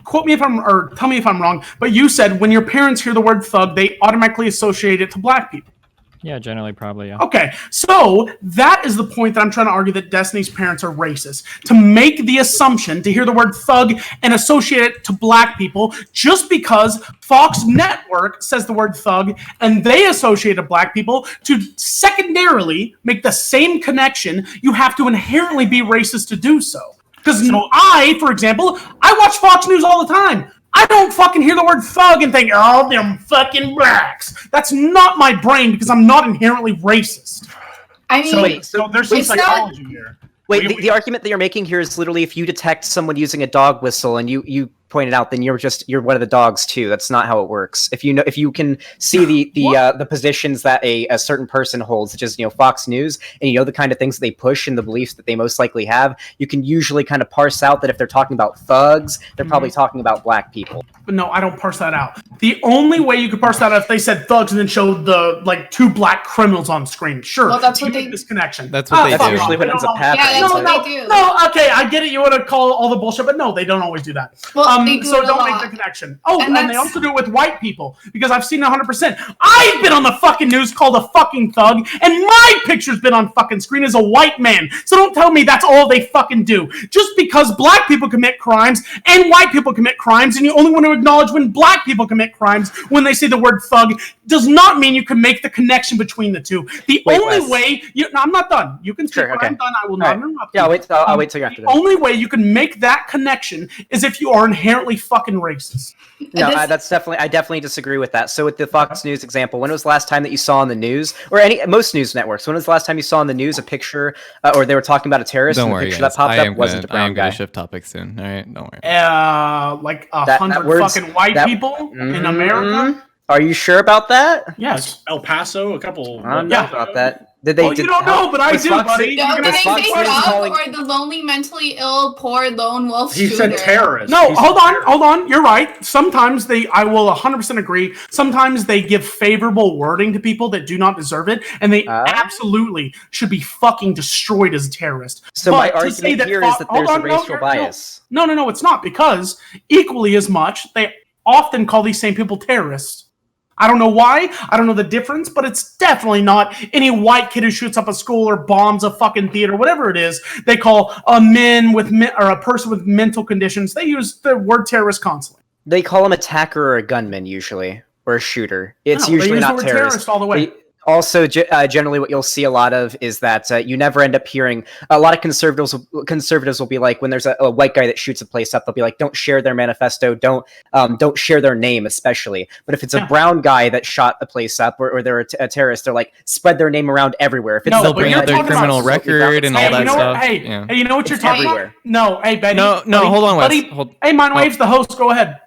Speaker 4: quote me if I'm, or tell me if I'm wrong, but you said when your parents hear the word thug, they automatically associate it to black people.
Speaker 7: Yeah, generally, probably, yeah.
Speaker 4: Okay, so that is the point that I'm trying to argue, that Destiny's parents are racist. To make the assumption, to hear the word thug and associate it to black people, just because Fox Network says the word thug and they associate it to black people, to secondarily make the same connection, you have to inherently be racist to do so. Because I, for example, I watch Fox News all the time. I don't fucking hear the word thug and think, oh, them fucking blacks. That's not my brain, because I'm not inherently racist.
Speaker 8: I mean,
Speaker 3: So there's some
Speaker 8: It's not-
Speaker 3: psychology here.
Speaker 6: Wait, the argument that you're making here is literally if you detect someone using a dog whistle and you point it out, then you're one of the dogs too. That's not how it works. If you can see the positions that a certain person holds, such as Fox News, and you know the kind of things that they push and the beliefs that they most likely have, you can usually kind of parse out that if they're talking about thugs, they're probably talking about black people.
Speaker 4: But no, I don't parse that out. The only way you could parse that out if they said thugs and then showed the two black criminals on screen. Sure,
Speaker 8: Well, that's
Speaker 4: you
Speaker 8: what
Speaker 4: make
Speaker 8: they-
Speaker 4: this connection.
Speaker 1: That's what they
Speaker 6: That's
Speaker 1: do.
Speaker 6: usually what ends up happening.
Speaker 8: Yeah, that's
Speaker 6: so-
Speaker 8: what they do.
Speaker 4: No, okay, I get it. You want to call all the bullshit, but no, they don't always do that.
Speaker 8: Well, they do
Speaker 4: so
Speaker 8: it a
Speaker 4: don't
Speaker 8: lot.
Speaker 4: make the connection. Oh,
Speaker 8: And
Speaker 4: and they
Speaker 8: that's-
Speaker 4: also do it with white people, because I've seen 100%. I've been on the fucking news called a fucking thug, and my picture's been on fucking screen as a white man. So don't tell me that's all they fucking do. Just because black people commit crimes and white people commit crimes, and you only want to acknowledge when black people commit crimes when they say the word thug, does not mean you can make the connection between the two. The
Speaker 6: Wait,
Speaker 4: only
Speaker 6: Wes.
Speaker 4: way no, I'm not done. You can speak
Speaker 6: Sure,
Speaker 4: when
Speaker 6: okay.
Speaker 4: I'm done. I will
Speaker 6: All
Speaker 4: not
Speaker 6: right.
Speaker 4: interrupt
Speaker 6: Yeah,
Speaker 4: you.
Speaker 6: I'll wait till you're after
Speaker 4: The
Speaker 6: that.
Speaker 4: only way you can make that connection is if you are inherently fucking racist.
Speaker 6: No,
Speaker 8: This-
Speaker 6: I definitely disagree with that. So with the Fox News example, when was the last time that you saw on the news, or most news networks, when was the last time you saw on the news a picture, or they were talking about a terrorist,
Speaker 1: Don't
Speaker 6: and the
Speaker 1: worry,
Speaker 6: picture
Speaker 1: guys.
Speaker 6: that popped
Speaker 1: I
Speaker 6: up wasn't a
Speaker 1: am
Speaker 6: brown
Speaker 1: gonna
Speaker 6: guy?
Speaker 1: shift topics soon. All right, don't worry.
Speaker 4: Like
Speaker 6: That
Speaker 4: 100
Speaker 6: word's-
Speaker 4: fucking white
Speaker 6: that-
Speaker 4: people in
Speaker 6: Mhm.
Speaker 4: America?
Speaker 6: Are you sure about that?
Speaker 4: Yes.
Speaker 3: El Paso, a couple.
Speaker 6: I don't know
Speaker 4: Yeah.
Speaker 6: about that. Did they?
Speaker 4: Well, you don't know, but I
Speaker 6: was
Speaker 4: do,
Speaker 6: Fox-
Speaker 4: buddy.
Speaker 8: No,
Speaker 4: You
Speaker 8: did
Speaker 4: can
Speaker 8: they
Speaker 6: Fox
Speaker 8: say
Speaker 6: News
Speaker 8: thug
Speaker 6: calling-
Speaker 8: or the lonely, mentally ill, poor lone wolf
Speaker 3: He
Speaker 8: shooter?
Speaker 3: said terrorist.
Speaker 4: No,
Speaker 3: He
Speaker 4: hold
Speaker 3: said
Speaker 4: on. You're right. Sometimes I will 100% agree. Sometimes they give favorable wording to people that do not deserve it, and they absolutely should be fucking destroyed as a terrorist.
Speaker 6: So
Speaker 4: But
Speaker 6: my
Speaker 4: to say
Speaker 6: argument here is that
Speaker 4: hold
Speaker 6: there's a
Speaker 4: on, no,
Speaker 6: racial
Speaker 4: you're-
Speaker 6: bias.
Speaker 4: No, it's not, because equally as much, they often call these same people terrorists. I don't know why. I don't know the difference, but it's definitely not any white kid who shoots up a school or bombs a fucking theater, whatever it is. They call a a person with mental conditions. They use the word terrorist constantly.
Speaker 6: They call him attacker or a gunman usually. or a shooter. It's
Speaker 4: No, they
Speaker 6: usually
Speaker 4: use the
Speaker 6: not
Speaker 4: word
Speaker 6: terrorist.
Speaker 4: all the way.
Speaker 6: Also, generally, what you'll see a lot of is that you never end up hearing. A lot of conservatives will be like, when there's a white guy that shoots a place up, they'll be like, don't share their manifesto, don't share their name, especially. But if it's a brown guy that shot the place up, or they're a terrorist, they're like, spread their name around everywhere. If it's
Speaker 1: they'll bring out their criminal record and all that stuff.
Speaker 4: Hey, you know what you're talking about? No, hey, Betty.
Speaker 1: No,
Speaker 4: buddy,
Speaker 1: hold on, Wes.
Speaker 4: buddy. Hey, MindWaves, the host, go ahead.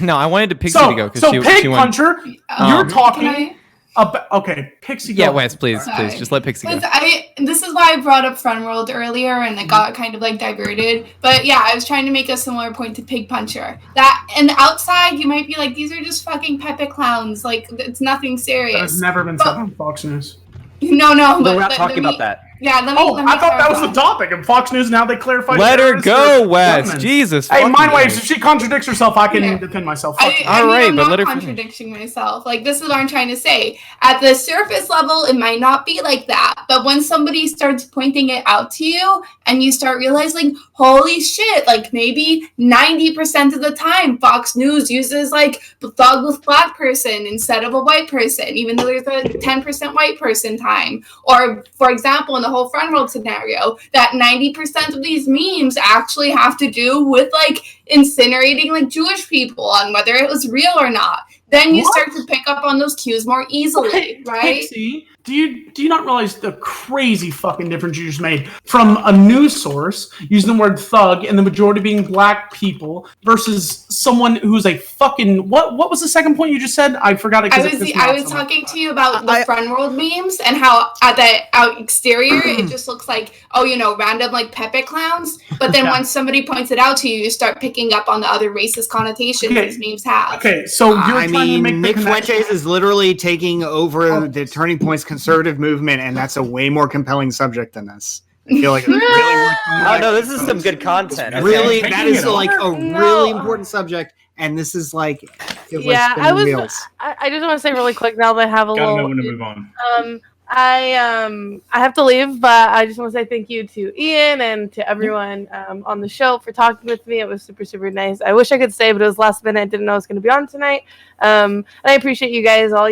Speaker 1: No, I wanted to Pxie to go because
Speaker 4: so
Speaker 1: she
Speaker 4: PIGPUNCHER,
Speaker 1: went.
Speaker 4: you're talking. Okay, Pxie.
Speaker 1: Yeah, Wes, please, just let Pxie go.
Speaker 8: This is why I brought up Front World earlier, and it got kind of like diverted. But yeah, I was trying to make a similar point to PIGPUNCHER. That and outside, you might be like, these are just fucking Pepe clowns. Like it's nothing serious.
Speaker 4: That's never been said on Fox News.
Speaker 8: No,
Speaker 6: we're not talking about that.
Speaker 8: Yeah, let me.
Speaker 4: I thought that was the topic in Fox News. Now they clarify.
Speaker 1: Let her go, Wes. Jesus.
Speaker 4: Hey, MindWaves. If she contradicts herself, I can defend myself.
Speaker 8: I'm not contradicting myself. Like this is what I'm trying to say. At the surface level, it might not be like that, but when somebody starts pointing it out to you, and you start realizing, holy shit! Like maybe 90% of the time, Fox News uses like thug with black person instead of a white person, even though there's a 10% white person time. Or, for example, in the whole Front World scenario, that 90% of these memes actually have to do with like incinerating like Jewish people on whether it was real or not. Then you start to pick up on those cues more easily, right?
Speaker 4: Pxie, do you not realize the crazy fucking difference you just made from a news source using the word thug and the majority being black people versus someone who's a fucking what was the second point you just said? I forgot it.
Speaker 8: I was talking to you about the Front World memes and how at the exterior it just looks like random like Pepe clowns, but then once somebody points it out to you, you start picking up on the other racist connotations these memes have.
Speaker 4: Okay, so you're
Speaker 5: Nick Fuentes is literally taking over the Turning Point's conservative movement, and that's a way more compelling subject than this. I feel like it's really worth.
Speaker 6: Oh no, this is some good content.
Speaker 5: Really, that is like a really important subject, and this is like.
Speaker 9: Yeah, I just want to say really quick now that I have a little.
Speaker 3: Gotta know when to move on.
Speaker 9: I have to leave, but I just want to say thank you to Ian and to everyone on the show for talking with me. It was super, super nice. I wish I could stay, but it was last minute. I didn't know I was going to be on tonight. And I appreciate you guys all,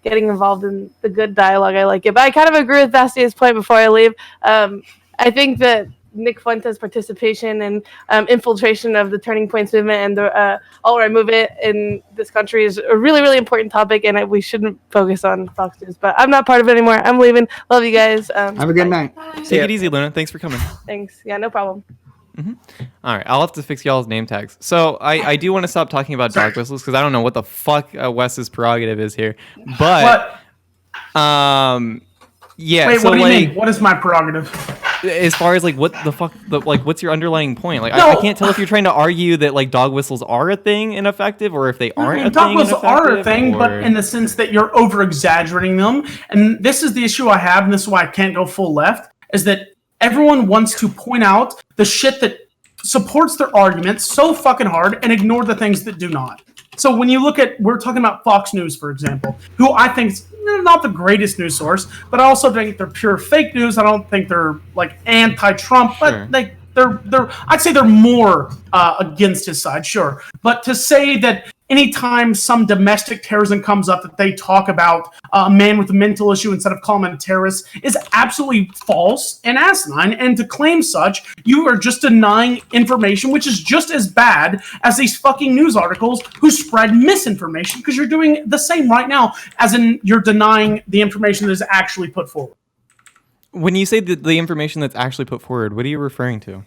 Speaker 9: getting involved in the good dialogue. I like it. But I kind of agree with Bastiat's point before I leave. I think that Nick Fuentes' participation and infiltration of the Turning Points movement and the alt-right movement in this country is a really, really important topic, and we shouldn't focus on Fox News. But I'm not part of it anymore. I'm leaving. Love you guys.
Speaker 5: Have a good night.
Speaker 1: Take it easy, Luna. Thanks for coming.
Speaker 9: Thanks. Yeah, no problem.
Speaker 1: All right, I'll have to fix y'all's name tags. So I do want to stop talking about dog whistles because I don't know what the fuck Wes's prerogative is here. But yeah.
Speaker 4: Wait,
Speaker 1: so
Speaker 4: what do you mean? What is my prerogative?
Speaker 1: As far as like what the fuck, what's your underlying point? Like I can't tell if you're trying to argue that like dog whistles are a thing and effective, or if they aren't. A
Speaker 4: dog
Speaker 1: thing
Speaker 4: whistles are a thing, but in the sense that you're over exaggerating them. And this is the issue I have, and this is why I can't go full left, is that everyone wants to point out the shit that supports their arguments so fucking hard and ignore the things that do not. So when you look at, we're talking about Fox News, for example, who I think is not the greatest news source, but I also think they're pure fake news. I don't think they're like anti-Trump, but they're I'd say they're more against his side, sure. But to say that anytime some domestic terrorism comes up that they talk about a man with a mental issue instead of calling him a terrorist is absolutely false and asinine. And to claim such, you are just denying information, which is just as bad as these fucking news articles who spread misinformation, because you're doing the same right now, as in you're denying the information that is actually put forward.
Speaker 1: When you say the information that's actually put forward, what are you referring to?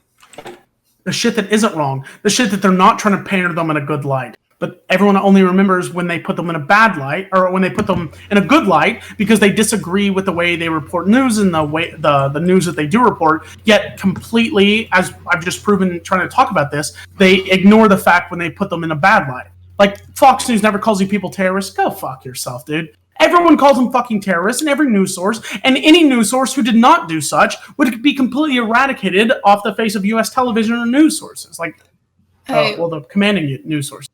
Speaker 4: The shit that isn't wrong. The shit that they're not trying to paint them in a good light. But everyone only remembers when they put them in a bad light, or when they put them in a good light, because they disagree with the way they report news and the way the news that they do report. Yet completely, as I've just proven trying to talk about this, they ignore the fact when they put them in a bad light. Like Fox News never calls you people terrorists. Go fuck yourself, dude. Everyone calls them fucking terrorists in every news source, and any news source who did not do such would be completely eradicated off the face of U.S. television or news sources, like the commanding news sources.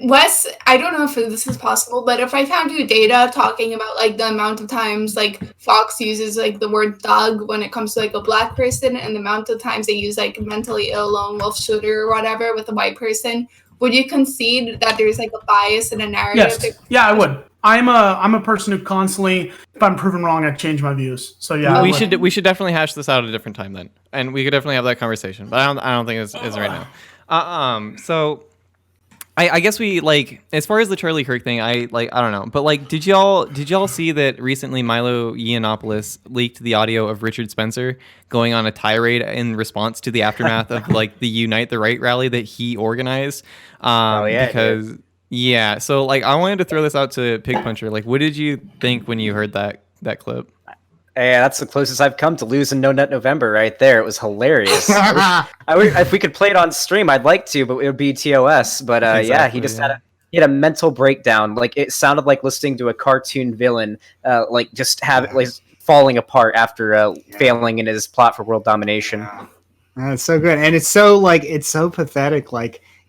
Speaker 8: Wes, I don't know if this is possible, but if I found you data talking about like the amount of times like Fox uses like the word thug when it comes to like a black person, and the amount of times they use like mentally ill lone wolf shooter or whatever with a white person, would you concede that there's like a bias in a narrative?
Speaker 4: Yes. Yeah, I would. I'm a person who constantly, if I'm proven wrong, I change my views. So yeah,
Speaker 1: we should definitely hash this out at a different time then, and we could definitely have that conversation. But I don't think it's right now. So I guess we like, as far as the Charlie Kirk thing, I don't know, but like, did y'all see that recently Milo Yiannopoulos leaked the audio of Richard Spencer going on a tirade in response to the aftermath of like the Unite the Right rally that he organized? Because. Yeah, so like I wanted to throw this out to PIGPUNCHER. Like, what did you think when you heard that clip?
Speaker 6: Yeah, that's the closest I've come to losing No Nut November right there. It was hilarious. If we could play it on stream, I'd like to, but it would be TOS. But
Speaker 1: Exactly,
Speaker 6: yeah, he just had a mental breakdown. Like it sounded like listening to a cartoon villain, like just falling apart after failing in his plot for world domination.
Speaker 5: It's so good, and it's so pathetic.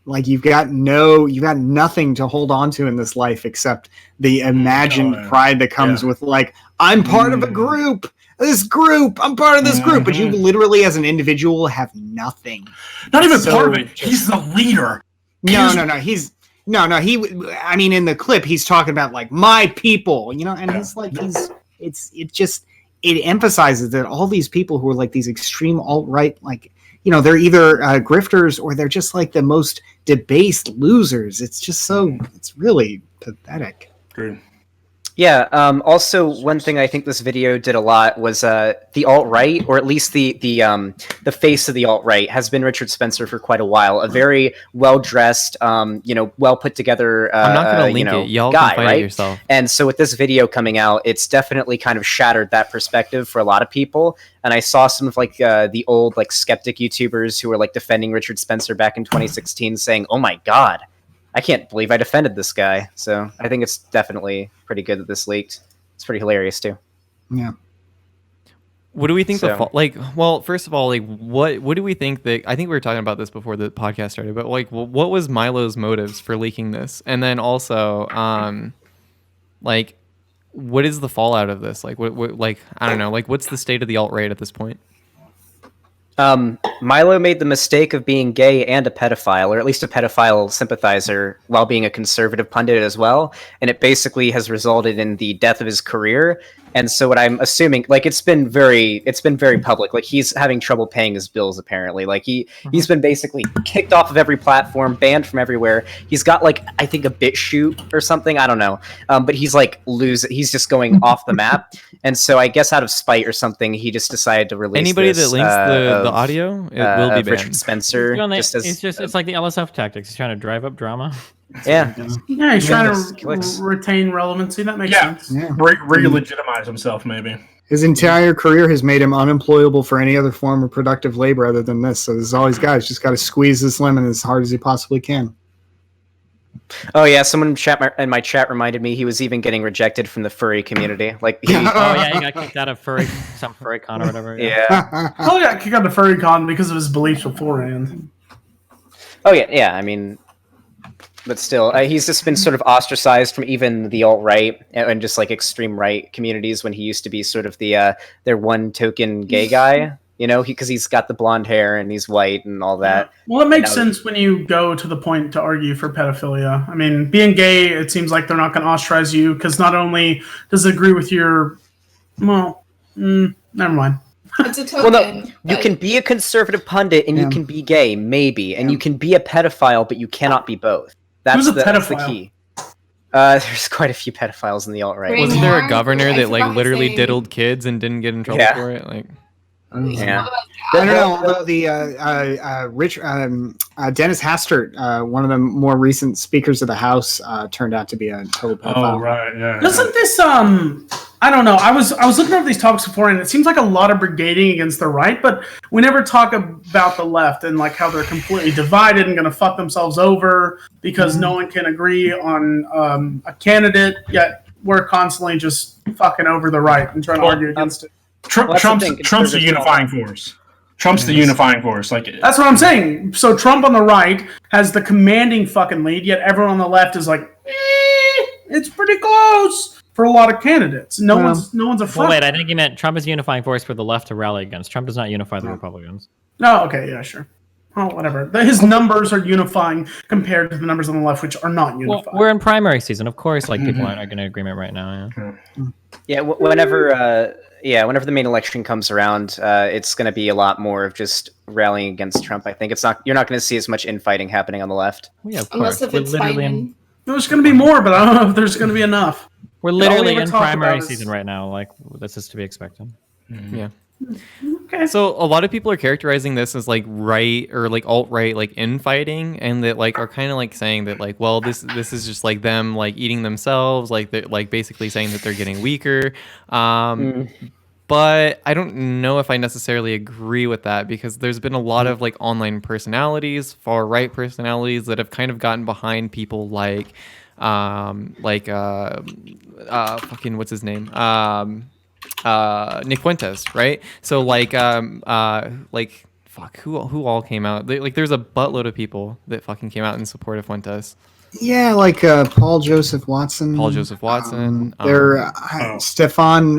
Speaker 5: Like you've got nothing to hold on to in this life except the imagined pride that comes with like, I'm part of a group. I'm part of this group, but you literally as an individual have nothing.
Speaker 3: Not even part of it. He's the leader.
Speaker 5: No. I mean, in the clip, he's talking about like my people, and he's like, it emphasizes that all these people who are like these extreme alt-right, like, they're either grifters or they're just like the most debased losers. It's just it's really pathetic.
Speaker 3: True.
Speaker 6: Yeah. Also, one thing I think this video did a lot was the alt-right, or at least the face of the alt-right, has been Richard Spencer for quite a while. A very well-dressed, well put together.
Speaker 1: I'm not going to link it. Y'all
Speaker 6: guy,
Speaker 1: can find
Speaker 6: right?
Speaker 1: it yourself.
Speaker 6: And so with this video coming out, it's definitely kind of shattered that perspective for a lot of people. And I saw some of like the old like skeptic YouTubers who were like defending Richard Spencer back in 2016, saying, "Oh my God, I can't believe I defended this guy." So I think it's definitely pretty good that this leaked. It's pretty hilarious too.
Speaker 5: Yeah.
Speaker 1: What do we think well, first of all, like what do we think that, I think we were talking about this before the podcast started, but like what was Milo's motives for leaking this? And then also like what is the fallout of this? Like what like I don't know, like what's the state of the alt-right at this point?
Speaker 6: Milo made the mistake of being gay and a pedophile, or at least a pedophile sympathizer, while being a conservative pundit as well. And it basically has resulted in the death of his career. And so what I'm assuming, like, it's been very public. Like, he's having trouble paying his bills, apparently. Like, he's been basically kicked off of every platform, banned from everywhere. He's got, like, I think a BitChute or something. I don't know. But he's, like, he's just going off the map. And so I guess out of spite or something, he just decided to release
Speaker 1: anybody
Speaker 6: this,
Speaker 1: that links the audio, it will be banned.
Speaker 6: Richard Spencer.
Speaker 7: It's like the LSF tactics. He's trying to drive up drama.
Speaker 6: Yeah.
Speaker 4: Yeah, he's trying to retain relevancy. That makes sense.
Speaker 3: Yeah. Re-legitimize himself, maybe.
Speaker 5: His entire career has made him unemployable for any other form of productive labor other than this. So this is all he's got. He's just got to squeeze this lemon as hard as he possibly can.
Speaker 6: Oh yeah, someone in my chat reminded me he was even getting rejected from the furry community. Like,
Speaker 7: he got kicked out of some furry con or whatever.
Speaker 6: Yeah.
Speaker 4: Oh, yeah, kicked out of furry con because of his beliefs beforehand.
Speaker 6: Oh yeah. I mean, but still, he's just been sort of ostracized from even the alt-right and just like extreme right communities when he used to be sort of the their one token gay guy. Because he's got the blonde hair and he's white and all that.
Speaker 4: Well, it makes sense when you go to the point to argue for pedophilia. I mean, being gay, it seems like they're not going to ostracize you because not only does it agree with your... Well, never mind.
Speaker 8: It's a token.
Speaker 6: Well, no, you can be a conservative pundit and you can be gay, maybe. And you can be a pedophile, but you cannot be both. That's the key. There's quite a few pedophiles in the alt-right.
Speaker 1: Wasn't there a governor that like literally diddled kids and didn't get in trouble for it? Like...
Speaker 6: Yeah.
Speaker 5: I don't know. Although the Dennis Hastert, one of the more recent speakers of the House, turned out to be a total pedophile.
Speaker 3: Oh right, yeah.
Speaker 4: Doesn't this I don't know. I was looking over these talks before, and it seems like a lot of brigading against the right, but we never talk about the left and like how they're completely divided and going to fuck themselves over because no one can agree on a candidate. Yet we're constantly just fucking over the right and trying to argue against it.
Speaker 3: Trump's the unifying force. Trump's the unifying force. Like
Speaker 4: that's what I'm saying. So Trump on the right has the commanding fucking lead, yet everyone on the left is like, it's pretty close for a lot of candidates. No one's a front.
Speaker 7: Well, wait, I think you meant Trump is the unifying force for the left to rally against. Trump does not unify the Republicans.
Speaker 4: No, okay, yeah, sure. Oh, whatever. His numbers are unifying compared to the numbers on the left, which are not unified.
Speaker 7: Well, we're in primary season, of course. Like people aren't going to agreement right now.
Speaker 6: Yeah, whenever the main election comes around, it's going to be a lot more of just rallying against Trump. I think you're not going to see as much infighting happening on the left.
Speaker 7: Well, yeah, of
Speaker 8: Unless
Speaker 7: course.
Speaker 8: if it's Biden.
Speaker 4: There's going to be more, but I don't know if there's going to be enough.
Speaker 7: We're literally in primary season right now. Like this is to be expected.
Speaker 1: Yeah.
Speaker 4: Okay.
Speaker 1: So a lot of people are characterizing this as like right or like alt-right like infighting, and that like are kind of like saying that like, well, this is just like them like eating themselves, like they're like basically saying that they're getting weaker. But I don't know if I necessarily agree with that, because there's been a lot of like online personalities, far right personalities that have kind of gotten behind people like fucking what's his name? Nick Fuentes, right? So like fuck, who all came out? There's a buttload of people that fucking came out in support of Fuentes.
Speaker 5: Yeah, like Paul Joseph Watson. Stefan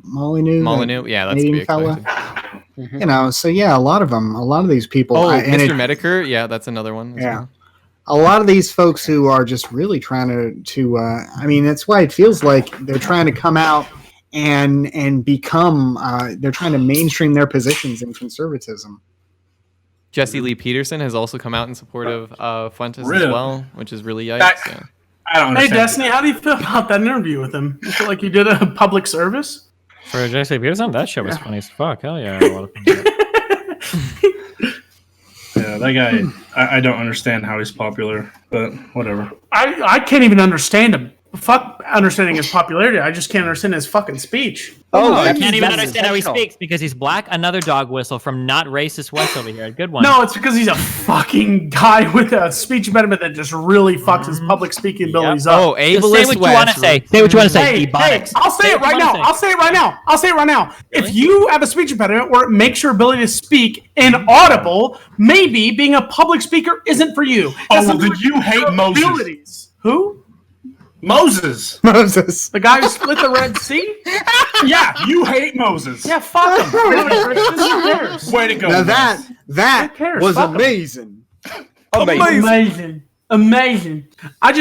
Speaker 1: Molyneux, yeah, that's
Speaker 5: Canadian
Speaker 1: big.
Speaker 5: fella. You know, so yeah, a lot of these people.
Speaker 1: Mr. Medicare, yeah, that's another one.
Speaker 5: Yeah. A lot of these folks who are just really trying to I mean, that's why it feels like they're trying to come out and become they're trying to mainstream their positions in conservatism.
Speaker 1: Jesse Lee Peterson has also come out in support of Fuentes as well, which is really yikes.
Speaker 3: I don't understand.
Speaker 4: Hey, Destiny, how do you feel about that interview with him? You feel like you did a public service?
Speaker 7: For Jesse Peterson, that shit was funny as fuck. Hell yeah. A lot of
Speaker 3: Yeah, that guy, I don't understand how he's popular, but whatever.
Speaker 4: I can't even understand him. Fuck understanding his popularity. I just can't understand his fucking speech.
Speaker 7: I can't even understand how he speaks because he's black. Another dog whistle from not racist West over here. Good one.
Speaker 4: No, it's because he's a fucking guy with a speech impediment that just really fucks his public speaking abilities up.
Speaker 1: Oh, ableist
Speaker 7: say what you want to say. Say what you want to say.
Speaker 4: Hey, I'll say it right now. I'll say it right now.
Speaker 7: Really?
Speaker 4: If you have a speech impediment where it makes your ability to speak inaudible, maybe being a public speaker isn't for you.
Speaker 3: Oh, did you hate Moses?
Speaker 4: Abilities. Who?
Speaker 3: Moses.
Speaker 4: The guy who split the Red Sea?
Speaker 3: Yeah, you hate Moses.
Speaker 4: Yeah, fuck him. You're not a Christian. Who cares?
Speaker 3: Way to go.
Speaker 5: Now
Speaker 3: Moses.
Speaker 5: that
Speaker 4: Who cares?
Speaker 5: was
Speaker 4: Fuck 'em.
Speaker 5: amazing.
Speaker 4: Amazing. I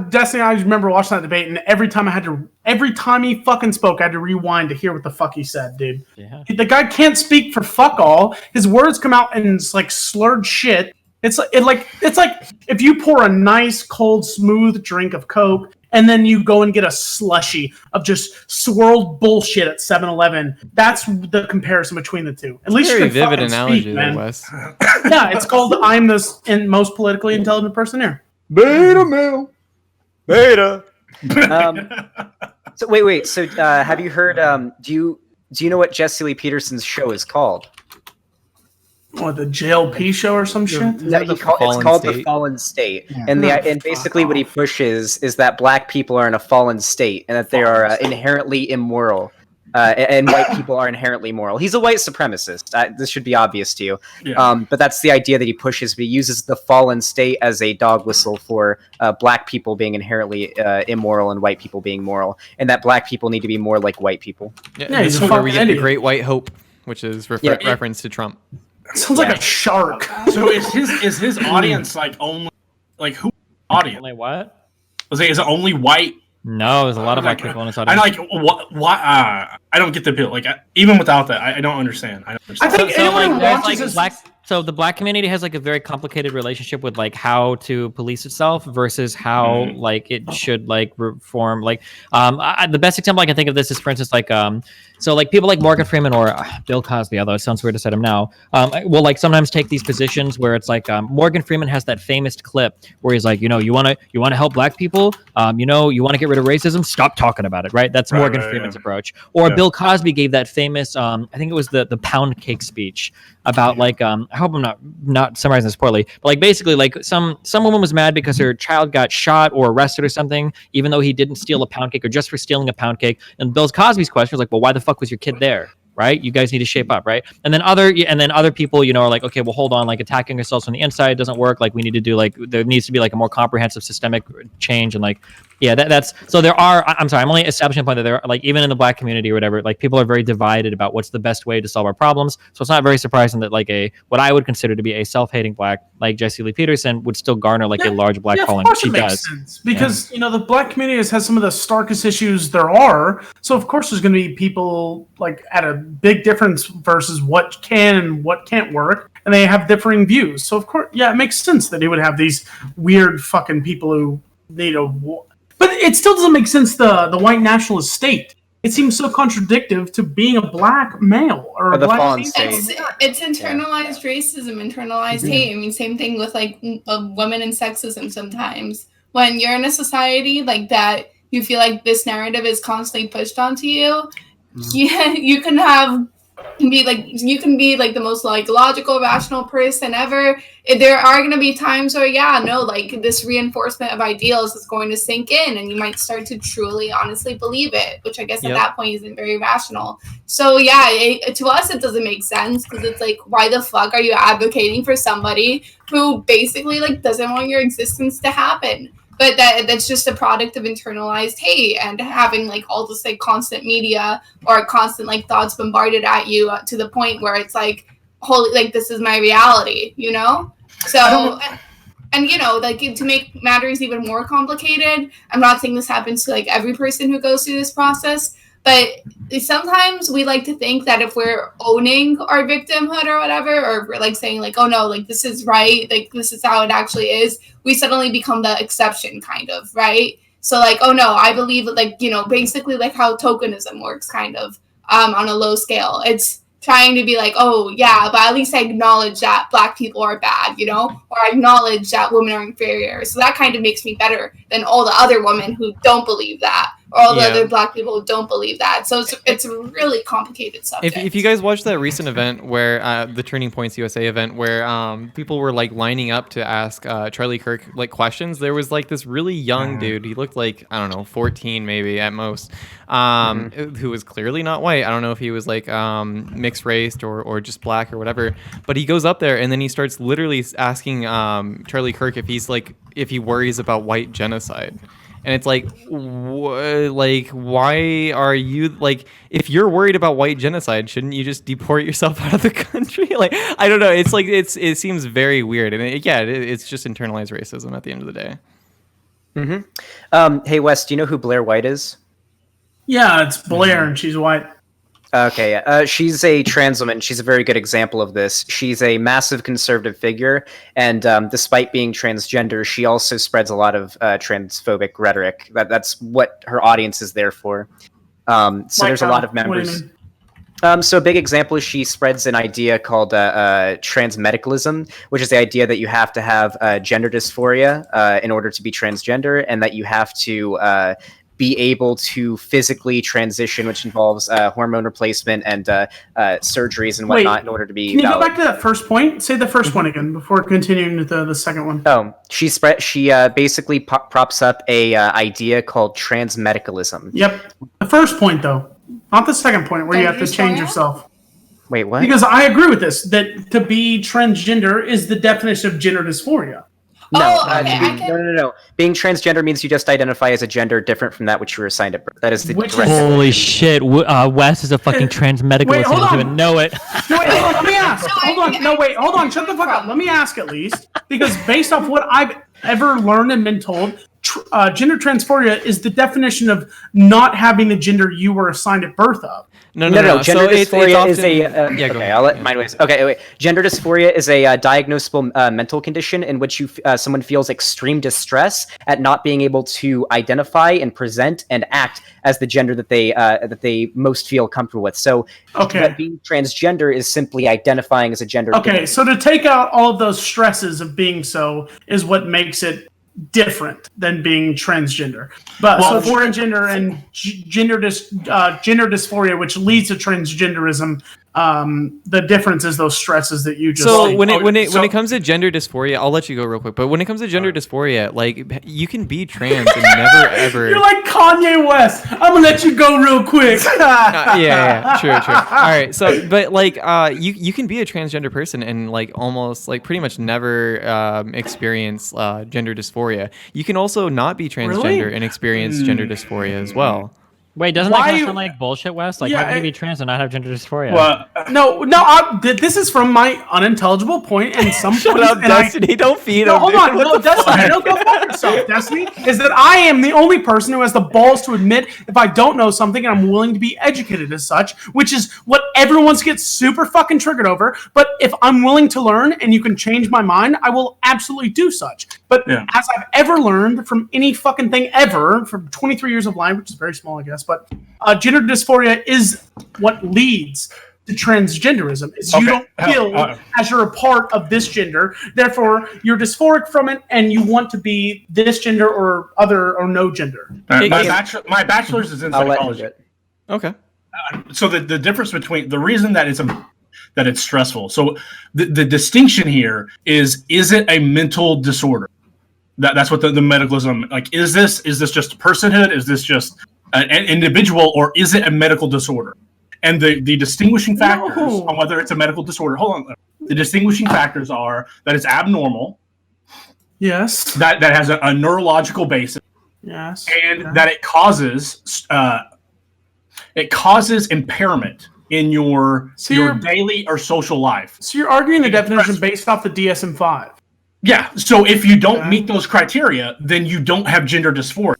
Speaker 4: Destiny, I remember watching that debate, and every time he fucking spoke, I had to rewind to hear what the fuck he said, dude.
Speaker 7: Yeah.
Speaker 4: The guy can't speak for fuck all. His words come out in like slurred shit. It's like if you pour a nice, cold, smooth drink of Coke, and then you go and get a slushie of just swirled bullshit at 7-Eleven. That's the comparison between the two. At least
Speaker 1: Very
Speaker 4: you can
Speaker 1: vivid
Speaker 4: fucking
Speaker 1: analogy
Speaker 4: speak,
Speaker 1: there,
Speaker 4: man.
Speaker 1: Wes.
Speaker 4: Yeah, it's called I'm the most politically intelligent person here.
Speaker 5: Beta male. Beta.
Speaker 6: So wait. So have you heard? Do you know what Jesse Lee Peterson's show is called?
Speaker 4: What, the JLP show or some shit?
Speaker 6: No, it's called The Fallen State.
Speaker 5: Yeah.
Speaker 6: And basically what he pushes is that black people are in a fallen state and that they are inherently immoral. And white people are inherently moral. He's a white supremacist. This should be obvious to you.
Speaker 3: Yeah.
Speaker 6: But that's the idea that he pushes. But he uses the fallen state as a dog whistle for black people being inherently immoral and white people being moral. And that black people need to be more like white people.
Speaker 4: Yeah, he's
Speaker 1: this
Speaker 4: a
Speaker 1: is where we
Speaker 4: fucking
Speaker 1: get the
Speaker 4: idiot.
Speaker 1: Great White Hope, which is reference to Trump.
Speaker 4: Sounds like a shark.
Speaker 3: So is his audience like only like who audience?
Speaker 7: Only what?
Speaker 3: Was it is it only white?
Speaker 7: No, there's a lot of black people in this audience.
Speaker 3: I like what I don't get the appeal. Like even without that, I don't understand. I
Speaker 4: think
Speaker 7: So
Speaker 4: anyone who
Speaker 7: there's,
Speaker 4: watches this-
Speaker 7: black. So the black community has like a very complicated relationship with like how to police itself versus how like it should like reform. Like the best example I can think of this is, for instance, like so like people like Morgan Freeman or Bill Cosby, although it sounds weird to say him now, will like sometimes take these positions where it's like Morgan Freeman has that famous clip where he's like, you want to help black people, you want to get rid of racism, stop talking about it, right? That's Morgan Freeman's approach. Or Bill Cosby gave that famous I think it was the pound cake speech about like I hope I'm not summarizing this poorly, but like basically like some woman was mad because her child got shot or arrested or something, even though he didn't steal a pound cake or just for stealing a pound cake. And Bill Cosby's question was like, well, why the fuck was your kid there? Right? You guys need to shape up, right? And then other people, are like, okay, well, hold on, like attacking ourselves from the inside doesn't work. Like we need to do like there needs to be like a more comprehensive systemic change and like Yeah, that's so there are. I'm sorry, I'm only establishing a point that there are, like, even in the Black community or whatever, like, people are very divided about what's the best way to solve our problems. So it's not very surprising that, like, what I would consider to be a self-hating Black, like Jesse Lee Peterson, would still garner like a large Black following.
Speaker 4: Of course
Speaker 7: She
Speaker 4: it makes
Speaker 7: does.
Speaker 4: sense because the Black community has some of the starkest issues there are. So of course there's going to be people like at a big difference versus what can and what can't work, and they have differing views. So of course, it makes sense that he would have these weird fucking people who need a. But it still doesn't make sense. The white nationalist state. It seems so contradictory to being a Black male or a
Speaker 6: the
Speaker 4: Black
Speaker 6: fallen
Speaker 4: female.
Speaker 6: state.
Speaker 8: It's internalized racism, internalized hate. I mean, same thing with like women and sexism. Sometimes when you're in a society like that, you feel like this narrative is constantly pushed onto you. Yeah, you can be like the most like logical, rational person ever. There are going to be times where like this reinforcement of ideals is going to sink in, and you might start to truly, honestly believe it, which I guess at that point isn't very rational. So to us it doesn't make sense because it's like, why the fuck are you advocating for somebody who basically like doesn't want your existence to happen? But that's just a product of internalized hate and having like all this like constant media or constant like thoughts bombarded at you to the point where it's like, holy, like this is my reality, So, and like to make matters even more complicated, I'm not saying this happens to like every person who goes through this process, but sometimes we like to think that if we're owning our victimhood or whatever, or we're like saying like, oh no, like this is right, like this is how it actually is, we suddenly become the exception kind of, right? So like, oh no, I believe like, basically like how tokenism works kind of on a low scale. It's trying to be like, oh yeah, but at least I acknowledge that Black people are bad, or I acknowledge that women are inferior. So that kind of makes me better than all the other women who don't believe that, or all the other Black people who don't believe that. So it's a really complicated subject.
Speaker 1: If you guys watched that recent event where the Turning Points USA event where people were like lining up to ask Charlie Kirk like questions, there was like this really young dude. He looked like, I don't know, 14 maybe at most, who was clearly not white. I don't know if he was like mixed raced or just Black or whatever. But he goes up there and then he starts literally asking Charlie Kirk if he worries about white genocide. And it's like, why are you like? If you're worried about white genocide, shouldn't you just deport yourself out of the country? Like, I don't know. It's like it seems very weird, and it's just internalized racism at the end of the day.
Speaker 6: Hey Wes, do you know who Blair White is?
Speaker 4: Yeah, it's Blair, and she's white.
Speaker 6: Okay, she's a trans woman. She's a very good example of this. She's a massive conservative figure, and despite being transgender, she also spreads a lot of transphobic rhetoric. That's what her audience is there for. So there's a lot of members. So a big example is she spreads an idea called Transmedicalism, which is the idea that you have to have gender dysphoria in order to be transgender, and that you have to be able to physically transition, which involves hormone replacement and surgeries and whatnot in order to be.
Speaker 4: Can you go back to that first point? Say the first one again before continuing with the second one.
Speaker 6: Oh, she basically props up a idea called Transmedicalism.
Speaker 4: Yep. The first point though, not the second point where you have to change yourself.
Speaker 6: Wait, what?
Speaker 4: Because I agree with this, that to be transgender is the definition of gender dysphoria.
Speaker 6: No. Being transgender means you just identify as a gender different from that which you were assigned at birth. That is the correct.
Speaker 7: Holy shit! Wes is a fucking transmedicalist. He doesn't even know it.
Speaker 4: Wait, let me ask. Hold on. Shut the fuck up. Let me ask at least, because based off what I've ever learned and been told, gender dysphoria is the definition of not having the gender you were assigned at birth of.
Speaker 6: No. Gender dysphoria is a. Okay, I'll let MindWaves. Okay, wait. Gender dysphoria is a diagnosable mental condition in which someone feels extreme distress at not being able to identify and present and act as the gender that they most feel comfortable with. So, being transgender is simply identifying as a gender.
Speaker 4: Okay, so to take out all of those stresses of being so is what makes it different than being transgender. But so foreign gender and gender dysphoria, which leads to transgenderism, The difference is those stresses that you just.
Speaker 1: So when it comes to gender dysphoria, I'll let you go real quick. But when it comes to gender dysphoria, like you can be trans and never ever.
Speaker 4: You're like Kanye West. I'm gonna let you go real quick.
Speaker 1: Yeah, true. All right, so but like you can be a transgender person and like almost like pretty much never experience gender dysphoria. You can also not be transgender and experience gender dysphoria as well.
Speaker 7: Wait, doesn't that kind of sound like bullshit, Wes? Like, how can you be trans and not have gender dysphoria?
Speaker 3: Well,
Speaker 4: no. This is from my unintelligible point, and some
Speaker 1: Shut up, Destiny. Don't feed him.
Speaker 4: Hold on. No, Destiny. Don't go fuck yourself, Destiny. Is that I am the only person who has the balls to admit if I don't know something, and I'm willing to be educated as such, which is what everyone gets super fucking triggered over. But if I'm willing to learn, and you can change my mind, I will absolutely do such. But as I've ever learned from any fucking thing ever, from 23 years of life, which is very small, I guess, but gender dysphoria is what leads to transgenderism. You don't feel as you're a part of this gender, therefore you're dysphoric from it, and you want to be this gender or other or no gender.
Speaker 3: My bachelor's is in psychology.
Speaker 1: Okay.
Speaker 3: So the difference between the reason that it's stressful. So the distinction here is it a mental disorder? That's what the medicalism like. Is this just personhood? Is this just an individual, or is it a medical disorder? And the distinguishing factors on whether it's a medical disorder. Hold on. The distinguishing factors are that it's abnormal.
Speaker 4: Yes.
Speaker 3: That has a neurological basis.
Speaker 4: Yes.
Speaker 3: And that it causes impairment in your daily or social life.
Speaker 4: So you're arguing the definition based off the DSM-5.
Speaker 3: Yeah. So if you don't meet those criteria, then you don't have gender dysphoria.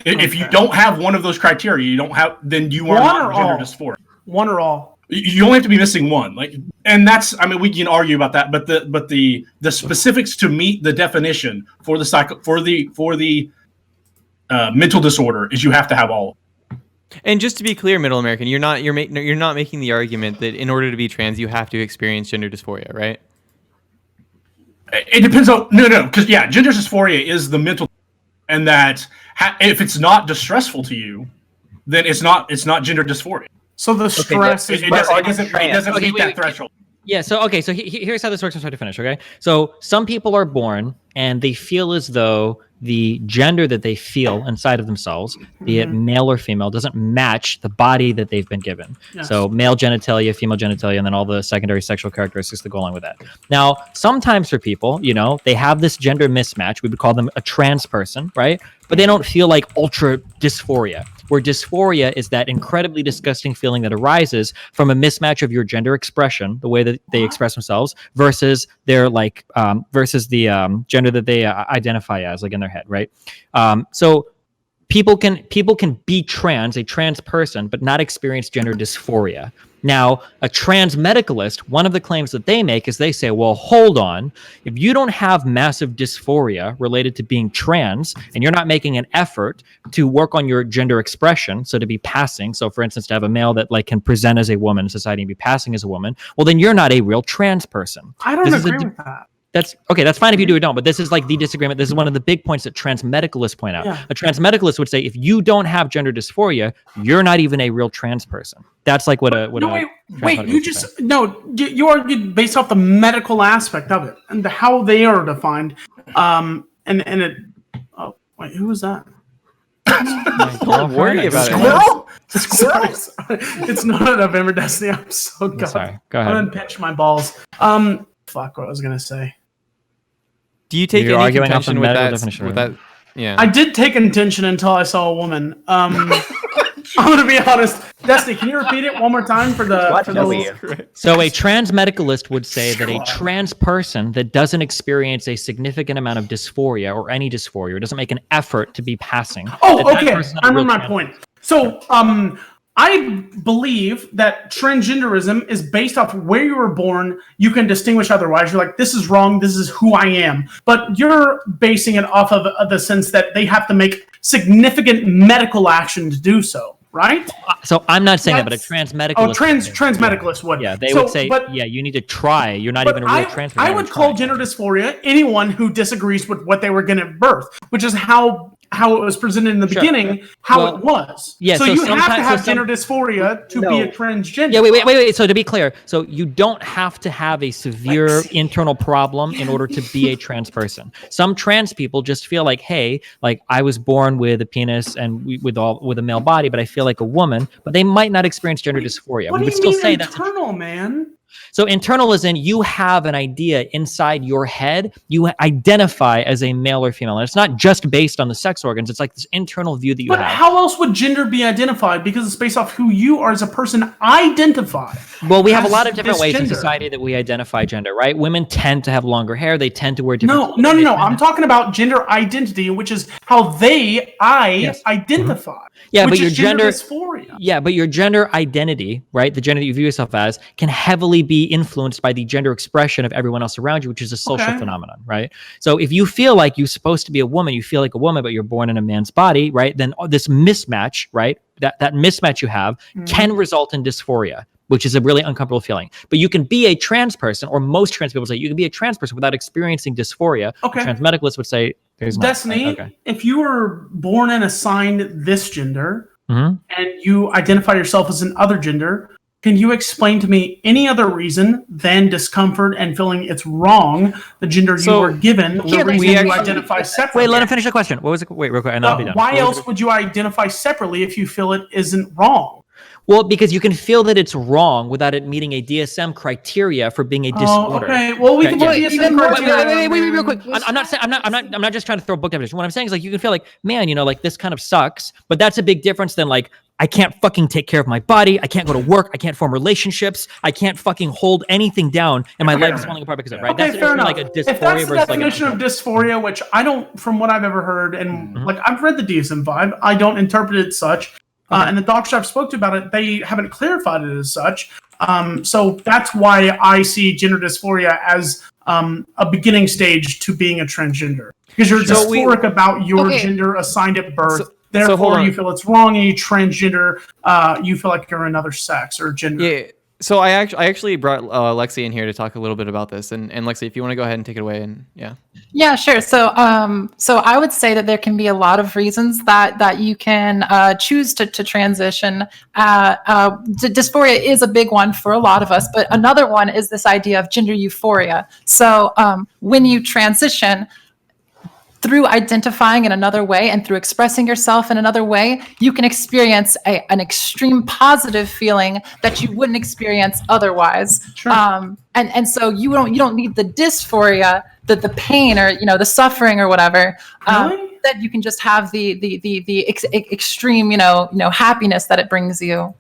Speaker 3: If you don't have one of those criteria, then you are not gender dysphoric.
Speaker 4: One or all.
Speaker 3: You only have to be missing one. And that's, I mean, we can argue about that, but the specifics to meet the definition for the mental disorder is you have to have all.
Speaker 1: And just to be clear, Middleamerican, you're not making the argument that in order to be trans, you have to experience gender dysphoria, right?
Speaker 3: It depends on because gender dysphoria is the mental, and that if it's not distressful to you, then it's not gender dysphoria.
Speaker 4: So the stress
Speaker 3: it doesn't meet that threshold.
Speaker 7: Yeah. So here's how this works. I'm trying to finish. Okay. So some people are born and they feel as though the gender that they feel inside of themselves, be it male or female, doesn't match the body that they've been given. Yes. So male genitalia, female genitalia, and then all the secondary sexual characteristics that go along with that. Now, sometimes for people, they have this gender mismatch. We would call them a trans person, right? But they don't feel like ultra dysphoria, where dysphoria is that incredibly disgusting feeling that arises from a mismatch of your gender expression, the way that they express themselves, versus their versus the gender that they identify as, like in their head, right? So people can be trans, a trans person, but not experience gender dysphoria. Now, a transmedicalist, one of the claims that they make is they say, well, hold on, if you don't have massive dysphoria related to being trans, and you're not making an effort to work on your gender expression, so to be passing, so for instance, to have a male that can present as a woman in society and be passing as a woman, well, then you're not a real trans person.
Speaker 4: I don't agree with that.
Speaker 7: That's okay. That's fine if you do or don't, but this is like the disagreement. This is one of the big points that transmedicalists point out. Yeah. A transmedicalist would say, if you don't have gender dysphoria, you're not even a real trans person. That's like
Speaker 4: you argued based off the medical aspect of it and how they are defined. Who was that?
Speaker 1: Don't worry about
Speaker 4: it. Squirrel? It's not a November Destiny. I'm so god.
Speaker 7: Sorry. Go ahead.
Speaker 4: I'm gonna pinch my balls. Fuck what I was gonna say.
Speaker 1: Do you take any contention with that? Yeah.
Speaker 4: I did take contention until I saw a woman. I'm gonna be honest. Destiny, can you repeat it one more time for the
Speaker 7: So a transmedicalist would say that a trans person that doesn't experience a significant amount of dysphoria or any dysphoria, or doesn't make an effort to be passing.
Speaker 4: Okay. I remember my point. So I believe that transgenderism is based off where you were born. You can distinguish otherwise. You're like, this is wrong. This is who I am. But you're basing it off of the sense that they have to make significant medical action to do so, right?
Speaker 7: So I'm not saying that, but a transmedicalist.
Speaker 4: Transmedicalist would.
Speaker 7: Yeah, they would say, you need to try. You're not even a real trans person.
Speaker 4: I would call gender dysphoria anyone who disagrees with what they were given at birth, which is how how it was presented in the beginning, how it was.
Speaker 7: Yeah,
Speaker 4: so
Speaker 7: so
Speaker 4: you have to
Speaker 7: sometimes-
Speaker 4: have
Speaker 7: so some-
Speaker 4: gender dysphoria to be a transgender.
Speaker 7: Yeah, wait. So to be clear, so you don't have to have a severe internal problem in order to be a trans person. Some trans people just feel like, hey, like I was born with a penis and with a male body, but I feel like a woman. But they might not experience gender dysphoria.
Speaker 4: What
Speaker 7: We
Speaker 4: do
Speaker 7: would
Speaker 4: you
Speaker 7: still
Speaker 4: mean
Speaker 7: say that's
Speaker 4: internal, man?
Speaker 7: so internal is in you have an idea inside your head. You identify as a male or female. And it's not just based on the sex organs. It's like this internal view that you
Speaker 4: But
Speaker 7: have.
Speaker 4: how else would gender be identified? Because it's based off who you are as a person. Identify.
Speaker 7: Well, we have a
Speaker 4: as
Speaker 7: lot of different
Speaker 4: this
Speaker 7: ways in
Speaker 4: gender.
Speaker 7: society that we identify gender, right? Women tend to have longer hair. They tend to wear different
Speaker 4: No. I'm talking about gender identity, which is how they identify.
Speaker 7: Yeah,
Speaker 4: which
Speaker 7: but your
Speaker 4: is gender
Speaker 7: gender
Speaker 4: dysphoria.
Speaker 7: Yeah, but your gender identity, right? The gender that you view yourself as can heavily be influenced by the gender expression of everyone else around you, which is a social phenomenon, right? So if you feel like you're supposed to be a woman, you feel like a woman, but you're born in a man's body, right? Then this mismatch, right? That mismatch you have can result in dysphoria, which is a really uncomfortable feeling. But you can be a trans person, or most trans people say you can be a trans person without experiencing dysphoria.
Speaker 4: Okay.
Speaker 7: Transmedicalists would say there's not.
Speaker 4: Destiny,
Speaker 7: Okay.
Speaker 4: if you were born and assigned this gender
Speaker 7: Mhm.
Speaker 4: and you identify yourself as an other gender, can you explain to me any other reason than discomfort and feeling it's wrong, the gender you were given, the reason you identify separately?
Speaker 7: Wait, let him finish the question. What was it? Wait, real quick, and I'll be done.
Speaker 4: Why else would you identify separately if you feel it isn't wrong?
Speaker 7: Well, because you can feel that it's wrong without it meeting a DSM criteria for being a disorder.
Speaker 4: Okay. Well, we can put DSM criteria.
Speaker 7: Wait, real quick. I'm not just trying to throw book definition. What I'm saying is like you can feel like, man, like this kind of sucks, but that's a big difference than like I can't fucking take care of my body. I can't go to work. I can't form relationships. I can't fucking hold anything down, and my life is falling apart because of it. Right?
Speaker 4: Okay,
Speaker 7: That's
Speaker 4: fair enough.
Speaker 7: like a dysphoria
Speaker 4: If that's the
Speaker 7: versus
Speaker 4: definition of dysphoria, which I don't, from what I've ever heard, and like I've read the DSM-5, I don't interpret it such. And the doctors I've spoke to about it, they haven't clarified it as such. So that's why I see gender dysphoria as a beginning stage to being a transgender. Because you're dysphoric about your gender assigned at birth. Therefore, you feel it's wrong, and you transgender, you feel like you're another sex or gender.
Speaker 1: Yeah. So I actually brought Lexi in here to talk a little bit about this, and Lexi, if you want to go ahead and take it away, and
Speaker 11: Yeah, sure. So I would say that there can be a lot of reasons that you can choose to transition. Dysphoria is a big one for a lot of us, but another one is this idea of gender euphoria. So when you transition, through identifying in another way and through expressing yourself in another way, you can experience an extreme positive feeling that you wouldn't experience otherwise.
Speaker 4: Sure.
Speaker 11: And so you don't need the dysphoria, the pain, or the suffering or whatever.
Speaker 4: Really?
Speaker 11: That you can just have the extreme happiness that it brings you.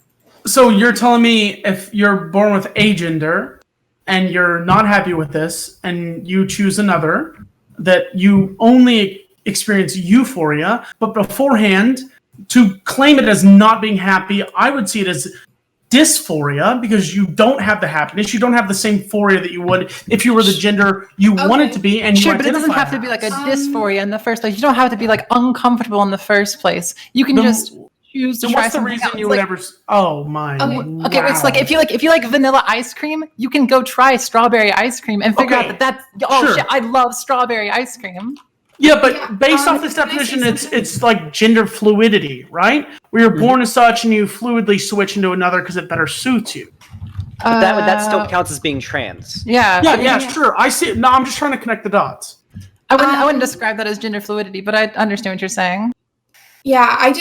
Speaker 4: So you're telling me if you're born with a gender and you're not happy with this and you choose another, that you only experience euphoria, but beforehand, to claim it as not being happy, I would see it as dysphoria, because you don't have the happiness, you don't have the same euphoria that you would if you were the gender you wanted to be, and you
Speaker 11: but it doesn't have to be like a dysphoria in the first place. You don't have to be like uncomfortable in the first place. You can just choose to try
Speaker 4: what's the
Speaker 11: something
Speaker 4: reason
Speaker 11: else.
Speaker 4: you would ever? Oh my!
Speaker 11: Okay, it's like if you like vanilla ice cream, you can go try strawberry ice cream and figure out that's shit, I love strawberry ice cream.
Speaker 4: Yeah, but based off this definition, it's like gender fluidity, right? Where you're born as such and you fluidly switch into another because it better suits you.
Speaker 6: But that still counts as being trans.
Speaker 4: Yeah, sure. I see. No, I'm just trying to connect the dots.
Speaker 11: I wouldn't describe that as gender fluidity, but I understand what you're saying.
Speaker 8: Yeah,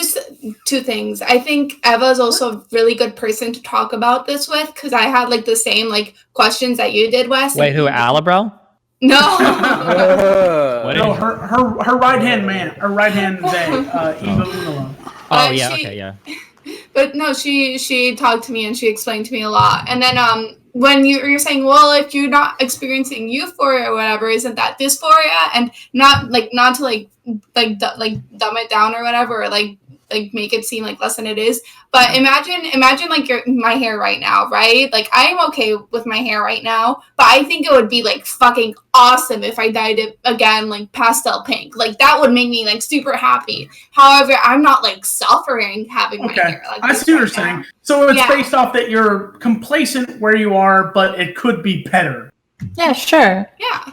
Speaker 8: two things. I think Eva is also a really good person to talk about this with, because I had like the same like questions that you did, Wes.
Speaker 7: Wait, who, Alabro?
Speaker 8: No.
Speaker 4: No, her right hand man, her right hand Eva Unala.
Speaker 7: Oh yeah, okay, yeah.
Speaker 8: But no, she talked to me and she explained to me a lot. And then when you're saying, well, if you're not experiencing euphoria or whatever, isn't that dysphoria? And not to dumb it down or whatever, or like make it seem like less than it is. But imagine like my hair right now, right? Like I'm okay with my hair right now, but I think it would be like fucking awesome if I dyed it again like pastel pink. Like that would make me like super happy. However, I'm not like suffering having my hair like
Speaker 4: I
Speaker 8: this
Speaker 4: see what you're
Speaker 8: right now.
Speaker 4: saying. So it's based off that you're complacent where you are, but it could be better.
Speaker 11: Yeah, sure.
Speaker 8: Yeah.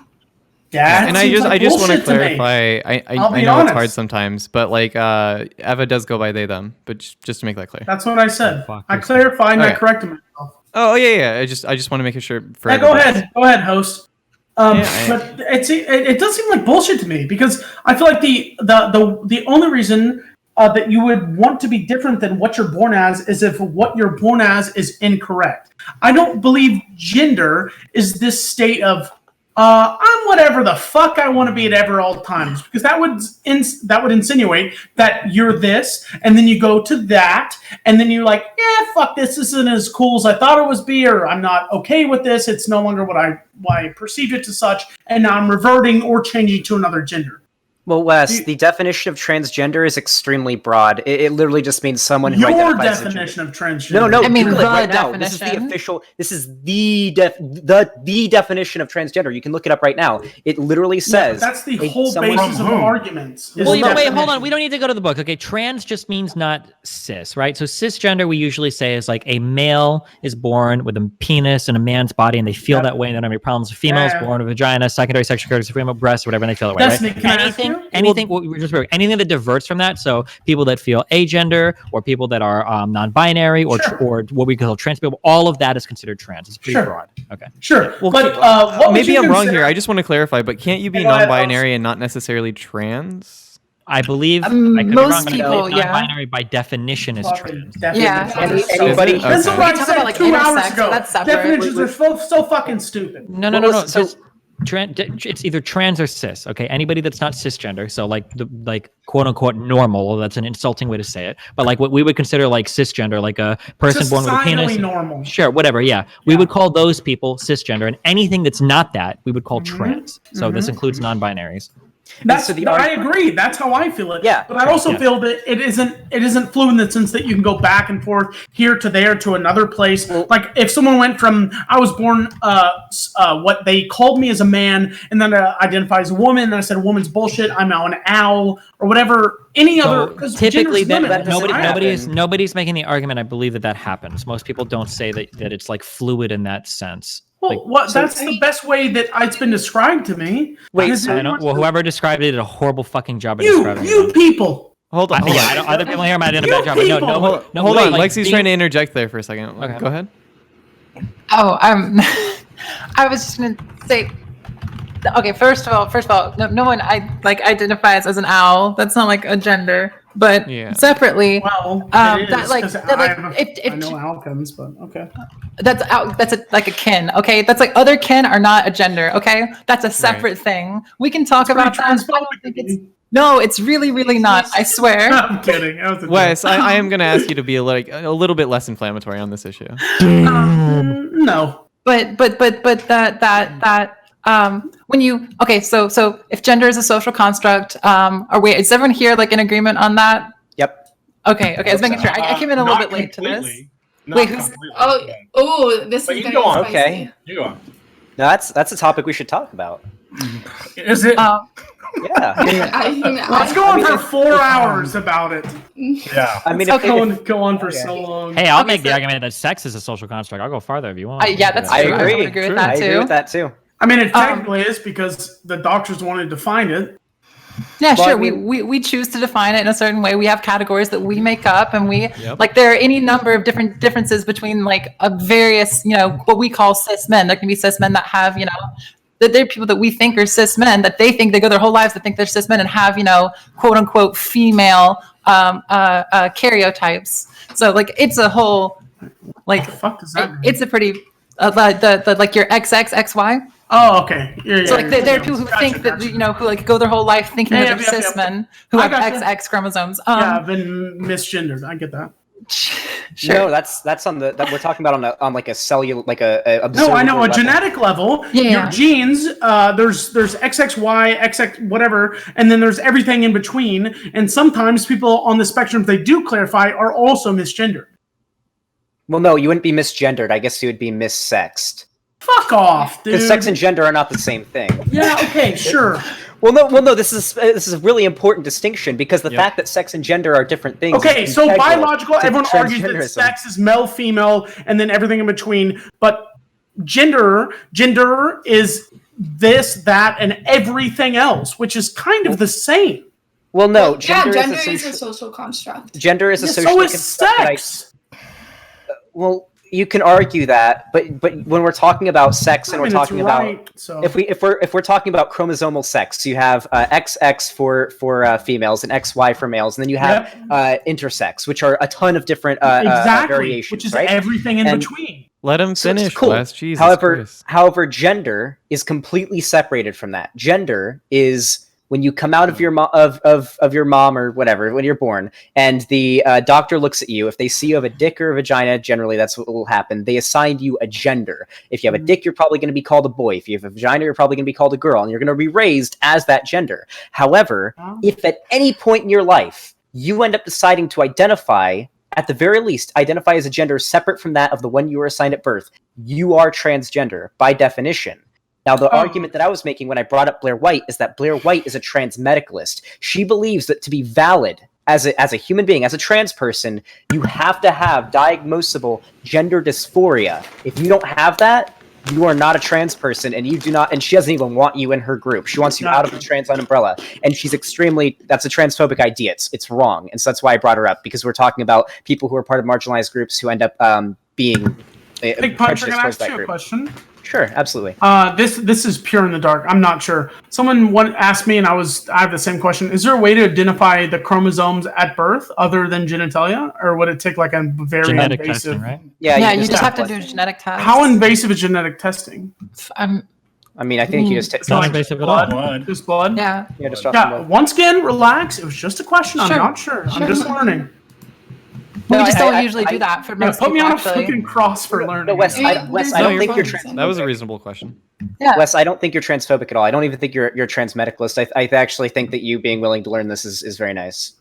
Speaker 4: That
Speaker 1: And I
Speaker 4: seems
Speaker 1: just
Speaker 4: like
Speaker 1: I just want to
Speaker 4: bullshit to me.
Speaker 1: clarify.
Speaker 4: I'll
Speaker 1: I
Speaker 4: be
Speaker 1: know it's hard
Speaker 4: honest.
Speaker 1: sometimes, but like Eva does go by they them. But just to make that clear.
Speaker 4: That's what I said.
Speaker 7: Fuck
Speaker 4: I
Speaker 7: this.
Speaker 4: clarified and I
Speaker 1: Okay.
Speaker 4: corrected myself.
Speaker 1: Oh yeah. I just want to make sure for
Speaker 4: Yeah, go
Speaker 1: everybody.
Speaker 4: ahead, host. But it does seem like bullshit to me because I feel like the only reason that you would want to be different than what you're born as is if what you're born as is incorrect. I don't believe gender is this state of I'm whatever the fuck I want to be at all times, because that would insinuate that you're this, and then you go to that, and then you're like, yeah, fuck this isn't as cool as I thought it was be, or I'm not okay with this. It's no longer what I perceived it to such, and now I'm reverting or changing to another gender.
Speaker 6: Well, Wes, the definition of transgender is extremely broad. It literally just means someone who
Speaker 4: Your
Speaker 6: identifies as a gender.
Speaker 4: definition of transgender.
Speaker 6: No,
Speaker 11: I mean,
Speaker 6: Google it
Speaker 11: the
Speaker 6: right now. This is the
Speaker 11: definition.
Speaker 6: official. This is the definition of transgender. You can look it up right now. It literally says
Speaker 4: that's the whole
Speaker 6: someone-
Speaker 4: basis of arguments. is
Speaker 7: Well,
Speaker 4: the
Speaker 7: wait, hold
Speaker 4: definition.
Speaker 7: on. We don't need to go to the book. Okay, trans just means not cis, right? So cisgender, we usually say is like a male is born with a penis and a man's body, and they feel that way and they don't have any problems. A female is born with a vagina, secondary sexual characteristics, female breasts, whatever, and they feel that way,
Speaker 4: Destiny,
Speaker 7: right?
Speaker 4: can I ask you?
Speaker 7: Anything that diverts from that. So people that feel agender, or people that are non-binary, or or what we call trans people, all of that is considered trans. It's pretty broad. Okay.
Speaker 4: Sure.
Speaker 1: Well,
Speaker 4: But what would
Speaker 1: maybe
Speaker 4: you
Speaker 1: I'm wrong
Speaker 4: consider-
Speaker 1: here. I just want to clarify. But can't you be
Speaker 4: Go ahead,
Speaker 1: non-binary and not necessarily trans?
Speaker 7: I believe I could be
Speaker 11: most
Speaker 7: wrong, but I
Speaker 11: people,
Speaker 7: believe
Speaker 11: yeah.
Speaker 7: non-binary by definition is trans.
Speaker 11: Yeah.
Speaker 6: Anybody?
Speaker 1: Okay.
Speaker 4: This is what I
Speaker 11: We talk
Speaker 4: said
Speaker 11: about, like,
Speaker 4: 2 hours
Speaker 11: intersex,
Speaker 4: ago.
Speaker 11: that's separate.
Speaker 4: Definitions are so fucking stupid.
Speaker 7: No.
Speaker 6: So-
Speaker 7: It's either trans or cis. Okay, anybody that's not cisgender, so like quote unquote normal. That's an insulting way to say it, but like what we would consider like cisgender, like a person born with a penis.
Speaker 4: Societally normal.
Speaker 7: Sure, whatever. Yeah, we would call those people cisgender, and anything that's not that we would call trans. So this includes non-binaries.
Speaker 4: I agree. That's how I feel it.
Speaker 6: Yeah.
Speaker 4: But I also
Speaker 7: Yeah.
Speaker 4: feel that it isn't fluid in the sense that you can go back and forth here to there to another place. Like if someone went from I was born what they called me as a man and then identify as a woman, and I said woman's bullshit. I'm now an owl or whatever. Any other 'cause
Speaker 7: Typically,
Speaker 4: gender's
Speaker 7: that
Speaker 4: limitless.
Speaker 7: nobody's making the argument. I believe that happens. Most people don't say that it's like fluid in that sense.
Speaker 4: Well, that's the best way that it's been described to me. Is
Speaker 7: I
Speaker 4: it-
Speaker 7: don't, well, whoever described it did a horrible fucking job of
Speaker 4: you
Speaker 7: describing it.
Speaker 4: people.
Speaker 1: Hold on.
Speaker 7: Yeah, I don't, other people here might have done a bad job. But no,
Speaker 1: Hold
Speaker 7: wait,
Speaker 1: on.
Speaker 7: like,
Speaker 1: Lexi's trying to interject there for a second.
Speaker 7: Okay.
Speaker 1: Go ahead.
Speaker 11: Oh, I was just gonna say. Okay, first of all, no one identifies as an owl. That's not like a gender, but
Speaker 1: Yeah.
Speaker 11: separately,
Speaker 4: Well, it is,
Speaker 11: that like
Speaker 4: 'cause
Speaker 11: that, like
Speaker 4: I
Speaker 11: if
Speaker 4: know outcomes, but okay.
Speaker 11: that's out, that's like a kin. Okay, that's like other kin are not a gender. Okay, that's a separate thing. We can talk about that. I don't think it's, no, it's really not. I swear.
Speaker 4: I'm kidding. That was a joke.
Speaker 1: Wes, I am going to ask you to be a little bit less inflammatory on this issue.
Speaker 4: No.
Speaker 11: But that when you so if gender is a social construct, is everyone here like in agreement on that?
Speaker 6: Yep.
Speaker 11: Okay, I was making sure. I came in a little bit late to this. Wait, who's?
Speaker 8: This
Speaker 3: But
Speaker 8: is
Speaker 3: you
Speaker 8: very
Speaker 3: go on.
Speaker 8: spicy.
Speaker 6: Okay.
Speaker 3: You go on.
Speaker 6: No, that's a topic we should talk about.
Speaker 3: Is it?
Speaker 6: Yeah.
Speaker 4: Let's go on for 4 hours about it.
Speaker 3: Yeah.
Speaker 6: I mean,
Speaker 4: Go on for so long.
Speaker 7: Hey, I'll make the argument that sex is a social construct. I'll go farther if you want.
Speaker 11: Yeah, that's
Speaker 6: I
Speaker 11: true.
Speaker 6: agree.
Speaker 11: I would agree with that
Speaker 6: I
Speaker 11: too.
Speaker 6: agree with that too.
Speaker 4: I mean, it technically is because the doctors wanted to find it.
Speaker 11: Yeah,
Speaker 6: Well,
Speaker 11: sure.
Speaker 6: I mean-
Speaker 11: We choose to define it in a certain way. We have categories that we make up, and we
Speaker 1: Yep.
Speaker 11: like there are any number of different differences between like a various what we call cis men. There can be cis men that have that there are people that we think are cis men that they think they go their whole lives that think they're cis men and have quote unquote female karyotypes. So like it's a whole like
Speaker 4: What the fuck does that mean?
Speaker 11: it's a pretty the like your XXXY.
Speaker 4: Oh, okay. Yeah,
Speaker 11: So like there are people who think that who like go their whole life thinking that they're cis men who
Speaker 4: I
Speaker 11: have
Speaker 4: gotcha.
Speaker 11: XX chromosomes.
Speaker 4: yeah, I've been misgendered. I get that.
Speaker 11: Sure.
Speaker 6: No, that's on the that we're talking about on like a cellular like a
Speaker 4: No, I
Speaker 6: observable
Speaker 4: know a
Speaker 6: level.
Speaker 4: genetic level.
Speaker 11: Yeah.
Speaker 4: Your genes, there's XXY, XX whatever, and then there's everything in between. And sometimes people on the spectrum, if they do clarify, are also misgendered.
Speaker 6: Well, no, you wouldn't be misgendered. I guess you would be missexed.
Speaker 4: Fuck off, dude.
Speaker 6: Because sex and gender are not the same thing.
Speaker 4: Yeah, okay, sure.
Speaker 6: Well, no. This is a really important distinction because the fact that sex and gender are different things.
Speaker 4: Okay,
Speaker 6: is
Speaker 4: so
Speaker 6: integral
Speaker 4: biological,
Speaker 6: to
Speaker 4: everyone argues that
Speaker 6: transgenderism.
Speaker 4: sex is male, female, and then everything in between. But gender is this, that, and everything else, which is kind of the same.
Speaker 6: Well, no,
Speaker 8: Gender
Speaker 6: gender
Speaker 8: is a social construct.
Speaker 6: Gender is a
Speaker 4: Yeah,
Speaker 6: social
Speaker 4: so is
Speaker 6: construct.
Speaker 4: sex.
Speaker 6: Well, you can argue that, but when we're talking about sex and we're talking about if we're talking about chromosomal sex, you have XX for females and XY for males, and then you have intersex, which are a ton of different variations,
Speaker 4: which is
Speaker 6: right?
Speaker 4: everything in between.
Speaker 1: Let him finish.
Speaker 6: Cool.
Speaker 1: Wes. Jesus Christ.
Speaker 6: However, gender is completely separated from that. Gender is when you come out of your of your mom or whatever, when you're born, and the doctor looks at you. If they see you have a dick or a vagina, generally that's what will happen. They assign you a gender. If you have a dick, you're probably going to be called a boy. If you have a vagina, you're probably going to be called a girl, and you're going to be raised as that gender. However, if at any point in your life you end up deciding to identify, at the very least, identify as a gender separate from that of the one you were assigned at birth, you are transgender by definition. Now, the argument that I was making when I brought up Blair White is that Blair White is a transmedicalist. She believes that to be valid as a human being, as a trans person, you have to have diagnosable gender dysphoria. If you don't have that, you are not a trans person, and you do not. And she doesn't even want you in her group. She wants you out of the trans umbrella, and she's that's a transphobic idea. It's wrong, and so that's why I brought her up, because we're talking about people who are part of marginalized groups who end up being
Speaker 4: PIGPUNCHER, can I ask you a question?
Speaker 6: Sure, absolutely.
Speaker 4: This is pure in the dark. I'm not sure. Someone asked me, and I have the same question. Is there a way to identify the chromosomes at birth other than genitalia, or would it take like a very
Speaker 7: Genetic
Speaker 4: invasive?
Speaker 7: testing, right?
Speaker 11: Yeah, you just have to do a genetic test.
Speaker 4: How invasive is genetic testing?
Speaker 6: I mean, I think you just
Speaker 7: it's not invasive at all.
Speaker 4: Just blood.
Speaker 11: Yeah.
Speaker 6: Just
Speaker 4: Once again, relax. It was just a question.
Speaker 11: Sure.
Speaker 4: I'm not sure. I'm just learning.
Speaker 11: We just don't usually do that for most
Speaker 4: put me
Speaker 11: people,
Speaker 4: on a fucking cross for learning.
Speaker 6: No, Wes, I don't think you're
Speaker 1: That was a reasonable question.
Speaker 11: Yeah.
Speaker 6: Wes, I don't think you're transphobic at all. I don't even think you're a transmedicalist. I actually think that you being willing to learn this is very nice.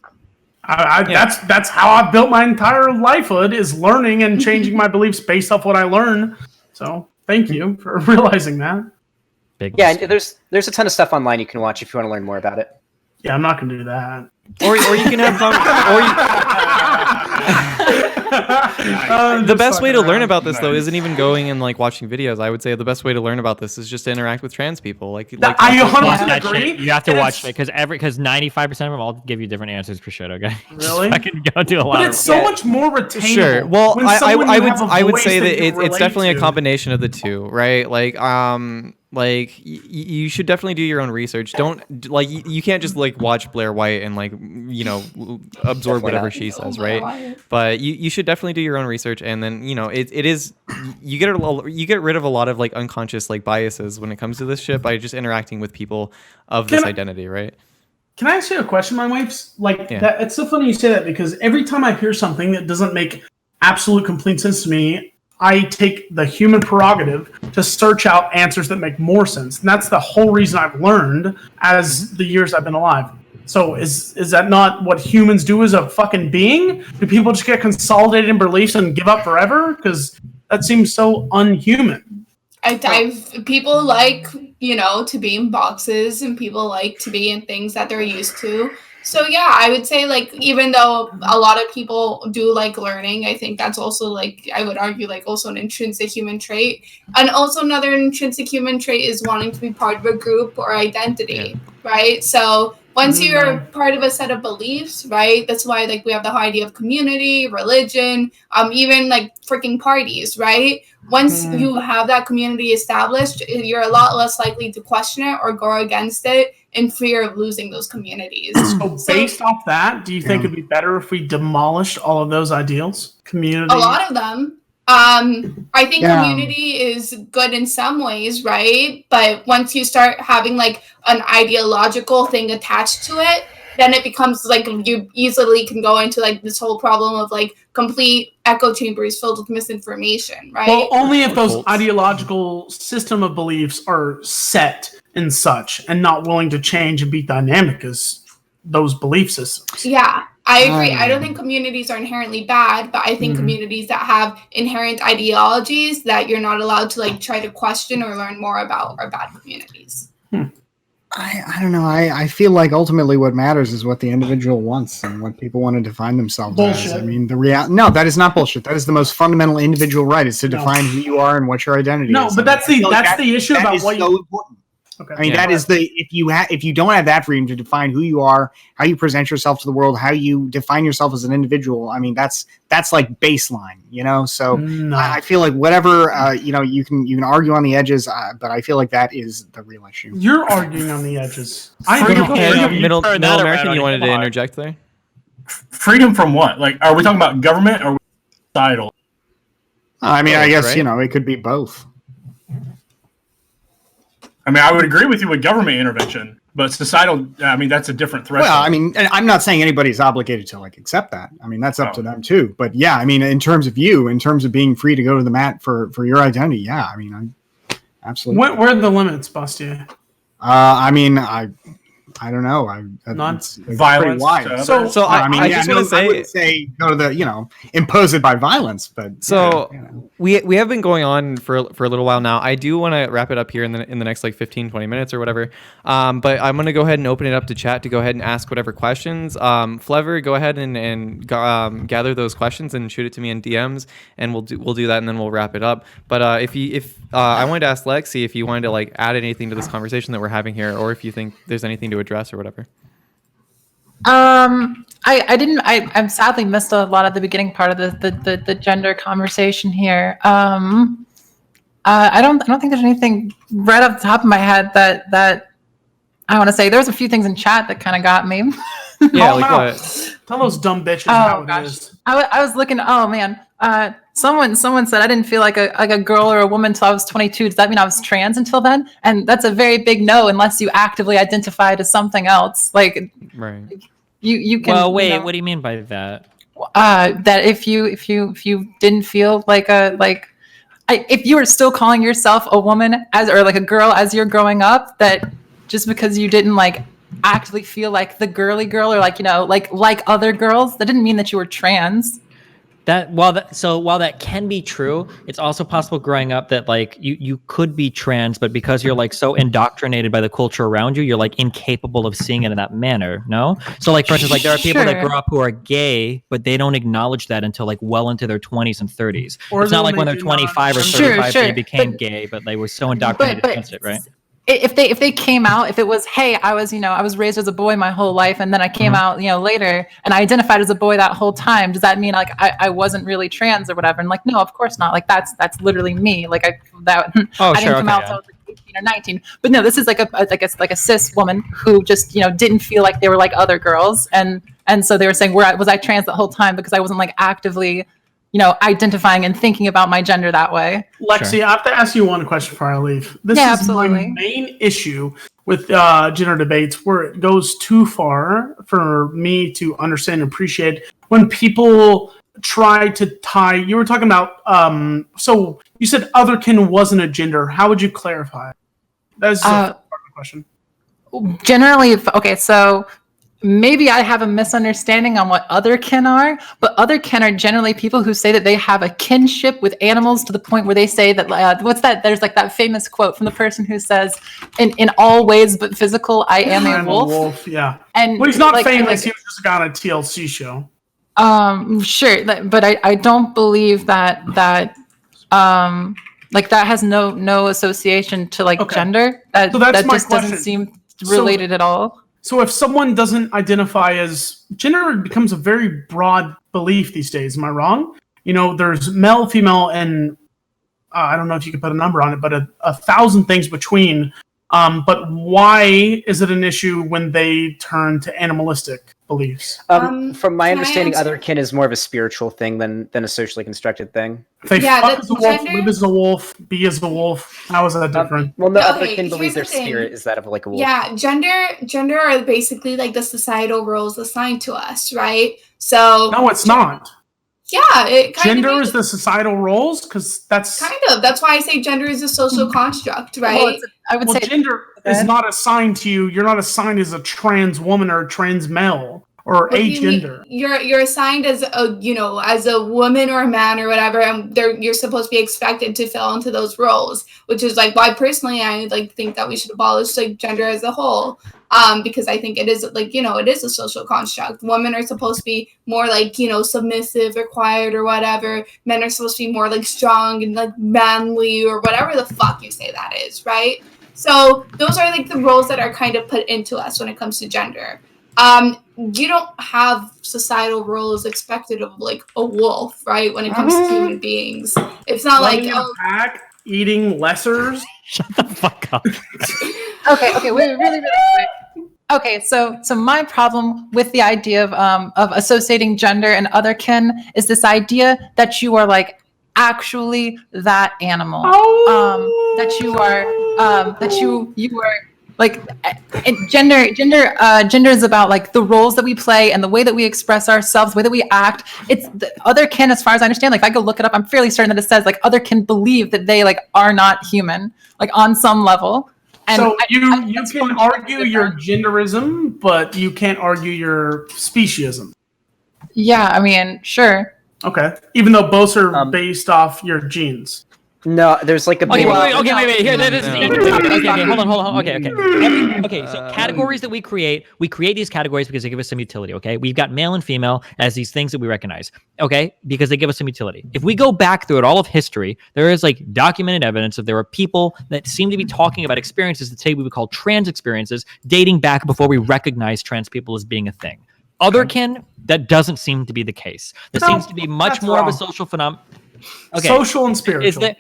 Speaker 4: That's how I've built my entire lifehood, is learning and changing my beliefs based off what I learn. So thank you for realizing that.
Speaker 6: Yeah, and there's a ton of stuff online you can watch if you want to learn more about it.
Speaker 4: Yeah, I'm not gonna do that.
Speaker 1: Or you can have the best way to learn about this though isn't even going and like watching videos. I would say the best way to learn about this is just to interact with trans people. Like
Speaker 4: I 100% agree.
Speaker 7: You have to watch it because 95% of them all give you different answers for shit. Okay.
Speaker 4: Really?
Speaker 7: I can go do a lot.
Speaker 4: But it's so much more retainable.
Speaker 1: Sure. Well, I would say that it's definitely
Speaker 4: to.
Speaker 1: a combination of the two, right? Like you should definitely do your own research. Don't you can't just like watch Blair White and like absorb whatever she says, right? But you should definitely do your own research, and then it is you get rid of a lot of like unconscious like biases when it comes to this shit by just interacting with people of this identity, right?
Speaker 4: Can I ask you a question, MindWaves? That it's so funny you say that, because every time I hear something that doesn't make absolute complete sense to me, I take the human prerogative to search out answers that make more sense. And that's the whole reason I've learned as the years I've been alive. So is that not what humans do as a fucking being? Do people just get consolidated in beliefs and give up forever? Because that seems so unhuman.
Speaker 8: People like, to be in boxes, and people like to be in things that they're used to. So yeah, I would say like, even though a lot of people do like learning, I think that's also like, I would argue like also an intrinsic human trait. And also another intrinsic human trait is wanting to be part of a group or identity, right? So once you're part of a set of beliefs, right? That's why like we have the whole idea of community, religion, even like freaking parties, right? Once you have that community established, you're a lot less likely to question it or go against it in fear of losing those communities.
Speaker 4: So based off that, do you think it'd be better if we demolished all of those ideals? Community?
Speaker 8: A lot of them. I think community is good in some ways, right? But once you start having like an ideological thing attached to it, then it becomes like you easily can go into like this whole problem of like complete echo chambers filled with misinformation, right?
Speaker 4: Well, only if those ideological system of beliefs are set and such and not willing to change and be dynamic as those belief systems.
Speaker 8: Yeah, I agree. I don't think communities are inherently bad, but I think communities that have inherent ideologies that you're not allowed to like try to question or learn more about are bad communities.
Speaker 5: I don't know. I feel like ultimately what matters is what the individual wants and what people want to define themselves as. I mean, no, that is not bullshit. That is the most fundamental individual right, is to define who you are and what your identity is.
Speaker 4: No, but that's the issue about what
Speaker 5: so important.
Speaker 4: Okay.
Speaker 5: I mean, that is if you don't have that freedom to define who you are, how you present yourself to the world, how you define yourself as an individual. I mean, that's like baseline, you know. So
Speaker 4: No.
Speaker 5: I feel like whatever you can argue on the edges, but I feel like that is the real issue.
Speaker 4: You're arguing on the edges.
Speaker 1: Middleamerican, you wanted to interject there?
Speaker 3: Freedom from what? Like, are we talking about government or societal?
Speaker 5: I mean, I guess
Speaker 1: right?
Speaker 5: you know it could be both.
Speaker 3: I mean, I would agree with you with government intervention, but societal, I mean, that's a different threshold.
Speaker 5: Well, I mean, and I'm not saying anybody's obligated to like accept that. I mean, that's up to them too. But yeah, I mean, in terms of being free to go to the mat for your identity, yeah, I mean, absolutely.
Speaker 4: Where are the limits, Bastiat?
Speaker 5: I mean, I don't know.
Speaker 3: Violence.
Speaker 5: Wide.
Speaker 4: So
Speaker 5: I mean,
Speaker 1: I just want to
Speaker 5: I wouldn't say go to the impose it by violence, but
Speaker 1: so we have been going on for a little while now. I do want to wrap it up here in the next like 15-20 minutes or whatever. But I'm gonna go ahead and open it up to chat to go ahead and ask whatever questions. Flever, go ahead and gather those questions and shoot it to me in DMs, and we'll do that, and then we'll wrap it up. But if I wanted to ask Lexi if you wanted to like add anything to this conversation that we're having here, or if you think there's anything to address or whatever.
Speaker 11: I sadly missed a lot of the beginning part of the gender conversation here. I don't think there's anything right off the top of my head that I want to say. There's a few things in chat that kind of got me.
Speaker 1: Yeah, like what?
Speaker 4: Tell those dumb bitches how it is.
Speaker 11: I was looking. Oh man. Someone said I didn't feel like a girl or a woman until I was 22. Does that mean I was trans until then? And that's a very big no, unless you actively identified as something else. Like,
Speaker 1: right?
Speaker 11: You can.
Speaker 7: Well, wait. What do you mean by that?
Speaker 11: That if you didn't feel if you were still calling yourself a woman or like a girl as you're growing up, that just because you didn't like actively feel like the girly girl or like other girls, that didn't mean that you were trans.
Speaker 7: While that can be true, it's also possible growing up that like you could be trans, but because you're like so indoctrinated by the culture around you, you're like incapable of seeing it in that manner. No, so like for instance, like there are people that grow up who are gay, but they don't acknowledge that until like well into their 20s and 30s. Or it's not like when they're 25 or 35 they became gay, but they were so indoctrinated against it, right?
Speaker 11: If they came out, if it was, hey, I was raised as a boy my whole life, and then I came out later, and I identified as a boy that whole time, does that mean like I wasn't really trans or whatever? And like, no, of course not. Like that's literally me. Like I didn't come out until I was like 18 or 19. But no, this is like a cis woman who just didn't feel like they were like other girls, and so they were saying, was I trans the whole time because I wasn't like actively identifying and thinking about my gender that way.
Speaker 4: Lexi, I have to ask you one question before I leave. This is
Speaker 11: absolutely.
Speaker 4: My main issue with gender debates, where it goes too far for me to understand and appreciate when people try to tie. You were talking about, so you said otherkin wasn't a gender. How would you clarify? That's part of the question.
Speaker 11: Generally, okay, so maybe I have a misunderstanding on what otherkin are, but otherkin are generally people who say that they have a kinship with animals to the point where they say that, what's that? There's like that famous quote from the person who says, in all ways but physical, I am a wolf.
Speaker 4: Yeah.
Speaker 11: And
Speaker 4: well, he's not famous. He was just on a TLC show.
Speaker 11: Sure. But I don't believe that like that has no association to like gender. That just doesn't seem related at all.
Speaker 4: So if someone doesn't identify as gender, it becomes a very broad belief these days. Am I wrong? There's male, female, and I don't know if you could put a number on it, but 1,000 things between. But why is it an issue when they turn to animalistic beliefs?
Speaker 6: From my understanding, otherkin is more of a spiritual thing than a socially constructed thing.
Speaker 4: If they fuck as a wolf, live as a wolf, be as a wolf, how is that different?
Speaker 6: Well, no, otherkin believes their spirit is that of like a wolf.
Speaker 8: Yeah, gender are basically like the societal roles assigned to us, right? So
Speaker 4: no, it's not.
Speaker 8: Yeah, it kind
Speaker 4: gender is the societal roles because that's
Speaker 8: kind of. That's why I say gender is a social construct, right?
Speaker 11: Well, I would say
Speaker 4: gender is not assigned to you. You're not assigned as a trans woman or a trans male or a gender.
Speaker 8: You're assigned as as a woman or a man or whatever, and you're supposed to be expected to fill into those roles, which is like why personally I think that we should abolish like gender as a whole. Because I think it is it is a social construct. Women are supposed to be more like, submissive or quiet or whatever. Men are supposed to be more like strong and like manly or whatever the fuck you say that is, right? So those are like the roles that are kind of put into us when it comes to gender. You don't have societal roles expected of like a wolf, right? When it comes to human beings, it's not like
Speaker 4: eating lessers.
Speaker 7: Shut the fuck up.
Speaker 11: Okay, wait, really quick. Okay, so my problem with the idea of associating gender and otherkin is this idea that you are like actually that animal, that you are like gender is about like the roles that we play and the way that we express ourselves, the way that we act. It's the otherkin, as far as I understand. Like if I go look it up, I'm fairly certain that it says like otherkin believe that they like are not human, like on some level. And
Speaker 4: so you can argue your genderism, but you can't argue your speciesism.
Speaker 11: Yeah, I mean, sure.
Speaker 4: Okay, even though both are based off your genes.
Speaker 6: No, there's like a big...
Speaker 7: Wait. Here, that is... Okay, hold on. Okay, so categories that we create these categories because they give us some utility, okay? We've got male and female as these things that we recognize, okay? Because they give us some utility. If we go back through all of history, there is like documented evidence that there are people that seem to be talking about experiences that today we would call trans experiences dating back before we recognize trans people as being a thing. Otherkin, that doesn't seem to be the case. There seems to be much more of a social phenomenon. Okay.
Speaker 4: Social and spiritual.
Speaker 7: Is that...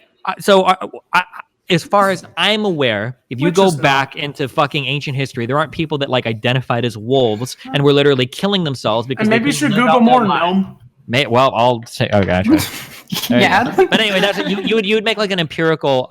Speaker 7: as far as I'm aware, if you go back into fucking ancient history, there aren't people that like identified as wolves and were literally killing themselves because
Speaker 4: maybe you should Google more, Gnome.
Speaker 7: Well, I'll say, okay.
Speaker 11: Yeah.
Speaker 7: But anyway, that's you would make like an empirical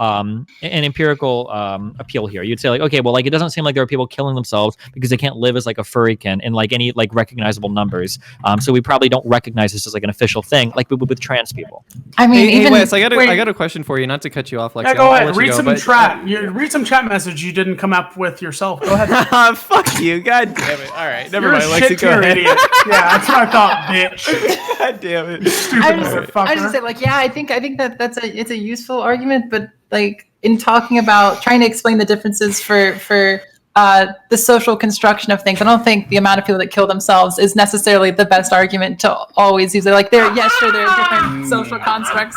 Speaker 7: appeal here. You'd say like, okay, well, like it doesn't seem like there are people killing themselves because they can't live as like a furrykin in like any like recognizable numbers. So we probably don't recognize this as like an official thing, like we would with trans people.
Speaker 11: I mean,
Speaker 1: hey Wes, I got a question for you. Not to cut you off, Lexi.
Speaker 4: Yeah, go ahead. Read some chat message you didn't come up with yourself. Go ahead.
Speaker 1: Fuck you. God damn it. All right, never mind.
Speaker 4: Lexi, go ahead. Idiot. Yeah, that's what I thought, bitch.
Speaker 1: God damn it.
Speaker 4: Stupid motherfucker.
Speaker 11: I just say like, yeah, I think it's a useful argument, but like in talking about trying to explain the differences for the social construction of things, I don't think the amount of people that kill themselves is necessarily the best argument to always use it. Like there are different social constructs.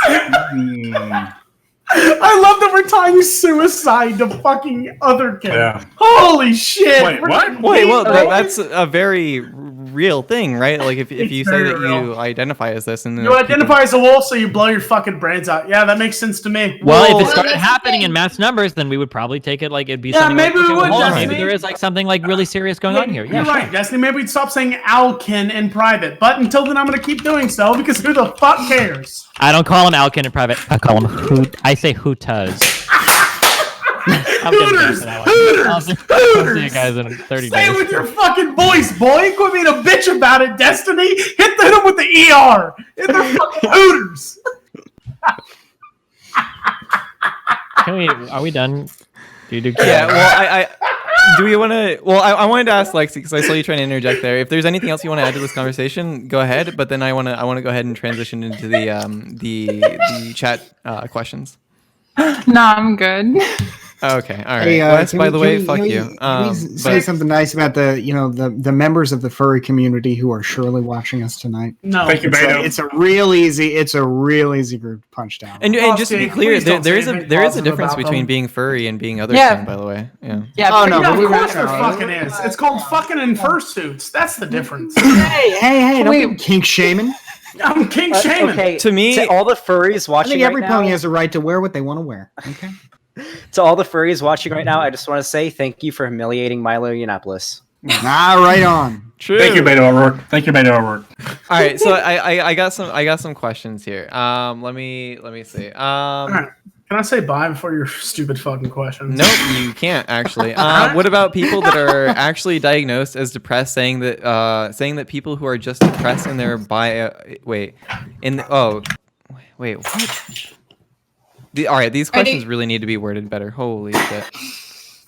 Speaker 4: I love that we're tying suicide to fucking otherkin.
Speaker 3: Yeah.
Speaker 4: Holy shit!
Speaker 3: Wait, what?
Speaker 1: Wait, well, that's a very real thing, right? Like if you say that you identify as this, and then
Speaker 4: you identify as a wolf, so you blow your fucking brains out. Yeah, that makes sense to me.
Speaker 7: Well, if it started happening in mass numbers, then we would probably take it like it'd be something.
Speaker 4: Maybe
Speaker 7: like,
Speaker 4: we would.
Speaker 7: Maybe there is like something like really serious going on here.
Speaker 4: You're right, Destiny. Maybe we'd stop saying Alkin in private, but until then, I'm gonna keep doing so because who the fuck cares?
Speaker 7: I don't call him Alkin in private. I call him Hoot. I say Hootaz.
Speaker 4: Hooters!
Speaker 7: I'll see you guys in 30 days.
Speaker 4: Say it with your fucking voice, boy. Quit being a bitch about it, Destiny. Hit them with the ER. Hit their fucking Hooters.
Speaker 7: Are we done?
Speaker 1: Yeah, well, do we want to? Well, I wanted to ask Lexi because I saw you trying to interject there. If there's anything else you want to add to this conversation, go ahead. But then I want to go ahead and transition into the chat questions.
Speaker 11: No, I'm good.
Speaker 1: Okay, all right. Wes, by the way, fuck you.
Speaker 5: Please say something nice about the members of the furry community who are surely watching us tonight.
Speaker 4: No,
Speaker 3: thank you, Beto.
Speaker 5: It's a real easy group to punch down.
Speaker 1: And just to be clear, there is a difference between being furry and being other
Speaker 11: Yeah.
Speaker 1: by the way. Yeah.
Speaker 11: Yeah.
Speaker 5: Oh no,
Speaker 4: of course there fucking is. It's called fucking in fursuits. That's the difference.
Speaker 5: Hey! Don't be kink shaming.
Speaker 4: I'm king shaming.
Speaker 6: Okay,
Speaker 1: To me,
Speaker 6: to all the furries
Speaker 5: I
Speaker 6: watching
Speaker 5: think every
Speaker 6: right
Speaker 5: pony
Speaker 6: now,
Speaker 5: has a right to wear what they want to wear. Okay.
Speaker 6: to all the furries watching right now, I just want to say thank you for humiliating Milo Yiannopoulos.
Speaker 5: Right on.
Speaker 1: True.
Speaker 3: Thank you, Beto O'Rourke. Thank you, Beto O'Rourke.
Speaker 1: All right, so I got some questions here. Let me see.
Speaker 4: All right. Can I say bye before your stupid fucking questions?
Speaker 1: Nope, you can't actually. What about people that are actually diagnosed as depressed, saying that people who are just depressed in their what? All right, these questions really need to be worded better. Holy shit!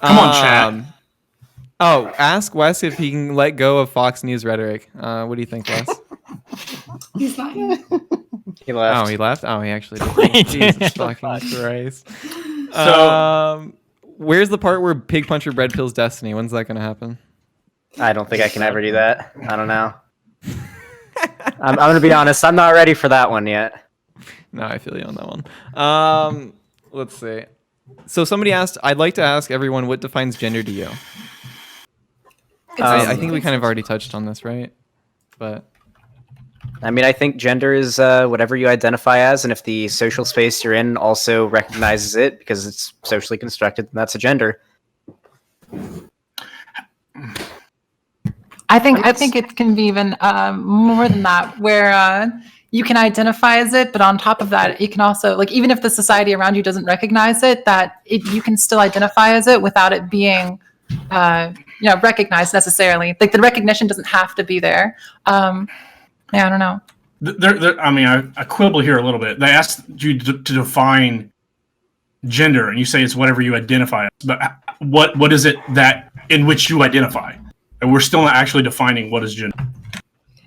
Speaker 3: Come on, chat.
Speaker 1: Oh, ask Wes if he can let go of Fox News rhetoric. What do you think, Wes?
Speaker 8: He's not here.
Speaker 6: He left.
Speaker 1: Oh, he left? Oh, he actually did. Jesus fucking Christ.
Speaker 3: So,
Speaker 1: where's the part where PIGPUNCHER bread pills Destiny? When's that going to happen?
Speaker 6: I don't think I can ever do that. I don't know. I'm going to be honest. I'm not ready for that one yet.
Speaker 1: No, I feel you on that one. Let's see. So somebody asked, I'd like to ask everyone, what defines gender to you? I think we kind of already touched on this, right? But
Speaker 6: I mean, I think gender is whatever you identify as, and if the social space you're in also recognizes it because it's socially constructed, then that's a gender.
Speaker 11: I think it can be even more than that, where you can identify as it, but on top of that, you can also, like, even if the society around you doesn't recognize it, you can still identify as it without it being, recognized necessarily. Like, the recognition doesn't have to be there. I don't know.
Speaker 3: I quibble here a little bit. They asked you to define gender, and you say it's whatever you identify as. But what is it that in which you identify? And we're still not actually defining what is gender.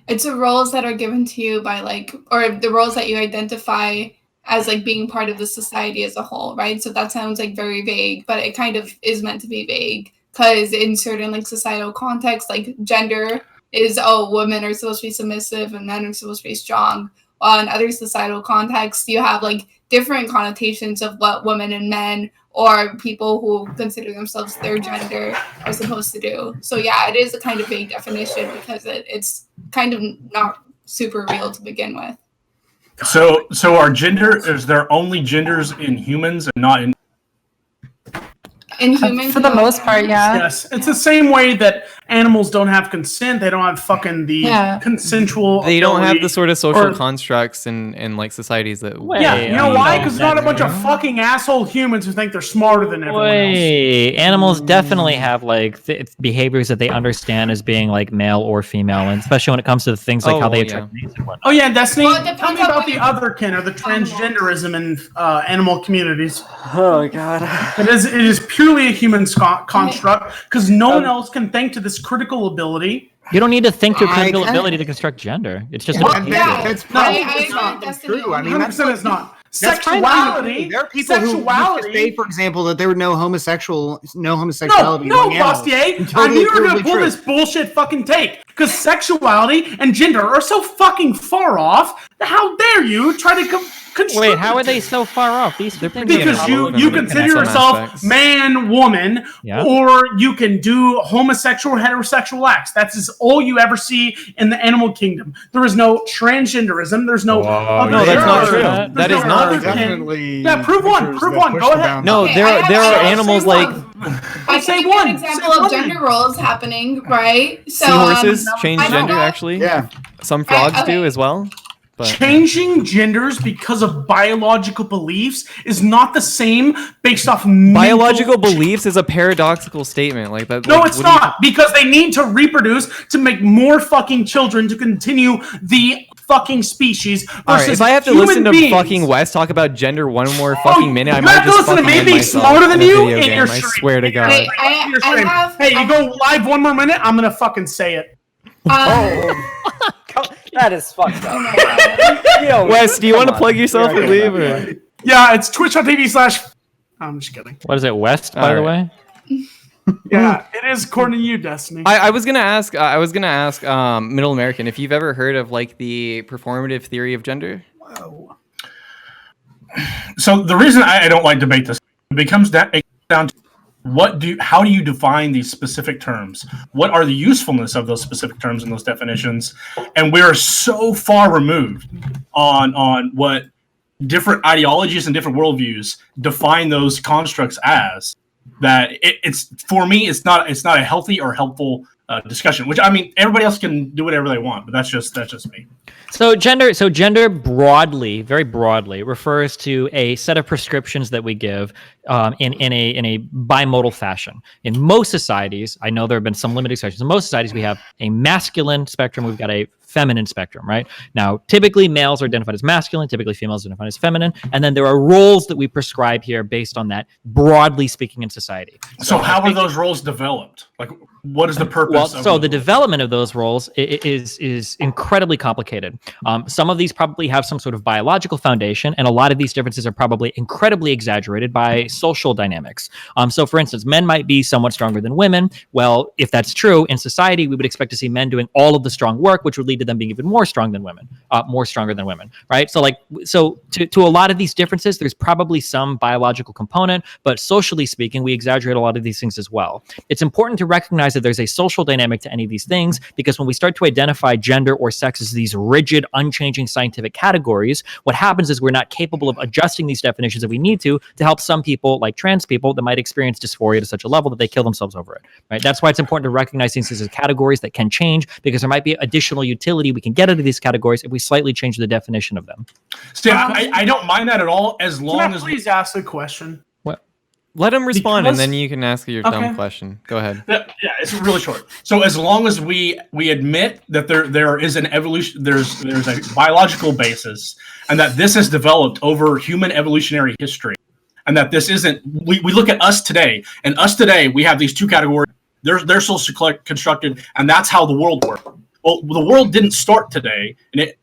Speaker 8: It's the roles that are given to you by or the roles that you identify as being part of the society as a whole, right? So that sounds very vague, but it kind of is meant to be vague because in certain societal contexts, gender is, women are supposed to be submissive and men are supposed to be strong. While in other societal contexts, you have different connotations of what women and men or people who consider themselves their gender are supposed to do. So yeah, it is a kind of vague definition because it's kind of not super real to begin with.
Speaker 3: So our gender, is there only genders in humans and not in
Speaker 8: humans?
Speaker 11: For the most part, yeah.
Speaker 4: Yes, it's the same way that animals don't have consent. They don't have fucking consensual.
Speaker 1: They don't have the sort of social
Speaker 4: or-
Speaker 1: constructs and societies that.
Speaker 4: Yeah, you know why? Because not a bunch of fucking asshole humans who think they're smarter than everyone else.
Speaker 7: Animals definitely have behaviors that they understand as being male or female, and especially when it comes to things how they attract mates and whatnot.
Speaker 4: Oh yeah, Destiny.
Speaker 8: Well, it
Speaker 4: Tell me
Speaker 8: depends on
Speaker 4: about the otherkin or the transgenderism in animal communities.
Speaker 6: Oh god.
Speaker 4: It is purely a human construct because no one else can think to this critical ability.
Speaker 7: You don't need to think your critical ability to construct gender. It's just a behavior.
Speaker 5: That's probably
Speaker 8: I
Speaker 5: not
Speaker 8: agree with
Speaker 5: true. I mean,
Speaker 4: 100% it's not.
Speaker 5: that's kind of
Speaker 4: Sexuality.
Speaker 5: there are people who say, for example, that there were no homosexuality
Speaker 4: No,
Speaker 5: among animals.
Speaker 4: Bastiat.
Speaker 5: Totally
Speaker 4: I knew you were going to
Speaker 5: provably
Speaker 4: pull
Speaker 5: true.
Speaker 4: this bullshit fucking take because sexuality and gender are so fucking far off. How dare you try to construct?
Speaker 7: Wait, how are they so far off? These things
Speaker 4: Because you consider yourself man, woman,
Speaker 7: Yeah.
Speaker 4: or you can do homosexual, heterosexual acts. That's just all you ever see in the animal kingdom. There is no transgenderism. There's no.
Speaker 1: No, that's not true.
Speaker 4: There's
Speaker 1: That
Speaker 4: no
Speaker 1: is not
Speaker 4: other
Speaker 1: true.
Speaker 4: kin. Yeah, prove one. Prove one. Go ahead.
Speaker 1: No,
Speaker 8: Okay,
Speaker 1: there are animals
Speaker 8: say
Speaker 1: like
Speaker 8: one. I
Speaker 4: Say
Speaker 8: can give
Speaker 4: one.
Speaker 8: you an example
Speaker 4: Say
Speaker 8: of
Speaker 4: one.
Speaker 8: gender roles happening, right? So
Speaker 1: seahorses change
Speaker 8: I don't
Speaker 1: gender.
Speaker 8: know.
Speaker 1: Actually,
Speaker 5: Yeah.
Speaker 1: some frogs
Speaker 8: okay.
Speaker 1: do as well. But
Speaker 4: Changing genders because of biological beliefs is not the same based off mental
Speaker 1: biological beliefs is a paradoxical statement like that.
Speaker 4: No,
Speaker 1: like,
Speaker 4: it's
Speaker 1: what do you-
Speaker 4: not because they need to reproduce to make more fucking children to continue the fucking species.
Speaker 1: All right,
Speaker 4: Versus
Speaker 1: if I have to
Speaker 4: human
Speaker 1: listen to
Speaker 4: beings.
Speaker 1: fucking Wes talk about gender one more fucking minute, I
Speaker 4: you
Speaker 1: might
Speaker 4: have to
Speaker 1: just
Speaker 4: listen to
Speaker 1: fucking
Speaker 4: me
Speaker 1: end
Speaker 4: being
Speaker 1: myself
Speaker 4: smarter than
Speaker 1: in a
Speaker 4: you
Speaker 1: video
Speaker 4: in your
Speaker 1: game. I
Speaker 4: stream.
Speaker 1: swear to God.
Speaker 8: Wait, I have.
Speaker 4: Hey, you go live one more minute, I'm gonna fucking say it.
Speaker 6: That is fucked up.
Speaker 1: Wes, do you want to plug yourself and leave? Or?
Speaker 4: Yeah, it's twitch.tv/ I'm just kidding.
Speaker 7: What is it, West, by the way?
Speaker 4: Yeah, it is according to you, Destiny.
Speaker 1: I was gonna ask. Middle American, if you've ever heard of the performative theory of gender.
Speaker 3: So the reason I don't like debate this, it comes down to how do you define these specific terms? What are the usefulness of those specific terms and those definitions? And we're so far removed on what different ideologies and different worldviews define those constructs as that it's for me it's not a healthy or helpful discussion. Which I mean, everybody else can do whatever they want, but that's just me.
Speaker 7: So gender broadly, very broadly, refers to a set of prescriptions that we give in a bimodal fashion. In most societies, I know there have been some limited exceptions. In most societies, we have a masculine spectrum. We've got a feminine spectrum, right? Now, typically males are identified as masculine, typically females are identified as feminine, and then there are roles that we prescribe here based on that, broadly speaking, in society.
Speaker 3: So how are those roles developed? what is the purpose?
Speaker 7: Well,
Speaker 3: of
Speaker 7: so
Speaker 3: those
Speaker 7: the
Speaker 3: roles?
Speaker 7: development of those roles is incredibly complicated. Some of these probably have some sort of biological foundation, and a lot of these differences are probably incredibly exaggerated by social dynamics. So, for instance, men might be somewhat stronger than women. Well, if that's true, in society, we would expect to see men doing all of the strong work, which would lead to them being even more strong than women, more stronger than women, right? So, to a lot of these differences, there's probably some biological component, but socially speaking, we exaggerate a lot of these things as well. It's important to recognize that there's a social dynamic to any of these things, because when we start to identify gender or sex as these rigid, unchanging scientific categories, what happens is we're not capable of adjusting these definitions that we need to help some people, like trans people, that might experience dysphoria to such a level that they kill themselves over it, right? That's why it's important to recognize these as categories that can change, because there might be additional utility we can get out of these categories if we slightly change the definition of them.
Speaker 3: See, I don't mind that at all, as long
Speaker 4: Can I
Speaker 3: as
Speaker 4: please ask a question?
Speaker 1: Let him respond,
Speaker 4: Because-
Speaker 1: and then you can ask your
Speaker 4: Okay.
Speaker 1: dumb question. Go ahead.
Speaker 3: Yeah, it's really short. So as long as we admit that there is an evolution, there's a biological basis, and that this has developed over human evolutionary history, and that this isn't. We look at us today, and us today we have these two categories. They're social constructed, and that's how the world works. Well, the world didn't start today, and it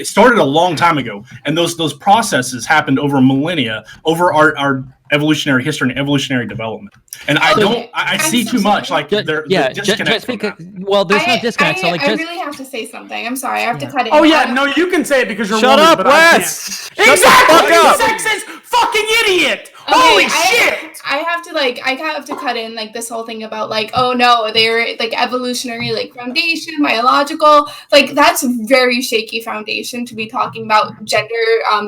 Speaker 3: started a long time ago, and those processes happened over millennia, over our evolutionary history and evolutionary development. And I see too much like there's disconnect from that.
Speaker 7: Well, there's no disconnect. So,
Speaker 8: I really have to say something. I'm sorry, I have to cut it.
Speaker 4: Oh yeah, no, you can say it because you're
Speaker 1: Shut
Speaker 4: woman,
Speaker 1: up,
Speaker 4: but I can't.
Speaker 1: Wes!
Speaker 4: Exactly,
Speaker 1: the fuck up!
Speaker 4: you sexist fucking idiot!
Speaker 8: Okay,
Speaker 4: Holy shit!
Speaker 8: I have to cut in like this whole thing about like, oh no, they're like evolutionary like foundation, biological, like that's very shaky foundation to be talking about gender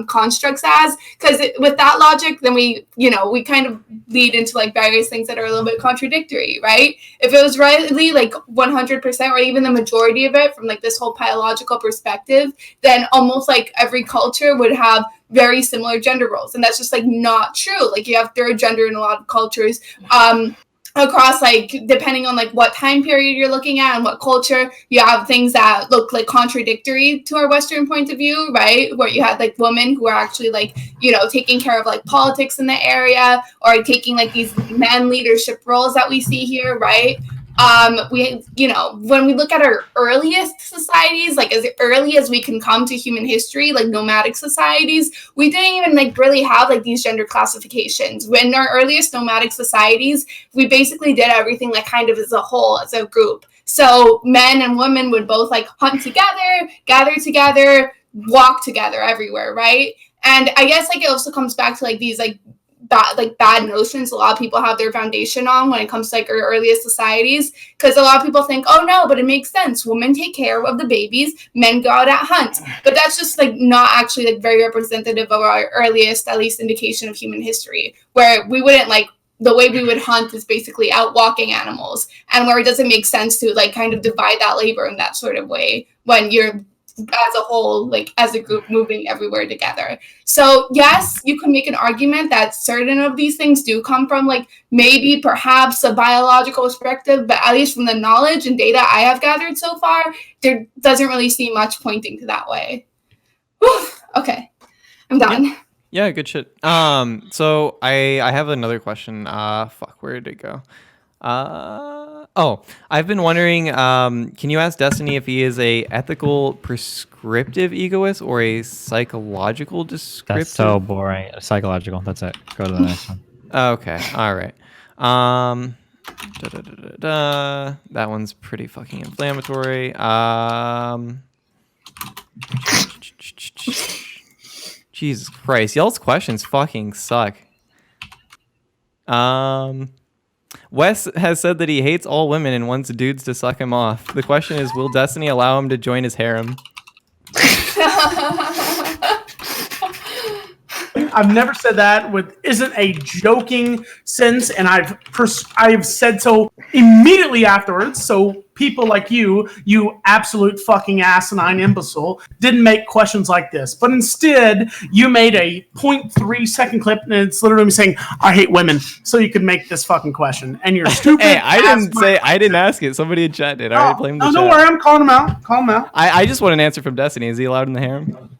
Speaker 8: constructs as, because with that logic, then we kind of lead into like various things that are a little bit contradictory, right? If it was really like 100% or even the majority of it from like this whole biological perspective, then almost like every culture would have very similar gender roles, and that's just like not true. Like you have third gender in a lot of cultures across, like depending on like what time period you're looking at and what culture, you have things that look like contradictory to our Western point of view, right? Where you had like women who are actually like taking care of like politics in the area, or taking like these man leadership roles that we see here, right? When we look at our earliest societies, like as early as we can come to human history, like nomadic societies, we didn't even like really have like these gender classifications. When our earliest nomadic societies, we basically did everything like kind of as a whole, as a group. So men and women would both like hunt together, gather together, walk together everywhere, right? And I guess like it also comes back to like these bad notions a lot of people have their foundation on when it comes to like our earliest societies, because a lot of people think, oh no, but it makes sense, women take care of the babies, men go out at hunt, but that's just like not actually like very representative of our earliest at least indication of human history, where we wouldn't like the way we would hunt is basically out walking animals, and where it doesn't make sense to like kind of divide that labor in that sort of way when you're as a whole, like as a group, moving everywhere together. So yes, you can make an argument that certain of these things do come from like maybe perhaps a biological perspective, but at least from the knowledge and data I have gathered so far, there doesn't really seem much pointing to that way. Whew. Okay, I'm done.
Speaker 1: Yeah, good shit. So I have another question. Where did it go? I've been wondering, can you ask Destiny if he is a ethical prescriptive egoist or a psychological descriptive?
Speaker 7: That's so boring. Psychological. That's it. Go to the next one.
Speaker 1: Okay. All right. That one's pretty fucking inflammatory. Jesus Christ. Y'all's questions fucking suck. Wes has said that he hates all women and wants dudes to suck him off. The question is, will Destiny allow him to join his harem?
Speaker 4: I've never said that isn't a joking sense, and I've said so immediately afterwards. So people like you absolute fucking asinine imbecile, didn't make questions like this, but instead you made a 0.3 second clip, and it's literally me saying I hate women, so you could make this fucking question, and you're stupid.
Speaker 1: Hey, I didn't ask it. Somebody in chat did. I already blamed the chat.
Speaker 4: Don't worry, I'm calling him out. Call him out.
Speaker 1: I just want an answer from Destiny. Is he allowed in the harem?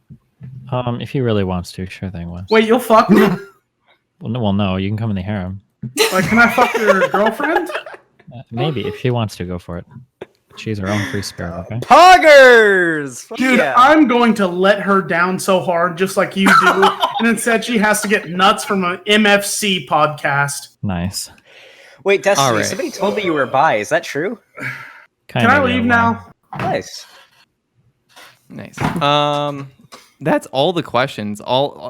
Speaker 7: If he really wants to, sure thing, Wes.
Speaker 4: Wait, you'll fuck me?
Speaker 7: Well, no, you can come in the harem.
Speaker 4: Like, can I fuck your girlfriend?
Speaker 7: Maybe if she wants to go for it. She's her own free spirit. Okay.
Speaker 6: Poggers!
Speaker 4: Dude,
Speaker 6: Yeah.
Speaker 4: I'm going to let her down so hard, just like you do. And instead, she has to get nuts from an MFC podcast.
Speaker 7: Nice.
Speaker 6: Wait, Destiny,
Speaker 1: All right.
Speaker 6: somebody told me you were bi. Is that true?
Speaker 4: Can I leave now?
Speaker 6: Nice.
Speaker 1: Nice. That's all the questions.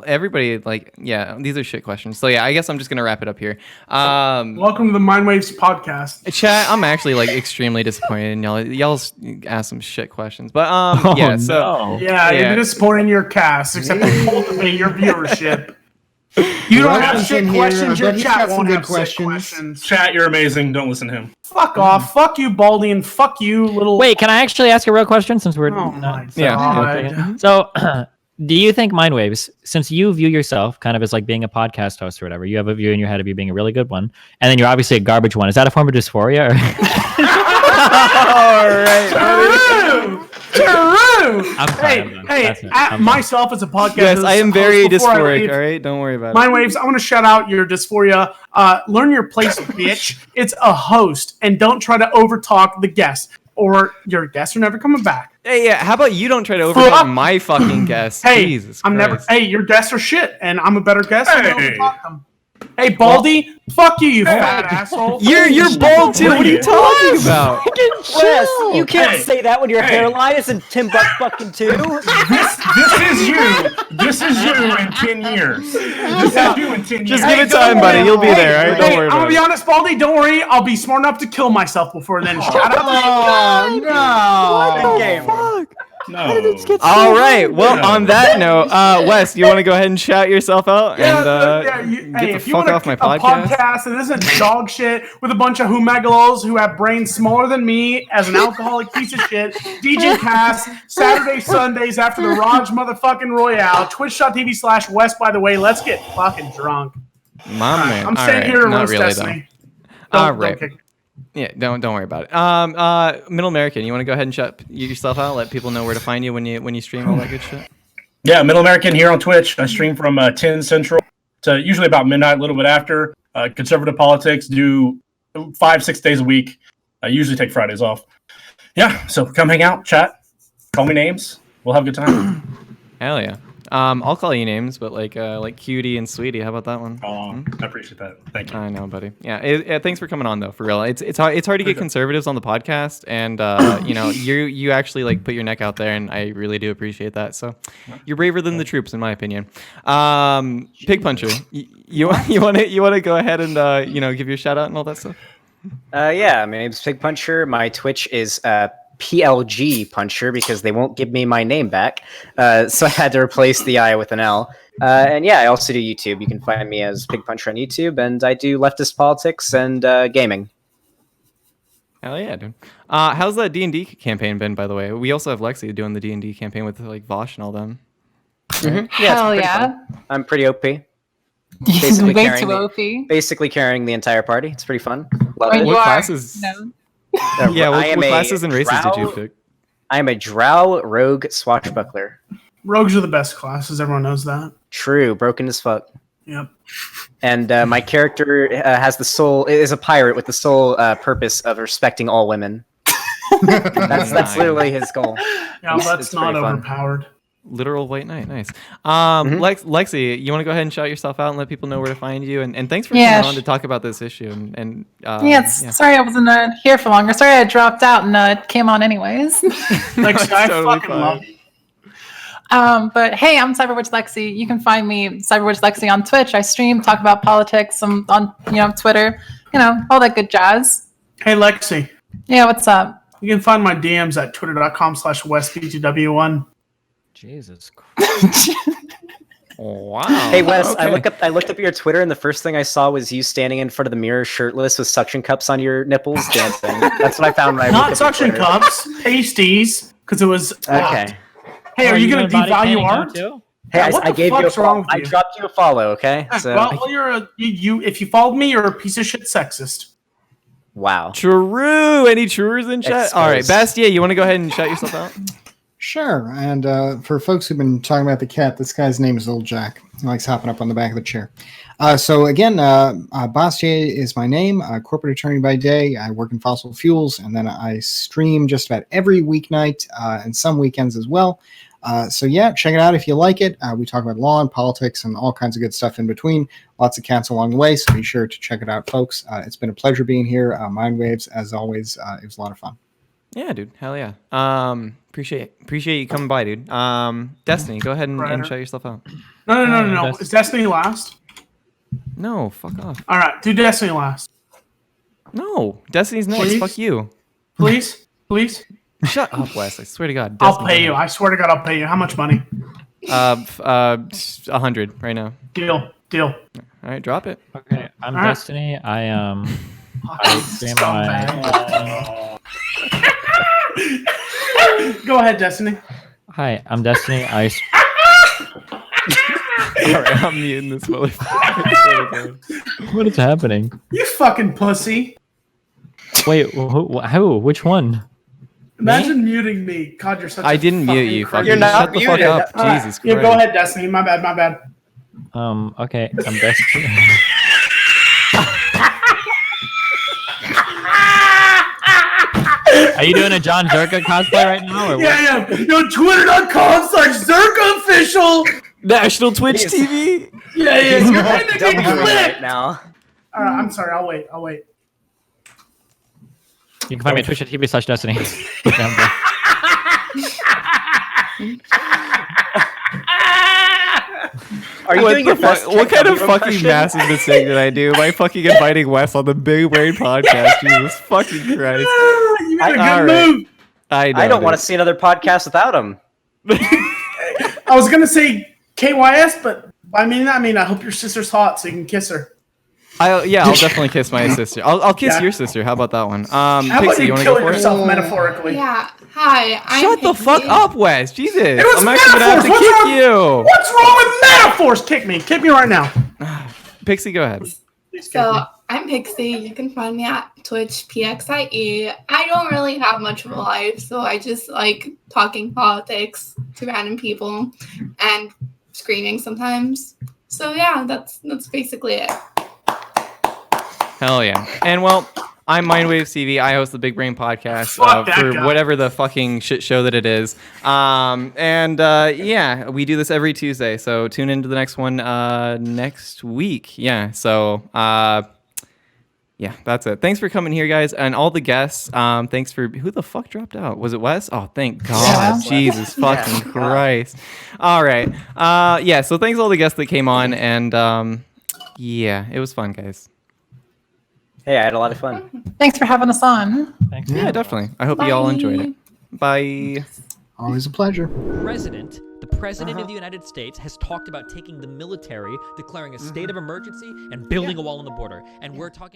Speaker 1: Everybody, like, yeah, these are shit questions. So yeah, I guess I'm just gonna wrap it up here.
Speaker 4: Welcome to the MindWaves podcast.
Speaker 1: Chat, I'm actually like extremely disappointed in y'all. Y'all asked some shit questions, but
Speaker 7: Oh,
Speaker 1: so
Speaker 7: no.
Speaker 4: Yeah,
Speaker 1: Yeah.
Speaker 4: you're disappointed in your cast, except to cultivate your viewership. You don't have
Speaker 5: Questions
Speaker 4: shit
Speaker 5: in here,
Speaker 4: questions. Your
Speaker 5: but he's
Speaker 4: chat
Speaker 5: got some
Speaker 4: won't
Speaker 5: good
Speaker 4: have
Speaker 5: questions.
Speaker 4: questions.
Speaker 3: Chat, you're amazing. Don't listen to him.
Speaker 4: Fuck off. Fuck you, Baldy, and fuck you, little.
Speaker 7: Wait, can I actually ask a real question since we're
Speaker 4: Oh my
Speaker 1: Yeah.
Speaker 4: god.
Speaker 7: So, do you think MindWaves, since you view yourself kind of as like being a podcast host or whatever, you have a view in your head of you being a really good one, and then you're obviously a garbage one, is that a form of dysphoria?
Speaker 1: all right.
Speaker 4: True.
Speaker 7: I'm sorry, I'm done. That's it.
Speaker 4: At
Speaker 7: I'm done.
Speaker 4: myself as a podcast.
Speaker 1: Yes, I am very
Speaker 4: host, before I
Speaker 1: dysphoric.
Speaker 4: leave,
Speaker 1: All right, don't worry about it.
Speaker 4: MindWaves, I want to shout out your dysphoria. Learn your place, bitch. It's a host, and don't try to overtalk the guest, or your guests are never coming back.
Speaker 1: Hey, yeah. How about you don't try to overtalk my fucking guests?
Speaker 4: Hey,
Speaker 1: Jesus
Speaker 4: I'm never.
Speaker 1: Christ.
Speaker 4: Hey, your guests are shit, and I'm a better guest. and I
Speaker 3: Hey.
Speaker 4: overtalk them. Hey, Baldy, fuck you, you fat asshole.
Speaker 1: You're bald too. What are you talking about?
Speaker 6: Wes, you can't
Speaker 3: Hey.
Speaker 6: say that when your
Speaker 3: Hey.
Speaker 6: hairline isn't Tim Buck fucking too.
Speaker 3: This is you. This is you in 10 years. This is you in 10 years.
Speaker 1: Just give it
Speaker 4: don't
Speaker 1: time, buddy.
Speaker 4: worry.
Speaker 1: You'll be
Speaker 4: Hey,
Speaker 1: there. All right, don't
Speaker 4: Hey,
Speaker 1: worry
Speaker 4: I'm gonna
Speaker 1: about
Speaker 4: be
Speaker 1: it.
Speaker 4: honest, Baldy. Don't worry. I'll be smart enough to kill myself before then. Shout out.
Speaker 6: Good game.
Speaker 3: No.
Speaker 1: All right. Well, on that note, Wes, you want to go ahead and shout yourself out and
Speaker 4: hey,
Speaker 1: get the
Speaker 4: if you
Speaker 1: fuck
Speaker 4: want
Speaker 1: off my
Speaker 4: a
Speaker 1: podcast?
Speaker 4: podcast that isn't dog shit with a bunch of humegalos who have brains smaller than me as an alcoholic piece of shit, DJ Cass, Saturday, Sundays after the Raj motherfucking Royale, twitch.tv/Wes, by the way, let's get fucking drunk.
Speaker 1: My man.
Speaker 4: I'm
Speaker 1: All
Speaker 4: staying
Speaker 1: right.
Speaker 4: here to
Speaker 1: Not
Speaker 4: roast
Speaker 1: really
Speaker 4: Destiny.
Speaker 1: though. All
Speaker 4: Don't
Speaker 1: right.
Speaker 4: kick-
Speaker 1: Yeah. Don't worry about it. Middleamerican, you want to go ahead and shout yourself out? Let people know where to find you when you stream all that good shit.
Speaker 3: Yeah, Middleamerican here on Twitch. I stream from 10 Central to usually about midnight, a little bit after. Conservative politics, do 5-6 days a week. I usually take Fridays off. Yeah, so come hang out, chat, call me names. We'll have a good time.
Speaker 1: Hell yeah. I'll call you names, but like Cutie and Sweetie. How about that one?
Speaker 3: I appreciate that. Thank you.
Speaker 1: I know, buddy. Yeah. Thanks for coming on, though. For real, it's hard to get conservatives on the podcast, and you actually like put your neck out there, and I really do appreciate that. So, you're braver than the troops, in my opinion. PIGPUNCHER, you want to go ahead and give your shout out and all that stuff.
Speaker 6: Yeah, my name's PIGPUNCHER. My Twitch is PLG Puncher because they won't give me my name back. So I had to replace the I with an L. And yeah, I also do YouTube. You can find me as PIGPUNCHER on YouTube, and I do leftist politics and gaming.
Speaker 1: Hell yeah, dude. How's that D&D campaign been, by the way? We also have Lexi doing the D&D campaign with like Vosh and all them.
Speaker 6: Yeah, it's
Speaker 11: Hell
Speaker 6: pretty
Speaker 11: yeah.
Speaker 6: fun. I'm pretty OP.
Speaker 11: Way
Speaker 6: carrying
Speaker 11: too
Speaker 6: the-
Speaker 11: OP.
Speaker 6: Basically carrying the entire party. It's pretty fun. Love
Speaker 11: When
Speaker 6: it.
Speaker 11: you
Speaker 1: What
Speaker 11: are-
Speaker 1: classes?
Speaker 11: No.
Speaker 1: Yeah,
Speaker 6: I am
Speaker 1: what
Speaker 6: a
Speaker 1: classes and races did you
Speaker 6: drow-
Speaker 1: pick?
Speaker 6: I am a drow rogue swashbuckler.
Speaker 4: Rogues are the best classes. Everyone knows that.
Speaker 6: True, broken as fuck.
Speaker 4: Yep.
Speaker 6: And my character has the sole is a pirate with the sole purpose of respecting all women. That's
Speaker 1: Nice.
Speaker 6: literally his goal.
Speaker 4: Yeah,
Speaker 6: It's-
Speaker 4: that's
Speaker 6: it's
Speaker 4: not
Speaker 6: pretty fun.
Speaker 4: overpowered.
Speaker 1: Literal white knight, nice.
Speaker 6: Mhm.
Speaker 1: Lexi, you want to go ahead and shout yourself out and let people know where to find you? And thanks for
Speaker 11: Yeah,
Speaker 1: coming on to talk about this issue.
Speaker 11: Sorry I wasn't here for longer. Sorry I dropped out and came on anyways.
Speaker 4: Like,
Speaker 1: That's
Speaker 4: I
Speaker 1: totally
Speaker 4: fucking
Speaker 1: fine.
Speaker 4: love you.
Speaker 11: But hey, I'm CyberWitchLexi. You can find me CyberWitchLexi on Twitch. I stream, talk about politics. I'm on Twitter. All that good jazz.
Speaker 4: Hey, Lexi.
Speaker 11: Yeah, what's up?
Speaker 4: You can find my DMs at twitter.com/WesBWT1.
Speaker 7: Jesus Christ.
Speaker 1: Wow.
Speaker 6: Hey Wes,
Speaker 1: Okay.
Speaker 6: I looked up your Twitter, and the first thing I saw was you standing in front of the mirror, shirtless, with suction cups on your nipples, dancing. That's what I found when I looked
Speaker 4: Not
Speaker 6: up
Speaker 4: suction
Speaker 6: your Twitter.
Speaker 4: cups, pasties, because it was.
Speaker 6: Okay.
Speaker 4: Hey, are you going to
Speaker 7: doing body
Speaker 4: devalue
Speaker 7: painting
Speaker 4: art?
Speaker 7: too?
Speaker 6: Hey,
Speaker 4: Yeah, what
Speaker 6: I
Speaker 4: the
Speaker 6: gave you a
Speaker 4: fuck's wrong
Speaker 6: follow.
Speaker 4: with
Speaker 6: I
Speaker 4: you?
Speaker 6: dropped you a follow. Okay. So
Speaker 4: Well, you're you. If you followed me, you're a piece of shit sexist.
Speaker 6: wow.
Speaker 1: True. Any truers in chat?
Speaker 6: Exposed.
Speaker 1: All right, Bastiat, you want to go ahead and shout yourself out?
Speaker 5: Sure. And for folks who've been talking about the cat, this guy's name is Old Jack. He likes hopping up on the back of the chair. So again, Bastiat is my name, corporate attorney by day. I work in fossil fuels, and then I stream just about every weeknight and some weekends as well. So yeah, check it out if you like it. We talk about law and politics and all kinds of good stuff in between. Lots of cats along the way, so be sure to check it out, folks. It's been a pleasure being here. MindWaves, as always, it was a lot of fun.
Speaker 1: Yeah, dude. Hell yeah. Appreciate you coming by, dude. Destiny, go ahead and shout yourself out.
Speaker 4: No. Is Destiny last?
Speaker 1: No, fuck off.
Speaker 4: All right, do Destiny last.
Speaker 1: No, Destiny's next.
Speaker 4: Please?
Speaker 1: Fuck you.
Speaker 4: Please.
Speaker 1: Shut up, Wes. I swear to God.
Speaker 4: I'll pay you. I swear to God, I'll pay you. How much money?
Speaker 1: 100 right now.
Speaker 4: Deal.
Speaker 1: All right, drop it.
Speaker 7: Okay, I'm
Speaker 4: All right.
Speaker 7: Destiny. I stream
Speaker 4: Go ahead, Destiny.
Speaker 7: Hi, I'm Destiny.
Speaker 1: Sorry, I'm muting this motherfucker.
Speaker 7: What is happening?
Speaker 4: You fucking pussy.
Speaker 7: Wait, who? Which one?
Speaker 4: Imagine muting me. God, you're such a
Speaker 1: I didn't mute
Speaker 4: fucking
Speaker 1: you.
Speaker 4: crazy-
Speaker 1: Fucking shut the fuck up.
Speaker 4: All right.
Speaker 1: Jesus
Speaker 4: Yeah,
Speaker 1: Christ.
Speaker 4: go ahead, Destiny. My bad.
Speaker 7: Okay, I'm Destiny. Are you doing a John Zerka cosplay right now? Or
Speaker 4: Yeah. Yo, Twitter.com/ZerkaOfficial.
Speaker 1: National Twitch TV.
Speaker 4: Yeah. You're right there getting
Speaker 6: Double
Speaker 4: clipped.
Speaker 6: right now.
Speaker 4: All right, I'm sorry. I'll wait.
Speaker 7: You can find me at twitch.tv/Destiny.
Speaker 6: Are you doing your best?
Speaker 1: What kind of
Speaker 6: Check
Speaker 1: fucking
Speaker 6: impression?
Speaker 1: massive mistake did I do by fucking inviting Wes on the Big Brain podcast? Jesus fucking Christ.
Speaker 4: You made a
Speaker 1: All
Speaker 4: good
Speaker 1: right.
Speaker 4: move.
Speaker 1: I
Speaker 6: don't want to see another podcast without him.
Speaker 4: I was gonna say KYS, but by that I mean I hope your sister's hot so you can kiss her.
Speaker 1: I'll definitely kiss my sister. I'll kiss
Speaker 4: Yeah.
Speaker 1: your sister. How about that one?
Speaker 4: How about
Speaker 1: Pixie, you
Speaker 4: you
Speaker 1: want to
Speaker 4: kill
Speaker 1: go for it?
Speaker 4: yourself metaphorically?
Speaker 8: Yeah. Hi. I'm
Speaker 1: Shut the
Speaker 8: Pixie.
Speaker 1: fuck up, Wes. Jesus.
Speaker 4: It was
Speaker 1: I'm actually gonna have to
Speaker 4: metaphors.
Speaker 1: kick you.
Speaker 4: What's wrong with metaphors? Kick me right now.
Speaker 1: Pixie, go ahead.
Speaker 4: Please kick me.
Speaker 8: So I'm Pixie. You can find me at Twitch Pxie. I don't really have much of a life, so I just like talking politics to random people and screaming sometimes. So yeah, that's basically it.
Speaker 1: Hell yeah. And well, I'm MindWavesTV. I host the Big Brain podcast
Speaker 4: Fuck that
Speaker 1: for
Speaker 4: guy.
Speaker 1: whatever the fucking shit show that it is. Yeah, we do this every Tuesday. So tune into the next one next week. Yeah. So yeah, that's it. Thanks for coming here, guys, and all the guests. Thanks for who the fuck dropped out? Was it Wes? Oh, thank God.
Speaker 11: Yeah.
Speaker 1: Jesus fucking Christ. All right. Yeah. So thanks all the guests that came on, and yeah, it was fun, guys.
Speaker 6: Hey, I had a lot of fun.
Speaker 11: Thanks for having us on.
Speaker 7: Thanks.
Speaker 1: Yeah, definitely. I hope you all enjoyed it. Bye.
Speaker 5: Always a pleasure.
Speaker 12: The president of the United States has talked about taking the military, declaring a state of emergency, and building a wall on the border. And we're talking